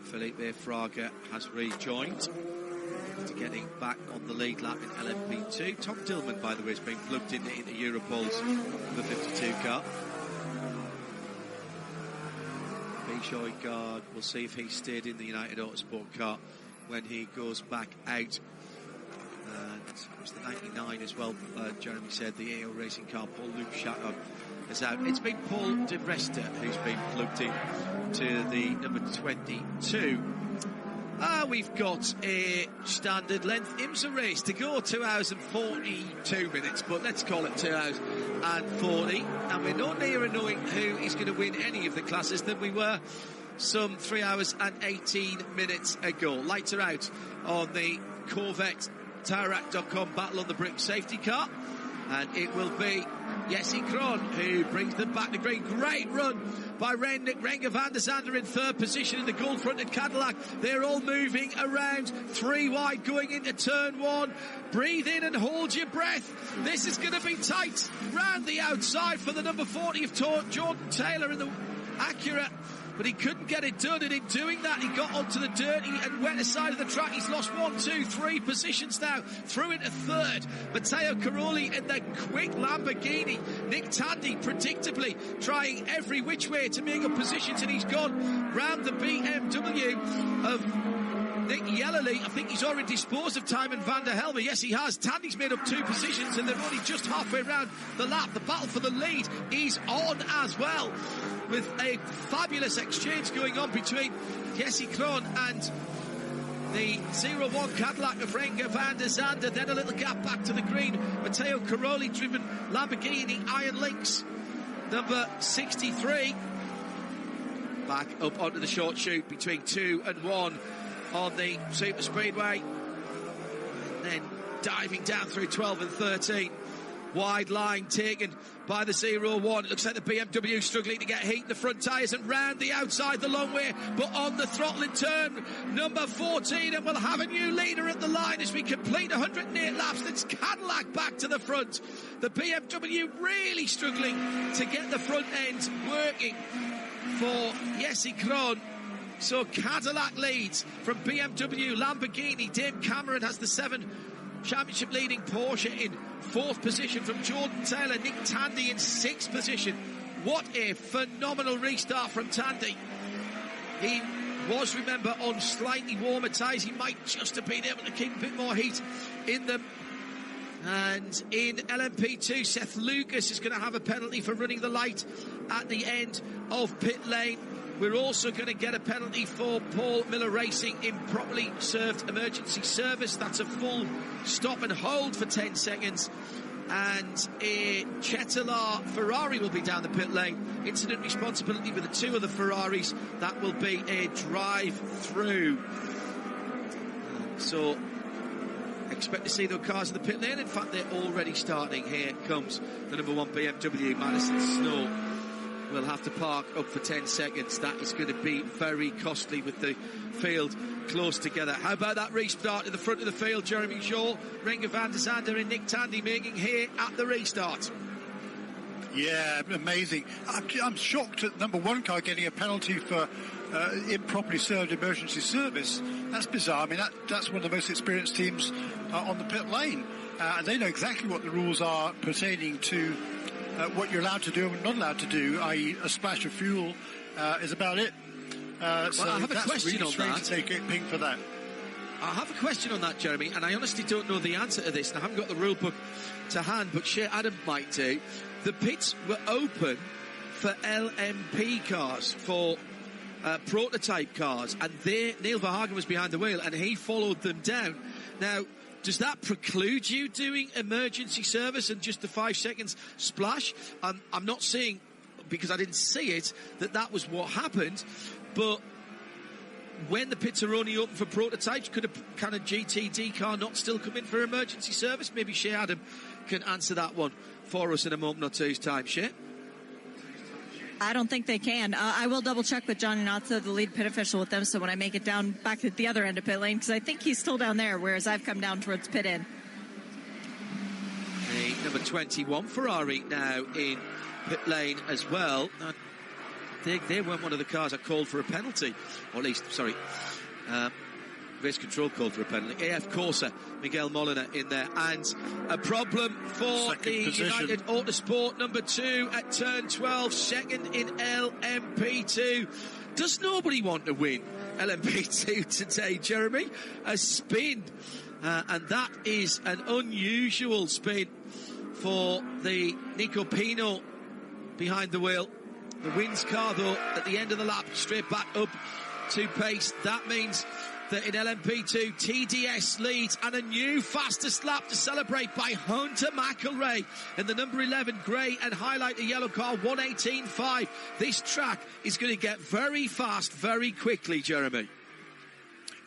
Felipe Fraga has rejoined after getting back on the lead lap in LMP2. Tom Dillman, by the way, has been plugged into Europol's number 52 car. Bijoy Guard, we'll see if he stayed in the United Autosport car when he goes back out. And it was the 99 as well, Jeremy said, the AO racing car. Paul Luke Shadow is out. It's been Paul de Resta who's been plugged in to the number 22. We've got a standard length IMSA race to go, 2 hours and 42 minutes, but let's call it 2 hours and 40. And we're no nearer knowing who is going to win any of the classes than we were some 3 hours and 18 minutes ago. Lights are out on the Corvette TireRack.com Battle on the Brick safety car, and it will be Jesse Krohn who brings them back to green. Great run by Renger van der Zande in third position in the gold-fronted Cadillac. They're all moving around, 3 wide going into turn 1. Breathe in and hold your breath. This is going to be tight. Round the outside for the number 40 of Jordan Taylor in the Acura. But he couldn't get it done, and in doing that, he got onto the dirty and wetter side of the track. He's lost 1, 2, 3 positions now, through into third. Matteo Caroli in the quick Lamborghini. Nick Tandy, predictably, trying every which way to make up positions, and he's gone round the BMW of Nick Yellerly. I think he's already disposed of Tymon van der Helme. Yes, he has. Tandy's made up 2 positions, and they're only just halfway round the lap. The battle for the lead is on as well, with a fabulous exchange going on between Jesse Krohn and the 01 Cadillac of Renger van der Zande. Then a little gap back to the green. Matteo Caroli driven Lamborghini Iron Lynx number 63. Back up onto the short chute between 2 and 1 on the Super Speedway. And then diving down through 12 and 13. Wide line taken by the 01. It looks like the BMW struggling to get heat in the front tyres, and round the outside the long way, but on the throttle in turn number 14, and we'll have a new leader at the line as we complete 108 laps. That's Cadillac back to the front. The BMW really struggling to get the front end working for Jesse Krohn. So Cadillac leads from BMW, Lamborghini. Dame Cameron has the 7 championship leading Porsche in 4th position from Jordan Taylor. Nick Tandy in 6th position. What a phenomenal restart from Tandy. He was, remember, on slightly warmer tyres. He might just have been able to keep a bit more heat in them. And in LMP2, Seth Lucas is going to have a penalty for running the light at the end of pit lane. We're also going to get a penalty for Paul Miller Racing, improperly served emergency service. That's a full stop and hold for 10 seconds. And a Chetelaar Ferrari will be down the pit lane. Incident responsibility with the 2 other Ferraris. That will be a drive-through. So expect to see those cars in the pit lane. In fact, they're already starting. Here comes the number 1 BMW, Madison Snow. We'll have to park up for 10 seconds. That is going to be very costly with the field close together. How about that restart in the front of the field? Jeremy Shaw, Renger van der Zande and Nick Tandy making hay at the restart. Yeah, amazing. I'm shocked at number 1 car getting a penalty for improperly served emergency service. That's bizarre. I mean, that's one of the most experienced teams on the pit lane. And they know exactly what the rules are pertaining to what you're allowed to do and not allowed to do, i.e. a splash of fuel is about it. So I have a question really on that. Take a ping for that. I have a question on that, Jeremy, and I honestly don't know the answer to this, and I haven't got the rule book to hand, but Shea Adam might do. The pits were open for LMP cars, for prototype cars, and Neil Verhagen was behind the wheel, and he followed them down. Now, does that preclude you doing emergency service and just the 5 seconds splash? I'm not saying, because I didn't see it, that was what happened, but when the pits are only open for prototypes, can a GTD car not still come in for emergency service? Maybe Shea Adam can answer that one for us in a moment or two's time. Shea? I don't think they can. I will double check with Johnny Notza, the lead pit official with them, so when I make it down back at the other end of pit lane, because I think he's still down there, whereas I've come down towards pit in. The number 21 Ferrari now in pit lane as well. They weren't one of the cars I called for a penalty, or at least, sorry, race control called for a penalty. AF Corsa, Miguel Molina in there, and a problem for the United Autosport number 2 at turn 12, second in LMP2. Does nobody want to win LMP2 today, Jeremy? A spin, and that is an unusual spin for the Nico Pino behind the wheel. The wins car, though, at the end of the lap, straight back up to pace. That means that in LMP2, TDS leads, and a new fastest lap to celebrate by Hunter McElrea in the number 11 grey and highlight the yellow car, 1:18.5. This track is going to get very fast very quickly, Jeremy.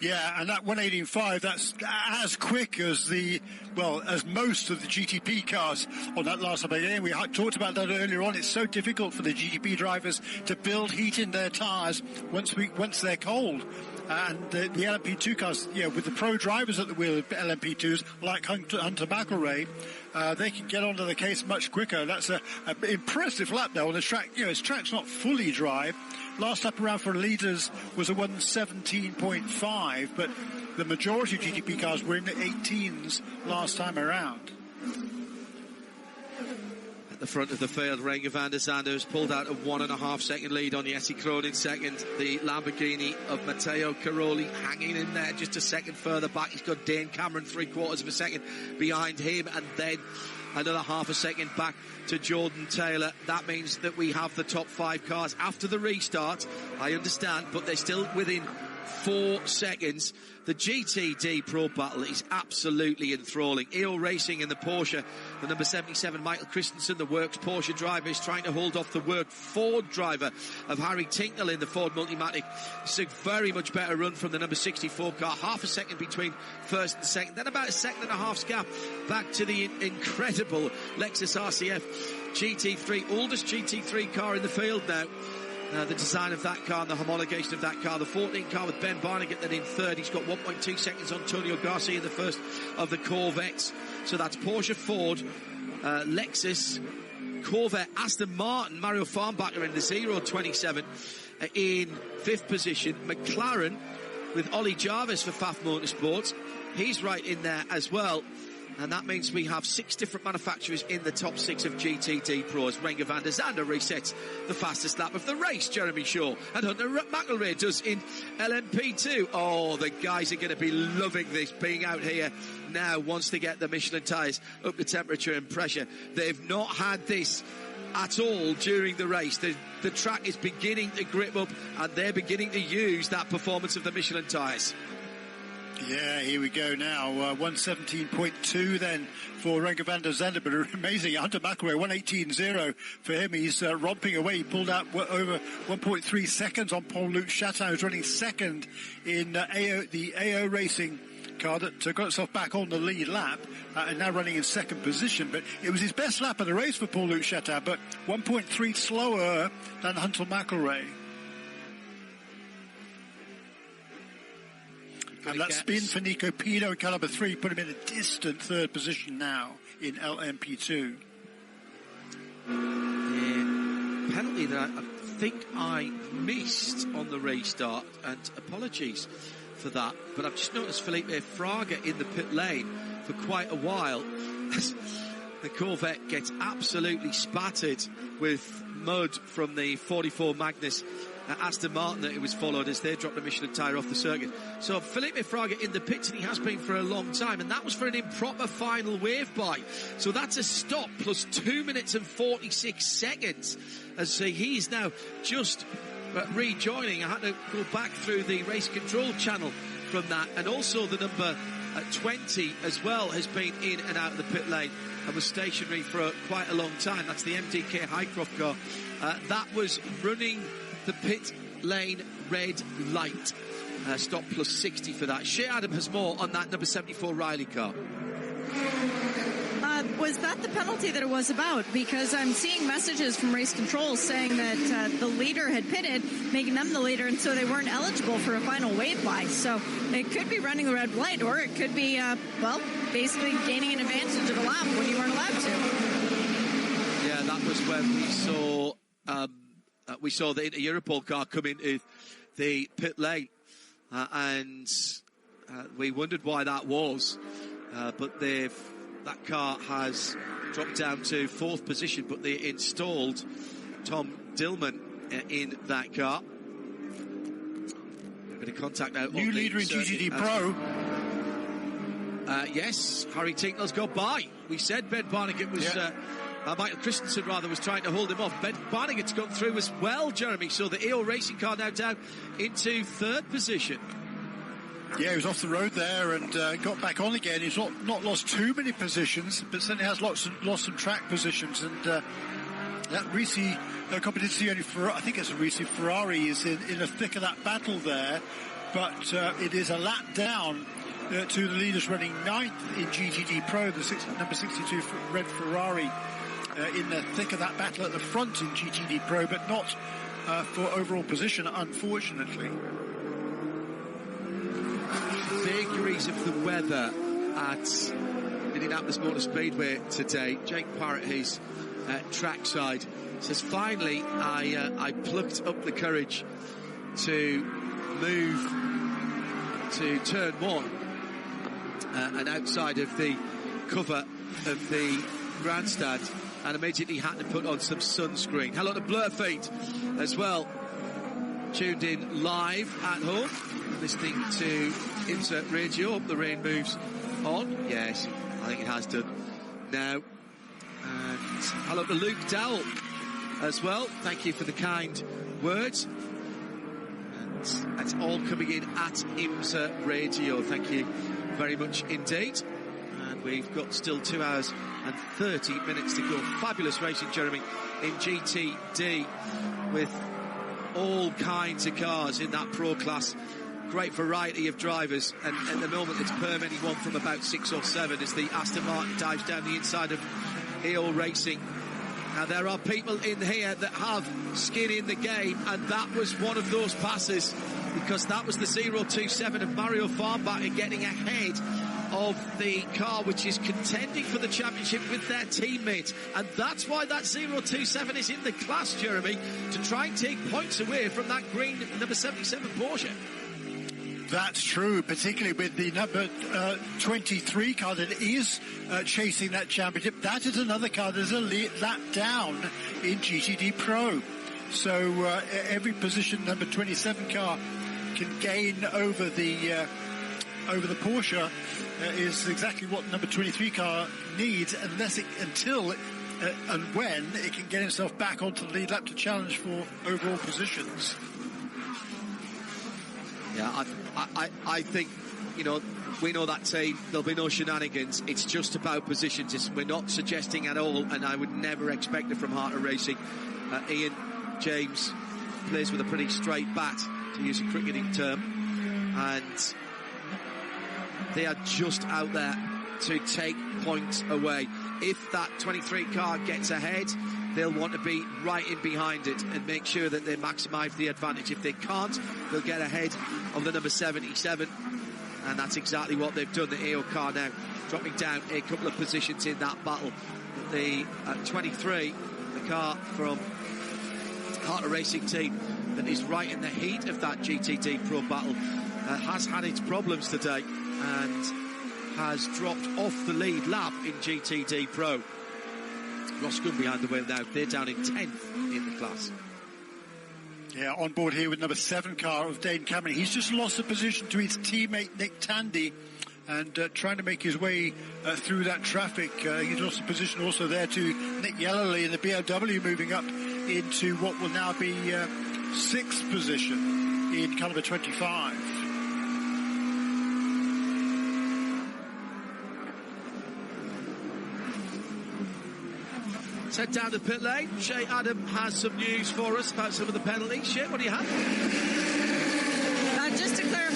Yeah, and that 1:18.5, that's as quick as as most of the GTP cars on that last lap again. We talked about that earlier on. It's so difficult for the GTP drivers to build heat in their tyres once they're cold. And the LMP2 cars, with the pro drivers at the wheel of LMP2s, like Hunter McElrea, they can get onto the case much quicker. That's an impressive lap now on the track. His track's not fully dry. Last lap around for leaders was a 1:17.5, but the majority of GTP cars were in the 18s last time around. At the front of the field, Renger van der Zande has pulled out a 1.5 second lead on Jesse Krohn in second. The Lamborghini of Matteo Caroli hanging in there just a second further back. He's got Dane Cameron 3/4 of a second behind him, and then another half a second back to Jordan Taylor. That means that we have the top 5 cars after the restart. I understand, but they're still within 4 seconds. The GTD Pro Battle is absolutely enthralling. EO Racing in the Porsche, the number 77 Michael Christensen, the Works Porsche driver, is trying to hold off the Work Ford driver of Harry Tinknell in the Ford Multimatic. It's a very much better run from the number 64 car, half a second between first and second, then about a second and a half's gap back to the incredible Lexus RCF GT3, oldest GT3 car in the field now. The design of that car and the homologation of that car. The 14 car with Ben Barnegat then in third. He's got 1.2 seconds on Antonio Garcia in the first of the Corvettes. So that's Porsche, Ford, Lexus, Corvette, Aston Martin, Mario Farnbacher in the 027 in 5th position. McLaren with Ollie Jarvis for Pfaff Motorsports. He's right in there as well. And that means we have 6 different manufacturers in the top 6 of GTD Pros. Renger van der Zande resets the fastest lap of the race, Jeremy Shaw. And Hunter McElrea does in LMP2. Oh, the guys are going to be loving this, being out here now once they get the Michelin tyres up to temperature and pressure. They've not had this at all during the race. The track is beginning to grip up, and they're beginning to use that performance of the Michelin tyres. Yeah, here we go now. 1:17.2 then for Renger van der Zande, but amazing. Hunter McElrea, 1:18.0 for him. He's romping away. He pulled out over 1.3 seconds on Paul-Luc Chatin, who's running second in the AO Racing car that got itself back on the lead lap and now running in second position. But it was his best lap of the race for Paul-Luc Chatin, but 1.3 slower than Hunter McElrea. And that spin for Nico Pino in car number 3 put him in a distant third position now in LMP2. The penalty that I think I missed on the restart, and apologies for that, but I've just noticed Felipe Fraga in the pit lane for quite a while. The Corvette gets absolutely spattered with mud from the 44 Magnus Aston Martin that it was followed as they dropped a Michelin tyre off the circuit. So Felipe Fraga in the pits, and he has been for a long time, and that was for an improper final wave by. So that's a stop plus 2 minutes and 46 seconds as he's now just rejoining. I had to go back through the race control channel from that, and also the number 20 as well has been in and out of the pit lane and was stationary for quite a long time. That's the MDK Highcroft car. That was running the pit lane red light stop plus 60 for that. Shea Adam has more on that number 74 Riley car. Was that the penalty that it was about? Because I'm seeing messages from race control saying that the leader had pitted, making them the leader, and so they weren't eligible for a final wayfly. So it could be running the red light, or it could be, basically gaining an advantage of a lap when you weren't allowed to. Yeah, that was when we saw the Europol car come into the pit lane, and we wondered why that was, but that car has dropped down to 4th position, but they installed Tom Dillman in that car. A bit of contact out. New leader in GTD Pro. Yes, Harry Tinknell's got by. We said Ben Barnegat was... Michael Christensen, rather, was trying to hold him off. Ben Barnegat's gone through as well, Jeremy. So the AO Racing car now down into 3rd position. Yeah, he was off the road there and got back on again. He's not lost too many positions, but certainly has lost some track positions. And that Risi Competizione, I think it's a Risi Ferrari, is in the thick of that battle there. But it is a lap down to the leaders running 9th in GTD Pro, the number 62 red Ferrari, in the thick of that battle at the front in GTD Pro, but not for overall position, unfortunately. Vagaries of the weather at Indianapolis Motor Speedway today. Jake Parrott, his trackside, says, finally I plucked up the courage to move to turn 1 and outside of the cover of the grandstand, and immediately had to put on some sunscreen. Hello to Blurfeet as well, tuned in live at home, listening to IMSA Radio. Hope the rain moves on. Yes, I think it has done now. And hello to Luke Dowell as well. Thank you for the kind words. And that's all coming in at IMSA Radio. Thank you very much indeed. And we've got still 2 hours and 30 minutes to go. Fabulous racing, Jeremy, in GTD with all kinds of cars in that pro class. Great variety of drivers, and at the moment it's per anyone from about 6 or 7 as the Aston Martin dives down the inside of AO Racing. Now there are people in here that have skin in the game, and that was one of those passes, because that was the 027 of Mario Farnbacher getting ahead of the car which is contending for the championship with their teammate, and that's why that 027 is in the class, Jeremy, to try and take points away from that green number 77 Porsche. That's true, particularly with the number 23 car that is chasing that championship. That is another car that is a lap down in GTD Pro. So every position number 27 car can gain over the Porsche is exactly what number 23 car needs, until and when it can get itself back onto the lead lap to challenge for overall positions. Yeah, I think, we know that team, there'll be no shenanigans. It's just about positions. We're not suggesting at all, and I would never expect it from Heart of Racing. Ian James plays with a pretty straight bat, to use a cricketing term, and they are just out there to take points away. If that 23 car gets ahead, they'll want to be right in behind it and make sure that they maximise the advantage. If they can't, they'll get ahead of the number 77, and that's exactly what they've done. The AO car now dropping down a couple of positions in that battle. The 23, the car from Heart of Racing team that is right in the heat of that GTD Pro battle, has had its problems today and has dropped off the lead lap in GTD Pro. Ross Gunn behind the wheel now. They're down in 10th in the class. Yeah, on board here with number 7 car of Dane Cameron. He's just lost a position to his teammate Nick Tandy, and trying to make his way through that traffic. He's lost a position also there to Nick Yellerly in the BMW, moving up into what will now be 6th position in car number 25. Let's head down the pit lane. Shea Adam has some news for us about some of the penalties. Shea, what do you have? Just to clarify,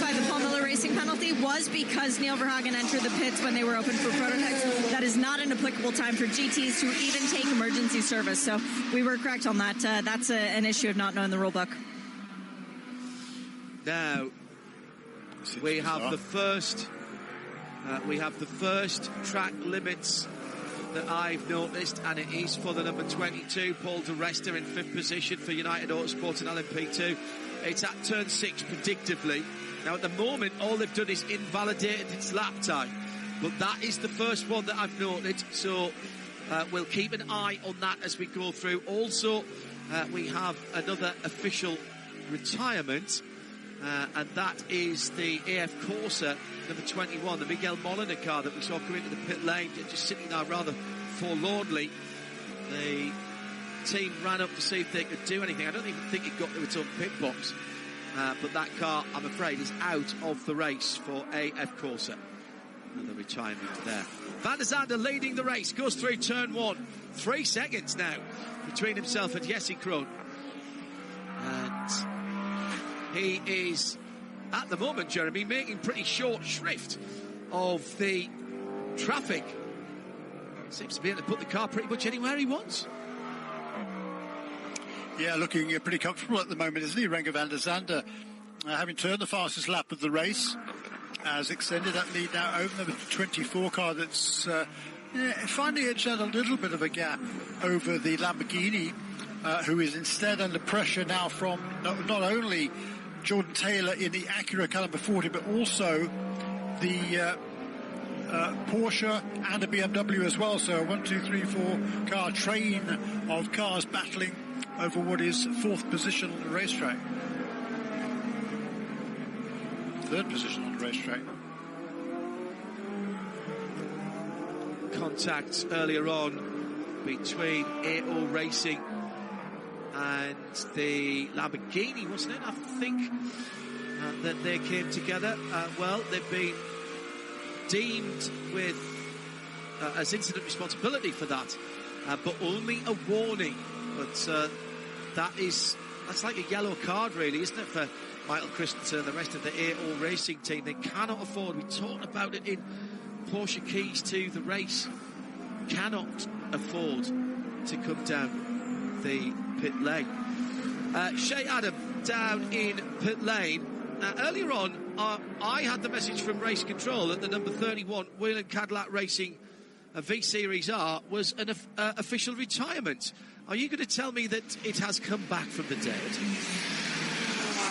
racing penalty was because Neil Verhagen entered the pits when they were open for prototypes. That is not an applicable time for GTs to even take emergency service. So we were correct on that. That's an issue of not knowing the rule book. Now we have the first track limits that I've noticed, and it is for the number 22, Paul de Resta, in 5th position for United Autosport and LMP2. It's at turn 6, predictably. Now, at the moment, all they've done is invalidated its lap time, but that is the first one that I've noted, so we'll keep an eye on that as we go through. Also, we have another official retirement, and that is the AF Corsa number 21, the Miguel Molina car that we saw come into the pit lane, just sitting there rather forlornly. The team ran up to see if they could do anything. I don't even think it got to its own pit box, but that car, I'm afraid, is out of the race for AF Corsa. And the retirement there. Van der Zande leading the race, goes through turn 1. 3 seconds now between himself and Jesse Krohn. And he is, at the moment, Jeremy, making pretty short shrift of the traffic. Seems to be able to put the car pretty much anywhere he wants. Yeah, looking pretty comfortable at the moment, isn't he, Renger van der Zande? Having turned the fastest lap of the race, has extended that lead now over the 24 car that's finally edged out a little bit of a gap over the Lamborghini, who is instead under pressure now from not only Jordan Taylor in the Acura car number 40, but also the Porsche and a BMW as well. So a 1, 2, 3, 4 car train of cars battling over what is 4th position on the racetrack. 3rd position on the racetrack. Contact earlier on between AO Racing and the Lamborghini, wasn't it? I think that they came together. Well, they've been deemed with as incident responsibility for that, but only a warning. But that's like a yellow card, really, isn't it, for Michael Christensen and the rest of the AO Racing team? They cannot afford, we talked about it in Porsche Keys to the race, cannot afford to come down the pit lane. Shea Adam down in pit lane. Earlier on, I had the message from Race Control that the number 31 Whelen Cadillac Racing V-Series R was an official retirement. Are you going to tell me that it has come back from the dead?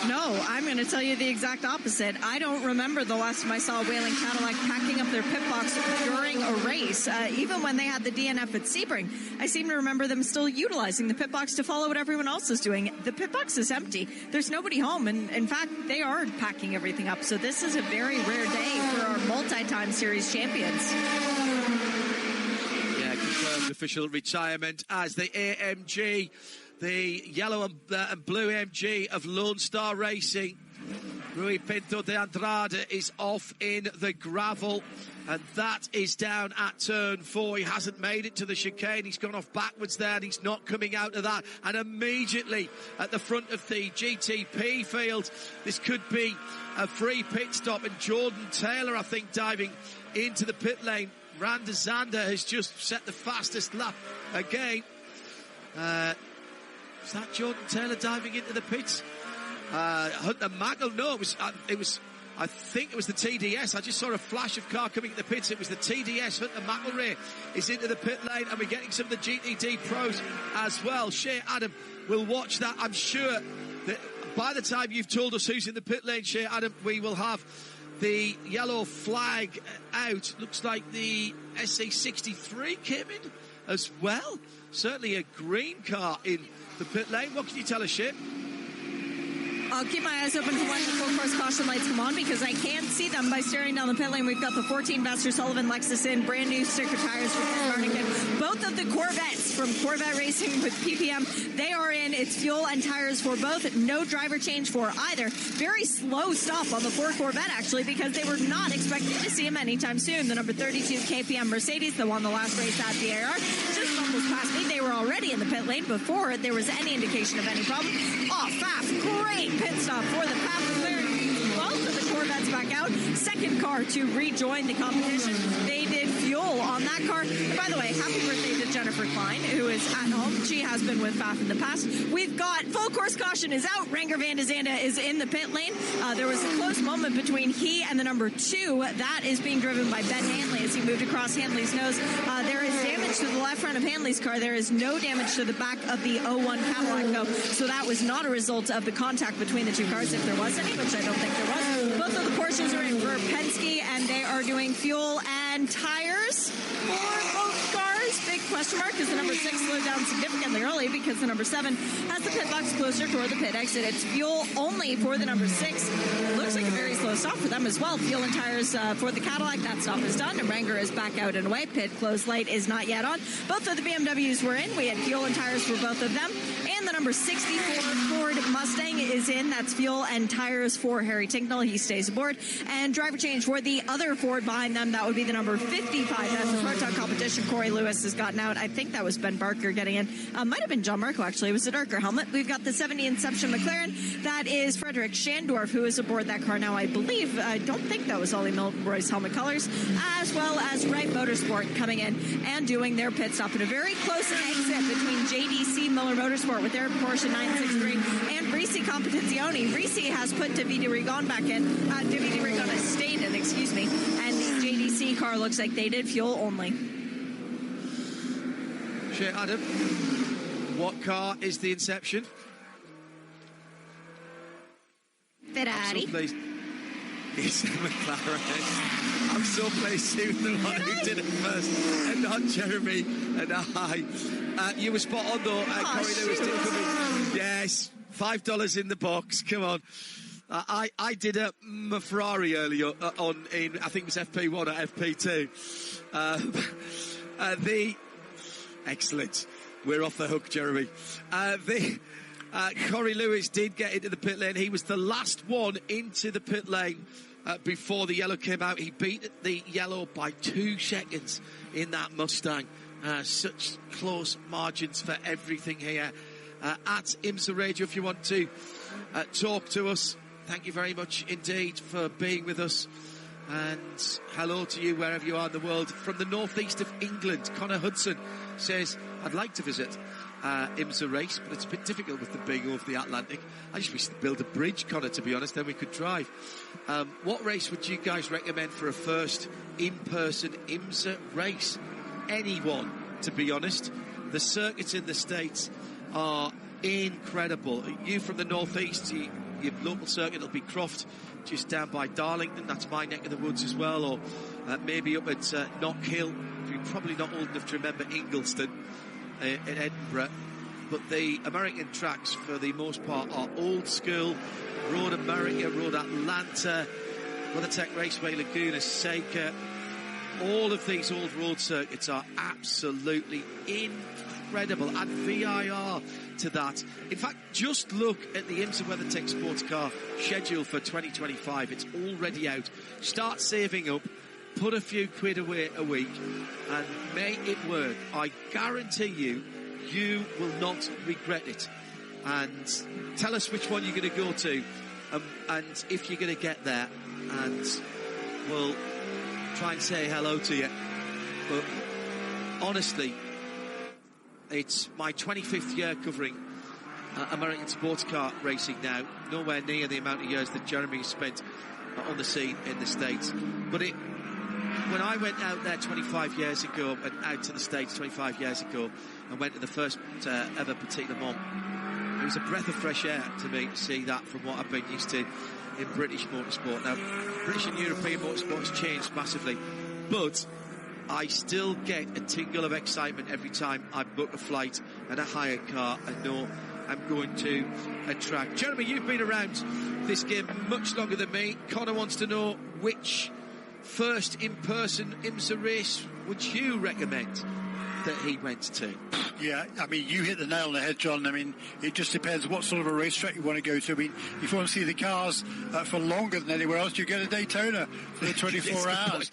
No, I'm going to tell you the exact opposite. I don't remember the last time I saw Whelen Cadillac packing up their pit box during a race. Even when they had the DNF at Sebring, I seem to remember them still utilizing the pit box to follow what everyone else is doing. The pit box is empty. There's nobody home. And in fact, they are packing everything up. So this is a very rare day for our multi-time series champions. Yeah, confirmed official retirement as the AMG, the yellow and blue AMG of Lone Star Racing. Rui Pinto de Andrade is off in the gravel, and that is down at turn 4. He hasn't made it to the chicane. He's gone off backwards there, and he's not coming out of that. And immediately at the front of the GTP field, this could be a free pit stop. And Jordan Taylor, I think, diving into the pit lane. Van der Zande has just set the fastest lap again. Is that Jordan Taylor diving into the pits? Hunter Magel? No, it was. I think it was the TDS. I just saw a flash of car coming into the pits. It was the TDS. Hunter McElrea is into the pit lane, and we're getting some of the GTD pros as well. Shea Adam will watch that. I'm sure that by the time you've told us who's in the pit lane, Shea Adam, we will have the yellow flag out. Looks like the SA63 came in as well. Certainly a green car in the pit lane. What can you tell us, Shea? I'll keep my eyes open for when the full course caution lights come on, because I can't see them by staring down the pit lane. We've got the 14 Vassar Sullivan Lexus in, brand new sticker tires from Carnican. Both of the Corvettes from Corvette Racing with PPM, they are in. It's fuel and tires for both. No driver change for either. Very slow stop on the Ford Corvette, actually, because they were not expecting to see him anytime soon. The number 32 KPM Mercedes, the one the last race at the AR, just almost past me. They were already in the pit lane before there was any indication of any problem. Oh, Faf, great pit stop for the Faf clearing both of the Corvette's back out. Second car to rejoin the competition. They did fuel on that car. And by the way, happy birthday to Jennifer Klein, who is at home. She has been with FAF in the past. We've got full course caution is out. Renger van de Zande is in the pit lane. There was a close moment between he and the number 2. That is being driven by Ben Hanley as he moved across Hanley's nose. There is damage to the left front of Hanley's car. There is no damage to the back of the 01 Cadillac, though. So that was not a result of the contact between the two cars, if there was any, which I don't think there was. Both of the Porsches are in for Penske, and they are doing fuel and tires for both cars. Big question mark because the number 6 slowed down significantly early because the number 7 has the pit box closer toward the pit exit. It's fuel only for the number 6. Looks like a very slow stop for them as well. Fuel and tires for the Cadillac. That stop is done. And Renger is back out and away. Pit close light is not yet on. Both of the BMWs were in. We had fuel and tires for both of them. And the number 64 Ford Mustang is in. That's fuel and tires for Harry Tinknell. He stays aboard. And driver change for the other Ford behind them. That would be the number 55. That's the Proton competition. Corey Lewis has gotten out. I think that was Ben Barker getting in. Might have been John Marco, actually. It was a darker helmet. We've got the 70 Inception McLaren. That is Frederick Schandorf, who is aboard that car now, I believe. I don't think that was Ollie Milroy's helmet colors. As well as Wright Motorsport coming in and doing their pit stop in a very close exit between JDC Miller Motorsport with their Porsche 963 and Risi Competizione. Risi has put Davide Rigon back in. Davide Rigon has stayed in, excuse me. And the JDC car looks like they did fuel only. Sure, Adam, what car is the Inception? Ferrari. It's McLaren. I'm so pleased he was the one who did it first, and not Jeremy and I. You were spot on though. Corey Lewis did come in. Yes, $5 in the box. Come on. I did a Ferrari earlier in I think it was FP1 or FP2. Excellent. We're off the hook, Jeremy. Corey Lewis did get into the pit lane. He was the last one into the pit lane before the yellow came out. He beat the yellow by 2 seconds in that Mustang. Such close margins for everything here. At IMSA Radio, if you want to talk to us, thank you very much indeed for being with us. And hello to you wherever you are in the world. From the northeast of England, Connor Hudson says, I'd like to visit IMSA race, but it's a bit difficult with them being over the Atlantic. I just wish to build a bridge, Connor, to be honest, then we could drive. What race would you guys recommend for a first in-person IMSA race? Anyone, to be honest. The circuits in the States are incredible. You from the northeast, your local circuit will be Croft, just down by Darlington. That's my neck of the woods as well. Or maybe up at Knockhill. You're probably not old enough to remember Ingliston in Edinburgh. But the American tracks, for the most part, are old school. Road America, Road Atlanta, WeatherTech Raceway, Laguna Seca. All of these old road circuits are absolutely incredible. Add VIR to that. In fact, just look at the IMSA WeatherTech Sports Car schedule for 2025. It's already out. Start saving up. Put a few quid away a week and make it work. I guarantee you, you will not regret it. And tell us which one you're going to go to and if you're going to get there. And we'll try and say hello to you. But honestly, it's my 25th year covering American sports car racing now. Nowhere near the amount of years that Jeremy spent on the scene in the States. But when I went out there 25 years ago, and out to the States 25 years ago, and went to the first ever Petit Le Mans, it was a breath of fresh air to me to see that from what I've been used to in British motorsport. Now, British and European motorsport has changed massively, but I still get a tingle of excitement every time I book a flight and a hired car and know I'm going to a track. Jeremy, you've been around this game much longer than me. Connor wants to know which first in-person IMSA race would you recommend that he went to? Yeah, I mean, you hit the nail on the head, John. I mean, it just depends what sort of a racetrack you want to go to. I mean, if you want to see the cars for longer than anywhere else, you get a Daytona for the 24 hours,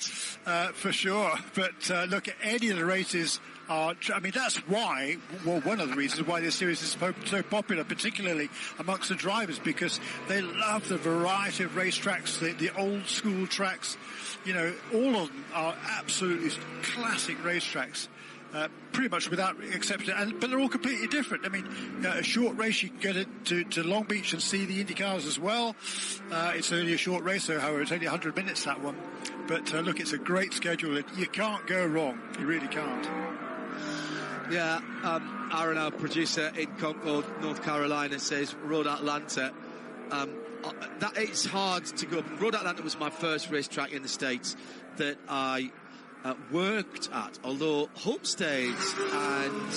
for sure. But look, any of the races are, I mean, that's why, well, one of the reasons why this series is so popular, particularly amongst the drivers, because they love the variety of racetracks, the old school tracks. You know, all of them are absolutely classic racetracks. Pretty much without exception, but they're all completely different. I mean, a short race, you can get it to Long Beach and see the Indy cars as well. It's only a short race, so however, it's only 100 minutes, that one. But look, it's a great schedule. You can't go wrong. You really can't. Yeah, Aaron, our producer in Concord, North Carolina, says Road Atlanta. That it's hard to go. Road Atlanta was my first racetrack in the States that I worked at, although Homestead and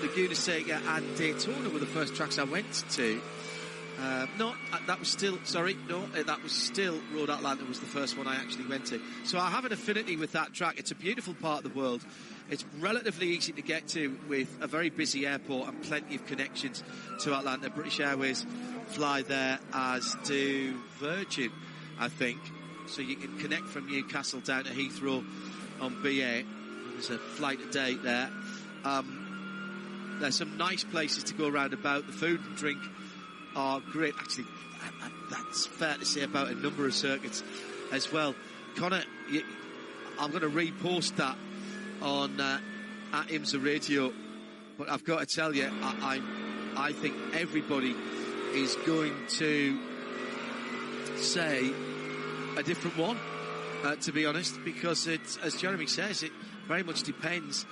Laguna Seca and Daytona were the first tracks I went to. That was still Road Atlanta was the first one I actually went to. So I have an affinity with that track. It's a beautiful part of the world. It's relatively easy to get to with a very busy airport and plenty of connections to Atlanta. British Airways fly there, as do Virgin, I think. So you can connect from Newcastle down to Heathrow on BA. There's a flight a day there. There's some nice places to go around about. The food and drink are great. Actually, that's fair to say about a number of circuits as well. Connor, I'm going to repost that on at IMSA Radio, but I've got to tell you, I think everybody is going to say a different one, to be honest, because it's, as Jeremy says, it very much depends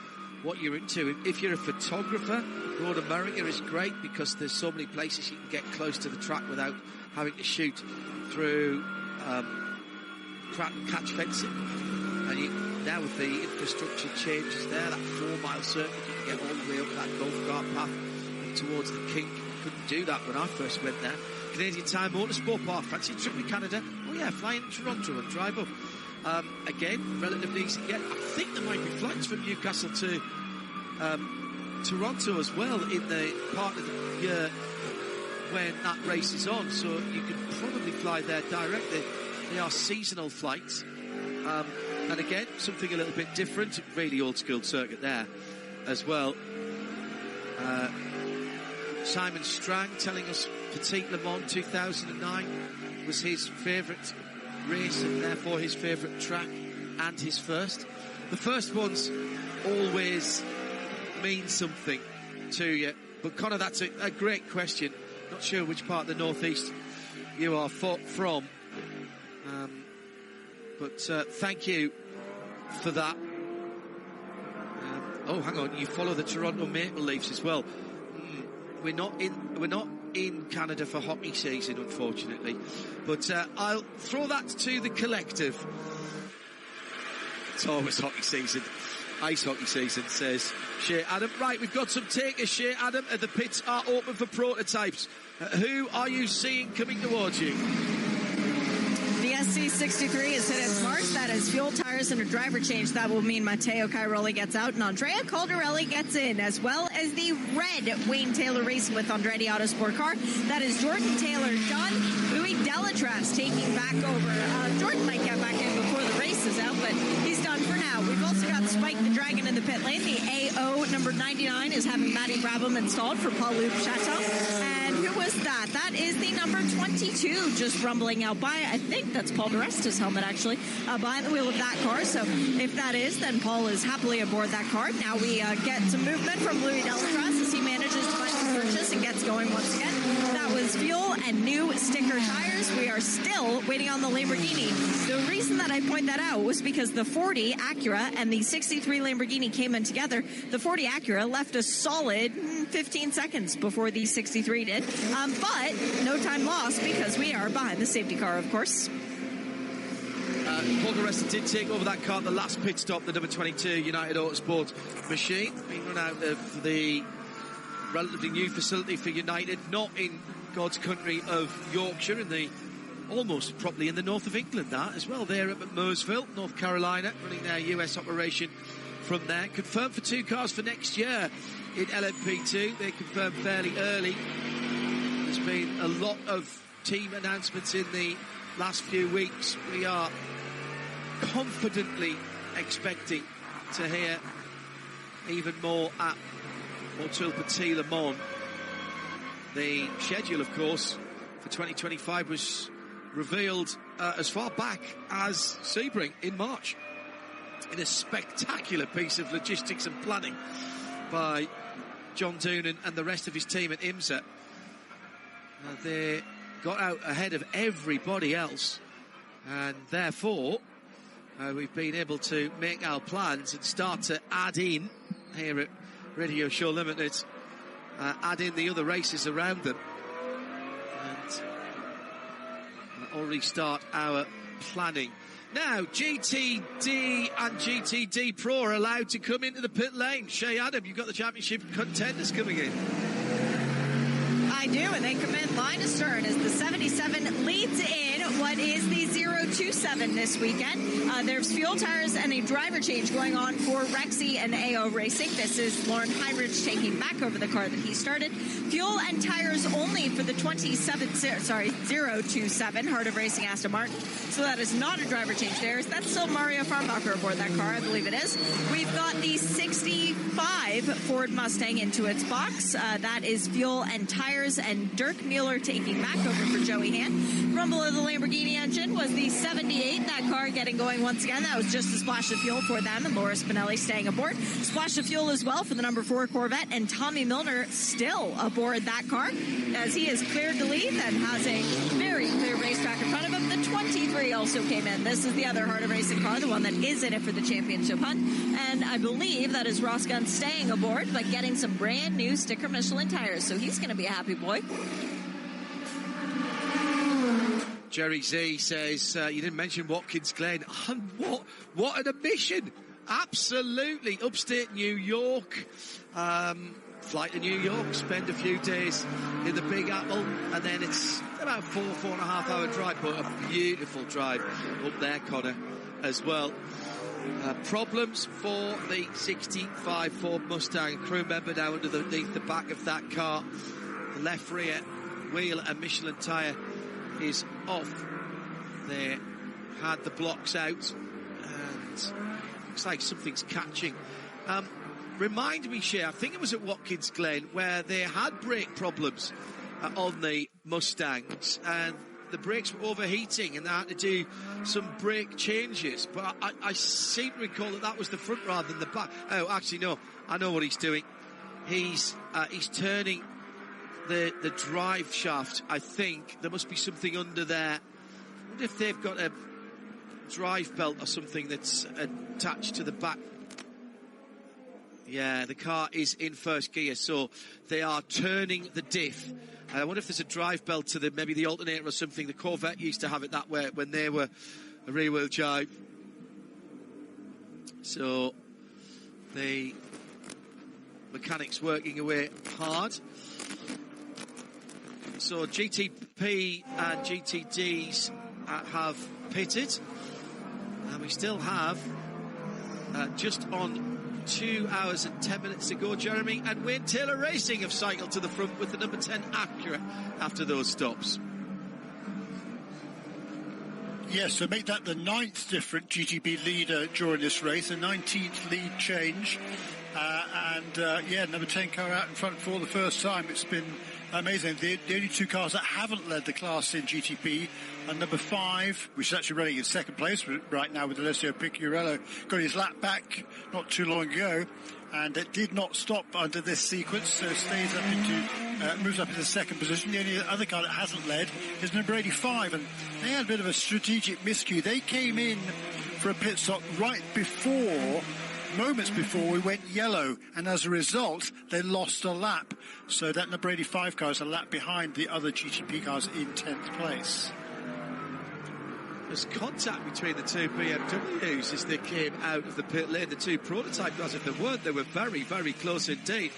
what you're into. If you're a photographer, Road America is great because there's so many places you can get close to the track without having to shoot through catch fencing. And now with the infrastructure changes there, that 4-mile circuit, you can get all the way up that golf cart path and towards the Kink. Couldn't do that when I first went there. Canadian Tire Motorsport Park, fancy a trip to Canada? Oh yeah, fly in Toronto and drive up. Again, relatively easy to get. I think there might be flights from Newcastle to Toronto as well in the part of the year when that race is on, so you can probably fly there directly. They are seasonal flights. And again, something a little bit different, really old school circuit there as well. Simon Strang telling us Petit Le Mans 2009 was his favourite race and therefore his favourite track and his first. The first ones always mean something to you. But Connor, that's a great question. Not sure which part of the northeast you are from. But thank you for that. Hang on, you follow the Toronto Maple Leafs as well. We're not in Canada for hockey season, unfortunately. But I'll throw that to the collective. It's always hockey season. Ice hockey season, says Shea Adam. Right, we've got some takers, Shea Adam, and the pits are open for prototypes. Who are you seeing coming towards you? The SC63 has hit its mark. That is fuel, tires, and a driver change. That will mean Matteo Cairoli gets out and Andrea Caldarelli gets in, as well as the red Wayne Taylor Racing with Andretti Autosport car. That is Jordan Taylor done. Louis Delatraz taking back over. Jordan might get back in before the race is out, but he's done for now. We've also got Spike the Dragon in the pit lane. The AO number 99 is having Matty Brabham installed for Paul-Loup Chateau. And who was that? That is the number 22 just rumbling out by, I think that's Paul DeResta's helmet, actually, behind the wheel of that car. So if that is, then Paul is happily aboard that car. Now we get some movement from Louis Delatraz as he manages to find the purchase and gets going once again. That was fuel and new sticker tires. We are still waiting on the Lamborghini. The reason that I point that out was because the 40 Acura and the 63 Lamborghini came in together. The 40 Acura left a solid 15 seconds before the 63 did. But no time lost because we are behind the safety car, of course. Paul DeResta did take over that car at the last pit stop, the number 22 United Autosport machine, being run out of the relatively new facility for United, not in God's country of Yorkshire, in the almost properly in the north of England, that as well. They're up at Mooresville, North Carolina, running their US operation from there. Confirmed for 2 cars for next year in LMP2. They confirmed fairly early. There's been a lot of team announcements in the last few weeks. We are confidently expecting to hear even more at Motul Petit Le Mans. The schedule, of course, for 2025 was revealed as far back as Sebring in March, in a spectacular piece of logistics and planning by John Doonan and the rest of his team at IMSA. They got out ahead of everybody else, and therefore we've been able to make our plans and start to add in here at Radio Show Limited, add in the other races around them, and already start our planning. Now, GTD and GTD Pro are allowed to come into the pit lane. Shay Adam, you've got the championship contenders coming in. I do, and they come in line astern as the 77 leads in what is the 027 this weekend. There's fuel tires and a driver change going on for Rexy and AO Racing. This is Lauren Heinrich taking back over the car that he started. Fuel and tires only for the 027 Heart of Racing Aston Martin. So that is not a driver change there. That's still Mario Farnbacher aboard that car, I believe it is. We've got the 65 Ford Mustang into its box. That is fuel and tires, and Dirk Mueller taking back over for Joey Hand. Rumble of the Lamborghini engine was the 78. That car getting going once again. That was just a splash of fuel for them, and Laura Spinelli staying aboard. Splash of fuel as well for the number 4 Corvette, and Tommy Milner still aboard that car as he is cleared to lead and has a very clear racetrack in front of him. The 23 also came in. This is the other Heart of Racing car, the one that is in it for the championship hunt, and I believe that is Ross Gunn staying aboard but getting some brand new sticker Michelin tires, so he's going to be a happy boy. Jerry Z says, you didn't mention Watkins Glen. What an admission. Absolutely. Upstate New York. Flight to New York, spend a few days in the Big Apple, and then it's about 4.5 hour drive, but a beautiful drive up there, Connor, as well. Problems for the 65 Ford Mustang. Crew member now underneath the back of that car. The left rear wheel and Michelin tyre is off. They had the blocks out, and looks like something's catching. Remind me, Shay, I think it was at Watkins Glen where they had brake problems on the Mustangs, and the brakes were overheating and they had to do some brake changes. But I seem to recall that was the front rather than the back. Oh, actually, no. I know what he's doing. He's turning the drive shaft, I think. There must be something under there. I wonder if they've got a drive belt or something that's attached to the back. Yeah, the car is in first gear, so they are turning the diff. I wonder if there's a drive belt to maybe the alternator or something. The Corvette used to have it that way when they were a rear-wheel drive. So the mechanics working away hard. So GTP and GTDs have pitted, and we still have just on 2 hours and 10 minutes to go, Jeremy, and Wayne Taylor Racing have cycled to the front with the number 10 Acura after those stops. Yes, so make that the 9th different GTB leader during this race, a 19th lead change. Number 10 car out in front for the first time. It's been amazing. The only 2 cars that haven't led the class in GTP are number 5, which is actually running in second place right now with Alessio Picciarello, got his lap back not too long ago, and it did not stop under this sequence, so stays up moves up into second position. The only other car that hasn't led is number 85, and they had a bit of a strategic miscue. They came in for a pit stop moments before we went yellow, and as a result they lost a lap, so that number 85 car is a lap behind the other GTP cars in 10th place. There's contact between the 2 BMWs as they came out of the pit lane. The 2 prototype cars, if they weren't, they were very, very close indeed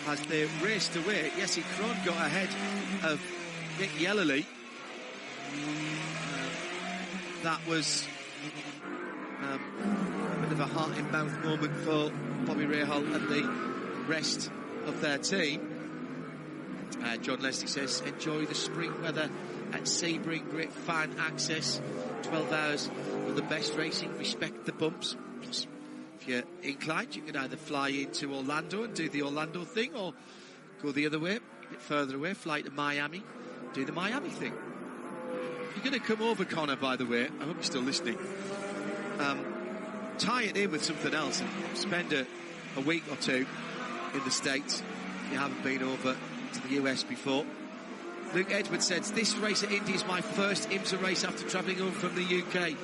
as they raced away. Jesse Krohn got ahead of Nick Yellerly. That was bit of a heart-in-mouth moment for Bobby Rahal and the rest of their team. John Leslie says, enjoy the spring weather at Sebring, great fan access, 12 hours of the best racing, respect the bumps. Plus, if you're inclined, you can either fly into Orlando and do the Orlando thing, or go the other way, a bit further away, fly to Miami, do the Miami thing. If you're going to come over, Connor, by the way, I hope you're still listening, tie it in with something else and spend a week or two in the States if you haven't been over to the US before. Luke Edwards says, this race at Indy is my first IMSA race after travelling over from the UK.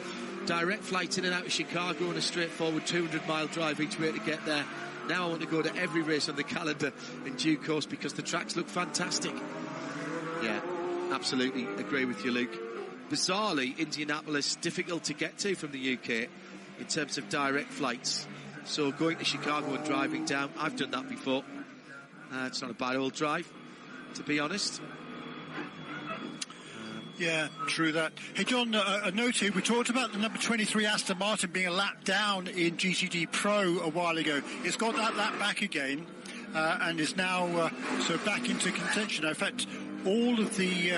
Direct flights in and out of Chicago and a straightforward 200-mile drive each way to get there. Now I want to go to every race on the calendar in due course because the tracks look fantastic. Yeah, absolutely agree with you, Luke. Bizarrely, Indianapolis difficult to get to from the UK in terms of direct flights. So going to Chicago and driving down, I've done that before. It's not a bad old drive, to be honest. Yeah, true that. Hey, John, a note here. We talked about the number 23 Aston Martin being a lap down in GTD Pro a while ago. It's got that lap back again and is now so back into contention. In fact, all of the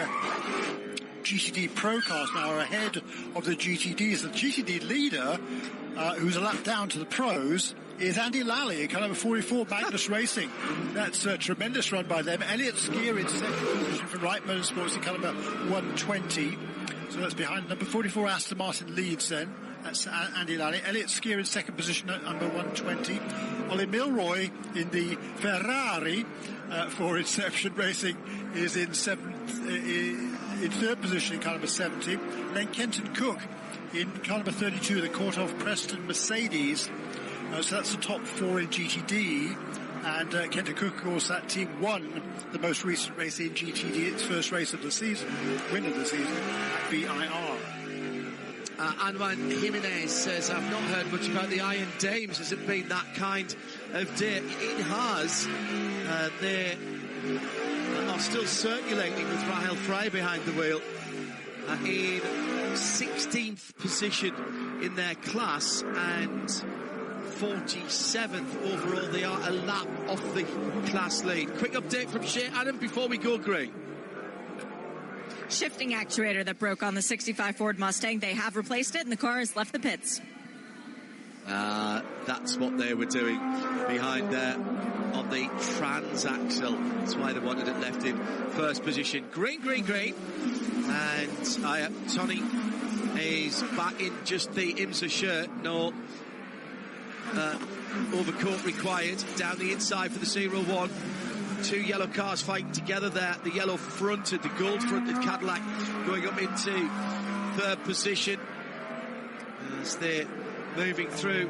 GTD Pro cars now are ahead of the GTDs. The GTD leader, who's a lap down to the pros, is Andy Lally in car number 44, Magnus Racing. That's a tremendous run by them. Elliott Skier in second position for Wright Motorsports in car number 120. So that's behind number 44 Aston Martin leads then. That's Andy Lally. Elliott Skier in second position at number 120. Ollie Milroy in the Ferrari for Inception Racing is in third position in car number 70. And then Kenton Cook in car number 32, the Courthoff Preston Mercedes. So that's the top four in GTD. And Kenton Cook, of course, that team won the most recent race in GTD, its first race of the season, win of the season, at BIR. Anwan Jimenez says, I've not heard much about the Iron Dames. Has it been that kind of day? It has. They are still circulating with Rahel Frey behind the wheel in 16th position in their class and 47th overall. They are a lap off the class lead. Quick update from Shea Adam before we go green. Shifting actuator that broke on the 65 Ford Mustang. They have replaced it and the car has left the pits. That's what they were doing behind there on the transaxle. That's why they wanted it left in first position. Green. And Tony is back in just the IMSA shirt. No overcoat required. Down the inside for the 01. Two yellow cars fighting together there. The yellow fronted, the gold fronted Cadillac going up into third position as they're moving through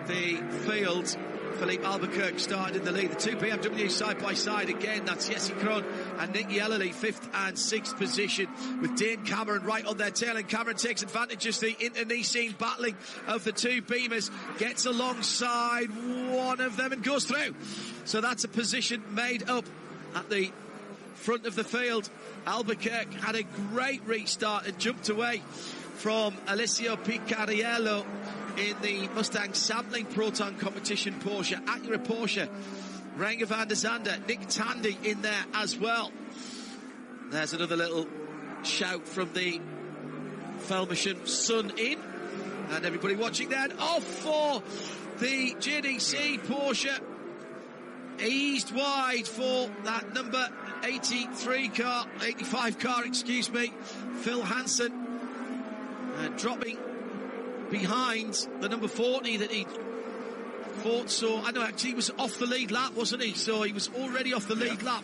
the field. Philippe Albuquerque started in the lead. The two BMWs side by side again. That's Jesse Krohn and Nick Yellerly, 5th and 6th position, with Dane Cameron right on their tail. And Cameron takes advantage of the internecine battling of the two Beamers, gets alongside one of them and goes through. So that's a position made up at the front of the field. Albuquerque had a great restart and jumped away from Alessio Picariello in the Mustang Sampling Proton Competition Porsche, Acura Porsche, Renger van der Zande, Nick Tandy in there as well. There's another little shout from the Felmerschen Sun in, and everybody watching then off for the JDC Porsche, eased wide for that number 85 car, excuse me, Phil Hansen, dropping behind the number 40 that he fought. So I know actually he was off the lead lap, wasn't he? So he was already off the lead lap.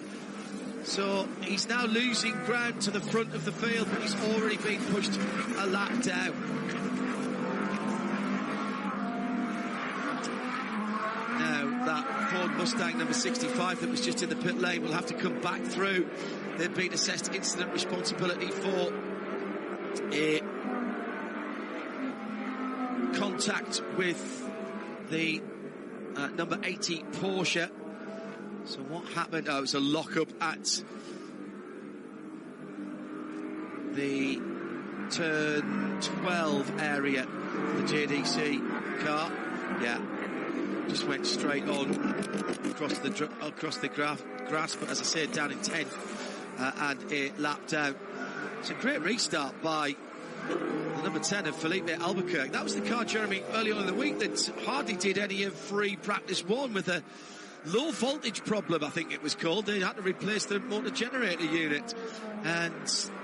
So he's now losing ground to the front of the field, but he's already been pushed a lap down. Now that Ford Mustang number 65 that was just in the pit lane will have to come back through. They've been assessed incident responsibility for a contact with the number 80 Porsche. So what happened? Oh, it was a lock-up at the turn 12 area, the JDC car. Yeah, just went straight on across the grass, but as I said, down in 10th and a lap down. It's a great restart by the number 10 of Felipe Albuquerque. That was the car, Jeremy, early on in the week that hardly did any of free practice one with a low voltage problem, I think it was called. They had to replace the motor generator unit, and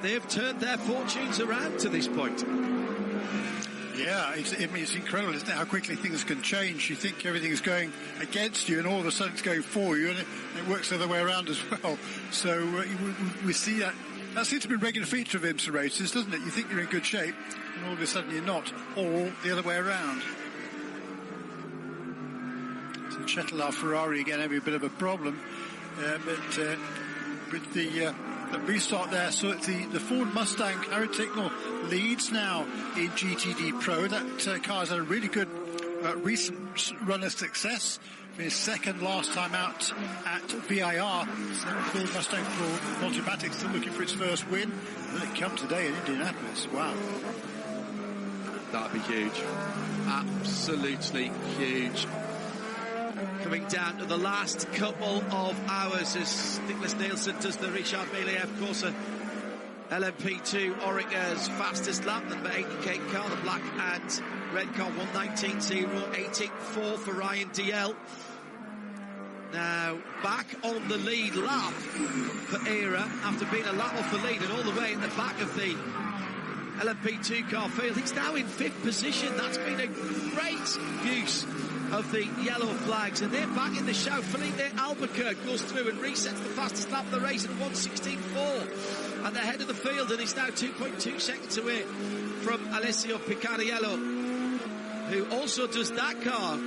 they've turned their fortunes around to this point. Yeah, it's incredible, isn't it, how quickly things can change. You think everything is going against you, and all of a sudden it's going for you, and it works the other way around as well. So we see that. That seems to be a regular feature of IMSA races, doesn't it? You think you're in good shape, and all of a sudden you're not, or the other way around. So Chetala Ferrari again having a bit of a problem, but with the restart there, so it's the Ford Mustang Carrot Signal leads now in GTD Pro. That car's had a really good recent run of success. His second last time out at VIR. Ford Mustang for Multimatic still looking for its first win. Will it come today in Indianapolis? Wow. That'd be huge. Absolutely huge. Coming down to the last couple of hours as Nicholas Nielsen does the Richard Belayev Corsa LMP2 Orica's fastest lap. Number 80 Kate car, the black and red car, 1:19.084 for Ryan DL. Now back on the lead lap for Era after being a lap off the lead and all the way at the back of the LMP2 car field. He's now in 5th position. That's been a great use of the yellow flags, and they're back in the show. Felipe Albuquerque goes through and resets the fastest lap of the race at 1:16.4 at the head of the field, and he's now 2.2 seconds away from Alessio Picariello, who also does that car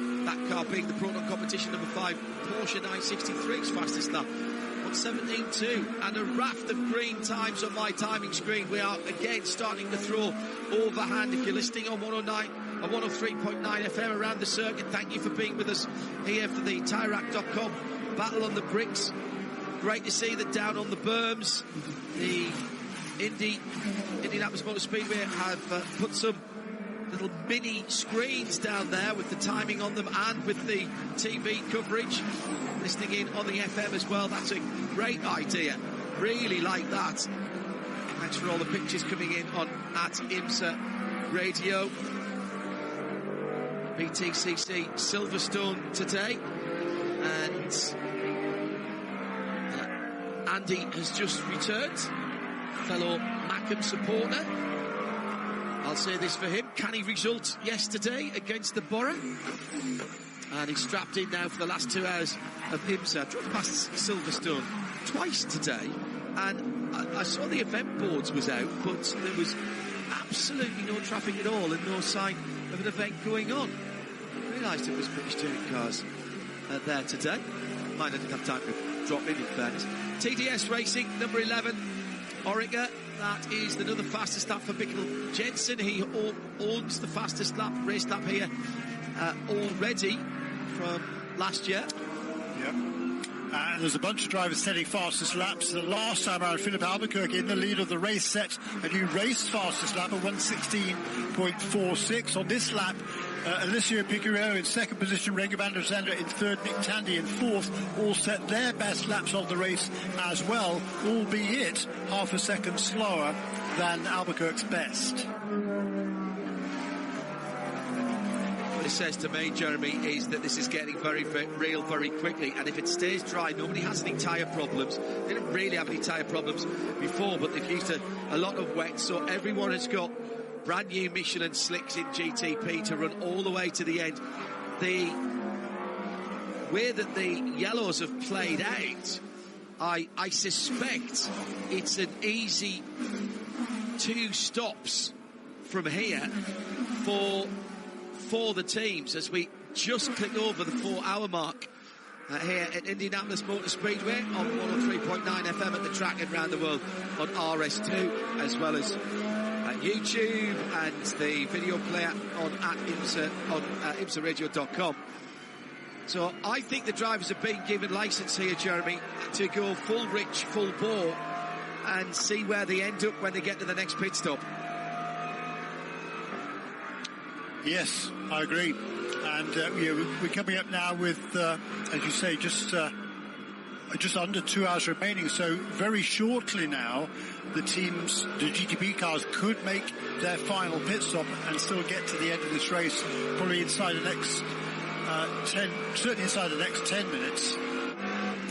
being the Proton Competition number 5 Porsche 963's fastest lap, 1:17.2, and a raft of green times on my timing screen. We are again starting to throw overhand. If you're listening on 103.9 FM around the circuit, thank you for being with us here for the TireRack.com Battle on the Bricks. Great to see that down on the berms, the Indianapolis Motor Speedway have put some little mini screens down there with the timing on them and with the TV coverage. Listening in on the FM as well, that's a great idea. Really like that. Thanks for all the pictures coming in on at IMSA Radio. BTCC Silverstone today, and Andy has just returned, fellow Mackham supporter. I'll say this for him, canny result yesterday against the Borough, and he's strapped in now for the last 2 hours of IMSA. I drove past Silverstone twice today, and I saw the event boards was out, but there was absolutely no traffic at all and no sign of an event going on. I realised it was British touring cars there today. Mine, I didn't have time to drop in fairness. TDS Racing, number 11, Orica. That is another fastest lap for Mikkel Jensen. He owns the fastest race lap here already from last year. Yep. And there's a bunch of drivers setting fastest laps. The last time around, Philip Albuquerque in the lead of the race set a new race fastest lap of 1:16.46. On this lap, Alessio Picariello in second position, Renger van der Zande in third, Nick Tandy in fourth, all set their best laps of the race as well, albeit half a second slower than Albuquerque's best. What it says to me, Jeremy, is that this is getting very, very real very quickly, and if it stays dry, nobody has any tyre problems. They didn't really have any tyre problems before, but they've used a lot of wet, so everyone has got brand new Michelin slicks in GTP to run all the way to the end. The way that the yellows have played out, I suspect it's an easy 2 stops from here for the teams as we just click over the 4-hour mark here at Indianapolis Motor Speedway on 103.9 FM at the track and around the world on RS2, as well as YouTube and the video player on at IMSA on imsaradio.com. So I think the drivers have been given license here, Jeremy, to go full rich, full bore and see where they end up when they get to the next pit stop. Yes, I agree. And we're coming up now with, as you say, just under 2 hours remaining. So very shortly now, the GTP cars could make their final pit stop and still get to the end of this race, probably inside the next certainly inside the next 10 minutes.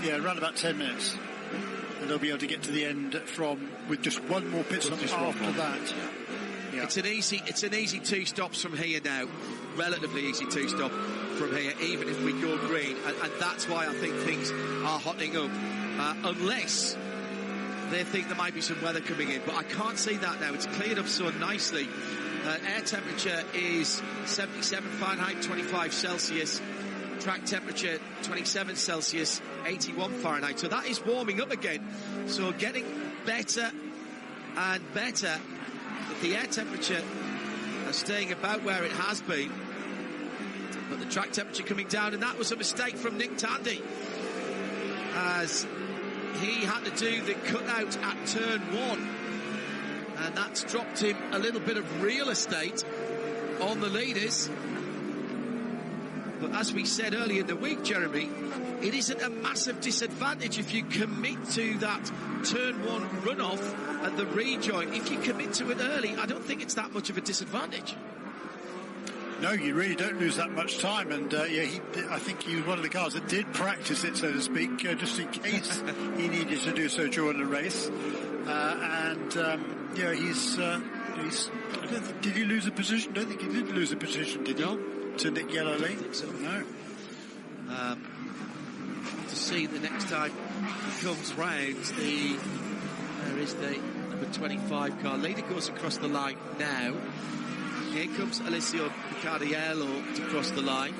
Yeah, around about 10 minutes. And they'll be able to get to the end with just one more pit stop after that. Yeah. It's an easy 2 stops from here now. Relatively easy 2 stop from here, even if we go green. And that's why I think things are hotting up. Unless they think there might be some weather coming in. But I can't see that now. It's cleared up so nicely. Air temperature is 77 Fahrenheit, 25 Celsius. Track temperature 27 Celsius, 81 Fahrenheit. So that is warming up again. So getting better and better. The air temperature staying about where it has been. But the track temperature coming down, and that was a mistake from Nick Tandy, as he had to do the cutout at turn 1. And that's dropped him a little bit of real estate on the leaders. But as we said earlier in the week, Jeremy, it isn't a massive disadvantage if you commit to that turn 1 runoff and the rejoin. If you commit to it early, I don't think it's that much of a disadvantage. No, you really don't lose that much time. And I think he was one of the cars that did practice it, so to speak, just in case he needed to do so during the race. He's I don't think, did he lose a position? I don't think he did lose a position, did he? No. To Nick Yellowly? I think so. No. To see the next time he comes round, there is the number 25 car. Leader goes across the line now. Here comes Alessio Picariello to cross the line.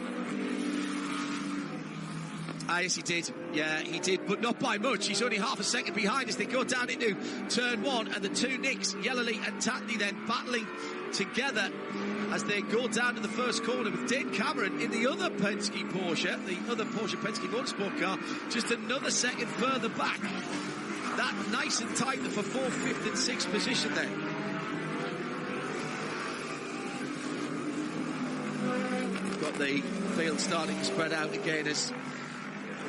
Ah, yes, he did. Yeah, he did, but not by much. He's only half a second behind as they go down into turn 1, and the 2 Nicks, Yellowly and Tandy, then battling together as they go down to the first corner with Dane Cameron in the other Penske Porsche, the other Porsche Penske Motorsport car, just another second further back. That nice and tight for 4th, 5th and 6th position there. We've got the field starting to spread out again as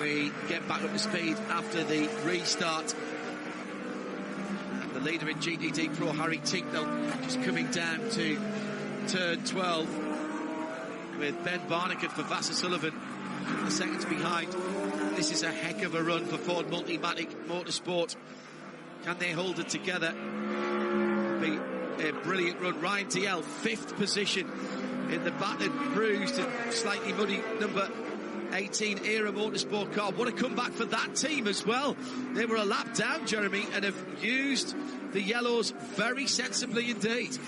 we get back up to speed after the restart. And the leader in GTD Pro, Harry Tinknell, just coming down to turn 12 with Ben Barnacle for Vassar Sullivan the seconds behind. This is a heck of a run for Ford Multimatic Motorsport. Can they hold it together? It'll be a brilliant run. Ryan DL, 5th position in the battered, bruised and slightly muddy number 18 Era Motorsport car. What a comeback for that team as well. They were a lap down, Jeremy, and have used the yellows very sensibly indeed.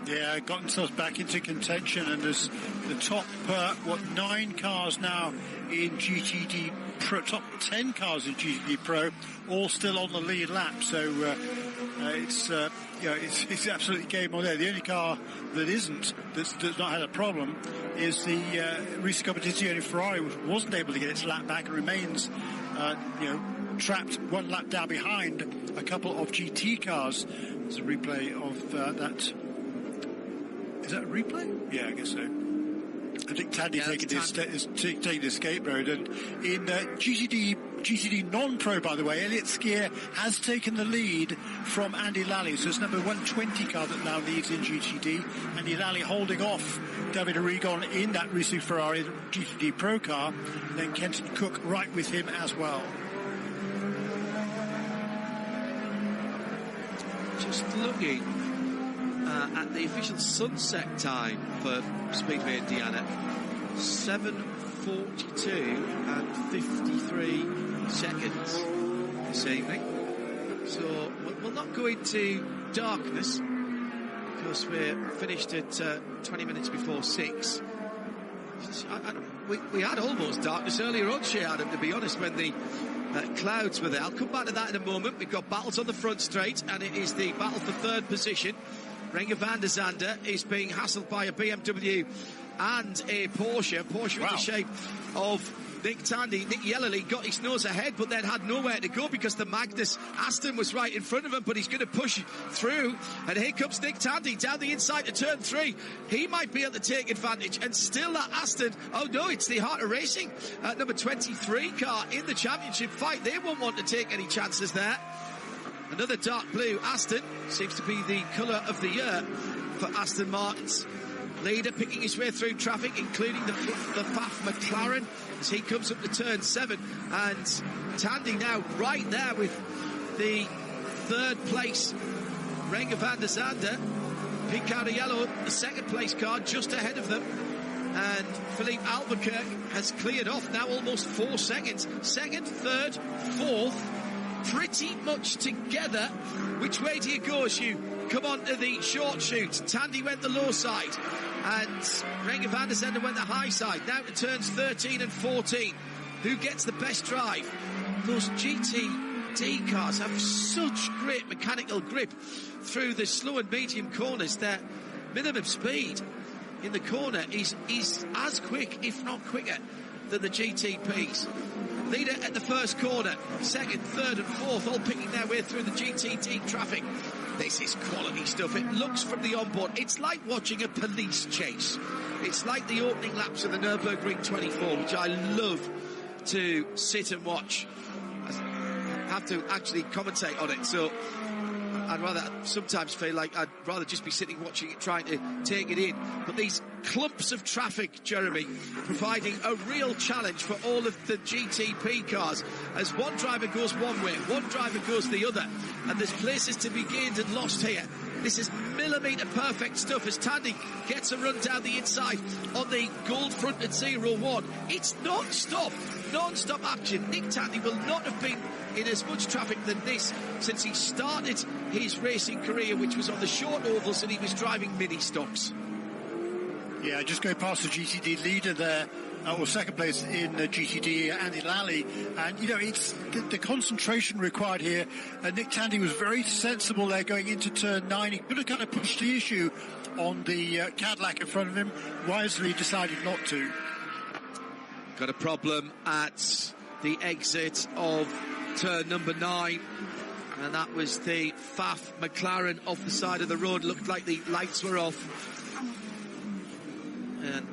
Yeah, got themselves back into contention, and there's the top 9 cars now in GTD Pro, top 10 cars in GTD Pro, all still on the lead lap. So it's absolutely game on there. The only car that isn't, that's not had a problem, is the Risi Competizione Ferrari, which wasn't able to get its lap back and remains trapped 1 lap down behind a couple of GT cars. There's a replay of that. Is that a replay? Yeah, I guess so. I think Tandy's taking the escape road. And in GTD non-pro, by the way, Elliott Skier has taken the lead from Andy Lally. So it's number 120 car that now leads in GTD. Andy Lally holding off David Arrigon in that Risi Ferrari GTD Pro car. And then Kenton Cook right with him as well. Just looking at the official sunset time for Speedway Indiana, 7:42 and 53 seconds this evening. So we'll not go into darkness because we're finished at 20 minutes before 6. We had almost darkness earlier on, Adam, to be honest, when the clouds were there. I'll come back to that in a moment. We've got battles on the front straight, and it is the battle for 3rd position. Renger van der Zande is being hassled by a BMW and a Porsche. Porsche in the shape of Nick Yellowly got his nose ahead, but then had nowhere to go because the Magnus Aston was right in front of him, but he's going to push through. And here comes Nick Tandy down the inside to turn 3. He might be able to take advantage. And still that Aston, oh no, it's the Heart of Racing, number 23 car in the championship fight. They won't want to take any chances there. Another dark blue Aston, seems to be the colour of the year for Aston Martin's leader, picking his way through traffic, including the Pfaff McLaren as he comes up to turn 7. And Tandy now right there with the 3rd place Renger van der Zande. Picardiello, the 2nd place car, just ahead of them. And Philippe Albuquerque has cleared off now almost 4 seconds. 2nd, 3rd, 4th, pretty much together. Which way do you go as you come on to the short chute? Tandy went the low side and Renger van der Zande went the high side. Now to turns 13 and 14. Who gets the best drive? Those GTD cars have such great mechanical grip through the slow and medium corners. Their minimum speed in the corner is as quick, if not quicker, than the GTPs. Leader at the first corner, 2nd, 3rd and 4th, all picking their way through the GTD traffic. This is quality stuff. It looks from the onboard, it's like watching a police chase. It's like the opening laps of the Nürburgring 24, which I love to sit and watch. I have to actually commentate on it, so I'd rather sometimes feel like I'd rather just be sitting watching it, trying to take it in. But these clumps of traffic, Jeremy, providing a real challenge for all of the GTP cars as one driver goes one way, one driver goes the other, and there's places to be gained and lost here. This is millimetre perfect stuff as Tandy gets a run down the inside on the gold-fronted 01. It's non-stop action. Nick Tandy will not have been in as much traffic than this since he started his racing career, which was on the short ovals, and he was driving mini stocks. Yeah, just going past the GTD leader there, or 2nd place in GTD, Andy Lally, and it's the concentration required here. Nick Tandy was very sensible there going into turn 9. He could have kind of pushed the issue on the Cadillac in front of him. Wisely decided not to. Got a problem at the exit of turn number 9, and that was the Pfaff McLaren off the side of the road. Looked like the lights were off, and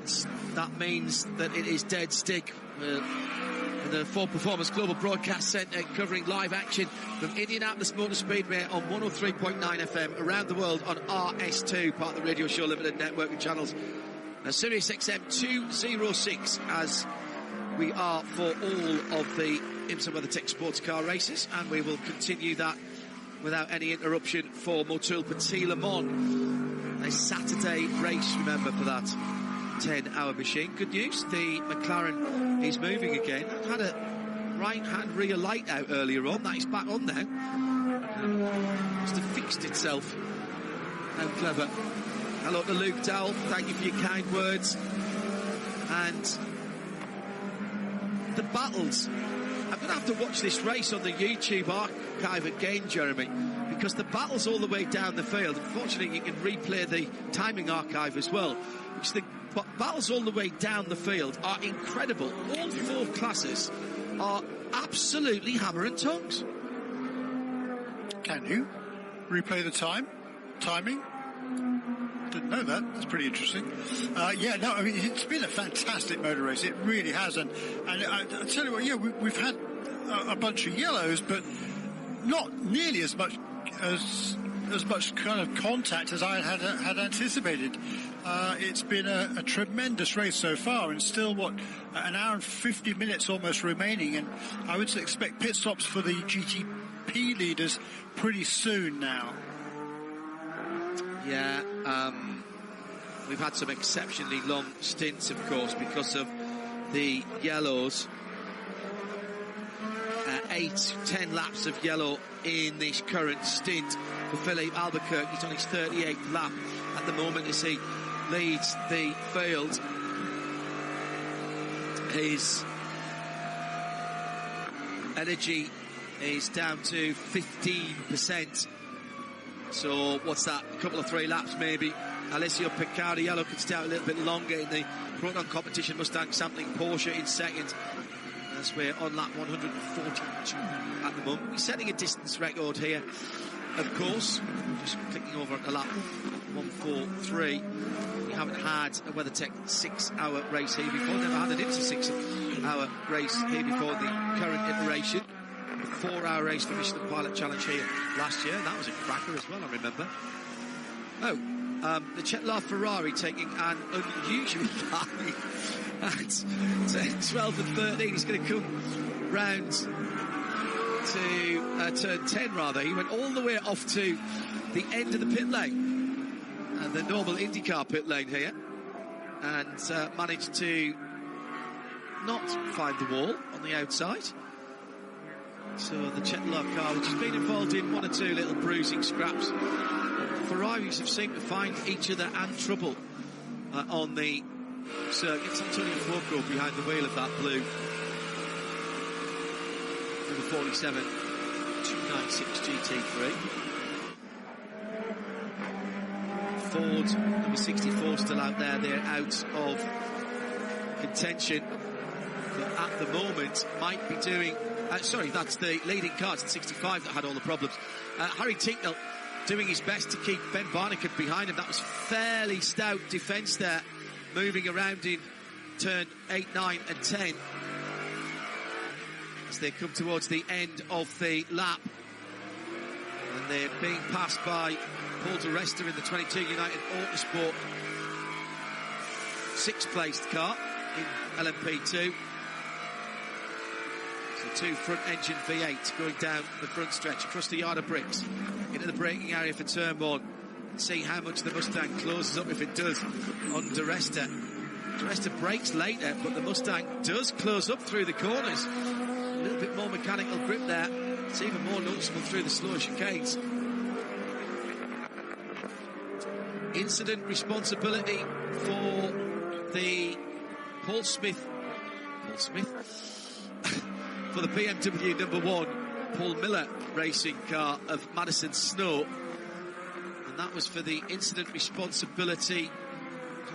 that means that it is dead stick. The Ford Performance Global Broadcast Centre covering live action from Indianapolis Motor Speedway on 103.9 FM around the world on RS2, part of the Radio Show Limited network of channels. Sirius XM 206 as we are for all of the IMSA WeatherTech sports car races, and we will continue that without any interruption for Motul Petit Le Mans, a Saturday race, remember, for that 10-hour machine. Good news, the McLaren is moving again. It had a right-hand rear light out earlier on. That is back on now. Must have fixed itself. How clever. Hello to Luke Dowell. Thank you for your kind words. And the battles. I'm going to have to watch this race on the YouTube archive again, Jeremy, because the battles all the way down the field. Unfortunately, you can replay the timing archive as well. Which the battles all the way down the field are incredible. All 4 classes are absolutely hammer and tongs. Can you replay the timing? Didn't know that. That's pretty interesting. It's been a fantastic motor race. It really has. And I tell you what, we've had a bunch of yellows, but not nearly as much kind of contact as I had anticipated. It's been a tremendous race so far, and still an hour and 50 minutes almost remaining, and I would expect pit stops for the GTP leaders pretty soon now. Yeah, we've had some exceptionally long stints, of course, because of the yellows. 8-10 laps of yellow in this current stint for Philippe Albuquerque. He's on his 38th lap at the moment as he leads the field. His energy is down to 15%. So what's that? A couple of 3 laps maybe. Alessio Picardiello can stay out a little bit longer in the Proton competition. Mustang sampling Porsche in second. as we're on lap 142 at the moment. We're setting a distance record here, of course. Just clicking over at the lap 143. We haven't had a WeatherTech 6-hour race here before. Never had an IMSA 6-hour race here before the current iteration. A 4-hour race for Michelin Pilot Challenge here last year. That was a cracker as well, I remember. The Chetlar Ferrari taking an unusually high at 10, 12 and 13. He's going to come round to turn 10, rather. He went all the way off to the end of the pit lane, the normal IndyCar pit lane here, and managed to not find the wall on the outside. So the Chetlar car, which has been involved in one or two little bruising scraps, Ferraris have seemed to find each other and trouble on the circuit. Antonio Fuoco behind the wheel of that blue number 47 296 GT3. Ford number 64 still out there. They're out of contention, but at the moment might be doing that's the leading car. It's the 65 that had all the problems. Harry Tinknell doing his best to keep Ben Barnican behind him. That was fairly stout defence there, moving around in turn 8, 9 and 10 as they come towards the end of the lap. And they're being passed by Paul di Resta in the 22 United Autosport 6th-placed car in LMP2. So 2 front-engine V8 going down the front stretch across the yard of bricks into the braking area for turn 1. See how much the Mustang closes up, if it does, on di Resta. Di Resta brakes later, but the Mustang does close up through the corners. A little bit more mechanical grip there. It's even more noticeable through the slower chicanes. Incident responsibility for the Paul Smith for the BMW number 1 Paul Miller racing car of Madison Snow, and that was for the incident responsibility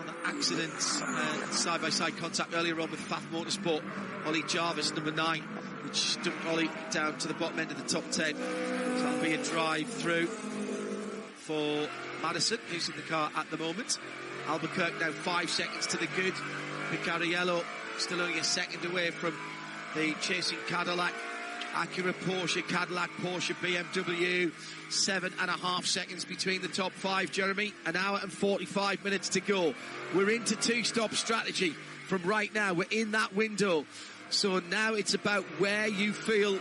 on the accidents and side-by-side contact earlier on with Pfaff Motorsport. Ollie Jarvis, number 9, which stuck Ollie down to the bottom end of the top 10. So that'll be a drive through for Madison, who's in the car at the moment. Albuquerque now 5 seconds to the good. Picariello still only a second away from the chasing Cadillac. Acura, Porsche, Cadillac, Porsche, BMW. 7.5 seconds between the top 5, Jeremy. An hour and 45 minutes to go. We're into 2-stop strategy from right now. We're in that window. So now it's about where you feel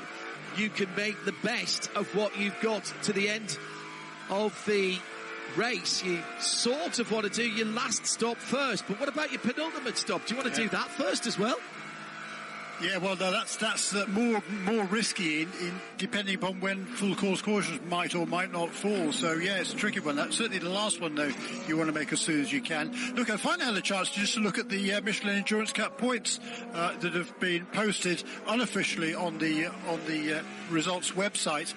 you can make the best of what you've got to the end of the race. You sort of want to do your last stop first, but what about your penultimate stop? Do you want to do that first as well? Yeah, well, no, that's more risky in depending upon when full course cautions might or might not fall. So yeah, it's a tricky one. That's certainly the last one, though. You want to make as soon as you can. Look, I finally had a chance just to look at the Michelin Endurance Cup points that have been posted unofficially on the results website.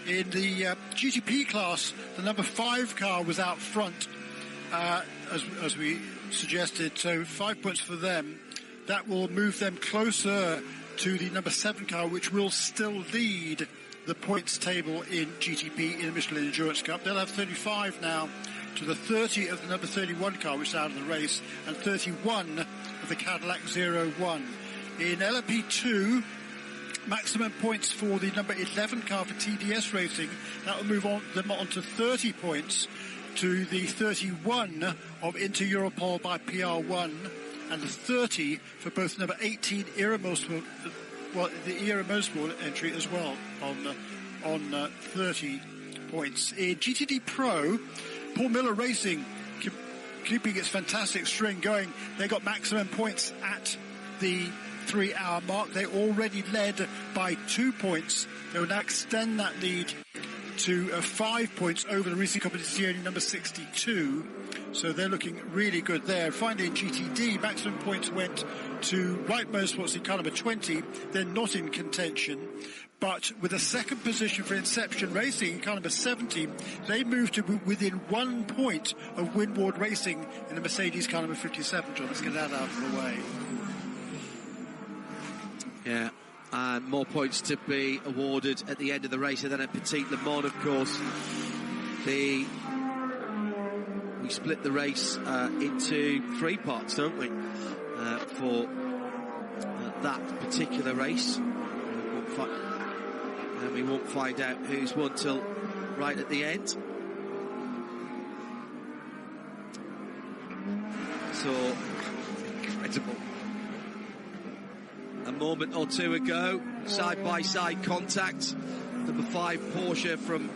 In the GTP class, the number 5 car was out front, as we suggested. So 5 points for them. That will move them closer to the number 7 car, which will still lead the points table in GTP in the Michelin Endurance Cup. They'll have 35 now to the 30 of the number 31 car, which is out of the race, and 31 of the Cadillac 01. In LMP2, maximum points for the number 11 car for TDS Racing. That will move them on to 30 points to the 31 of Inter Europol by PR1. And the 30 for both number 18 Era Motorsport, the Era Motorsport entry as well on 30 points. In GTD Pro, Paul Miller Racing keeping its fantastic string going. They got maximum points at the 3-hour mark. They already led by 2 points. They will now extend that lead to 5 points over the Racing Competizione number 62. So they're looking really good there. Finally, in GTD, maximum points went to Wright Motorsports in car number 20. They're not in contention. But with a second position for Inception Racing in car number 70, they moved to within 1 point of Windward Racing in the Mercedes car number 57. John, let's get that out of the way. Yeah. And more points to be awarded at the end of the race. And then at Petit Le Mans, of course, we split the race into 3 parts, don't we? For that particular race. And we won't find out who's won till right at the end. So, incredible. A moment or two ago, side-by-side contact. Number 5 Porsche from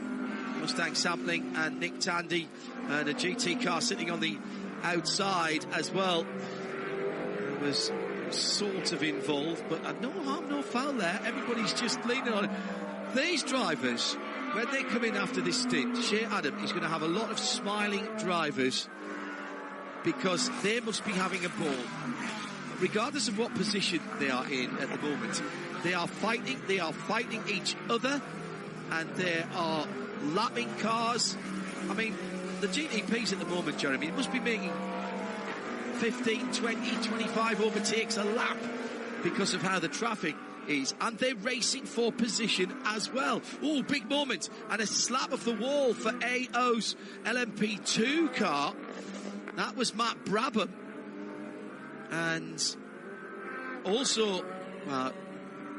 Mustang Sampling and Nick Tandy, and a GT car sitting on the outside as well. It was sort of involved, but no harm, no foul there. Everybody's just leaning on it. These drivers, when they come in after this stint, Shea Adam is going to have a lot of smiling drivers because they must be having a ball. Regardless of what position they are in at the moment, they are fighting each other, and there are lapping cars. I mean, the GTPs at the moment, Jeremy, it must be making 15, 20, 25 overtakes a lap because of how the traffic is, and they're racing for position as well. Oh, big moment, and a slap of the wall for AO's LMP2 car. That was Matt Brabham. And also,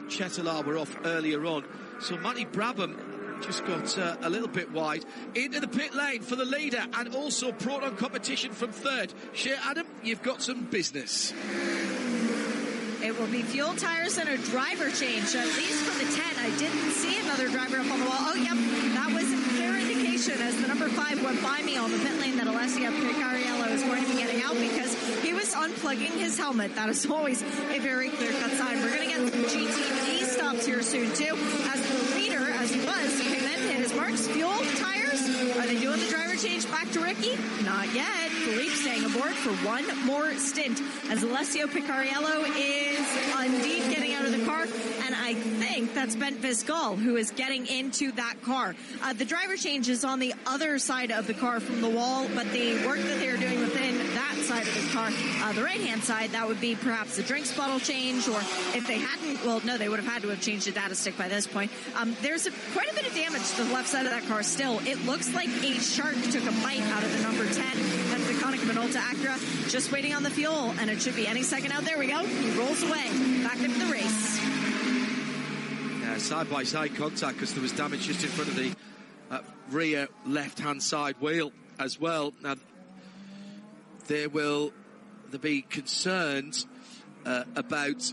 Chetelaar were off earlier on. So Matty Brabham just got a little bit wide. Into the pit lane for the leader, and also Proton competition from 3rd. Shea Adam, you've got some business. It will be fuel, tires, and a driver change. At least for the 10, I didn't see another driver up on the wall. Oh, yep, that was a clear indication as the number 5 went by me on the pit lane that Alessio Picariello is going to be getting out because he was unplugging his helmet. That is always a very clear-cut sign. We're going to get some GTD stops here soon, too. As the leader, as he was, came in, hit his marks. Fuel, tires, are they doing the driver change back to Ricky? Not yet. Philippe staying aboard for one more stint as Alessio Picariello is indeed getting out of the car, and I think that's Bent Viscal who is getting into that car. The driver change is on the other side of the car from the wall, but the work that they're doing within that side of the car, the right-hand side, that would be perhaps the drinks bottle change, or if they hadn't, well, no, they would have had to have changed the data stick by this point. There's quite a bit of damage to the left side of that car still. It looks like a shark took a bite out of the number 10. That's the Konica Minolta Acura, just waiting on the fuel, and it should be any second out. There we go. He rolls away, back into the race. Yeah, side-by-side contact because there was damage just in front of the rear left-hand side wheel as well. Now, there be concerns about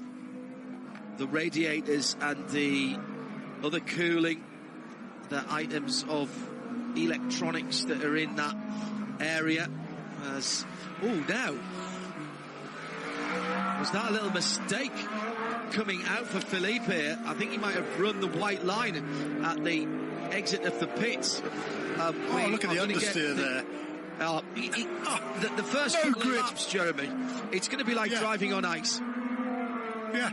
the radiators and the other cooling, the items of electronics that are in that area. Now, was that a little mistake coming out for Philippe here? I think he might have run the white line at the exit of the pits. Look at the understeer there. The first couple of laps, Jeremy, it's going to be like driving on ice. Yeah,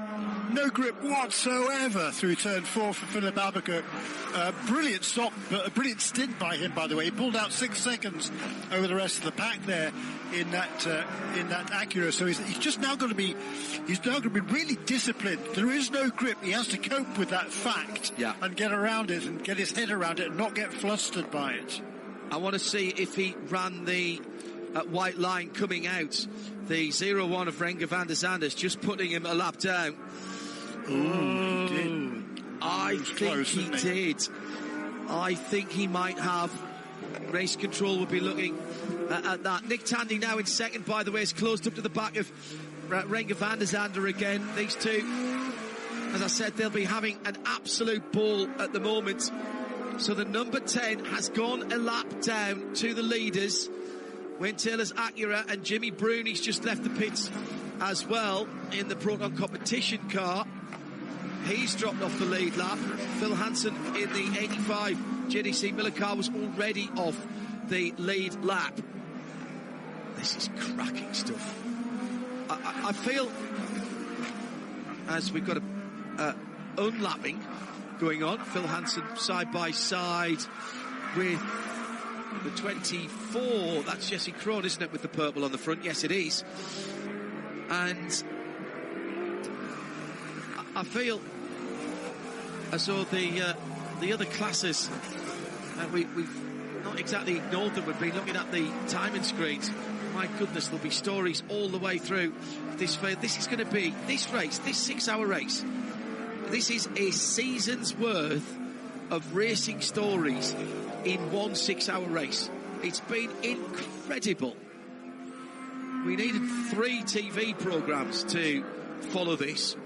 no grip whatsoever through turn 4 for Philippe Albuquerque. Brilliant stop, but a brilliant stint by him, by the way. He pulled out 6 seconds over the rest of the pack there in that Acura. So he's just now going to be really disciplined. There is no grip. He has to cope with that fact and get around it and get his head around it and not get flustered by it. I want to see if he ran the white line coming out. The 0-1 of Renger van der Zanders, just putting him a lap down. He did. I think he did. I think he might have. Race control will be looking at that. Nick Tandy now in second, by the way, is closed up to the back of Renger van der Zander again. These two, as I said, they'll be having an absolute ball at the moment. So the number 10 has gone a lap down to the leaders. Wayne Taylor's Acura, and Jimmy Bruni's just left the pits as well in the Proton competition car. He's dropped off the lead lap. Phil Hansen in the 85 JDC Miller car was already off the lead lap. This is cracking stuff. I feel as we've got a unlapping going on. Phil Hansen side by side with the 24. That's Jesse Krohn, isn't it, with the purple on the front? Yes, it is. And I feel as though the other classes, we've not exactly ignored them. We've been looking at the timing screens. My goodness, there'll be stories all the way through this field. This is going to be, this race, this 6-hour race, this is a season's worth of racing stories in one 6-hour race. It's been incredible. We needed 3 TV programmes to follow this.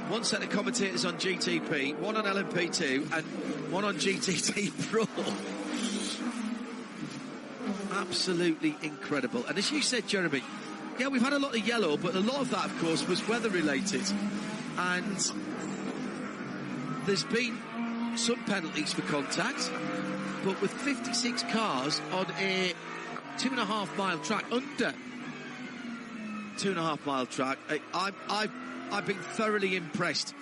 One set of commentators on GTP, one on LMP2 and one on GTT Pro. Absolutely incredible. And as you said, Jeremy, yeah, we've had a lot of yellow, but a lot of that, of course, was weather-related. And there's been some penalties for contact, but with 56 cars on a 2.5-mile track, under 2.5-mile track, I've been thoroughly impressed.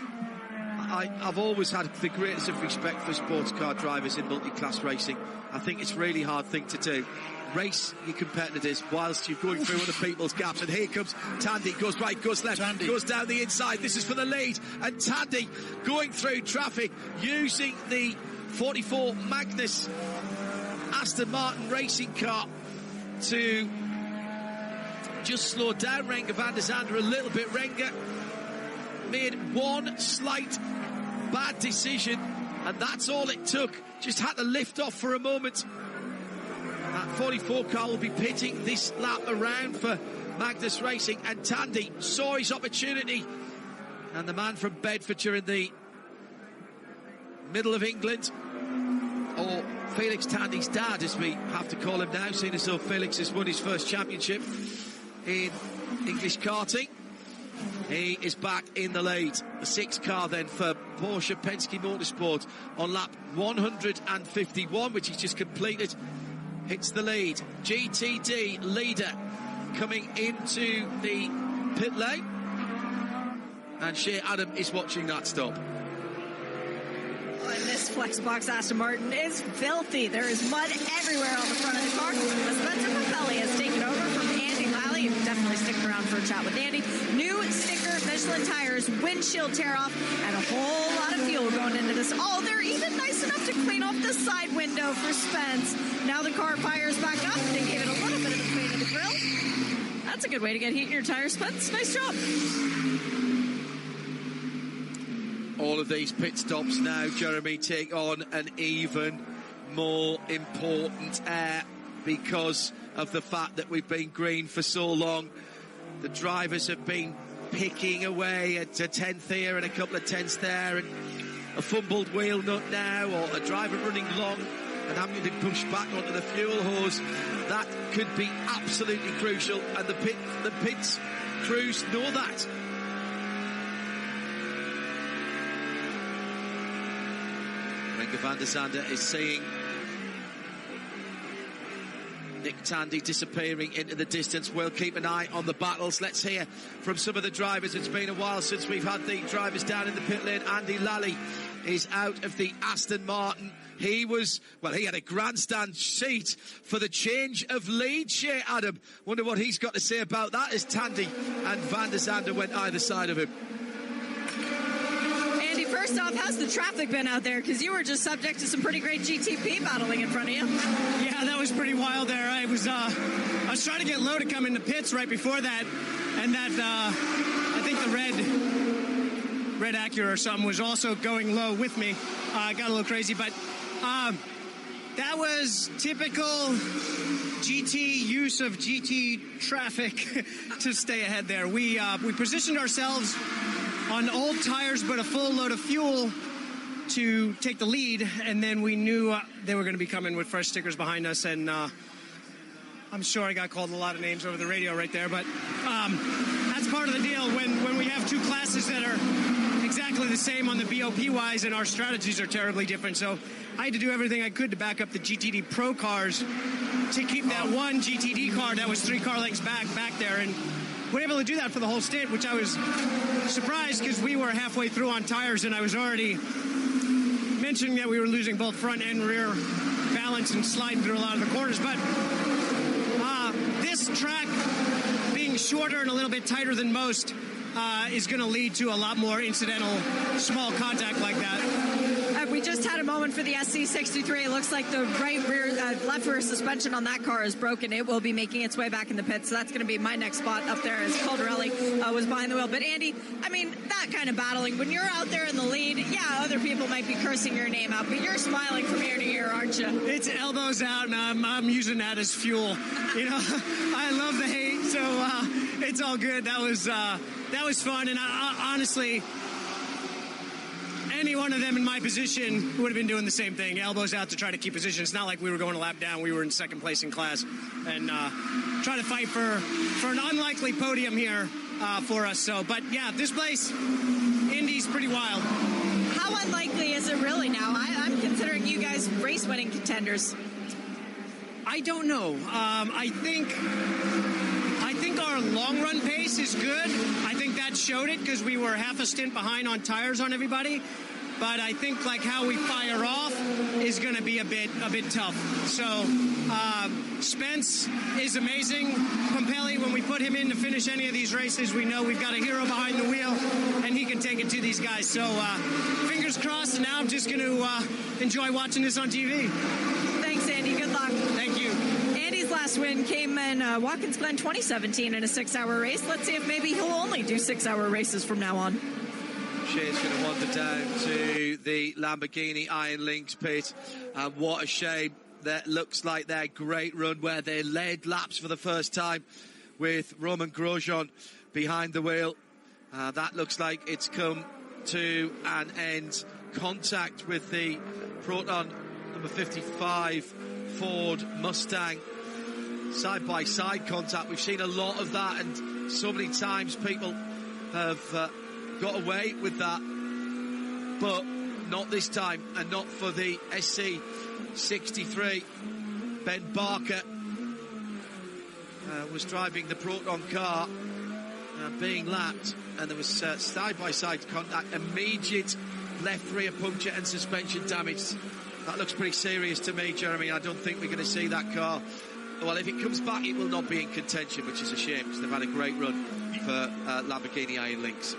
I've always had the greatest of respect for sports car drivers in multi-class racing. I think it's a really hard thing to do. Race your competitors whilst you're going through other people's gaps. And here comes Tandy, goes right, goes left, Tandy goes down the inside. This is for the lead. And Tandy going through traffic using the 44 Magnus Aston Martin racing car to just slow down Renger van der Zande a little bit. Renger made one slight bad decision, and that's all it took. Just had to lift off for a moment. That 44 car will be pitting this lap around for Magnus Racing, and Tandy saw his opportunity. And the man from Bedfordshire in the middle of England, or Felix Tandy's dad, as we have to call him now, seeing as though Felix has won his first championship in English karting. He is back in the lead. The 6th car then for Porsche Penske Motorsport on lap 151, which he's just completed, hits the lead. GTD leader coming into the pit lane, and Shea Adam is watching that stop. And this Flexbox Aston Martin is filthy. There is mud everywhere on the front of the car. Spencer Papelli has taken over from Andy Lally. You definitely stick around for a chat with Andy. New sticker, Michelin tires, windshield tear off, and a whole lot of fuel going into this. Oh, they're even nice enough to clean off the side window for Spence. Now the car fires back up. They gave it a little bit of a clean of the grill. That's a good way to get heat in your tires, Spence. Nice job. All of these pit stops now, Jeremy, take on an even more important air because of the fact that we've been green for so long. The drivers have been picking away at a 10th here and a couple of 10ths there, and a fumbled wheel nut now, or a driver running long and having to push back onto the fuel hose. That could be absolutely crucial, and the pit crews know that. Renger van der Zande is seeing Nick Tandy disappearing into the distance. We'll keep an eye on the battles. Let's hear from some of the drivers. It's been a while since we've had the drivers down in the pit lane. Andy Lally is out of the Aston Martin. He had a grandstand seat for the change of lead. Shea Adam, wonder what he's got to say about that as Tandy and van der Zande went either side of him. Andy, first off, how's the traffic been out there? Because you were just subject to some pretty great GTP battling in front of you. Yeah, that was pretty wild there. I was trying to get low to come into pits right before that, and that I think the red Acura or something was also going low with me. Got a little crazy, but that was typical GT use of GT traffic to stay ahead there. We positioned ourselves on old tires but a full load of fuel to take the lead, and then we knew they were going to be coming with fresh stickers behind us, and I'm sure I got called a lot of names over the radio right there, but that's part of the deal when we have two classes that are exactly the same on the BOP-wise, and our strategies are terribly different. So I had to do everything I could to back up the GTD Pro cars to keep that one GTD car that was 3 car lengths back there, and we're able to do that for the whole stint, which I was surprised because we were halfway through on tires, and I was already mentioning that we were losing both front and rear balance and sliding through a lot of the corners. But this track being shorter and a little bit tighter than most is going to lead to a lot more incidental small contact like that. We just had a moment for the SC63. It looks like the left rear suspension on that car is broken. It will be making its way back in the pit, so that's going to be my next spot up there as Caldarelli was behind the wheel. But Andy, I mean, that kind of battling, when you're out there in the lead, yeah, other people might be cursing your name out, but you're smiling from ear to ear, aren't you? It's elbows out, and I'm using that as fuel. You know, I love the hate, so it's all good. That was fun, and I honestly, any one of them in my position would have been doing the same thing, elbows out to try to keep position. It's not like we were going a lap down. We were in second place in class, and trying to fight for an unlikely podium here for us. So, but yeah, this place, Indy's pretty wild. How unlikely is it really now? I'm considering you guys race-winning contenders. I don't know. I think our long-run pace is good. I think that showed it because we were half a stint behind on tires on everybody. But I think like how we fire off is going to be a bit tough. So Spence is amazing. Pompelli, when we put him in to finish any of these races, we know we've got a hero behind the wheel, and he can take it to these guys. So fingers crossed. And now I'm just going to enjoy watching this on TV. Thanks, Andy. Good luck. Thank you. Andy's last win came in Watkins Glen 2017 in a 6-hour race. Let's see if maybe he'll only do 6-hour races from now on. Shear's going to wander down to the Lamborghini Iron Links pit. And what a shame. That looks like their great run where they led laps for the first time with Romain Grosjean behind the wheel. That looks like it's come to an end. Contact with the Proton number 55 Ford Mustang. Side-by-side contact. We've seen a lot of that, and so many times people have got away with that, but not this time, and not for the SC63. Ben Barker was driving the Proton car, being lapped, and there was side-by-side contact, immediate left rear puncture and suspension damage. That looks pretty serious to me, Jeremy. I don't think we're going to see that car. Well, if it comes back, it will not be in contention, which is a shame, because they've had a great run for Lamborghini Iron Links.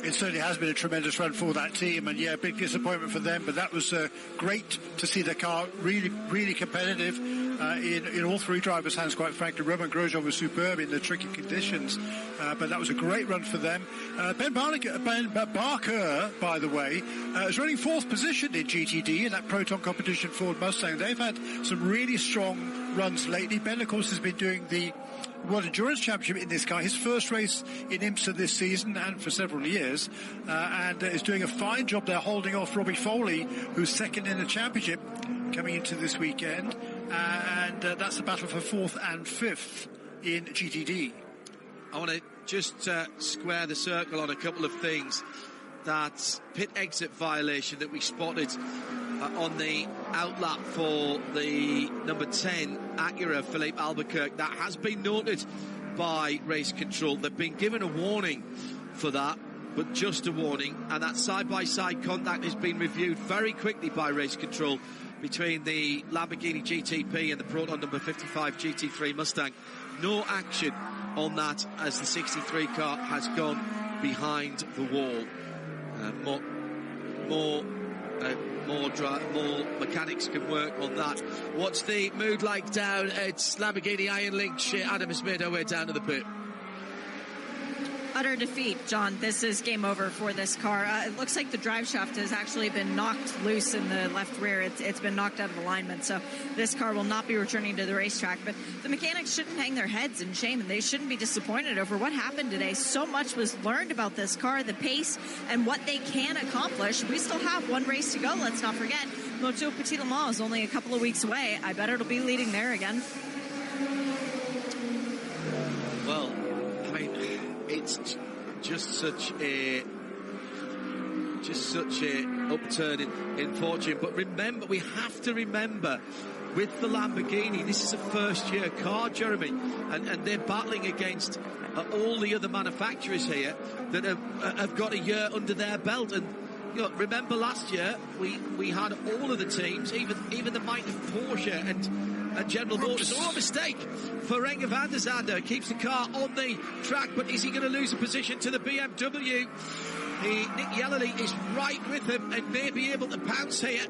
It certainly has been a tremendous run for that team, and yeah, big disappointment for them, but that was great to see the car really, really competitive in all three drivers' hands, quite frankly. Romain Grosjean was superb in the tricky conditions, but that was a great run for them. Ben Barker, by the way, is running fourth position in GTD in that Proton competition Ford Mustang. They've had some really strong runs lately. Ben, of course, has been doing the World Endurance Championship in this car, his first race in IMSA this season and for several years, and is doing a fine job there holding off Robbie Foley, who's second in the championship coming into this weekend, and that's the battle for fourth and fifth in GTD. I want to just square the circle on a couple of things. That pit exit violation that we spotted on the outlap for the number 10 Acura Philippe Albuquerque, that has been noted by race control. They've been given a warning for that, but just a warning, and that side-by-side contact has been reviewed very quickly by race control between the Lamborghini GTP and the Proton number 55 GT3 Mustang. No action on that as the 63 car has gone behind the wall. More mechanics can work on that. What's the mood like down at Lamborghini Iron Links? Adam has made our way down to the pit. Utter defeat, John. This is game over for this car. It looks like the drive shaft has actually been knocked loose in the left rear. It's been knocked out of alignment, so this car will not be returning to the racetrack. But the mechanics shouldn't hang their heads in shame, and they shouldn't be disappointed over what happened today. So much was learned about this car, the pace, and what they can accomplish. We still have one race to go, let's not forget. Moto Petit Le Mans is only a couple of weeks away. I bet it'll be leading there again. Well, I mean, it's just such a upturn in fortune. But remember, we have to remember, with the Lamborghini, this is a first-year car, Jeremy, and they're battling against all the other manufacturers here that have got a year under their belt. And you know, remember last year we had all of the teams, even the might of Porsche, and and General Motors. Oh, mistake for Renger van der Zande. Keeps the car on the track, but is he going to lose a position to the BMW? Nick Yellerly is right with him and may be able to pounce here.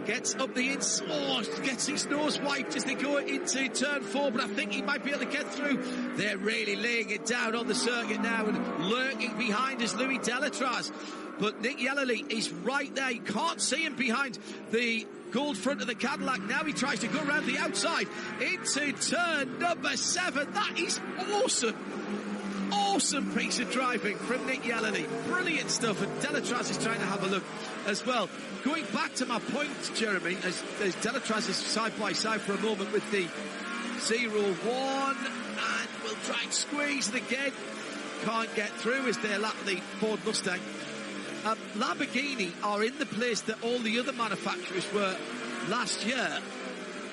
Gets up the inside, gets his nose wiped as they go into turn 4, but I think he might be able to get through. They're really laying it down on the circuit now, and lurking behind is Louis Delatraz. But Nick Yellerly is right there. You can't see him behind the gold front of the Cadillac. Now he tries to go around the outside into turn number 7. That is awesome. Awesome piece of driving from Nick Yellerly. Brilliant stuff. And Delatraz is trying to have a look as well. Going back to my point, Jeremy, as Delatraz is side by side for a moment with the 0-1, and will try and squeeze it again. Can't get through as they lap the Ford Mustang. Lamborghini are in the place that all the other manufacturers were last year,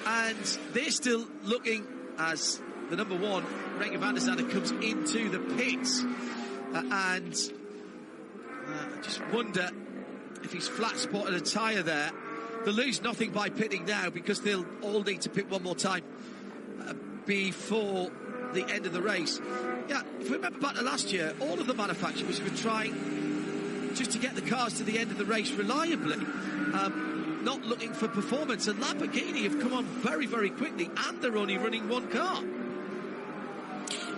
and they're still looking as the number 1, Renger van der Zande, comes into the pits, and I just wonder if he's flat spotted a tyre there. They'll lose nothing by pitting now, because they'll all need to pit one more time before the end of the race. Yeah, if we remember back to last year, all of the manufacturers were trying just to get the cars to the end of the race reliably, not looking for performance, and Lamborghini have come on very, very quickly, and they're only running one car.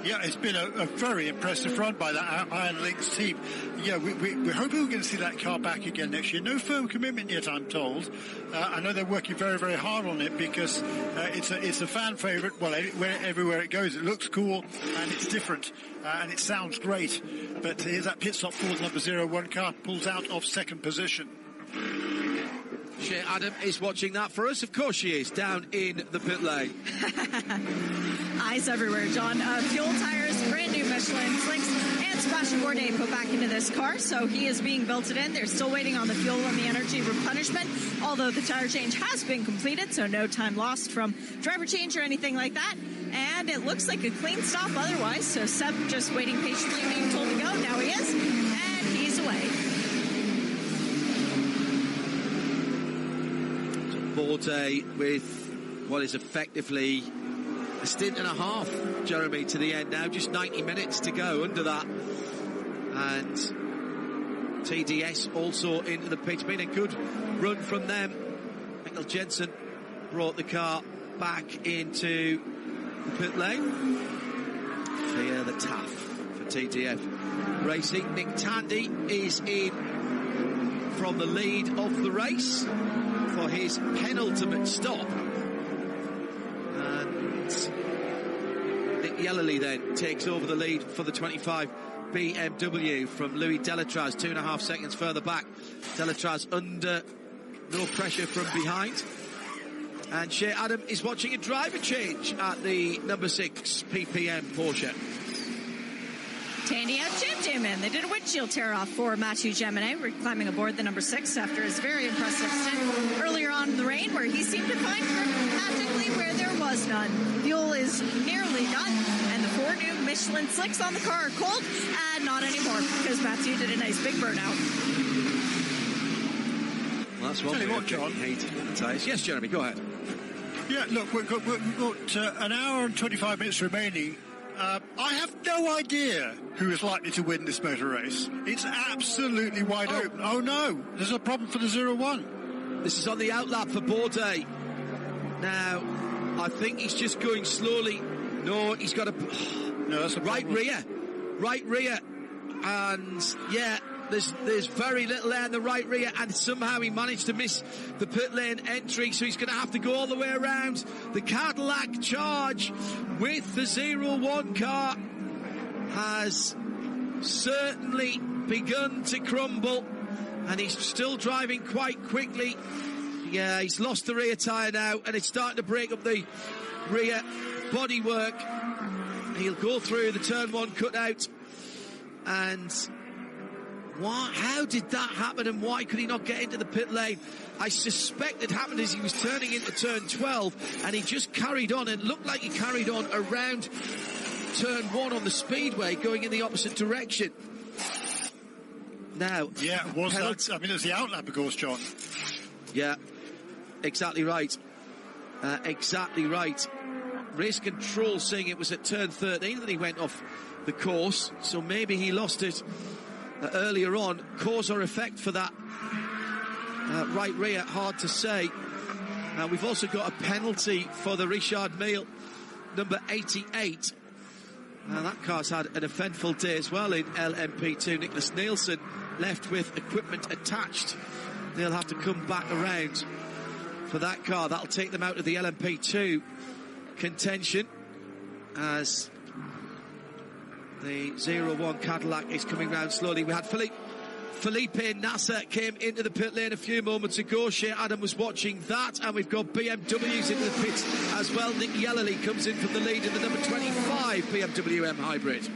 Yeah, it's been a very impressive run by that Iron Lynx team. Yeah, we're hoping we're going to see that car back again next year. No firm commitment yet, I'm told. I know they're working very, very hard on it, because it's a fan favourite. Well, everywhere it goes, it looks cool and it's different and it sounds great. But here's that pit stop for the number 0-1 car, pulls out of second position. Shea Adam is watching that for us. Of course she is, down in the pit lane. Eyes everywhere, John. Fuel tires, brand new Michelin slicks, and Sebastian Bourdais put back into this car, so he is being belted in. They're still waiting on the fuel and the energy replenishment, although the tire change has been completed, so no time lost from driver change or anything like that. And it looks like a clean stop otherwise, so Seb just waiting patiently, being told to go. Now he is, and he's away. Bourdais with what is effectively a stint and a half, Jeremy, to the end now. Just 90 minutes to go under that. And TDS also into the pits. Been a good run from them. Michael Jensen brought the car back into the pit lane. Fear the Taff for TDF Racing. Nick Tandy is in from the lead of the race for his penultimate stop. And Nick Yellerly then takes over the lead for the 25 BMW from Louis Delatraz, 2.5 seconds further back. Delatraz under no pressure from behind. And Shea Adam is watching a driver change at the number 6 PPM Porsche. Tandy out-chipped him, and they did a windshield tear-off for Mathieu Jaminet, climbing aboard the number 6 after his very impressive stint earlier on in the rain, where he seemed to find grip tactically where there was none. Fuel is nearly done, and the 4 new Michelin slicks on the car are cold, and not anymore, because Mathieu did a nice big burnout. Well, that's one thing John hated on the tyres. Yes, Jeremy, go ahead. Yeah, look, we've got an hour and 25 minutes remaining. I have no idea who is likely to win this motor race. It's absolutely wide open. Oh no, there's a problem for the 0-1. This is on the outlap for Bourdais. Now, I think he's just going slowly. No, he's got a... No, that's a right rear. Right rear. And, yeah, there's very little air in the right rear, and somehow he managed to miss the pit lane entry, so he's going to have to go all the way around. The Cadillac Charge with the 0-1 car has certainly begun to crumble, and he's still driving quite quickly. Yeah, he's lost the rear tyre now, and it's starting to break up the rear bodywork. He'll go through the turn 1 cutout, and how did that happen, and why could he not get into the pit lane? I suspect it happened as he was turning into turn 12, and he just carried on, and looked like he carried on around turn 1 on the speedway, going in the opposite direction. Now, yeah, it was that. I mean, it was the outlap, of course, John. Yeah, exactly right. exactly right. Race control saying it was at turn 13 that he went off the course, so maybe he lost it earlier on. Cause or effect for that right rear, hard to say. We've also got a penalty for the Richard Mille, number 88. That car's had an eventful day as well in LMP2. Nicholas Nielsen left with equipment attached. They'll have to come back around for that car. That'll take them out of the LMP2 contention as the 01 Cadillac is coming round slowly. We had Felipe Nasser came into the pit lane a few moments ago. Shea Adam was watching that, and we've got BMWs into the pits as well. Nick Yellerly comes in from the lead in the number 25 BMW M Hybrid.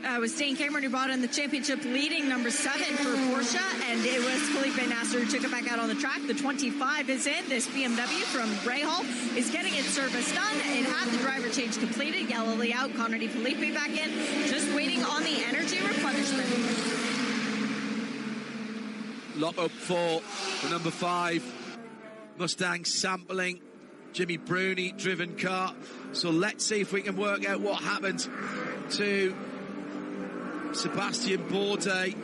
It was Dane Cameron who brought in the championship leading number 7 for Porsche, and it was Felipe Nasser who took it back out on the track. The 25 is in. This BMW from Rahal is getting its service done. It had the driver change completed. Yellerly out, Connor Di Felipe back in, just waiting on the energy replenishment. Lock up for the number 5 Mustang sampling Jimmy Bruni driven car. So let's see if we can work out what happened to Sebastian Bourdais.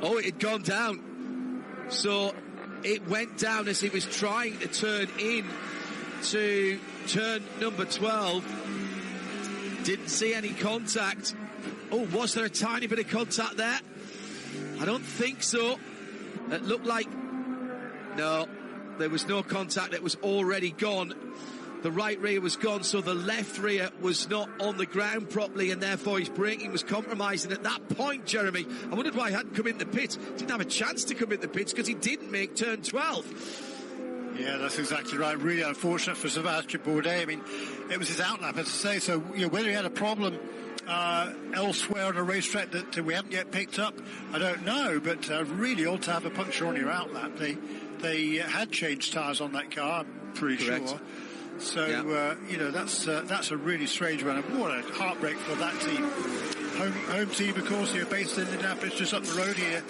Oh, it had gone down. So it went down as he was trying to turn in to turn number 12. Didn't see any contact. Oh, was there a tiny bit of contact there? I don't think so. It looked like... No, there was no contact. It was already gone. The right rear was gone, so the left rear was not on the ground properly, and therefore his braking was compromised. And at that point, Jeremy, I wondered why he hadn't come in the pits. Didn't have a chance to come in the pits because he didn't make turn 12. Yeah, that's exactly right. Really unfortunate for Sebastian Bourdais. I mean, it was his outlap, as I say. So, whether he had a problem elsewhere on a racetrack that we haven't yet picked up, I don't know. But really ought to have a puncture on your outlap. They had changed tyres on that car, I'm pretty Correct. sure. So, yeah. That's a really strange one. And what a heartbreak for that team. Home team, of course, here based in Indianapolis, just up the road here.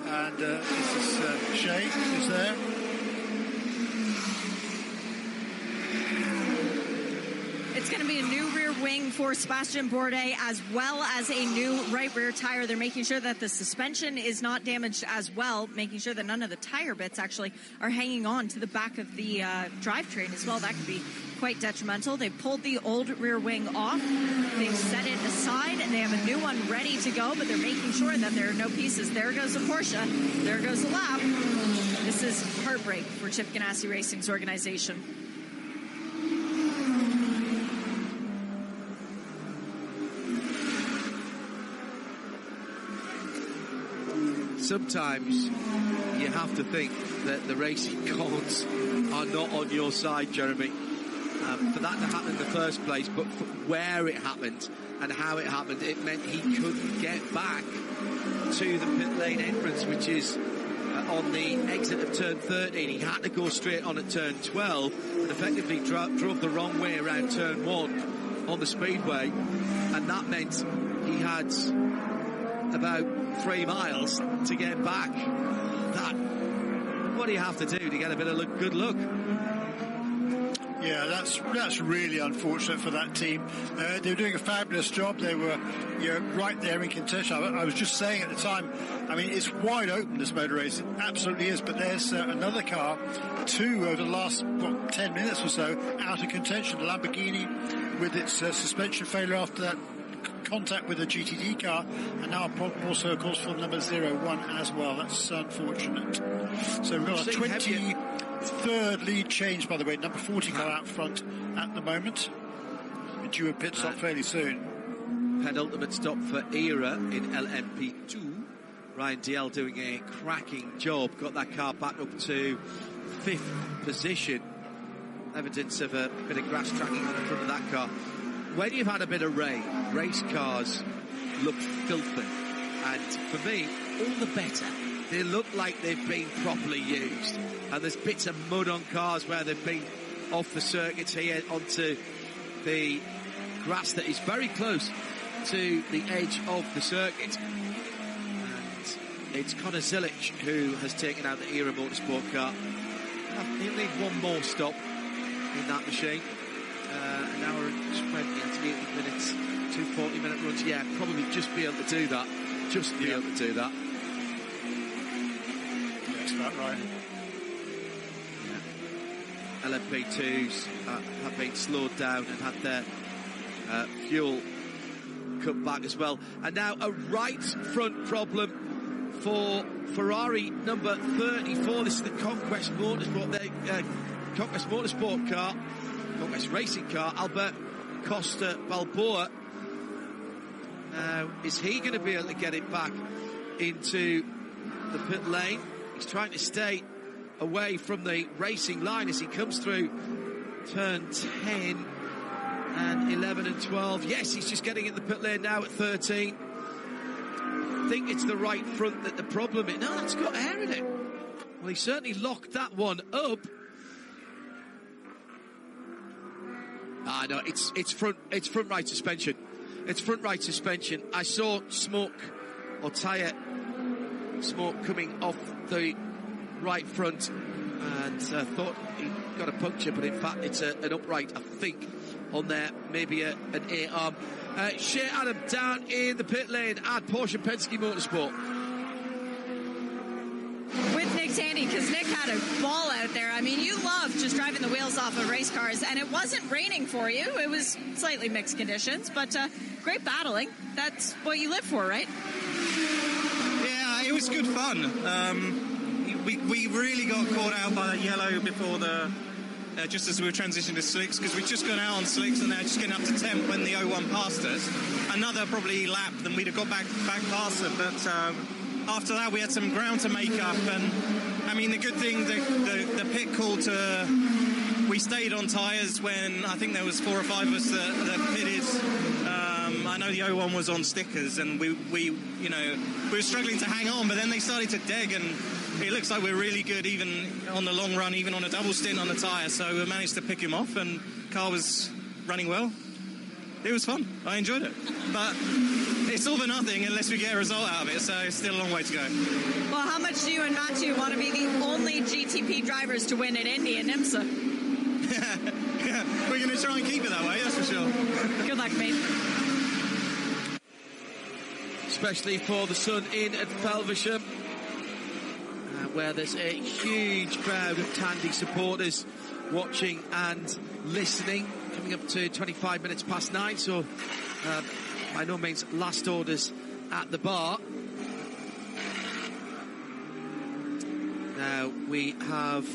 And this is Shea is there. It's going to be a new rear wing for Sebastian Bourdais, as well as a new right rear tire. They're making sure that the suspension is not damaged as well, making sure that none of the tire bits actually are hanging on to the back of the drivetrain as well. That could be quite detrimental. They pulled the old rear wing off. They've set it aside, and they have a new one ready to go, but they're making sure that there are no pieces. There goes a Porsche. There goes a lap. This is heartbreak for Chip Ganassi Racing's organization. Sometimes you have to think that the racing gods are not on your side, Jeremy. For that to happen in the first place, but for where it happened and how it happened, it meant he couldn't get back to the pit lane entrance, which is on the exit of turn 13. He had to go straight on at turn 12 and effectively drove the wrong way around turn 1 on the speedway, and that meant he had about 3 miles to get back. What do you have to do to get a bit of good luck? Yeah, that's really unfortunate for that team. They were doing a fabulous job. They were right there in contention. I was just saying at the time, I mean, it's wide open, this motor race. It absolutely is. But there's another car, 2 over the last 10 minutes or so, out of contention. The Lamborghini with its suspension failure after that contact with a GTD car, and now a problem also, of course, for number 01 as well. That's unfortunate. So we've got a 23rd lead change, by the way. Number 40 car out front at the moment. Due a pit stop fairly soon. Penultimate stop for ERA in LMP2. Ryan DL doing a cracking job. Got that car back up to 5th position. Evidence of a bit of grass tracking on the front of that car. When you've had a bit of rain, race cars look filthy. And for me, all the better. They look like they've been properly used. And there's bits of mud on cars where they've been off the circuit here onto the grass that is very close to the edge of the circuit. And it's Connor Zilic who has taken out the ERA Motorsport car. He'll need one more stop in that machine. An hour and 20, 80 minutes, 2 40-minute runs. Yeah, probably just be able to do that. Just be able to do that. Yeah, that's about right. Yeah. LMP2s have been slowed down and had their fuel cut back as well. And now a right front problem for Ferrari number 34. This is the Conquest Motorsport car, Conquest racing car, Albert Costa Balboa. Now, is he going to be able to get it back into the pit lane? He's trying to stay away from the racing line as he comes through turn 10 and 11 and 12. Yes, he's just getting in the pit lane now at 13. I think it's the right front that the problem is. No, that's got air in it. Well, he certainly locked that one up. No, it's front right suspension. It's front right suspension. I saw smoke or tyre smoke coming off the right front and thought he got a puncture, but in fact it's an upright, I think, on there, maybe an A-arm. Shea Adam down in the pit lane at Porsche Penske Motorsport. With Nick Tandy, because Nick had a ball out there. I mean, you love just driving the wheels off of race cars, and it wasn't raining for you. It was slightly mixed conditions, but great battling. That's what you live for, right? Yeah, it was good fun. We really got caught out by the yellow before just as we were transitioning to slicks, because we'd just gone out on slicks and they're just getting up to 10 when the 01 passed us. Another probably lap, then we'd have got back past them, but after that we had some ground to make up. And I mean, the good thing, the pit call we stayed on tyres when I think there was 4 or 5 of us that pitted. I know the 01 was on stickers and we were struggling to hang on, but then they started to deg, and it looks like we're really good even on the long run, even on a double stint on the tyre. So we managed to pick him off, and car was running well. It was fun. I enjoyed it. But it's all for nothing unless we get a result out of it, so it's still a long way to go. Well, how much do you and Matthew want to be the only GTP drivers to win at Indy and IMSA? Yeah, we're going to try and keep it that way, that's for sure. Good luck, mate. Especially for the sun in at Felversham, where there's a huge crowd of Tandy supporters watching and listening. Coming up to 25 minutes past 9, so by no means last orders at the bar. Now we have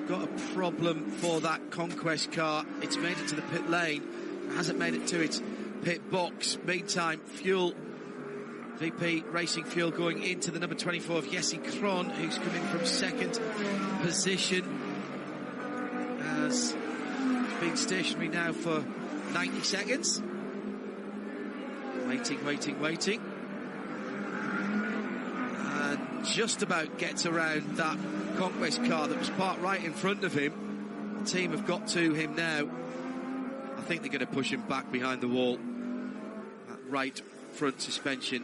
got a problem for that Conquest car. It's made it to the pit lane, it hasn't made it to its pit box. Meantime, VP Racing Fuel going into the number 24 of Jesse Kron, who's coming from second position, as it's been stationary now for 90 seconds. Waiting. And just about gets around that Conquest car that was parked right in front of him. The team have got to him now. I think they're going to push him back behind the wall. That right front suspension.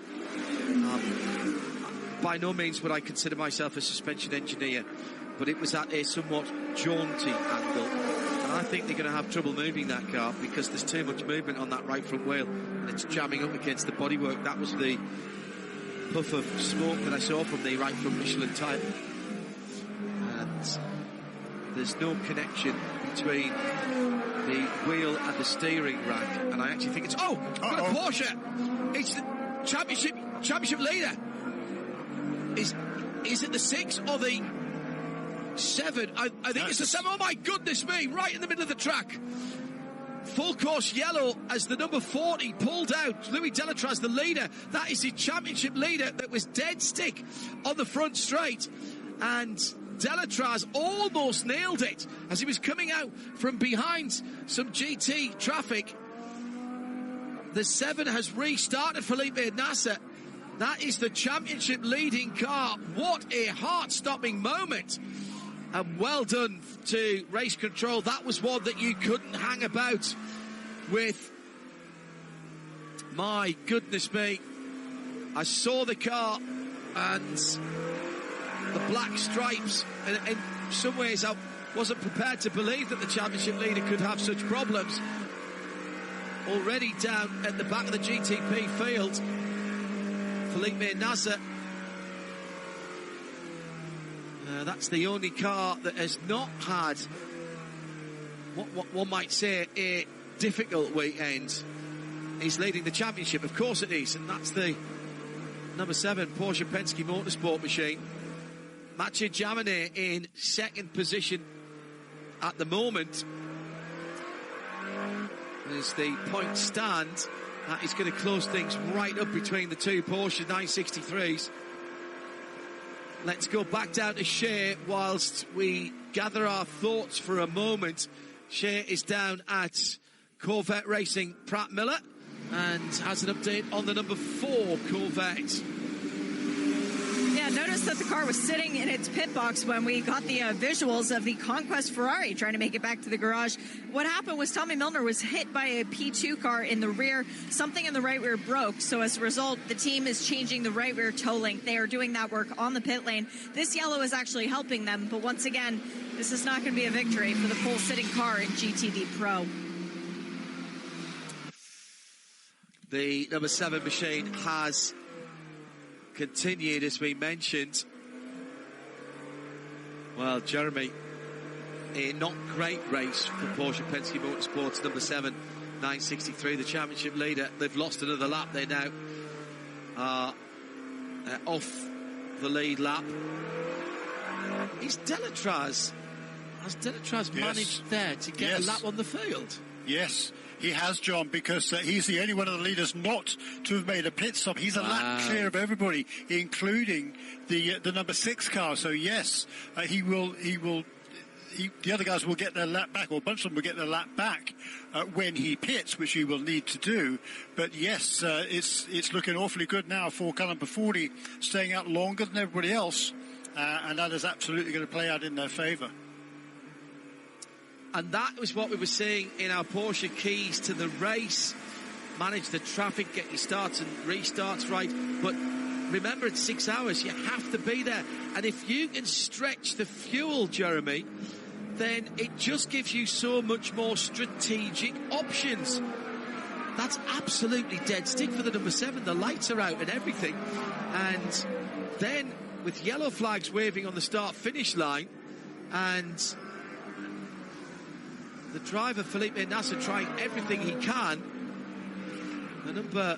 By no means would I consider myself a suspension engineer, but it was at a somewhat jaunty angle, and I think they're going to have trouble moving that car because there's too much movement on that right front wheel and it's jamming up against the bodywork. That was the puff of smoke that I saw from the right front Michelin tyre, and there's no connection between the wheel and the steering rack, and I actually think it's got a Porsche. It's the championship leader. Is it the 6 or the 7? I think it's the 7. Oh my goodness me, right in the middle of the track. Full course yellow as the number 40 pulled out. Louis Delatraz, the leader. That is the championship leader that was dead stick on the front straight. And Delatraz almost nailed it as he was coming out from behind some GT traffic. The 7 has restarted Felipe Nasser. That is the championship leading car. What a heart-stopping moment. And well done to Race Control. That was one that you couldn't hang about with. My goodness me. I saw the car and the black stripes. And in some ways, I wasn't prepared to believe that the championship leader could have such problems. Already down at the back of the GTP field, Felipe Nasr. That's the only car that has not had what one might say a difficult weekend. He's leading the championship, of course it is, and that's the number 7 Porsche Penske Motorsport machine. Mathieu Jaminet in second position at the moment. As the points stand, that is going to close things right up between the two Porsche 963s. Let's go back down to Shea whilst we gather our thoughts for a moment. Shea is down at Corvette Racing Pratt Miller and has an update on the number 4 Corvette. Yeah, notice that the car was sitting in its pit box when we got the visuals of the Conquest Ferrari trying to make it back to the garage. What happened was Tommy Milner was hit by a P2 car in the rear. Something in the right rear broke, so as a result, the team is changing the right rear toe length. They are doing that work on the pit lane. This yellow is actually helping them, but once again, this is not going to be a victory for the pole-sitting car in GTD Pro. The number 7 machine has continued, as we mentioned. Well, Jeremy, a not great race for Porsche Penske Motorsports, number 7, 963, the championship leader. They've lost another lap. They now are off the lead lap. Has Delatraz managed there to get a lap on the field? Yes, he has, John, because he's the only one of the leaders not to have made a pit stop. He's a lap clear of everybody, including the number 6 car. So yes, he will. The other guys will get their lap back, or a bunch of them will get their lap back when he pits, which he will need to do. But yes, it's looking awfully good now for car number 40, staying out longer than everybody else, and that is absolutely going to play out in their favour. And that was what we were seeing in our Porsche keys to the race. Manage the traffic, get your starts and restarts right. But remember, it's 6 hours. You have to be there. And if you can stretch the fuel, Jeremy, then it just gives you so much more strategic options. That's absolutely dead stick for the number 7. The lights are out and everything. And then with yellow flags waving on the start-finish line and the driver, Felipe Nasr, trying everything he can. I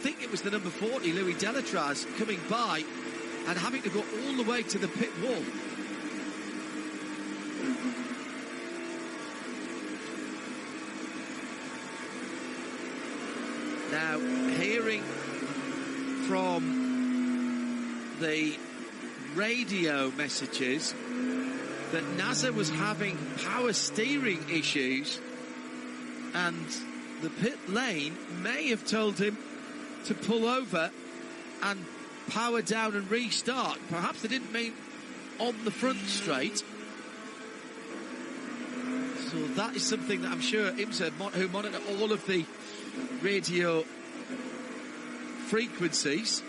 think it was the number 40, Louis Delatraz, coming by and having to go all the way to the pit wall. Now, hearing from the radio messages that Nasr was having power steering issues and the pit lane may have told him to pull over and power down and restart. Perhaps they didn't mean on the front straight. So that is something that I'm sure IMSA, who monitor all of the radio frequencies.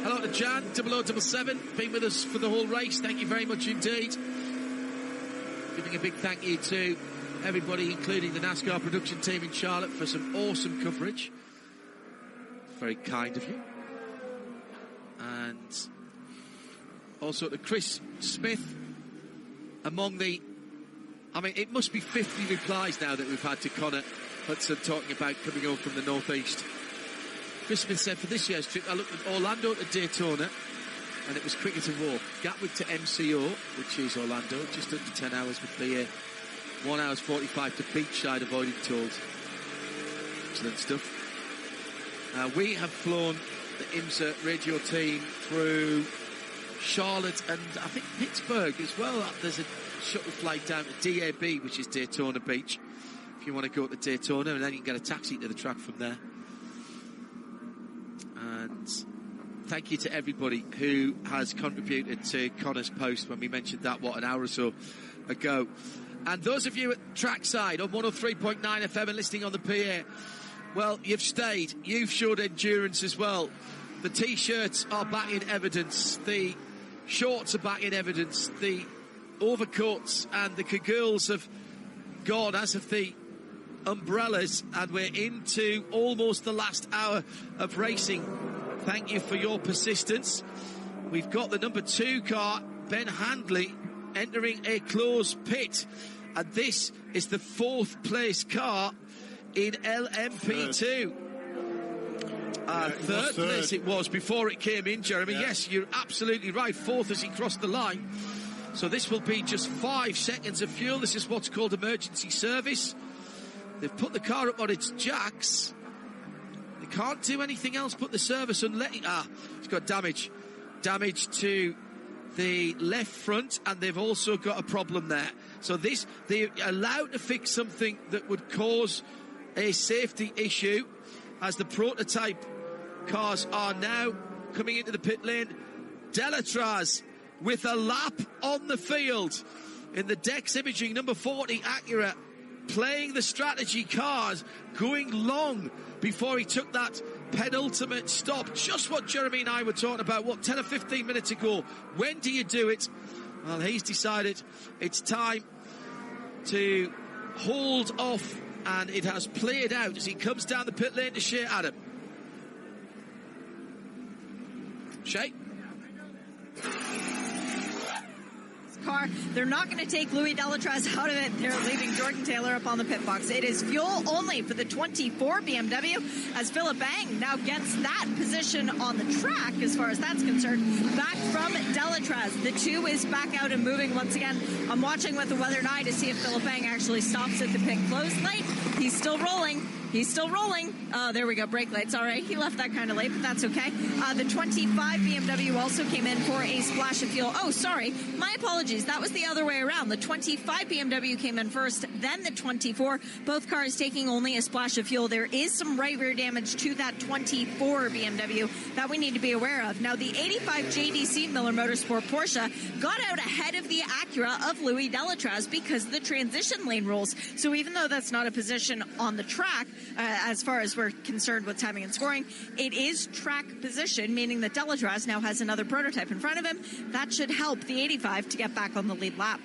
Hello to Jan, 0077, been with us for the whole race. Thank you very much indeed. Giving a big thank you to everybody, including the NASCAR production team in Charlotte, for some awesome coverage. Very kind of you. And also to Chris Smith, among the... I mean, it must be 50 replies now that we've had to Connor Hudson talking about coming over from the northeast. Chris Smith said, for this year's trip, I looked at Orlando to Daytona, and it was quicker to walk. Gatwick to MCO, which is Orlando, just under 10 hours would be 1 hour 45 to beachside, avoiding tolls. Excellent stuff. We have flown the IMSA radio team through Charlotte and I think Pittsburgh as well. There's a shuttle flight down to DAB, which is Daytona Beach, if you want to go to Daytona, and then you can get a taxi to the track from there. And thank you to everybody who has contributed to Connor's post when we mentioned that, an hour or so ago. And those of you at trackside on 103.9 FM and listening on the PA, well, you've stayed. You've showed endurance as well. The T-shirts are back in evidence. The shorts are back in evidence. The overcoats and the cagoules have gone, as have the umbrellas, and we're into almost the last hour of racing. Thank you for your persistence. We've got the number 2 car, Ben Handley, entering a closed pit, and this is the 4th place car in LMP2. Third place it was before it came in, Jeremy. Yeah. Yes, you're absolutely right. 4th as he crossed the line. So this will be just 5 seconds of fuel. This is what's called emergency service. They've put the car up on its jacks. They can't do anything else but the service unless... it's got damage. Damage to the left front, and they've also got a problem there. So they're allowed to fix something that would cause a safety issue, as the prototype cars are now coming into the pit lane. Delatraz with a lap on the field in the Dex Imaging number 40 Acura, playing the strategy cars, going long before he took that penultimate stop. Just what Jeremy and I were talking about, 10 or 15 minutes ago. When do you do it? Well, he's decided it's time to hold off, and it has played out as he comes down the pit lane to Shea Adam. Shea? Car. They're not going to take Louis Delatraz out of it. They're leaving Jordan Taylor up on the pit box. It is fuel only for the 24 BMW, as Philip Bang now gets that position on the track as far as that's concerned. Back from Delatraz. The 2 is back out and moving once again. I'm watching with the weathered eye to see if Philip Bang actually stops at the pit close late. He's still rolling. He's still rolling. There we go, brake lights. All right, he left that kind of late, but that's okay. The 25 BMW also came in for a splash of fuel. Oh, sorry, my apologies. That was the other way around. The 25 BMW came in first, then the 24. Both cars taking only a splash of fuel. There is some right rear damage to that 24 BMW that we need to be aware of. Now, the 85 JDC Miller Motorsport Porsche got out ahead of the Acura of Louis Delatraz because of the transition lane rules. So even though that's not a position on the track, as far as we're concerned with timing and scoring, it is track position, meaning that Delatraz now has another prototype in front of him. That should help the 85 to get back on the lead lap.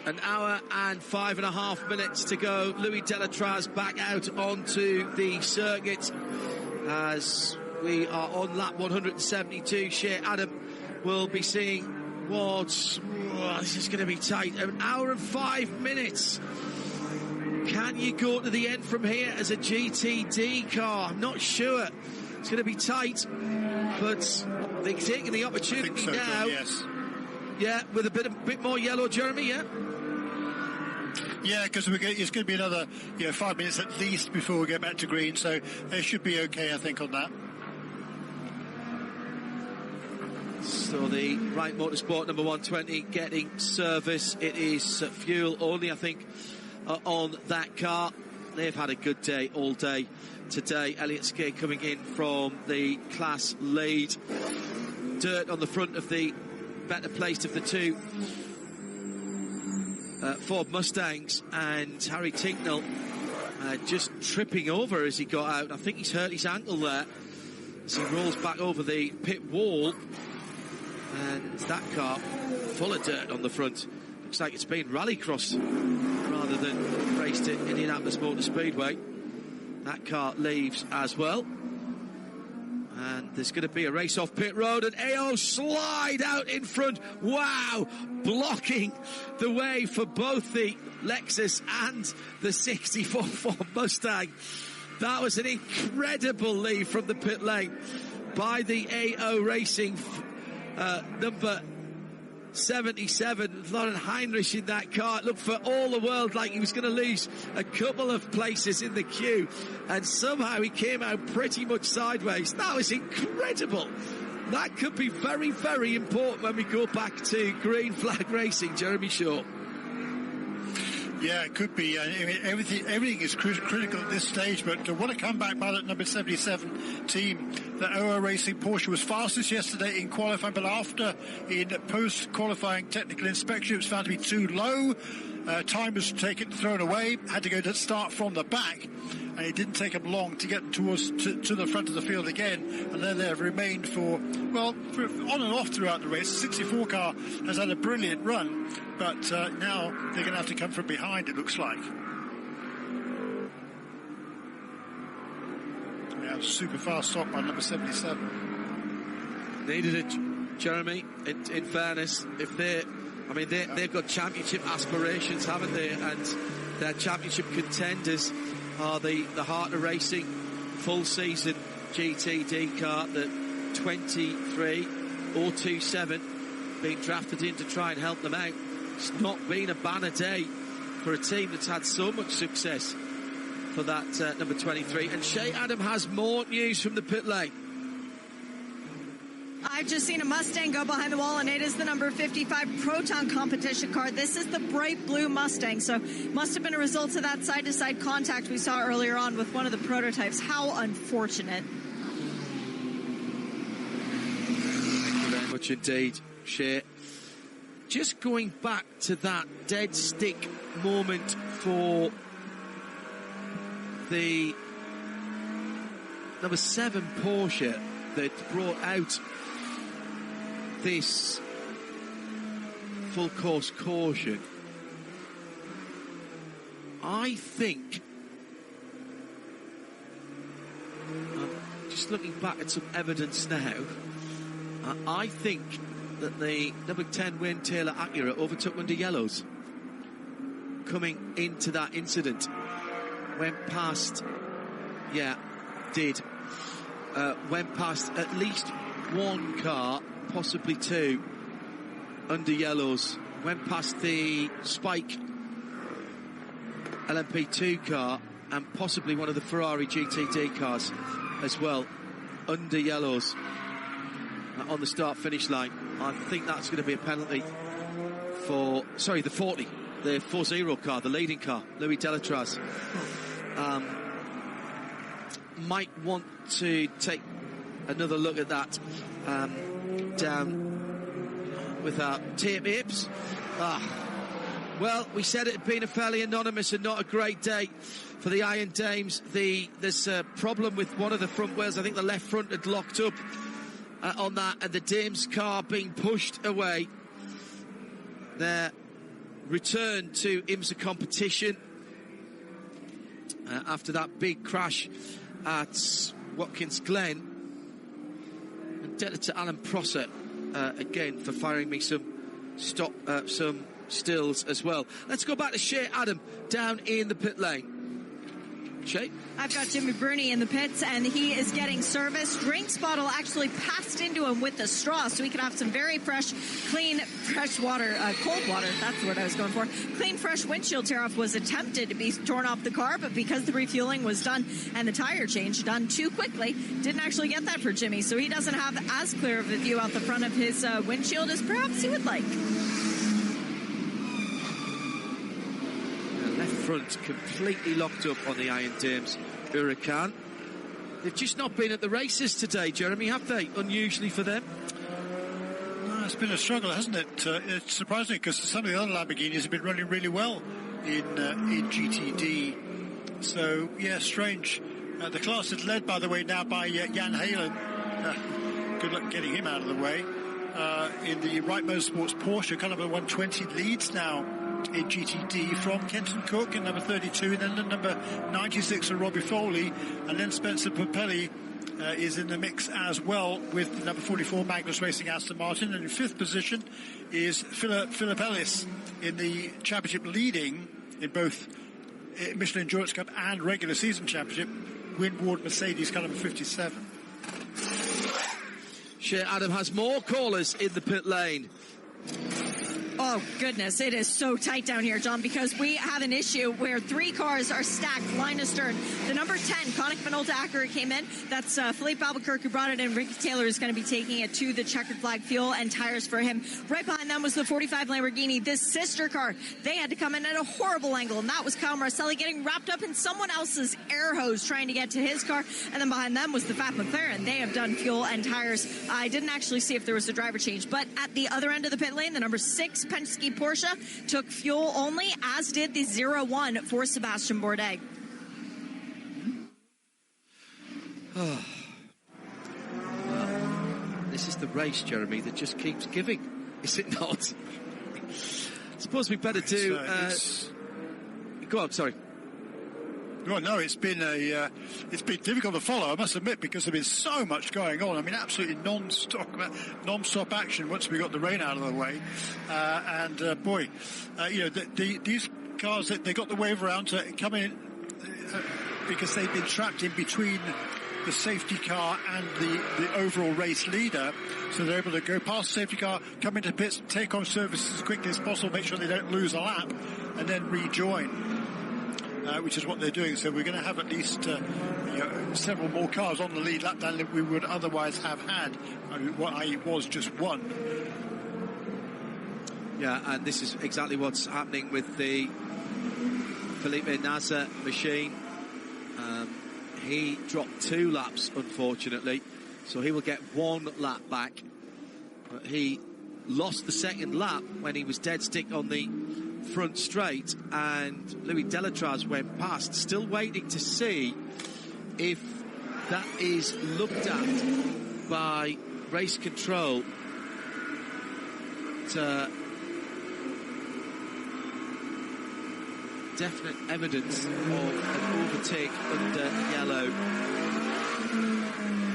An hour and 5.5 minutes to go. Louis Delatraz back out onto the circuit as we are on lap 172. Shea Adam will be seeing Wards. This is going to be tight. An hour and 5 minutes. Can you go to the end from here as a GTD car? I'm not sure. It's going to be tight, but they're taking the opportunity so, now. Yes. Yeah, with a bit more yellow, Jeremy. Yeah. Yeah, because it's going to be another 5 minutes at least before we get back to green, so it should be okay, I think, on that. So the Wright Motorsport number 120 getting service. It is fuel only, I think, on that car. They've had a good day all day today. Elliott Skay coming in from the class lead. Dirt on the front of the better placed of the two Ford Mustangs, and Harry Tinknell just tripping over as he got out. I think he's hurt his ankle there as he rolls back over the pit wall, and that car full of dirt on the front. Looks like it's been rallycrossed rather than raced at Indianapolis Motor Speedway. That car leaves as well. And there's going to be a race off pit road, and AO slide out in front. Wow, blocking the way for both the Lexus and the 64 Ford Mustang. That was an incredible lead from the pit lane by the AO Racing number 77, Florian Heinrich in that car. It looked for all the world like he was going to lose a couple of places in the queue, and somehow he came out pretty much sideways. That was incredible. That could be very, very important when we go back to green flag racing, Jeremy Shaw. Yeah, it could be. I mean, everything is critical at this stage, but what a comeback by that number 77 team. The OO Racing Porsche was fastest yesterday in qualifying, but after, in post-qualifying technical inspection, it was found to be too low. Time was thrown away, had to go to start from the back, and it didn't take them long to get towards to the front of the field again, and then they've remained for on and off throughout the race. The 64 car has had a brilliant run, but now they're going to have to come from behind, it looks like. Yeah, super fast stop by number 77. Needed it, Jeremy, in fairness. If they've got championship aspirations, haven't they? And their championship contenders are the Heart of Racing full season GTD car, the 23027, being drafted in to try and help them out. It's not been a banner day for a team that's had so much success for that number 23. And Shea Adam has more news from the pit lane. I've just seen a Mustang go behind the wall, and it is the number 55 Proton competition car. This is the bright blue Mustang, so must have been a result of that side-to-side contact we saw earlier on with one of the prototypes. How unfortunate. Thank you very much indeed, Shea. Just going back to that dead stick moment for the number 7 Porsche that brought out this full course caution. I think, I'm just looking back at some evidence now, I think that the number 10 Wayne Taylor Acura overtook under yellows coming into that incident. Went past, went past at least one car, possibly two, under yellows. Went past the Spike LMP2 car and possibly one of the Ferrari GTD cars as well, under yellows on the start-finish line. I think that's going to be a penalty for, the 40, the 4-0 car, the leading car, Louis Delatraz. Might want to take another look at that down with our tape apes. Well, we said it had been a fairly anonymous and not a great day for the Iron Dames. There's a problem with one of the front wheels. I think the left front had locked up on that, and the Dames car being pushed away. Their return to IMSA competition after that big crash at Watkins Glen. And debtor to Alan Prosser again for firing me some stills as well. Let's go back to Shea Adam down in the pit lane. Shay? I've got Jimmy Bruni in the pits, and he is getting service. Drinks bottle actually passed into him with the straw, so he could have some very fresh, clean, fresh water, cold water, that's the word I was going for. Clean, fresh windshield tear-off was attempted to be torn off the car, but because the refueling was done and the tire change done too quickly, didn't actually get that for Jimmy, so he doesn't have as clear of a view out the front of his windshield as perhaps he would like. Front completely locked up on the Iron Dames Huracan. They've just not been at the races today, Jeremy, have they? Unusually for them. No, it's been a struggle, hasn't it? It's surprising because some of the other Lamborghinis have been running really well in GTD. So, yeah, strange. The class is led, by the way, now by Jan Halen. Good luck getting him out of the way. In the Wright Motorsports Porsche, kind of a 120 leads now in GTD from Kenton Cook in number 32, and then the number 96 for Robbie Foley, and then Spencer Papelli is in the mix as well with number 44 Magnus Racing Aston Martin, and in fifth position is Philip Ellis in the championship, leading in both Michelin Endurance Cup and regular season championship Windward Mercedes car number 57. Shea Adam has more callers in the pit lane. Oh, goodness, it is so tight down here, John, because we have an issue where 3 cars are stacked, line astern. The number 10, Koenig Minolta Acura, came in. That's Philippe Albuquerque who brought it in. Ricky Taylor is going to be taking it to the checkered flag, fuel and tires for him. Right behind them was the 45 Lamborghini, this sister car. They had to come in at a horrible angle, and that was Kyle Marcelli getting wrapped up in someone else's air hose trying to get to his car. And then behind them was the Fat McLaren. They have done fuel and tires. I didn't actually see if there was a driver change, but at the other end of the pit lane, the number 6 Penske Porsche took fuel only, as did the 01 for Sebastian Bourdais. Oh. Well, this is the race, Jeremy, that just keeps giving, is it not? I suppose we better do... Go on, sorry. Well, no, it's been difficult to follow, I must admit, because there's been so much going on. I mean, absolutely non-stop action once we got the rain out of the way. These cars, they got the wave around to come in because they've been trapped in between the safety car and the overall race leader. So they're able to go past the safety car, come into pits, take on service as quickly as possible, make sure they don't lose a lap, and then rejoin. Which is what they're doing. So we're going to have at least several more cars on the lead lap than we would otherwise have had. I was just one. Yeah, and this is exactly what's happening with the Felipe Nasser machine. He dropped 2 laps, unfortunately, so he will get 1 lap back. But he lost the second lap when he was dead stick on the front straight, and Louis Delatraz went past, still waiting to see if that is looked at by race control to definite evidence of an overtake under yellow.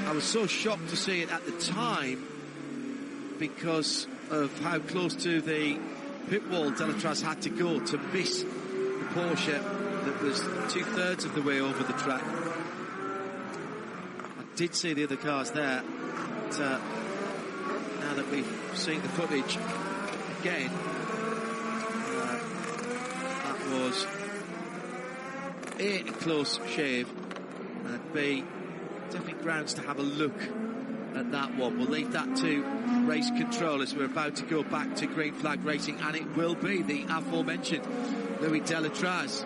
I was so shocked to see it at the time because of how close to the pit wall Delatraz had to go to miss the Porsche that was 2/3 of the way over the track. I did see the other cars there, but now that we've seen the footage again, that was A, a close shave, and B, definitely grounds to have a look at that one. We'll leave that to race control as we're about to go back to green flag racing, and it will be the aforementioned Louis Delatraz.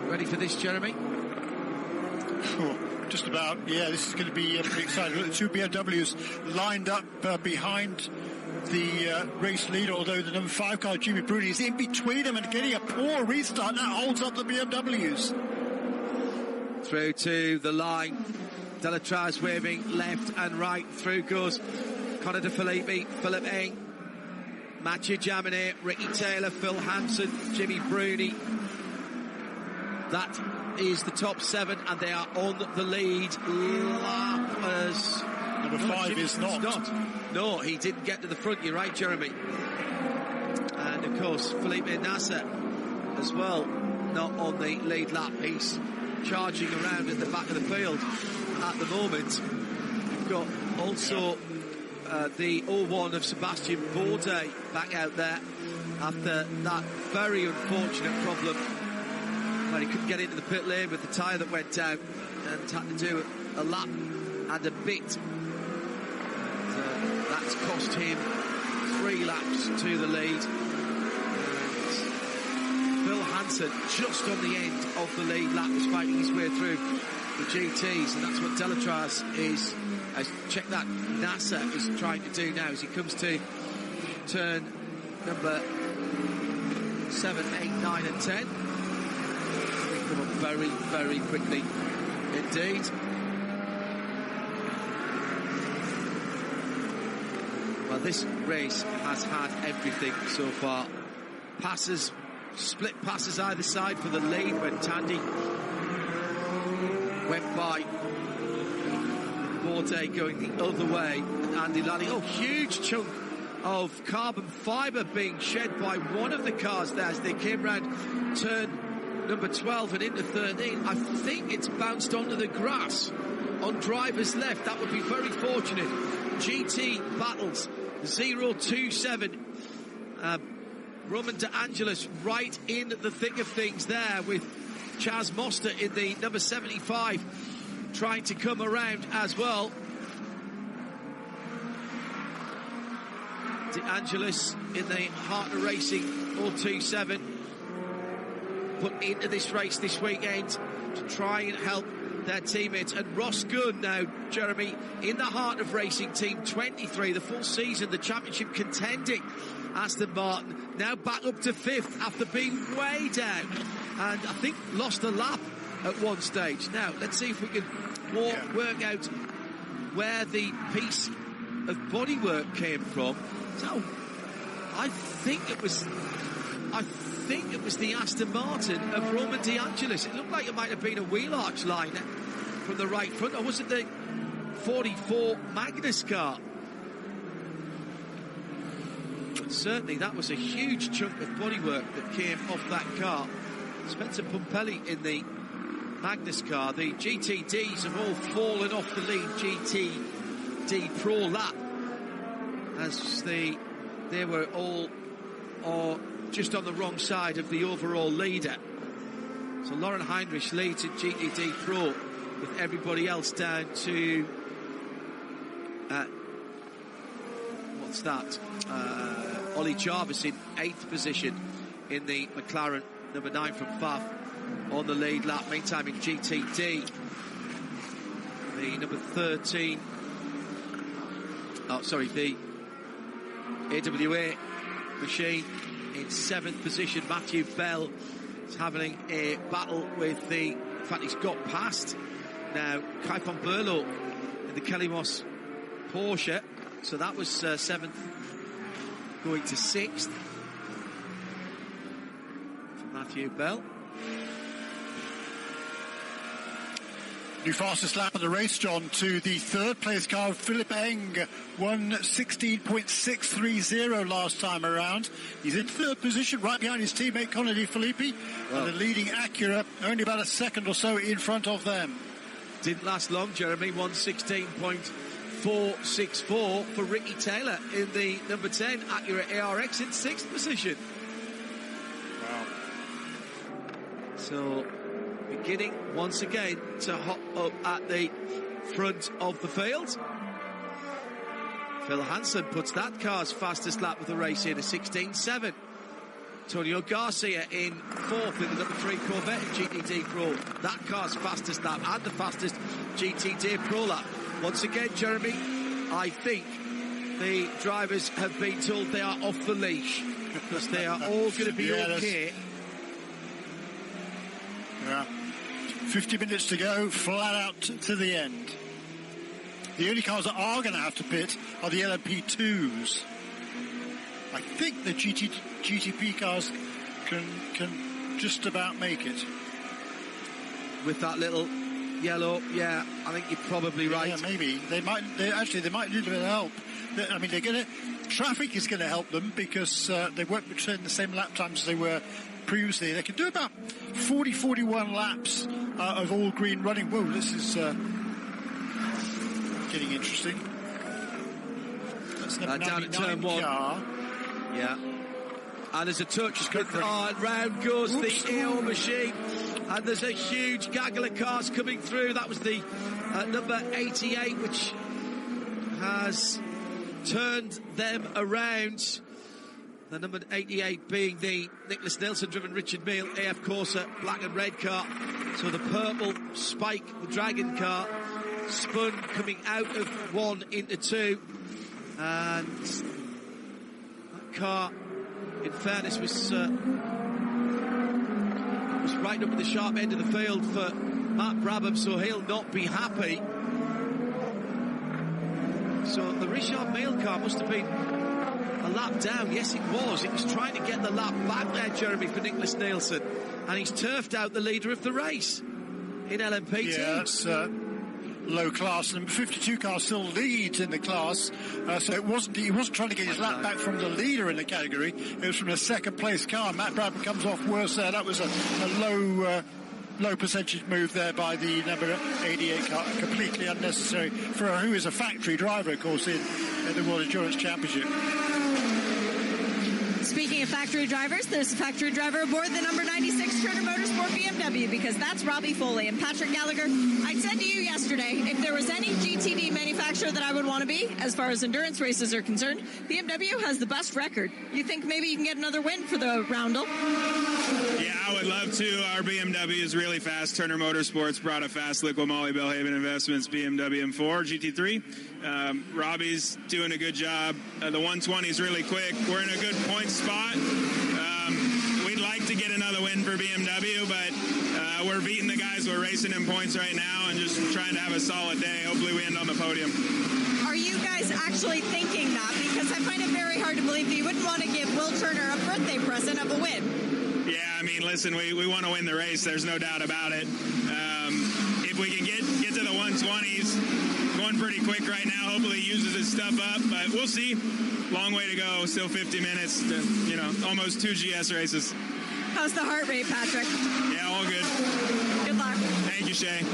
Ready for this, Jeremy? Sure. Just about, yeah, this is going to be pretty exciting. The 2 BMWs lined up behind the race leader, although the number 5 car, Jimmy Bruni, is in between them and getting a poor restart. That holds up the BMWs. Through to the line. Delatraz waving left and right. Through goes Connor De Philippe, Philip Eng, Mathieu Jaminet, Ricky Taylor, Phil Hansen, Jimmy Bruni. That is the top 7, and they are on the lead lap as... Number 5 is not. No, he didn't get to the front, you're right, Jeremy. And, of course, Felipe Nasser as well, not on the lead lap. He's charging around at the back of the field at the moment. We've got also the 01 of Sebastian Bourdais back out there after that very unfortunate problem where he couldn't get into the pit lane with the tyre that went down and had to do a lap and a bit. That's cost him 3 laps to the lead. Phil Hansen, just on the end of the lead lap, was fighting his way through the GTs, and that's what Delatraz is, check that, Nasser is trying to do now as he comes to turn number 7, 8, 9 and 10. They come up very, very quickly indeed. Well, this race has had everything so far. Passes, split passes either side for the lead when Tandy went by. Bourdais going the other way, and Andy Lanning, huge chunk of carbon fibre being shed by one of the cars there as they came round turn number 12 and into 13. I think it's bounced onto the grass on driver's left. That would be very fortunate. GT battles 027. Roman De Angelis right in the thick of things there with Chaz Moster in the number 75 trying to come around as well. De Angelis in the heart of racing 427 put into this race this weekend to try and help their teammates. And Ross Gunn now, Jeremy, in the heart of racing, team 23, the full season, the championship contending Aston Martin, now back up to 5th after being way down and I think lost a lap at one stage. Now let's see if we can work out where the piece of bodywork came from. So I think it was the Aston Martin of Roman De Angelis. It looked like it might have been a wheel arch line from the right front, or was it the 44 Magnus car? But certainly that was a huge chunk of bodywork that came off that car. Spencer Pumpelly in the Magnus car. The GTDs have all fallen off the lead GTD Pro lap as they were all just on the wrong side of the overall leader. So Lauren Heinrich leads in GTD Pro with everybody else down to what's that? Ollie Jarvis in 8th position in the McLaren number 9 from Pfaff on the lead lap. Meantime in GTD, the number 13, the AWA machine in 7th position. Matthew Bell is having a battle with the, in fact he's got past now Kai van Berlo in the Kelly Moss Porsche, so that was 7th going to 6th for Matthew Bell. New fastest lap of the race, John, to the 3rd place car, Philip Eng, won 16.630 last time around. He's in 3rd position, right behind his teammate Conor De Filippi, and the leading Acura only about a second or so in front of them. Didn't last long, Jeremy. 1:16.464 for Ricky Taylor in the number 10 Acura ARX in 6th position. Wow. So beginning once again to hop up at the front of the field. Phil Hansen puts that car's fastest lap of the race in a 16.7. Antonio Garcia in 4th in the number 3 Corvette in GTD Pro. That car's fastest lap and the fastest GTD Pro lap. Once again, Jeremy, I think the drivers have been told they are off the leash because they are all going to be okay. Yeah. 50 minutes to go, flat out to the end. The only cars that are going to have to pit are the LMP2s. I think the GTP cars can just about make it. With that little yellow, yeah, I think you're probably right. Yeah, maybe. They might need a bit of help. I mean, traffic is going to help them because they won't be turning the same lap times as they were previously. They can do about 41 laps of all green running. Whoa, this is getting interesting. That's down at turn 1. Car. Yeah. And there's a touch. And round goes the EO machine. And there's a huge gaggle of cars coming through. That was the number 88, which has turned them around. The number 88 being the Nicholas Nelson-driven Richard Mille AF Corsa black and red car. So the purple Spike, the Dragon car, spun coming out of 1 into 2. And that car, in fairness, was right up at the sharp end of the field for Matt Brabham, so he'll not be happy. So the Richard Mille car must have been a lap down. Yes, it was. It was trying to get the lap back there, Jeremy, for Nicholas Nielsen. And he's turfed out the leader of the race in LMP2. Yeah, that's low class. Number 52 car still leads in the class, so he wasn't trying to get his lap back from the leader in the category. It was from a second place car. Matt Bradford comes off worse there. That was a low percentage move there by the number 88 car, completely unnecessary for who is a factory driver, of course, in the World Endurance Championship. Speaking of factory drivers, there's a factory driver aboard the number 96 Turner Motorsport BMW, because that's Robbie Foley. And Patrick Gallagher, I said to you yesterday, if there was any GTD manufacturer that I would want to be, as far as endurance races are concerned, BMW has the best record. You think maybe you can get another win for the Roundel? Yeah, I would love to. Our BMW is really fast. Turner Motorsports brought a fast liquid moly Belhaven Investments BMW M4 GT3. Robbie's doing a good job. The 120 is really quick. We're in a good point spot. We'd like to get another win for BMW, but we're beating the guys we're racing in points right now and just trying to have a solid day. Hopefully we end on the podium. Are you guys actually thinking that? Because I find it very hard to believe that you wouldn't want to give Will Turner a birthday present of a win. Yeah, I mean, listen, we want to win the race. There's no doubt about it. If we can get to the 120s, going pretty quick right now. Hopefully he uses his stuff up, but we'll see. Long way to go. Still 50 minutes. Almost 2 GS races. How's the heart rate, Patrick? Yeah, all good. Good luck. Thank you, Shay.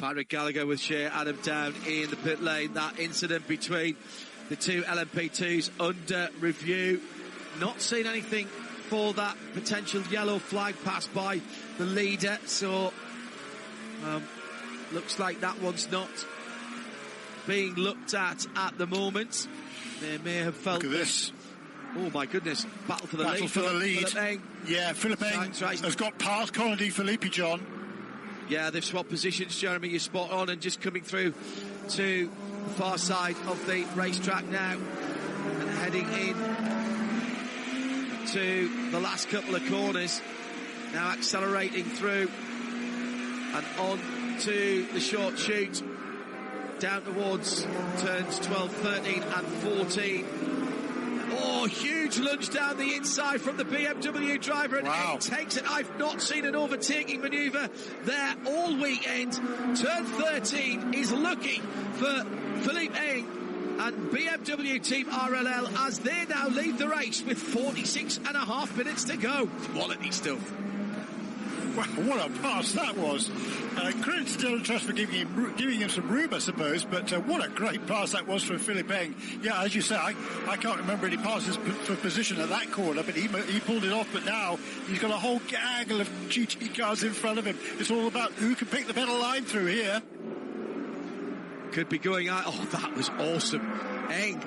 Patrick Gallagher with Shea Adam down in the pit lane. That incident between the two LMP2s under review. Not seen anything for that potential yellow flag pass by the leader, so looks like that one's not being looked at the moment. They may have felt... Look at this. Oh my goodness, battle for the lead. Philip Eng has got past Colin De Filippi, John. Yeah, they've swapped positions, Jeremy, you're spot on, and just coming through to the far side of the racetrack now and heading in to the last couple of corners, now accelerating through and on to the short chute down towards turns 12, 13 and 14. Oh, huge lunge down the inside from the BMW driver, and wow. Eng takes it. I've not seen an overtaking manoeuvre there all weekend. Turn 13 is lucky for Philippe Eng and BMW Team RLL as they now lead the race with 46.5 minutes to go. Quality stuff. Wow, what a pass that was. Credit to Dylan Truss for giving him some room, I suppose, but what a great pass that was from Philip Eng. Yeah, as you say, I can't remember any passes for position at that corner, but he pulled it off, but now he's got a whole gaggle of GT cars in front of him. It's all about who can pick the better line through here. Could be going out. Oh, that was awesome. Eng,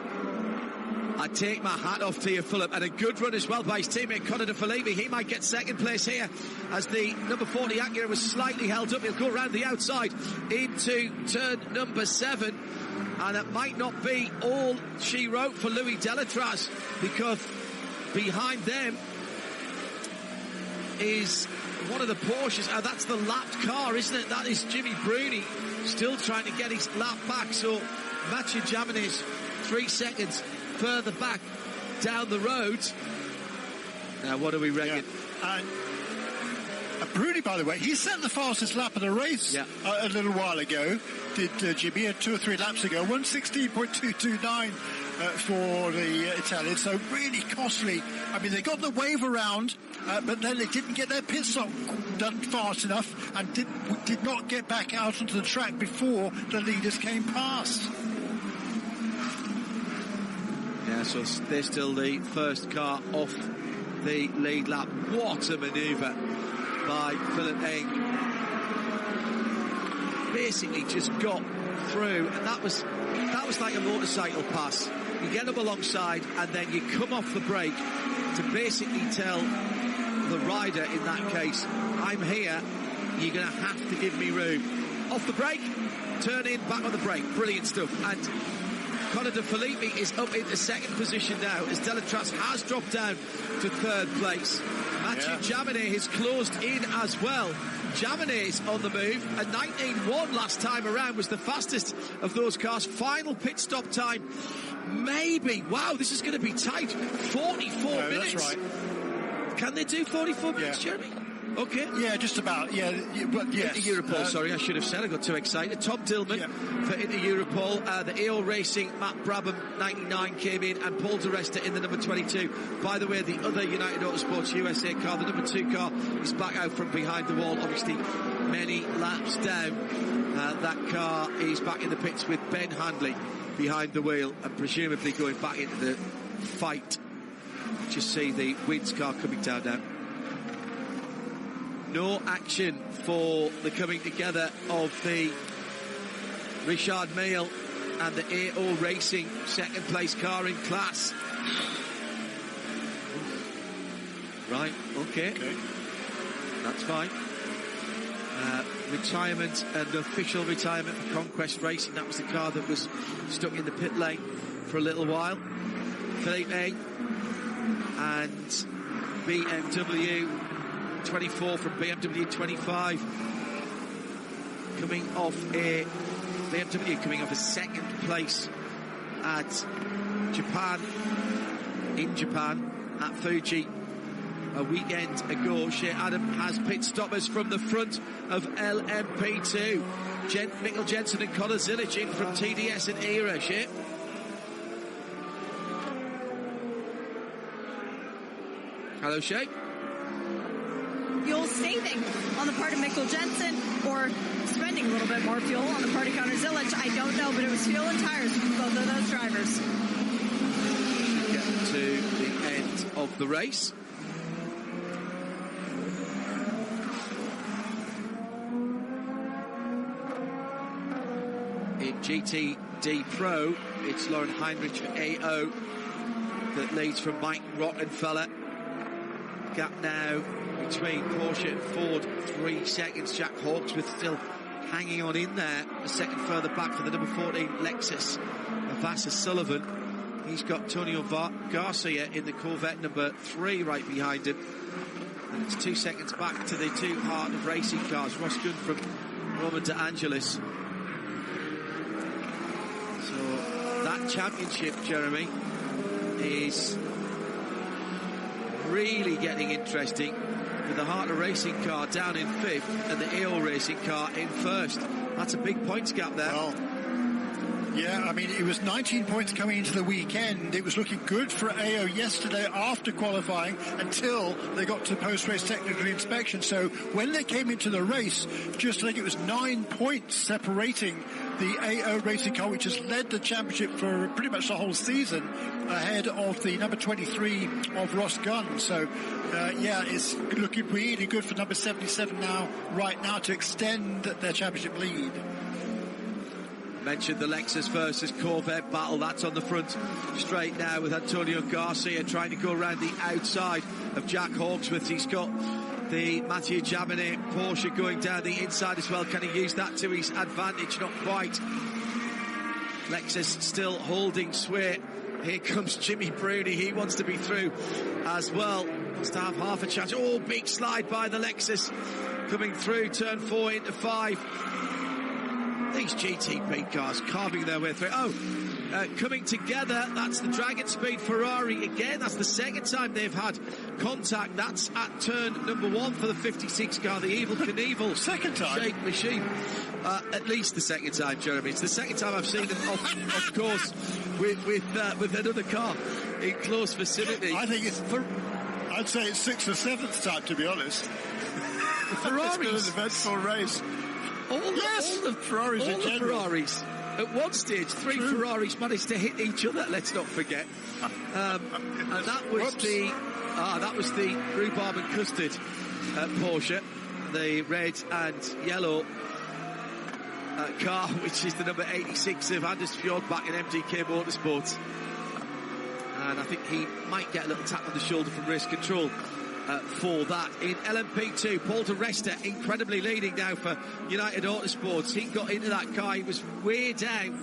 I take my hat off to you, Philip, and a good run as well by his teammate Conor De Filippi. He might get second place here as the number 40 Acura was slightly held up. He'll go around the outside into turn number 7, and it might not be all she wrote for Louis Delatraz, because behind them is one of the Porsches. That's the lapped car, isn't it? That is Jimmy Bruni still trying to get his lap back. So Mathieu Jaminet 3 seconds further back down the road. Now, what are we reckon? Yeah. Bruni, by the way, he set the fastest lap of the race a little while ago. Did Jimmy 2 or 3 laps ago? 1:16.229 for the Italians. So really costly. I mean, they got the wave around, but then they didn't get their pit stop done fast enough and did not get back out onto the track before the leaders came past. Yeah, so they're still the first car off the lead lap. What a manoeuvre by Philip Eng. Basically just got through, and that was like a motorcycle pass. You get up alongside and then you come off the brake to basically tell the rider, in that case, I'm here, you're going to have to give me room. Off the brake, turn in, back on the brake. Brilliant stuff. And Conor De Filippi is up into second position now as Delatraz has dropped down to third place. Mathieu Jaminet has closed in as well. Jaminet is on the move. A 19.1 last time around was the fastest of those cars. Final pit stop time, maybe. Wow, this is going to be tight. 44 minutes. That's right. Can they do 44 minutes, Jeremy? Okay. Yeah, just about. Yeah, but yes. Inter-Europol, sorry, I should have said. I got too excited. Tom Dillman for Inter-Europol. The AO Racing, Matt Brabham, 99, came in, and Paul di Resta in the number 22. By the way, the other United Autosports USA car, the number 2 car, is back out from behind the wall, obviously many laps down. That car is back in the pits with Ben Handley behind the wheel and presumably going back into the fight. Just see the Wins car coming down now. No action for the coming together of the Richard Mille and the AO Racing second place car in class. Right, okay. That's fine. Retirement, an official retirement for Conquest Racing. That was the car that was stuck in the pit lane for a little while. Felipe and BMW 24 from BMW 25 coming off a BMW coming off a second place at Japan at Fuji a weekend ago. Shea Adam has pit stoppers from the front of LMP2. Mikkel Jensen and Conor Zilic in from TDS and ERA. Shea. Hello, Shea. Fuel saving on the part of Mikkel Jensen, or spending a little bit more fuel on the part of Conor Zilic. I don't know, but it was fuel and tires for both of those drivers. Get to the end of the race. In GTD Pro, it's Lauren Heinrich for AO that leads from Mike Rottenfeller. Gap now between Porsche and Ford, 3 seconds. Jack Hawksworth still hanging on in there. A second further back for the number 14 Lexus, Vassar Sullivan. He's got Antonio Garcia in the Corvette number 3 right behind him. And it's 2 seconds back to the two Heart of Racing cars. Ross Gunn from Roman De Angelis. So that championship, Jeremy, is really getting interesting, with the Heart of Racing car down in 5th and the AO Racing car in 1st. That's a big points gap there. Well, yeah, I mean, it was 19 points coming into the weekend. It was looking good for AO yesterday after qualifying until they got to post-race technical inspection. So when they came into the race, just I think it was 9 points separating the AO Racing car, which has led the championship for pretty much the whole season, ahead of the number 23 of Ross Gunn. So, yeah, it's looking really good for number 77 right now to extend their championship lead. Mentioned the Lexus versus Corvette battle. That's on the front straight now with Antonio Garcia trying to go around the outside of Jack Hawksworth. He's got the Mathieu Jaminet Porsche going down the inside as well. Can he use that to his advantage? Not quite. Lexus still holding sway. Here comes Jimmy Bruni. He wants to be through as well. Wants to have half a chance. Oh, big slide by the Lexus coming through turn 4 into 5. These GTP cars carving their way through. Coming together, that's the Dragon Speed Ferrari again. That's the second time they've had contact. That's at turn number 1 for the 56 car, the Evil Knievel. Second time? Shaped machine. At least the second time, Jeremy. It's the second time I've seen them, of course, with another car in close vicinity. I think I'd say it's 6th or 7th time, to be honest. The Ferraris. It's been an eventful race. All the Ferraris in general. Ferraris. At one stage, 3 Ferraris managed to hit each other. Let's not forget. And that was the rhubarb and custard Porsche, the red and yellow car, which is the number 86 of Anders Fjord back in MDK Motorsports. And I think he might get a little tap on the shoulder from race control for that. In LMP2, Paul di Resta incredibly leading now for United Autosports. He got into that car, he was way down,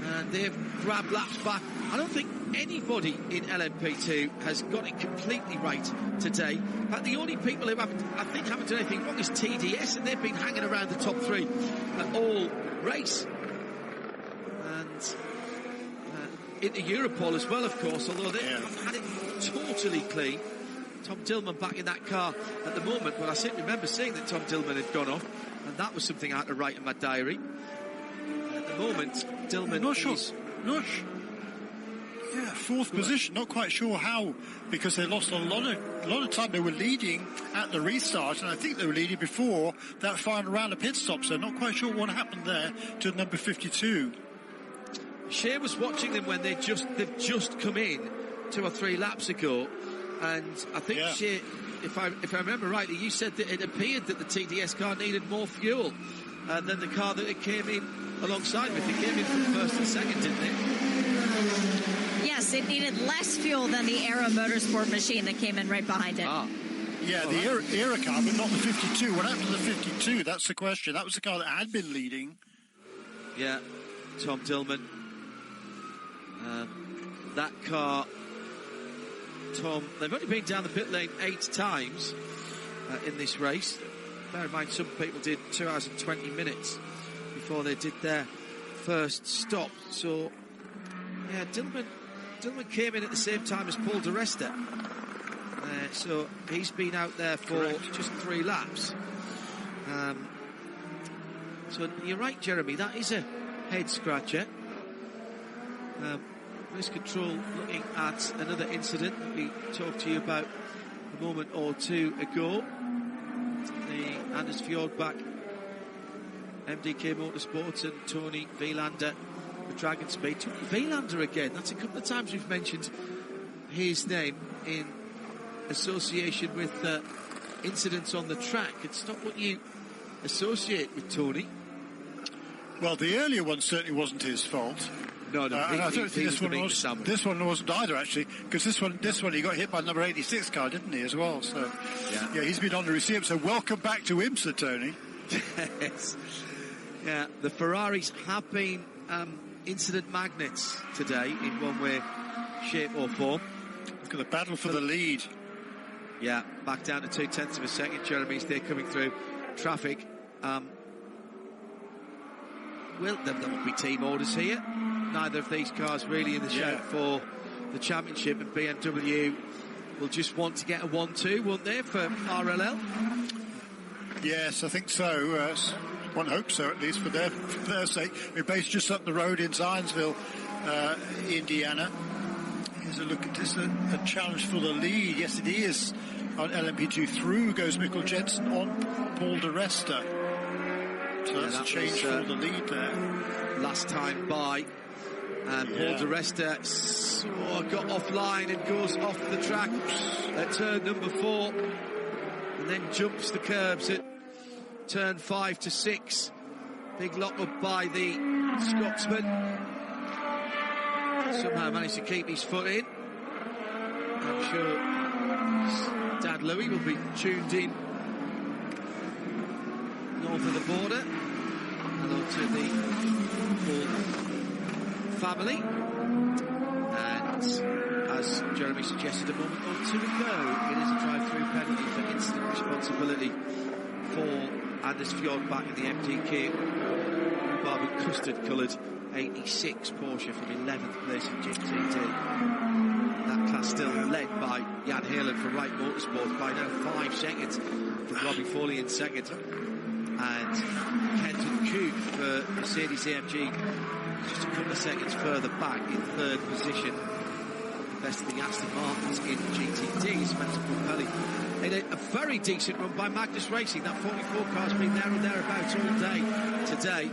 and they've grabbed laps back. I don't think anybody in LMP2 has got it completely right today. In fact, the only people who haven't done anything wrong is TDS, and they've been hanging around the top 3 all race. And into Europol as well, of course, although they haven't had it totally clean. Tom Dillman back in that car at the moment, but I seem to remember seeing that Tom Dillman had gone off, and that was something I had to write in my diary. At the moment, Dillman is... Yeah, fourth position. Not quite sure how, because they lost a lot of time. They were leading at the restart, and I think they were leading before that final round of pit stops. So not quite sure what happened there to number 52. Shea was watching them when they've just come in 2 or 3 laps ago, and I think Shea, if I remember rightly, you said that it appeared that the TDS car needed more fuel than the car that it came in alongside with. It came in from first and second, didn't it? Yes, it needed less fuel than the Era Motorsport machine that came in right behind it. Yeah, the Era car, but not the 52. What happened to the 52? That's the question. That was the car that had been leading. Yeah, Tom Dillman. That car, Tom, they've only been down the pit lane 8 times in this race. Bear in mind, some people did 2 hours and 20 minutes before they did their first stop. So, yeah, Dillman came in at the same time as Paul di Resta. So he's been out there for just 3 laps. So you're right, Jeremy, that is a head scratcher. Race control looking at another incident that we talked to you about a moment or 2 ago. The Anders Fjordbach MDK Motorsports and Tony Vilander, the Dragon Speed. Tony Vilander again. That's a couple of times we've mentioned his name in association with incidents on the track. It's not what you associate with Tony. Well, the earlier one certainly wasn't his fault. No, and I don't think this one wasn't either, actually, because this one he got hit by number 86 car, didn't he, as well? So, yeah, he's been on the receiver. So, welcome back to IMSA, Tony. Yes. Yeah, the Ferraris have been incident magnets today in one way, shape or form. Look at the battle for the lead. Yeah, back down to 0.2 of a second. Jeremy's there coming through traffic. Well, there won't be team orders here. Neither of these cars really in the shout for the championship, and BMW will just want to get a 1-2, won't they, for RLL? Yes, I think so. One hopes so, at least for their sake. We're based just up the road in Zionsville, Indiana. Here's a look at this, a challenge for the lead. Yes, it is. On LMP2 through goes Mikkel Jensen on Paul di Resta. So that's a change for the lead there. Last time by. And Paul di Resta got offline and goes off the track at turn number 4. And then jumps the curbs at turn 5 to 6. Big lock up by the Scotsman. Somehow managed to keep his foot in. I'm sure Dad Louis will be tuned in north of the border. Hello to the Paul family. And as Jeremy suggested a moment or 2 ago, it is a drive-through penalty for incident responsibility for Anders Fjordbach in the MDK rhubarb and custard-coloured 86 Porsche from 11th place in GTD. That class still led by Jan Heerlen from Wright Motorsports by now 5 seconds, with Robbie Foley in second. And Kenton Koop for Mercedes-AMG just a couple of seconds further back in 3rd position. Best of the Aston Martins in GTD, Spencer Pumpelly. In a very decent run by Magnus Racing. That 44 car's been there or thereabouts all day today,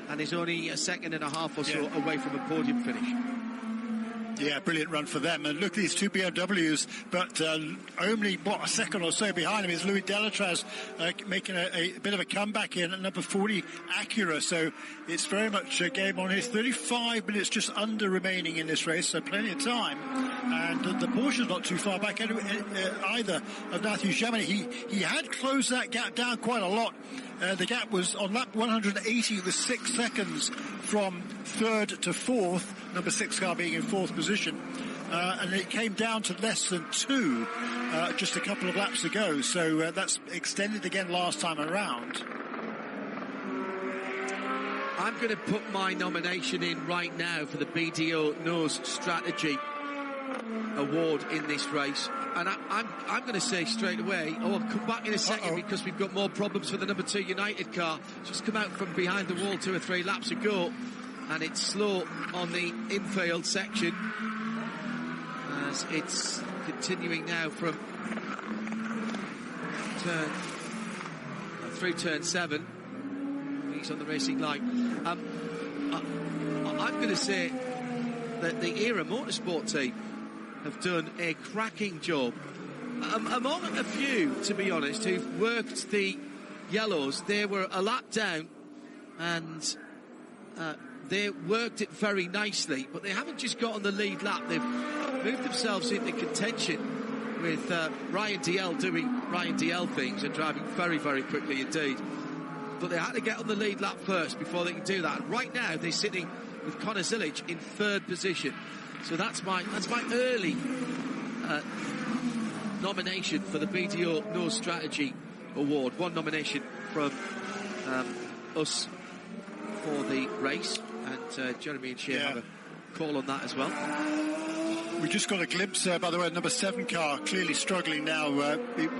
and is only a second and a half or so away from a podium finish. Yeah, brilliant run for them. And look at these 2 BMWs, but only, a second or so behind him is Louis Delatraz making a bit of a comeback here at number 40 Acura. So it's very much a game on his 35 minutes just under remaining in this race, so plenty of time. And the Porsche's not too far back either of Matthew Jaminet. He had closed that gap down quite a lot. The gap was on lap 180, it was 6 seconds from 3rd to 4th, number 6 car being in 4th position. And it came down to less than 2 just a couple of laps ago. So that's extended again last time around. I'm going to put my nomination in right now for the BDO Knows strategy award in this race. And I'm going to say straight away, I'll come back in a second because we've got more problems for the number 2 United car. Just come out from behind the wall 2 or 3 laps ago, and it's slow on the infield section as it's continuing now from through turn 7. He's on the racing line. I'm going to say that the ERA Motorsport team have done a cracking job. Among a few, to be honest, who've worked the yellows, they were a lap down and they worked it very nicely, but they haven't just got on the lead lap. They've moved themselves into contention with Ryan DL doing Ryan DL things and driving very, very quickly indeed. But they had to get on the lead lap first before they can do that. And right now they're sitting with Connor Zilic in 3rd position. So that's my early nomination for the BDO No Strategy Award. 1 nomination from us for the race, and Jeremy and Shea have a call on that as well. We just got a glimpse, by the way, number 7 car clearly struggling now,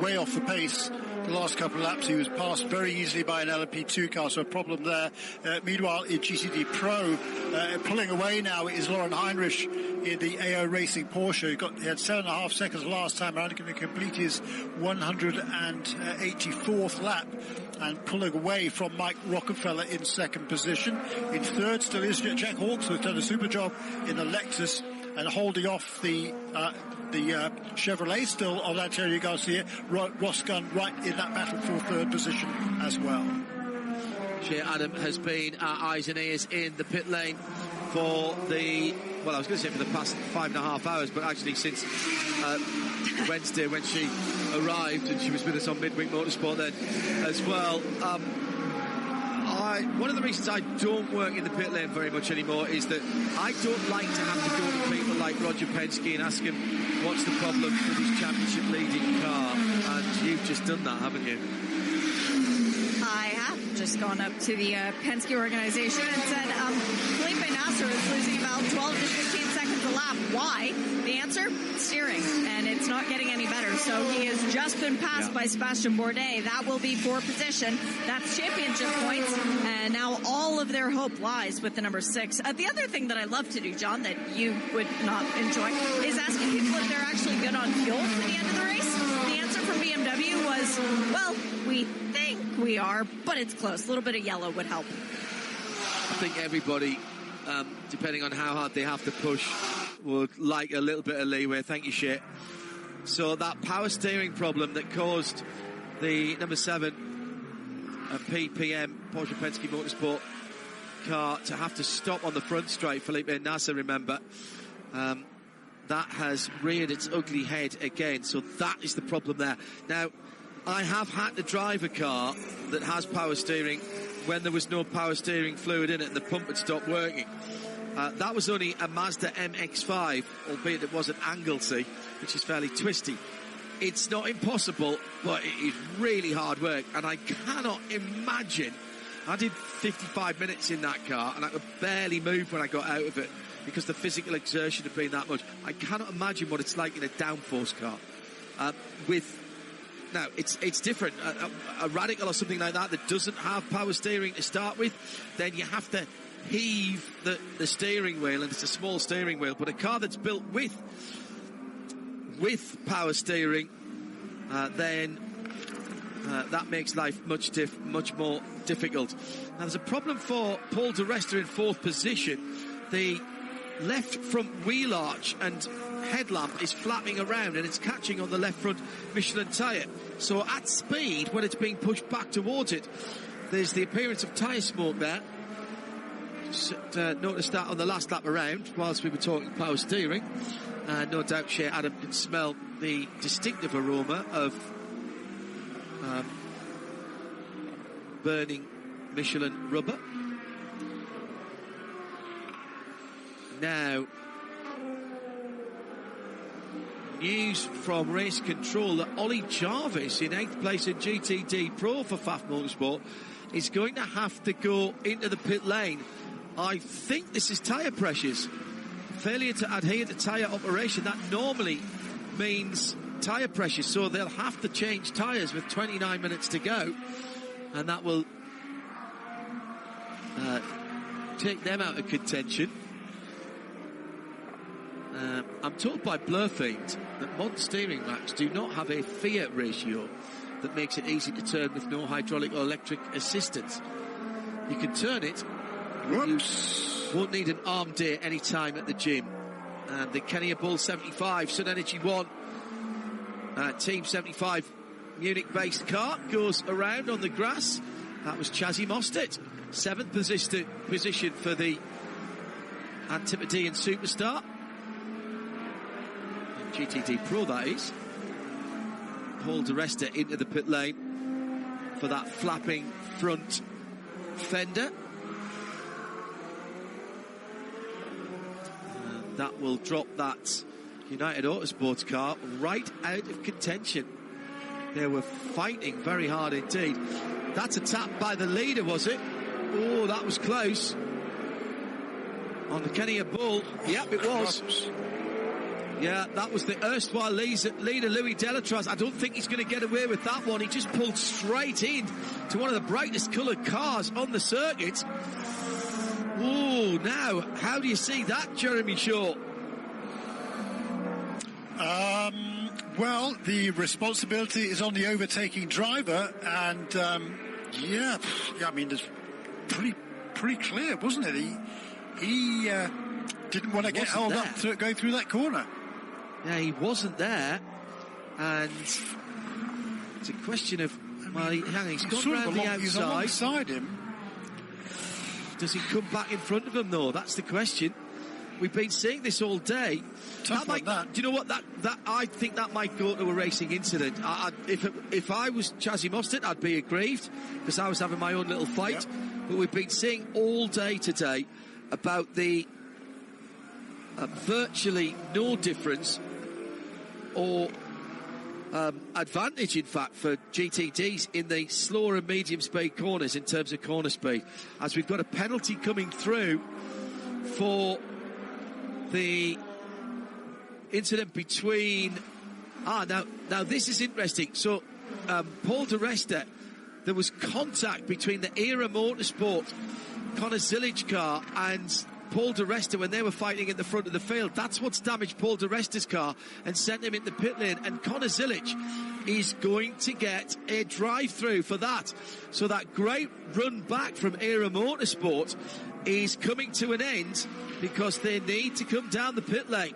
way off the pace. The last couple of laps he was passed very easily by an LMP2 car, so a problem there. Meanwhile, in GTD Pro, pulling away now is Lauren Heinrich in the AO Racing Porsche. He had 7.5 seconds last time around, going to complete his 184th lap, and pulling away from Mike Rockefeller in 2nd position. In 3rd still is Jack Hawkes, who's done a super job in the Lexus, and holding off the Chevrolet still on Antonio Garcia. Ross Gunn right in that battle for 3rd position as well. Shea Adam has been our eyes and ears in the pit lane for the, well, I was going to say for the past 5.5 hours, but actually since Wednesday when she arrived, and she was with us on Midweek Motorsport then as well. One of the reasons I don't work in the pit lane very much anymore is that I don't like to have to go to people like Roger Penske and ask him what's the problem with his championship leading car, and you've just done that, haven't you? I have just gone up to the Penske organization and said Felipe Nasser is losing about 12 to 15 seconds a lap. Why? The answer? Steering. And it's not getting any better. So he has just been passed by Sebastian Bourdais. That will be for position. That's championship points. And now all of their hope lies with the number 6. The other thing that I love to do, John, that you would not enjoy, is asking people if they're actually good on fuel for the end of the race. The answer from BMW was, well, we think we are, but it's close. A little bit of yellow would help. I think everybody, depending on how hard they have to push, would like a little bit of leeway. Thank you, Shea. So that power steering problem that caused the number 7 PPM Porsche Penske Motorsport car to have to stop on the front straight, Felipe Nasser, remember, that has reared its ugly head again. So that is the problem there. Now, I have had to drive a car that has power steering when there was no power steering fluid in it and the pump had stopped working. That was only a Mazda MX-5, albeit it was an Anglesey, which is fairly twisty. It's not impossible, but it is really hard work, and I cannot imagine. I did 55 minutes in that car, and I could barely move when I got out of it because the physical exertion had been that much. I cannot imagine what it's like in a downforce car. Now, it's different. A Radical or something like that doesn't have power steering to start with, then you have to heave the steering wheel, and it's a small steering wheel. But a car that's built with power steering, then that makes life much more difficult. Now, there's a problem for Paul di Resta in 4th position. The left front wheel arch and headlamp is flapping around, and it's catching on the left front Michelin tyre. So at speed, when it's being pushed back towards it, there's the appearance of tyre smoke there. Just noticed that on the last lap around whilst we were talking power steering. No doubt Shea Adam can smell the distinctive aroma of burning Michelin rubber. Now, news from race control that Ollie Jarvis in 8th place in GTD Pro for Pfaff Motorsport is going to have to go into the pit lane. I think this is tyre pressures failure to adhere to tyre operation, that normally means tyre pressure, so they'll have to change tyres with 29 minutes to go, and that will take them out of contention. I'm told by Blurfield that modern steering racks do not have a fear ratio that makes it easy to turn with no hydraulic or electric assistance. You can turn it, you won't need an arm day any time at the gym. And the Kenya Bull 75 Sun Energy 1 Team 75 Munich-based car goes around on the grass. That was Chazzy Mostert. 7th position for the Antipodean superstar. GTD Pro, that is. Paul di Resta into the pit lane for that flapping front fender. That will drop that United Autosports car right out of contention. They were fighting very hard indeed. That's a tap by the leader, was it? Oh, that was close. On the Kenya Bull. Yep, it was. Yeah, that was the erstwhile leader, Louis Delatraz. I don't think he's going to get away with that one. He just pulled straight in to one of the brightest coloured cars on the circuit. Oh, now, how do you see that, Jeremy Shaw? Well, the responsibility is on the overtaking driver, and yeah, I mean, it's pretty clear, wasn't it? He didn't want to get held up to going through that corner. Yeah, he wasn't there, and it's a question of, well, he's gone round the outside. He's alongside him. Does he come back in front of him, though? That's the question. We've been seeing this all day. Do you know what? That I think that might go to a racing incident. If I was Chazzy Mostert, I'd be aggrieved because I was having my own little fight. Yep. But we've been seeing all day today about the virtually no difference or advantage, in fact, for GTDs in the slower and medium speed corners in terms of corner speed, as we've got a penalty coming through for the incident between now this is interesting. So Paul di Resta, there was contact between the Era Motorsport Conor Zilic car and Paul di Resta when they were fighting in the front of the field. That's what's damaged Paul di Resta's car and sent him into pit lane, and Conor Zilic is going to get a drive-through for that. So that great run back from Era Motorsport is coming to an end because they need to come down the pit lane.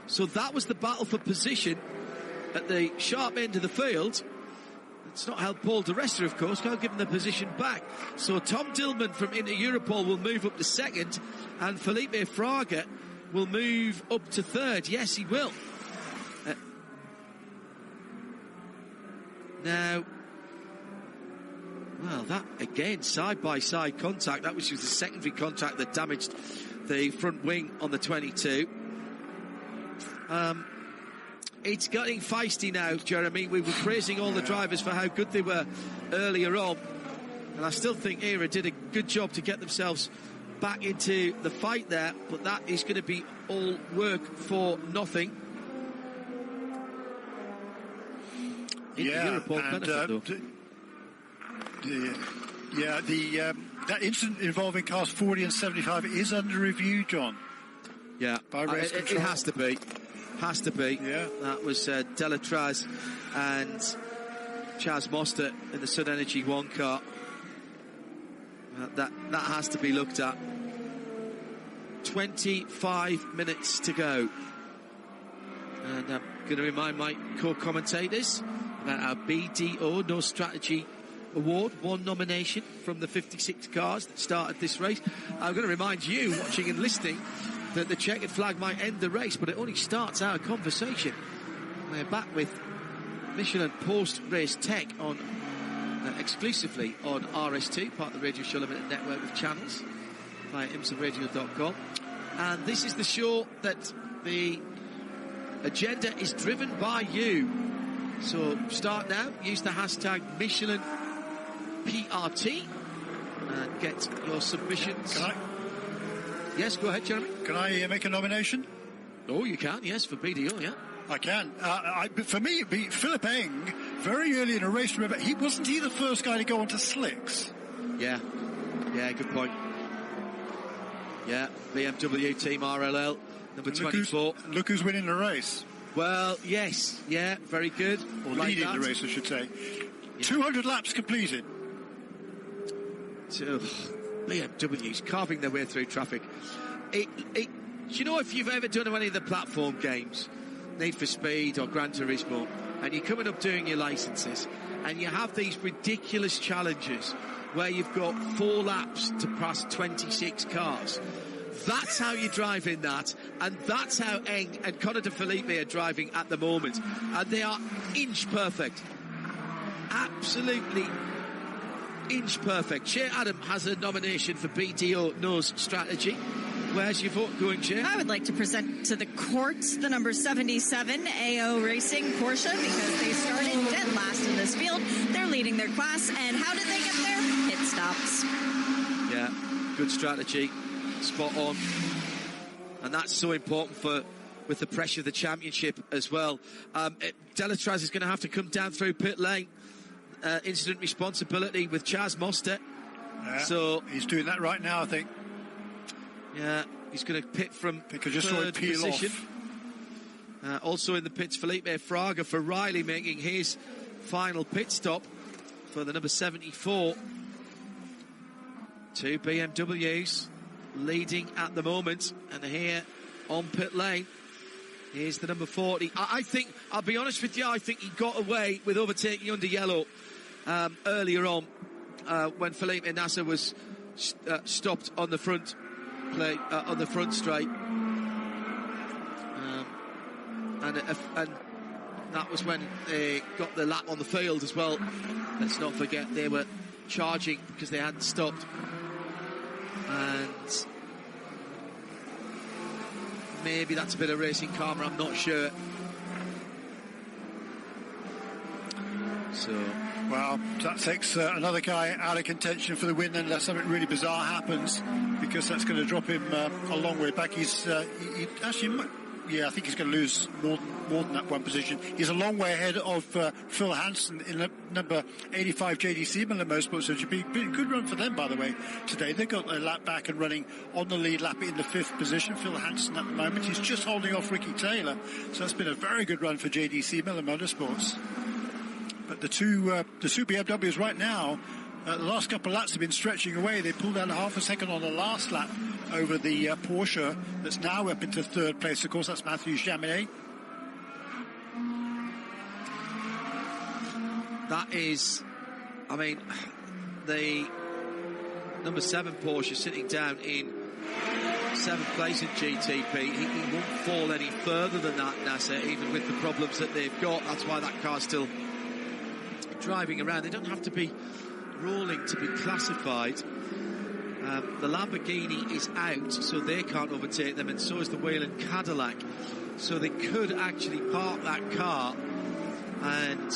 So that was the battle for position at the sharp end of the field. It's not helped Paul di Resta, of course, can't give him the position back. So Tom Dillman from Inter Europol will move up to second, and Felipe Fraga will move up to third. Yes, he will. Now, well, that again, side-by-side contact. That was just the secondary contact that damaged the front wing on the 22. It's getting feisty now, Jeremy. We were praising all the drivers for how good they were earlier on, and I still think Era did a good job to get themselves back into the fight there, but that is going to be all work for nothing. That incident involving cars 40 and 75 is under review, John. Yeah, by race it has to be. Has to be. Yeah. That was Delatraz and Chaz Mostert in the Sun Energy 1 car. That has to be looked at. 25 minutes to go. And I'm going to remind my co-commentators about our BDO No Strategy Award, one nomination from the 56 cars that started this race. I'm going to remind you, watching and listening, that the checkered flag might end the race, but it only starts our conversation. We're back with Michelin post-race tech on exclusively on RS2, part of the Radio Show Limited network of channels, via imsaradio.com. And this is the show that the agenda is driven by you. So start now, use the hashtag Michelin PRT and get your submissions. Yes, go ahead, Jeremy. Can I make a nomination? Oh, you can, yes, for BDO, yeah. I can. For me, it'd be Philip Eng, very early in a race. Remember, wasn't he the first guy to go onto slicks? Yeah, good point. Yeah, BMW Team RLL, number 24. Look who's winning the race. Well, yes, yeah, very good. Or leading the race, I should say. Yeah. 200 laps completed. BMWs carving their way through traffic. Do you know, if you've ever done any of the platform games, Need for Speed or Gran Turismo, and you're coming up doing your licenses, and you have these ridiculous challenges where you've got 4 laps to pass 26 cars. That's how you drive in that, and that's how Eng and Conor de Felipe are driving at the moment, and they are inch perfect. Absolutely inch perfect. Shea Adam has a nomination for BDO Nose Strategy. Where's your vote going, Shea? I would like to present to the courts the number 77 AO Racing Porsche, because they started dead last in this field. They're leading their class, and how did they get there? Pit stops. Yeah, good strategy. Spot on. And that's so important with the pressure of the championship as well. Delatraz is going to have to come down through pit lane. Incident responsibility with Chaz Mostert. Yeah, so he's doing that right now, I think. Yeah, he's going to pit from third position. Also in the pits, Felipe Fraga for Riley making his final pit stop for the number 74. 2 BMWs leading at the moment, and here on pit lane, here's the number 40. I think, I'll be honest with you, I think he got away with overtaking under yellow earlier on when Felipe Nasser was stopped on the front on the front straight, and that was when they got the lap on the field as well. Let's not forget they were charging because they hadn't stopped, and maybe that's a bit of racing karma, I'm not sure. So, well, that takes another guy out of contention for the win, unless something really bizarre happens, because that's going to drop him a long way back. He's actually, yeah, I think he's going to lose more than that one position. He's a long way ahead of Phil Hansen in number 85 JDC Miller Motorsports, so it should be a good run for them, by the way, today. They got their lap back and running on the lead lap in the 5th position. Phil Hansen at the moment, he's just holding off Ricky Taylor, so it's been a very good run for JDC Miller Motorsports. But the two BMWs right now, the last couple of laps have been stretching away. They pulled out half a second on the last lap over the Porsche that's now up into 3rd place. Of course, that's Matthew Jaminet. That is, I mean, the number 7 Porsche sitting down in 7th place in GTP. He won't fall any further than that, Nasser, even with the problems that they've got. That's why that car's still driving around. They don't have to be rolling to be classified. The Lamborghini is out, so they can't overtake them, and so is the Whelen Cadillac. So they could actually park that car and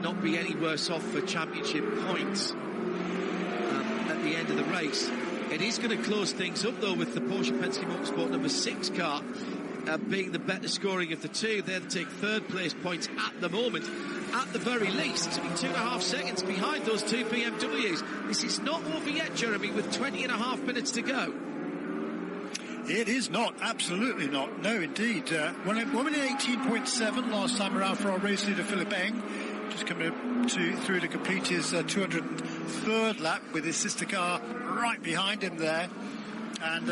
not be any worse off for championship points at the end of the race. It is going to close things up, though, with the Porsche Penske Motorsport number 6 car being the better scoring of the two. They'll take 3rd place points at the moment. At the very least, it's only 2.5 seconds behind those 2 BMWs. This is not over yet, Jeremy, with 20.5 minutes to go. It is not, absolutely not. No, indeed. 1 minute 18.7 last time around for our race leader, Philip Eng. Just coming through to complete his 203rd lap with his sister car right behind him there. And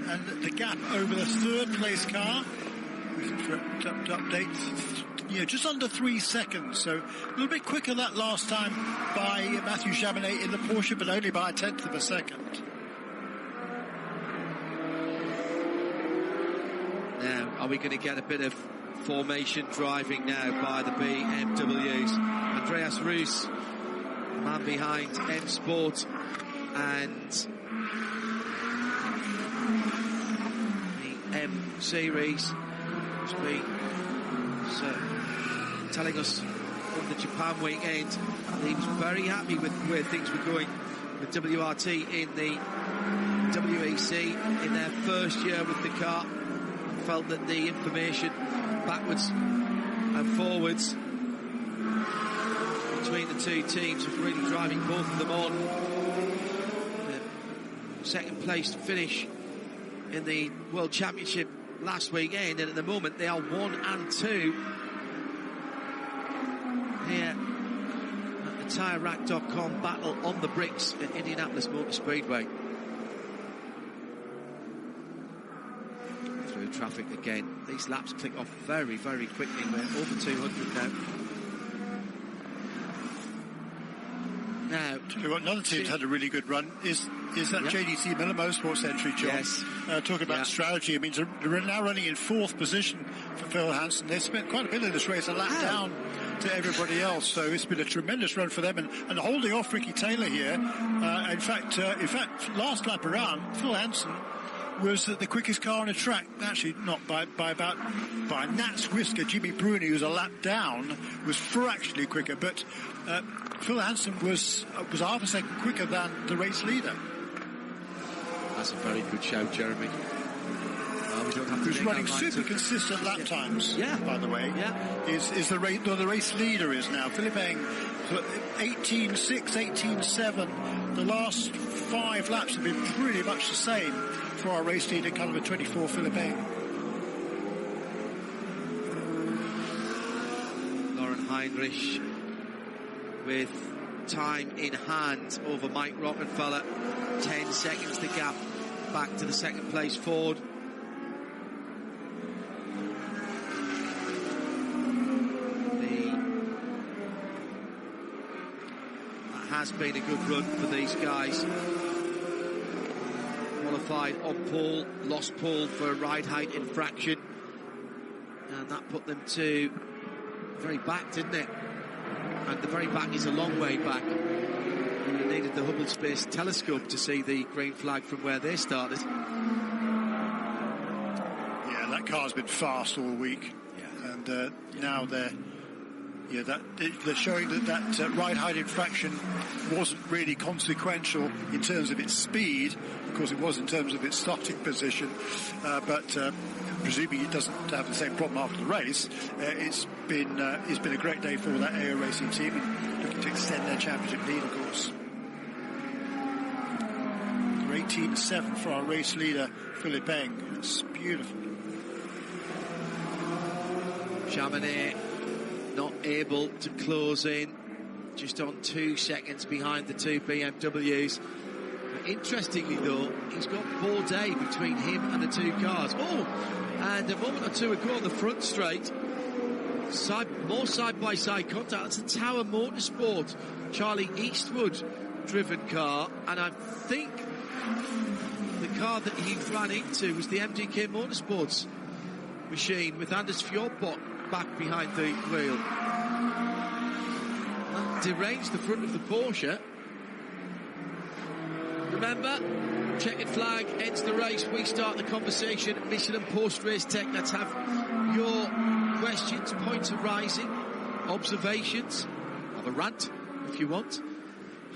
and the gap over the 3rd place car, to update, just under 3 seconds. So a little bit quicker that last time by Matthew Jaminet in the Porsche, but only by 1/10 of a second. Now, are we going to get a bit of formation driving now by the BMWs? Andreas Roos, the man behind M Sport, and the M Series, has been telling us on the Japan weekend that he was very happy with where things were going with WRT in the WEC in their first year with the car and felt that the information backwards and forwards between the two teams was really driving both of them on. Second place finish in the World Championship last weekend, and at the moment they are 1 and 2 here at the TireRack.com battle on the bricks at Indianapolis Motor Speedway. Through traffic again. These laps click off very, very quickly. We're over 200 now. Now, tell you what, another team's had a really good run is that JDC Miller Motorsports entry, John. Yes. Talking about strategy, I mean, they're now running in 4th position for Phil Hansen. They spent quite a bit of this race a lap down to everybody else, so it's been a tremendous run for them, and holding off Ricky Taylor here. In fact, last lap around, Phil Hansen was the quickest car on the track. Actually, not by a gnat's whisker. Jimmy Bruni, who was a lap down, was fractionally quicker, but Phil Hansen was half a second quicker than the race leader. That's a very good shout, Jeremy. We don't have to Who's running super consistent lap times, by the way, is the race leader is now. Philippe Eng, 18.6, 18.7. The last 5 laps have been pretty much the same for our race leader, caliber 24, Philippe Eng. Lauren Heinrich with time in hand over Mike Rockenfeller. 10 seconds the gap back to the second place Ford. That has been a good run for these guys. Qualified on pole, lost pole for a ride height infraction, and that put them to the very back, didn't it? And the very back is a long way back. They needed the Hubble Space Telescope to see the green flag from where they started. Yeah, that car's been fast all week, and now they're showing that ride height infraction wasn't really consequential in terms of its speed. Of course, it was in terms of its starting position, but presuming it doesn't have the same problem after the race, it's been a great day for that AO Racing team, and looking to extend their championship lead, of course. 18.7 for our race leader, Philippe Eng. It's beautiful. Chamonix not able to close in, just on 2 seconds behind the 2 BMWs. Interestingly, though, he's got Bourdais between him and the 2 cars. Oh, and a moment or two ago on the front straight, more side-by-side contact. That's a Tower Motorsport Charlie Eastwood driven car, and I think the car that he ran into was the MDK Motorsports machine with Anders Fjordbot back behind the wheel. That deranged the front of the Porsche. Remember, checkered flag ends the race. We start the conversation. Michelin post-race tech. Let's have your questions, points arising, observations. Have a rant if you want.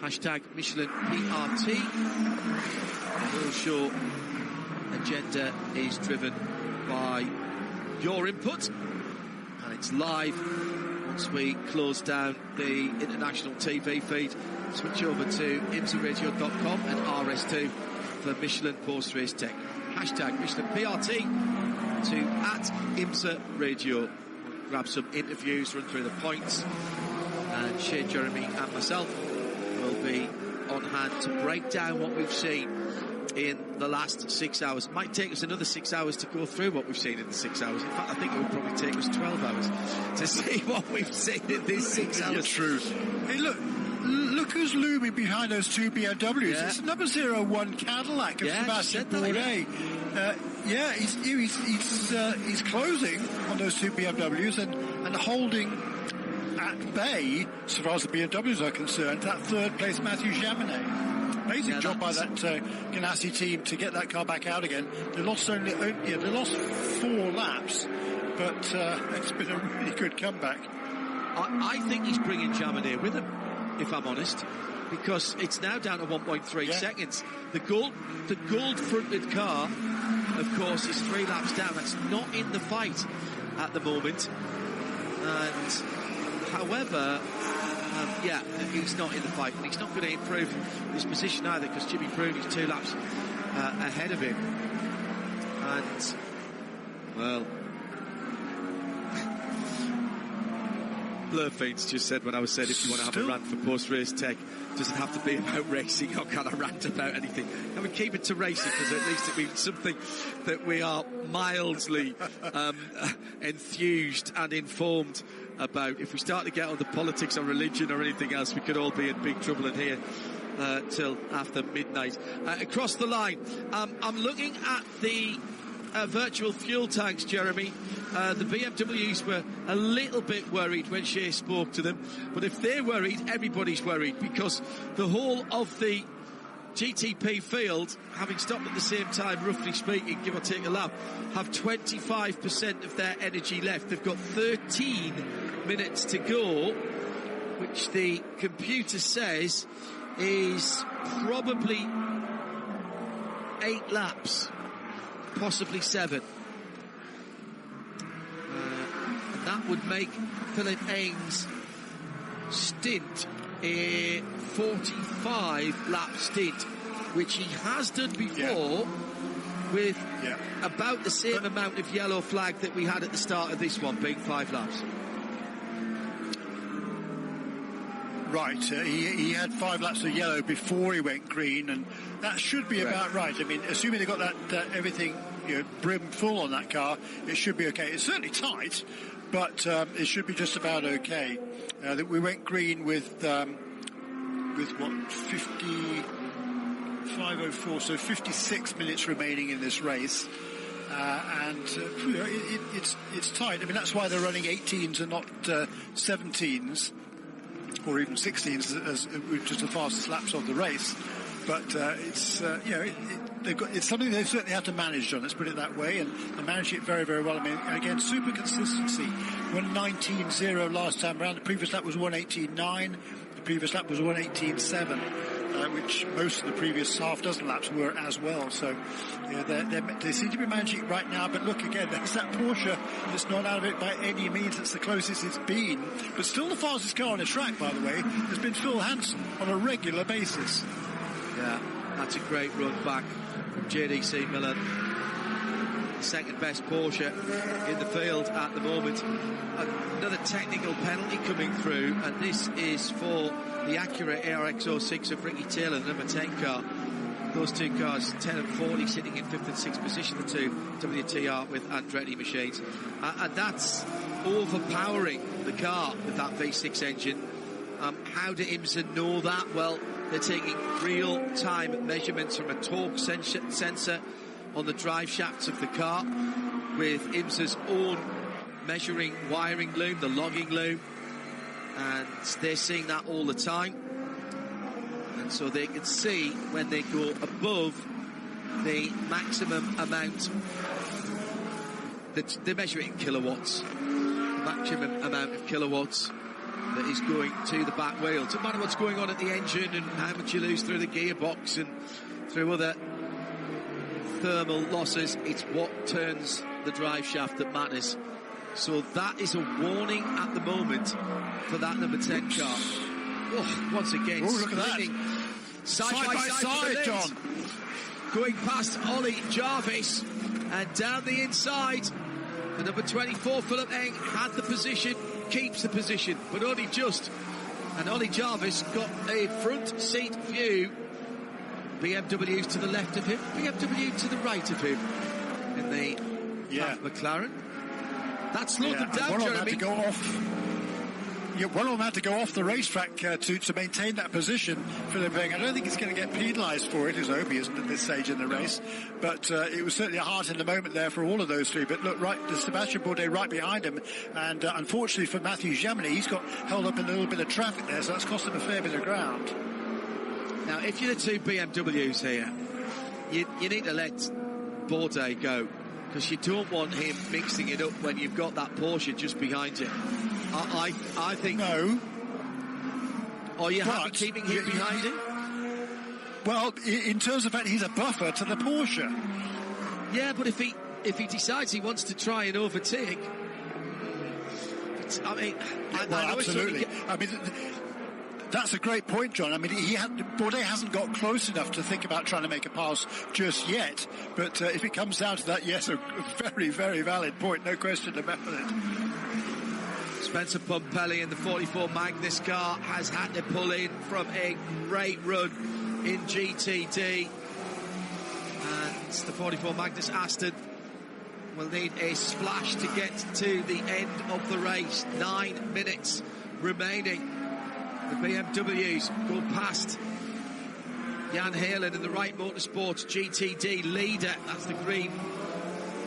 Hashtag Michelin PRT. The whole show agenda is driven by your input, and it's live once we close down the international TV feed. Switch over to imsaradio.com and RS2 for Michelin Post Race Tech. Hashtag Michelin PRT to @IMSA Radio. We'll grab some interviews, run through the points, and Shane, Jeremy and myself will be on hand to break down what we've seen in the last 6 hours. It might take us another 6 hours to go through what we've seen in the 6 hours. In fact, I think it would probably take us 12 hours to see what we've seen in these 6 hours. It's true. Hey, look who's looming behind those 2 BMWs. Yeah. It's the number 01 Cadillac of Sebastian Bourdais. He's closing on those 2 BMWs and holding at bay, so far as the BMWs are concerned, that 3rd place Matthew Jaminet. Amazing job by that Ganassi team to get that car back out again. They lost they lost 4 laps, but it's been a really good comeback. I think he's bringing Jaminet with him. if I'm honest, because it's now down to 1.3 seconds. The gold-fronted car, of course, is 3 laps down. That's not in the fight at the moment. And, however, he's not in the fight, and he's not going to improve his position either, because Jimmy Broom is 2 laps ahead of him. And, well, Blur Fiends just said when I was said, if you want to have a rant for post-race tech, does it have to be about racing, or can I rant about anything? Can we keep it to racing, because at least it means something that we are mildly enthused and informed about. If we start to get on the politics or religion or anything else, we could all be in big trouble in here till after midnight. Across the line, I'm looking at the virtual fuel tanks, Jeremy. The BMWs were a little bit worried when Shea spoke to them, but if they're worried, everybody's worried, because the whole of the GTP field, having stopped at the same time, roughly speaking, give or take a lap, have 25% of their energy left. They've got 13 minutes to go, which the computer says is probably 8 laps, possibly 7. And that would make Philip Eng's stint a 45-lap stint, which he has done before with about the same amount of yellow flag that we had at the start of this one, being 5 laps. Right, he had 5 laps of yellow before he went green, and that should be about right. I mean, assuming they got that everything brim full on that car, it should be okay. It's certainly tight, but it should be just about okay. We went green with what, 5:04, so 56 minutes remaining in this race. It's tight. I mean, that's why they're running 18s and not 17s. Or even 16s, as just the fastest laps of the race. But it's something they certainly have to manage, John. Let's put it that way, and they manage it very, very well. I mean, again, super consistency. 1:19.0 last time around. The previous lap was 1:18.9. The previous lap was 1:18.7, which most of the previous half dozen laps were as well. So they seem to be managing it right now. But look, again, there's that Porsche that's not out of it by any means. It's the closest it's been. But still the fastest car on the track, by the way, has been Phil Hansen on a regular basis. Yeah, that's a great run back from JDC Miller. The second best Porsche in the field at the moment. Another technical penalty coming through, and this is for the Acura ARX06 of Ricky Taylor, the number 10 car. Those two cars, 10 and 40, sitting in 5th and 6th position, the two WTR with Andretti machines. And that's overpowering the car with that V6 engine. How do IMSA know that? Well, they're taking real-time measurements from a torque sensor on the drive shafts of the car with IMSA's own measuring wiring loom, the logging loom. And they're seeing that all the time. And so they can see when they go above the maximum amount, that they measure it in kilowatts, the maximum amount of kilowatts that is going to the back wheel. It doesn't matter what's going on at the engine and how much you lose through the gearbox and through other thermal losses. It's what turns the drive shaft that matters. So that is a warning at the moment for that number 10 car. Oh, once again, look at that. Side by side, John. Going past Ollie Jarvis, and down the inside, the number 24, Philip Eng, had the position, keeps the position, but only just. And Ollie Jarvis got a front seat view. BMW's to the left of him, BMW to the right of him in the McLaren. That slowed them down, Jeremy. Had to go off. One of them had to go off the racetrack to maintain that position. Philip Eng, I don't think he's going to get penalised for it, as I hope he isn't at this stage in the race. But it was certainly a heart in the moment there for all of those three. But look, there's Sebastian Bourdais right behind him. And unfortunately for Matthew Jaminet, he's got held up in a little bit of traffic there, so that's cost him a fair bit of ground. Now, if you're the two BMWs here, you need to let Bourdais go, because you don't want him mixing it up when you've got that Porsche just behind you. I think... No. Or are you happy keeping him behind him? Well, in terms of that, he's a buffer to the Porsche. Yeah, but if he decides he wants to try and overtake, I mean, I know absolutely. I mean, that's a great point, John. I mean, Bourdais hasn't got close enough to think about trying to make a pass just yet. But if it comes down to that, yes, a very, very valid point. No question about it. Spencer Pumpelly in the 44 Magnus car has had to pull in from a great run in GTD. And the 44 Magnus Aston will need a splash to get to the end of the race. 9 minutes remaining. The BMWs go past Jan Halen in the Wright Motorsports GTD leader. That's the green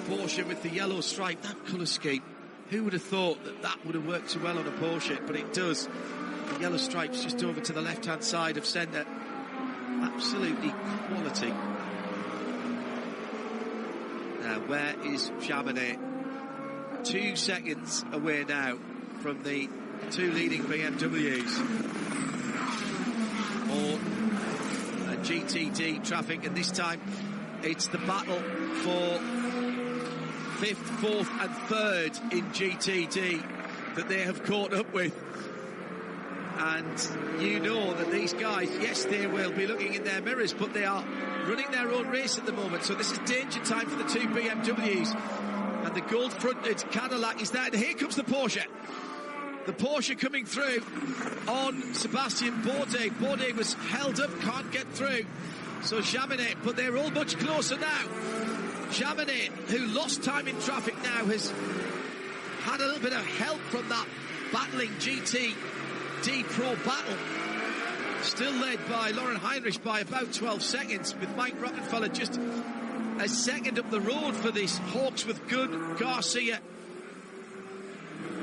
Porsche with the yellow stripe. That colour scheme, who would have thought that would have worked so well on a Porsche? But it does. The yellow stripes just over to the left-hand side of centre. Absolutely quality. Now, where is Chamonix? 2 seconds away now from the 2 leading BMWs. Or GTD traffic, and this time it's the battle for 5th, 4th and 3rd in GTD that they have caught up with. And you know that these guys, yes, they will be looking in their mirrors, but they are running their own race at the moment. So this is danger time for the 2 BMWs. And the gold-fronted Cadillac is there. And here comes the Porsche. The Porsche coming through on Sebastian Bourdais. Bourdais was held up, can't get through. So Chamonix, but they're all much closer now. Chamonix, who lost time in traffic now, has had a little bit of help from that battling GTD Pro battle. Still led by Lauren Heinrich by about 12 seconds, with Mike Rockefeller just a second up the road for this Hawks with Gun Garcia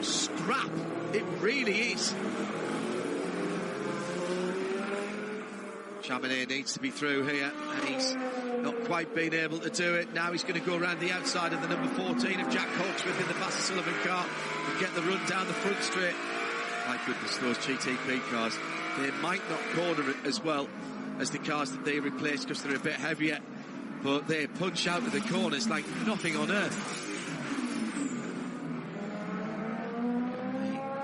scrap. It really is. Chamonix needs to be through here, and he's not quite been able to do it. Now he's going to go around the outside of the number 14 of Jack Hawksworth in the Vassar Sullivan car and get the run down the front straight. My goodness, those GTP cars, they might not corner it as well as the cars that they replace because they're a bit heavier, but they punch out of the corners like nothing on earth.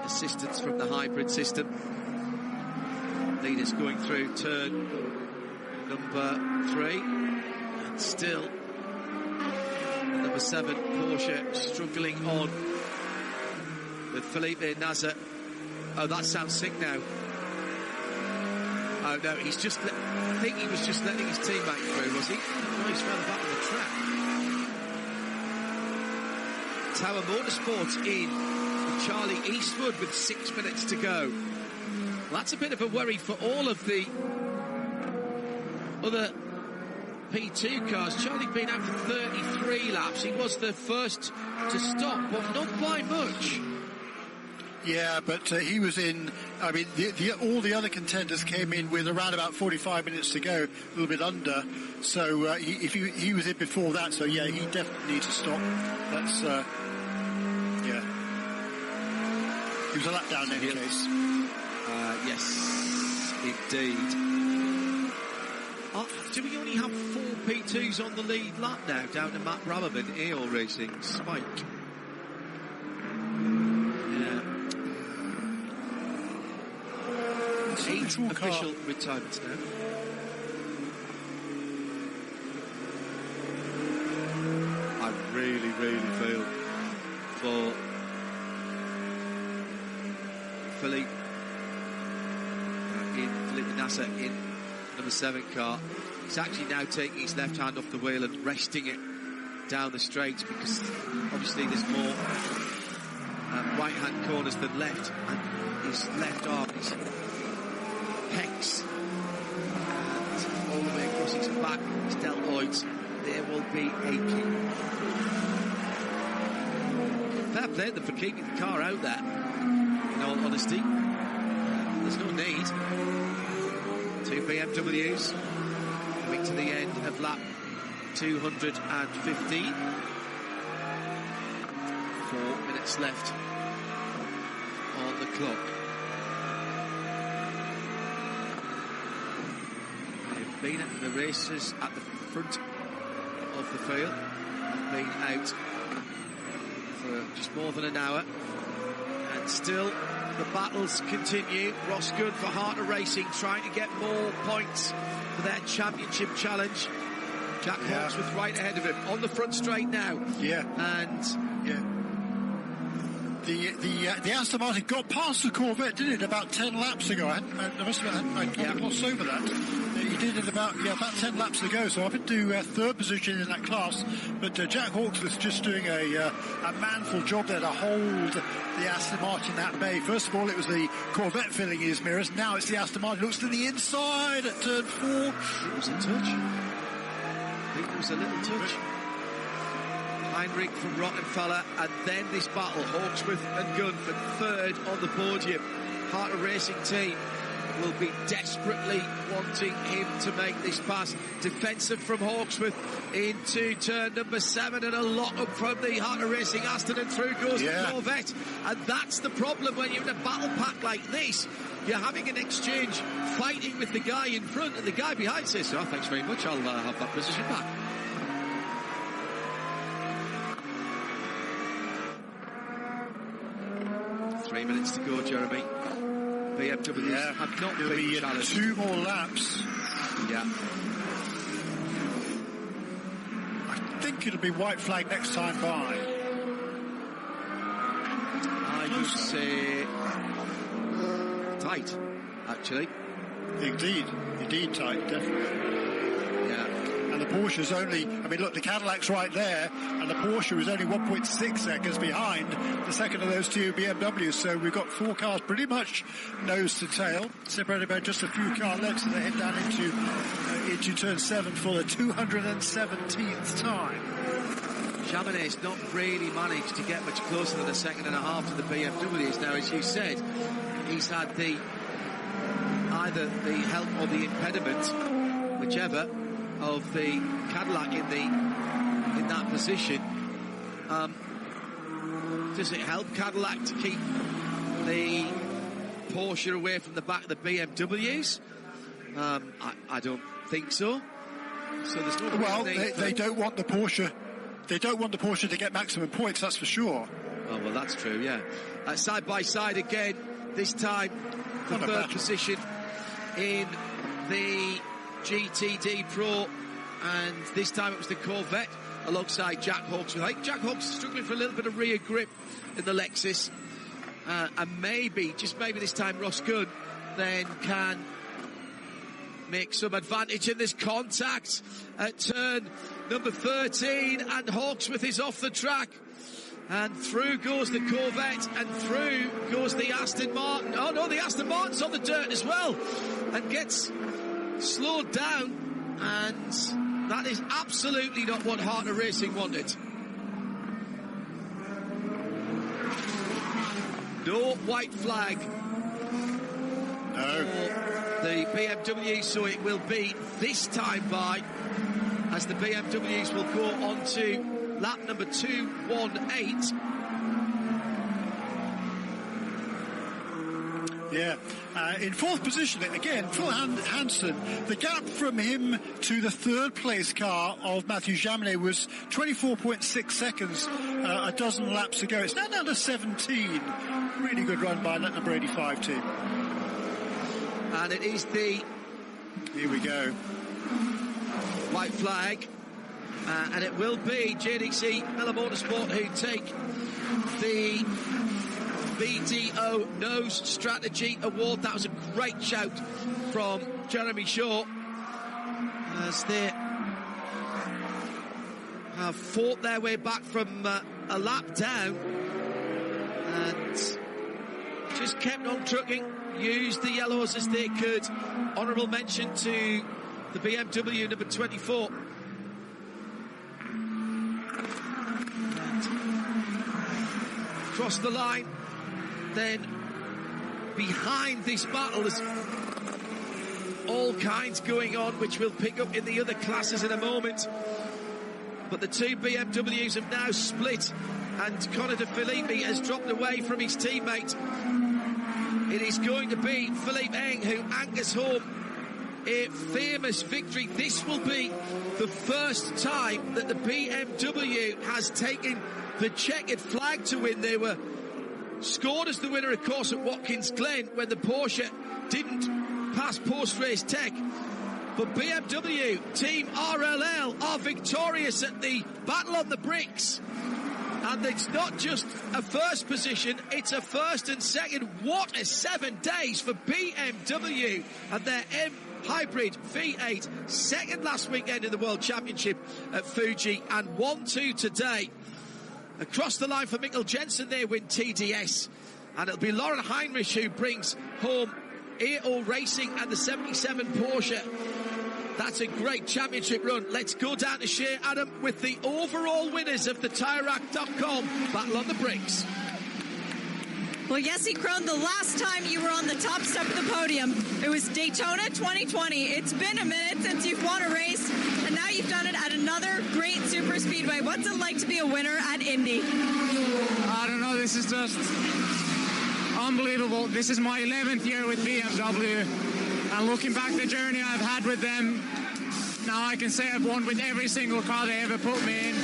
Assistance from the hybrid system. Leaders going through turn number 3, and still number 7 Porsche struggling on with Felipe Nasr. Oh, that sounds sick now. Oh no, he's just I think he was just letting his teammate through, was he? No, he's round the back of the track. Tower Motorsports in Charlie Eastwood with 6 minutes to go. Well, that's a bit of a worry for all of the other P2 cars. Charlie been out for 33 laps. He was the first to stop, but not by much. Yeah, but he was in. I mean, all the other contenders came in with around about 45 minutes to go, a little bit under. So he was in before that. So yeah, he definitely needs to stop. That's yeah. He was a lap down in any case. Yes, indeed. Do we only have 4 P2s on the lead lap now, down to Matt Braverman, AO Racing, Spike? Yeah. 8 official retirements now. I really, really feel for Felipe Nasr in number 7 car. He's actually now taking his left hand off the wheel and resting it down the straight, because obviously there's more right hand corners than left, and his left arm, his pecs, and all the way across his back, his deltoids, they will be aching. Fair play to them for keeping the car out there, in all honesty. There's no need. 2 BMWs coming to the end of lap 215. 4 minutes left on the clock. been at the races at the front of the field. Been out for just more than an hour. And still the battles continue. Ross Gunn for Harter Racing trying to get more points for their championship challenge. Jack Hawksworth right ahead of him on the front straight now. Yeah. And the Aston Martin got past the Corvette, didn't it, about 10 laps ago? I must have glossed over that. He did it about 10 laps ago, so up into third position in that class. But Jack Hawksworth's just doing a manful job there to hold the Aston Martin at bay. First of all, it was the Corvette filling his mirrors. Now it's the Aston Martin. Looks to the inside at turn 4. It was a touch. I think there was a little touch. Heinrich from Rottenfeller, and then this battle, Hawksworth and Gunn for third on the podium. Harter Racing team will be desperately wanting him to make this pass. Defensive from Hawksworth into turn number 7, and a lock up from the Harter Racing Aston, and through goes the Corvette. And that's the problem when you're in a battle pack like this. You're having an exchange, fighting with the guy in front, and the guy behind says, "Oh, thanks very much, I'll have that position back." 3 minutes to go, Jeremy. BMWs have not been challenged. 2 more laps. Yeah. I think it'll be white flag next time by. I would say tight, actually. Indeed tight, definitely. Yeah. And the Porsche's only, look, the Cadillac's right there, and the Porsche is only 1.6 seconds behind the second of those 2 BMWs. So we've got 4 cars pretty much nose to tail, separated by just a few car lengths, and they head down into turn 7 for the 217th time. Chamonix's not really managed to get much closer than a second and a half to the BMWs. Now, as you said, he's had either the help or the impediment, whichever, of the Cadillac in that position. Does it help Cadillac to keep the Porsche away from the back of the BMWs? I don't think so. So there's no. Well, they don't want the Porsche. They don't want the Porsche to get maximum points. That's for sure. Oh well, that's true. Yeah, side by side again. This time, the third position in the GTD Pro, and this time it was the Corvette alongside Jack Hawksworth. I think Jack Hawksworth struggling for a little bit of rear grip in the Lexus, and maybe, just maybe this time, Ross Gunn then can make some advantage in this contact at turn number 13, and Hawksworth is off the track. And through goes the Corvette, and through goes the Aston Martin. Oh no, the Aston Martin's on the dirt as well, and gets slowed down, and that is absolutely not what Harter Racing wanted. No white flag. No. For the BMW, so it will be this time by, as the BMWs will go on to lap number 218. Yeah, in fourth position, again, Phil Hansen. The gap from him to the third place car of Mathieu Jaminet was 24.6 seconds a dozen laps ago. It's now down to 17. Really good run by that number 85 team. And it is the... Here we go. White flag. And it will be JDC Miller Motorsport who take the BDO Nose Strategy Award. That was a great shout from Jeremy Shaw as they have fought their way back from a lap down and just kept on trucking, used the yellows as they could. Honourable mention to the BMW number 24. Across the line, then behind this battle there's all kinds going on, which we'll pick up in the other classes in a moment. But the 2 BMWs have now split, and Conor De Philippi has dropped away from his teammate. It is going to be Philippe Eng who angers home a famous victory. This will be the first time that the BMW has taken the checkered flag to win. They were scored as the winner, of course, at Watkins Glen when the Porsche didn't pass post-race tech. But BMW, Team RLL, are victorious at the Battle on the Bricks. And it's not just a first position, it's a first and second. What a 7 days for BMW and their M Hybrid V8. Second last weekend in the World Championship at Fuji and 1-2 today. Across the line for Mikkel Jensen, they win TDS. And it'll be Lauren Heinrich who brings home AO Racing and the 77 Porsche. That's a great championship run. Let's go down to Shea Adam with the overall winners of the TireRack.com Battle on the Bricks. Well, Jesse Krohn, the last time you were on the top step of the podium, it was Daytona 2020. It's been a minute since you've won a race, and now you've done it at another great super speedway. What's it like to be a winner at Indy? I don't know. This is just unbelievable. This is my 11th year with BMW, and looking back the journey I've had with them, now I can say I've won with every single car they ever put me in.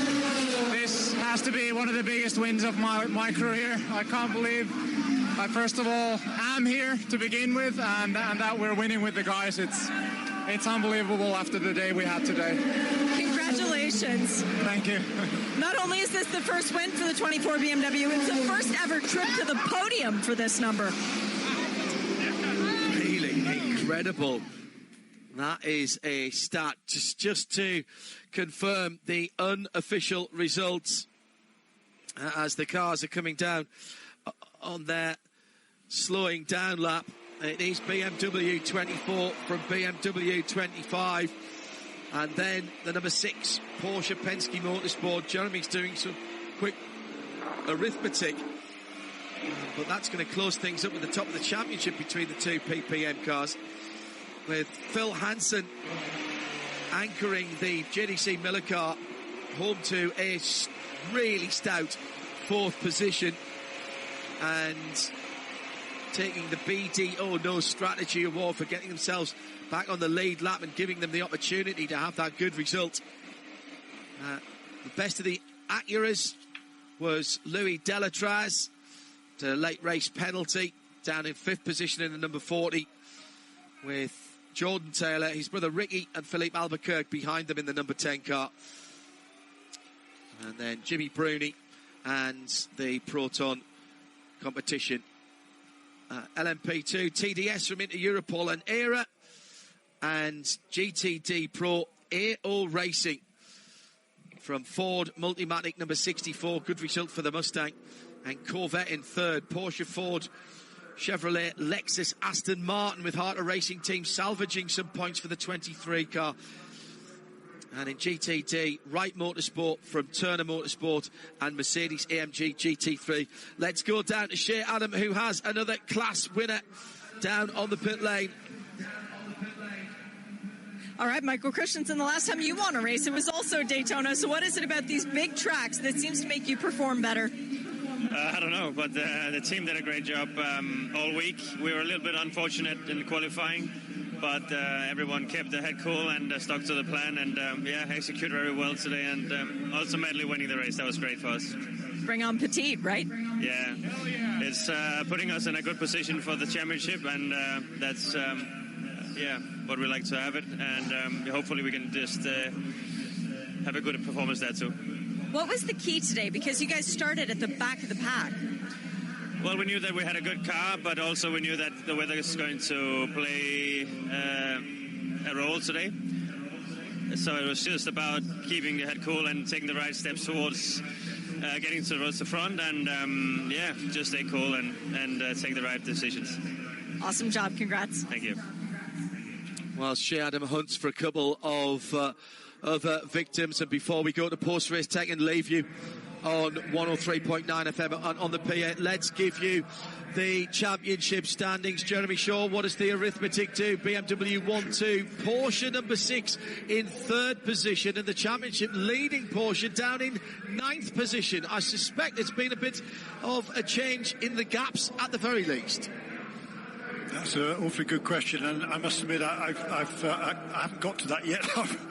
This has to be one of the biggest wins of my career. I can't believe I first of all am here to begin with, and that we're winning with the guys. It's unbelievable after the day we had today. Congratulations. Thank you. Not only is this the first win for the 24 BMW, it's the first ever trip to the podium for this number. Really incredible. That is a stat. Just to confirm the unofficial results as the cars are coming down on their slowing down lap. It is BMW 24 from BMW 25. And then the number 6, Porsche Penske Motorsport. Jeremy's doing some quick arithmetic. But that's going to close things up at the top of the championship between the two PPM cars, with Phil Hansen anchoring the JDC Miller car home to a really stout 4th position and taking the BDO No Strategy Award for getting themselves back on the lead lap and giving them the opportunity to have that good result. The best of the Acuras was Louis Delatraz, to a late race penalty, down in 5th position in the number 40, with Jordan Taylor, his brother Ricky and Philippe Albuquerque behind them in the number 10 car. And then Jimmy Bruni and the Proton competition. LMP2, TDS from Inter Europol and ERA, and GTD Pro AO Racing from Ford Multimatic number 64. Good result for the Mustang. And Corvette in 3rd. Porsche, Ford, Chevrolet, Lexus, Aston Martin, with Harter Racing Team salvaging some points for the 23 car. And in GTD, Wright Motorsport from Turner Motorsport and Mercedes AMG GT3. Let's go down to Shea Adam, who has another class winner down on the pit lane. All right, Michael Christensen, the last time you won a race, it was also Daytona. So what is it about these big tracks that seems to make you perform better? I don't know, but the team did a great job all week. We were a little bit unfortunate in the qualifying, but everyone kept their head cool and stuck to the plan, and executed very well today, and ultimately winning the race. That was great for us. Bring on Petit, right? Yeah, it's putting us in a good position for the championship, and that's what we like to have it, and hopefully we can just have a good performance there too. What was the key today? Because you guys started at the back of the pack. Well, we knew that we had a good car, but also we knew that the weather is going to play a role today. So it was just about keeping the head cool and taking the right steps towards getting towards the front, and just stay cool and take the right decisions. Awesome job. Congrats. Thank you. Well, Shea Adam hunts for a couple of other victims, and before we go to post-race tech and leave you on 103.9 FM on the PA, let's give you the championship standings. Jeremy Shaw, what does the arithmetic do? BMW 1-2, Porsche number 6 in 3rd position, and the championship leading Porsche down in 9th position. I suspect it's been a bit of a change in the gaps at the very least. That's an awfully good question, and I must admit I haven't got to that yet.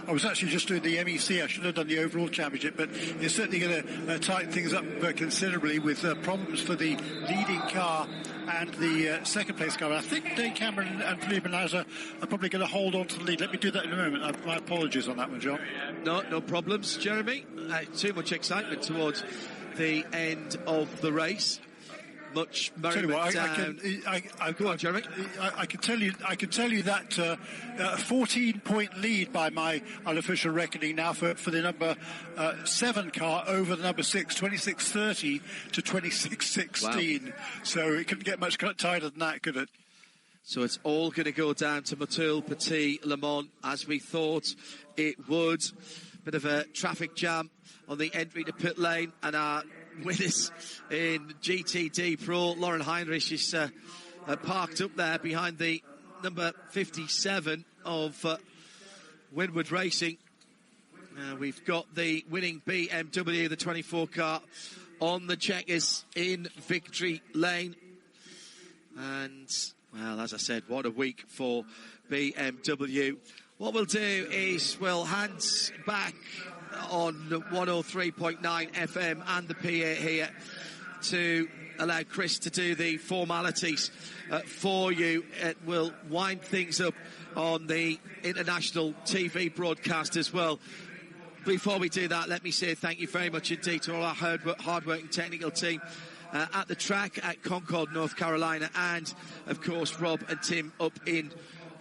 I was actually just doing the MEC. I should have done the overall championship, but it's certainly going to tighten things up considerably with problems for the leading car and the second place car. I think Dane Cameron and Felipe Nasr are probably going to hold on to the lead. Let me do that in a moment. My apologies on that one, John. No problems, Jeremy. Too much excitement towards the end of the race. Much merriment down. Go on, Jeremy. I can tell you that 14-point lead by my unofficial reckoning now for the number 7 car over the number 6, 26.30 to 26.16. Wow. So it couldn't get much tighter than that, could it? So it's all going to go down to Motul Petit Le Mans as we thought it would. Bit of a traffic jam on the entry to pit lane, and our winners in GTD Pro, Lauren Heinrich, is parked up there behind the number 57 of Windward Racing. We've got the winning BMW, the 24 car, on the checkers in victory lane. And, well, as I said, what a week for BMW. What we'll do is we'll hand back on 103.9 FM and the PA here to allow Chris to do the formalities for you. It will wind things up on the international TV broadcast as well. Before we do that, let me say thank you very much indeed to all our hard-working technical team at the track at Concord, North Carolina, and, of course, Rob and Tim up in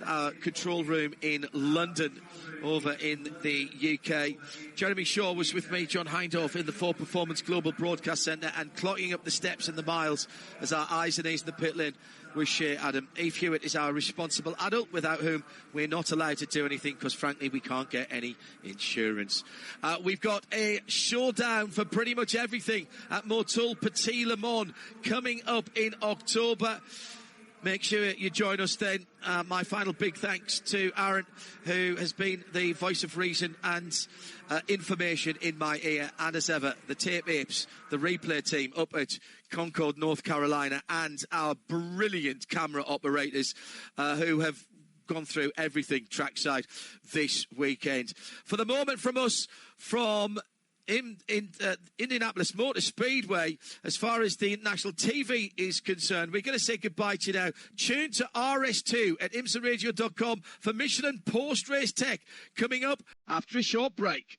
our control room in London over in the UK. Jeremy Shaw was with me, John Hindhaugh, in the Ford Performance Global Broadcast Centre, and clocking up the steps and the miles as our eyes and ears in the pit lane was Shea Adam. Eve Hewitt is our responsible adult, without whom we're not allowed to do anything because, frankly, we can't get any insurance. We've got a showdown for pretty much everything at Motul Petit Le Mans coming up in October. Make sure you join us then. My final big thanks to Aaron, who has been the voice of reason and information in my ear. And as ever, the tape apes, the replay team up at Concord, North Carolina, and our brilliant camera operators who have gone through everything trackside this weekend. For the moment from us, from Indianapolis Motor Speedway, as far as the international TV is concerned, we're going to say goodbye to you now. Tune to RS2 at imsaradio.com for Michelin post-race tech coming up after a short break.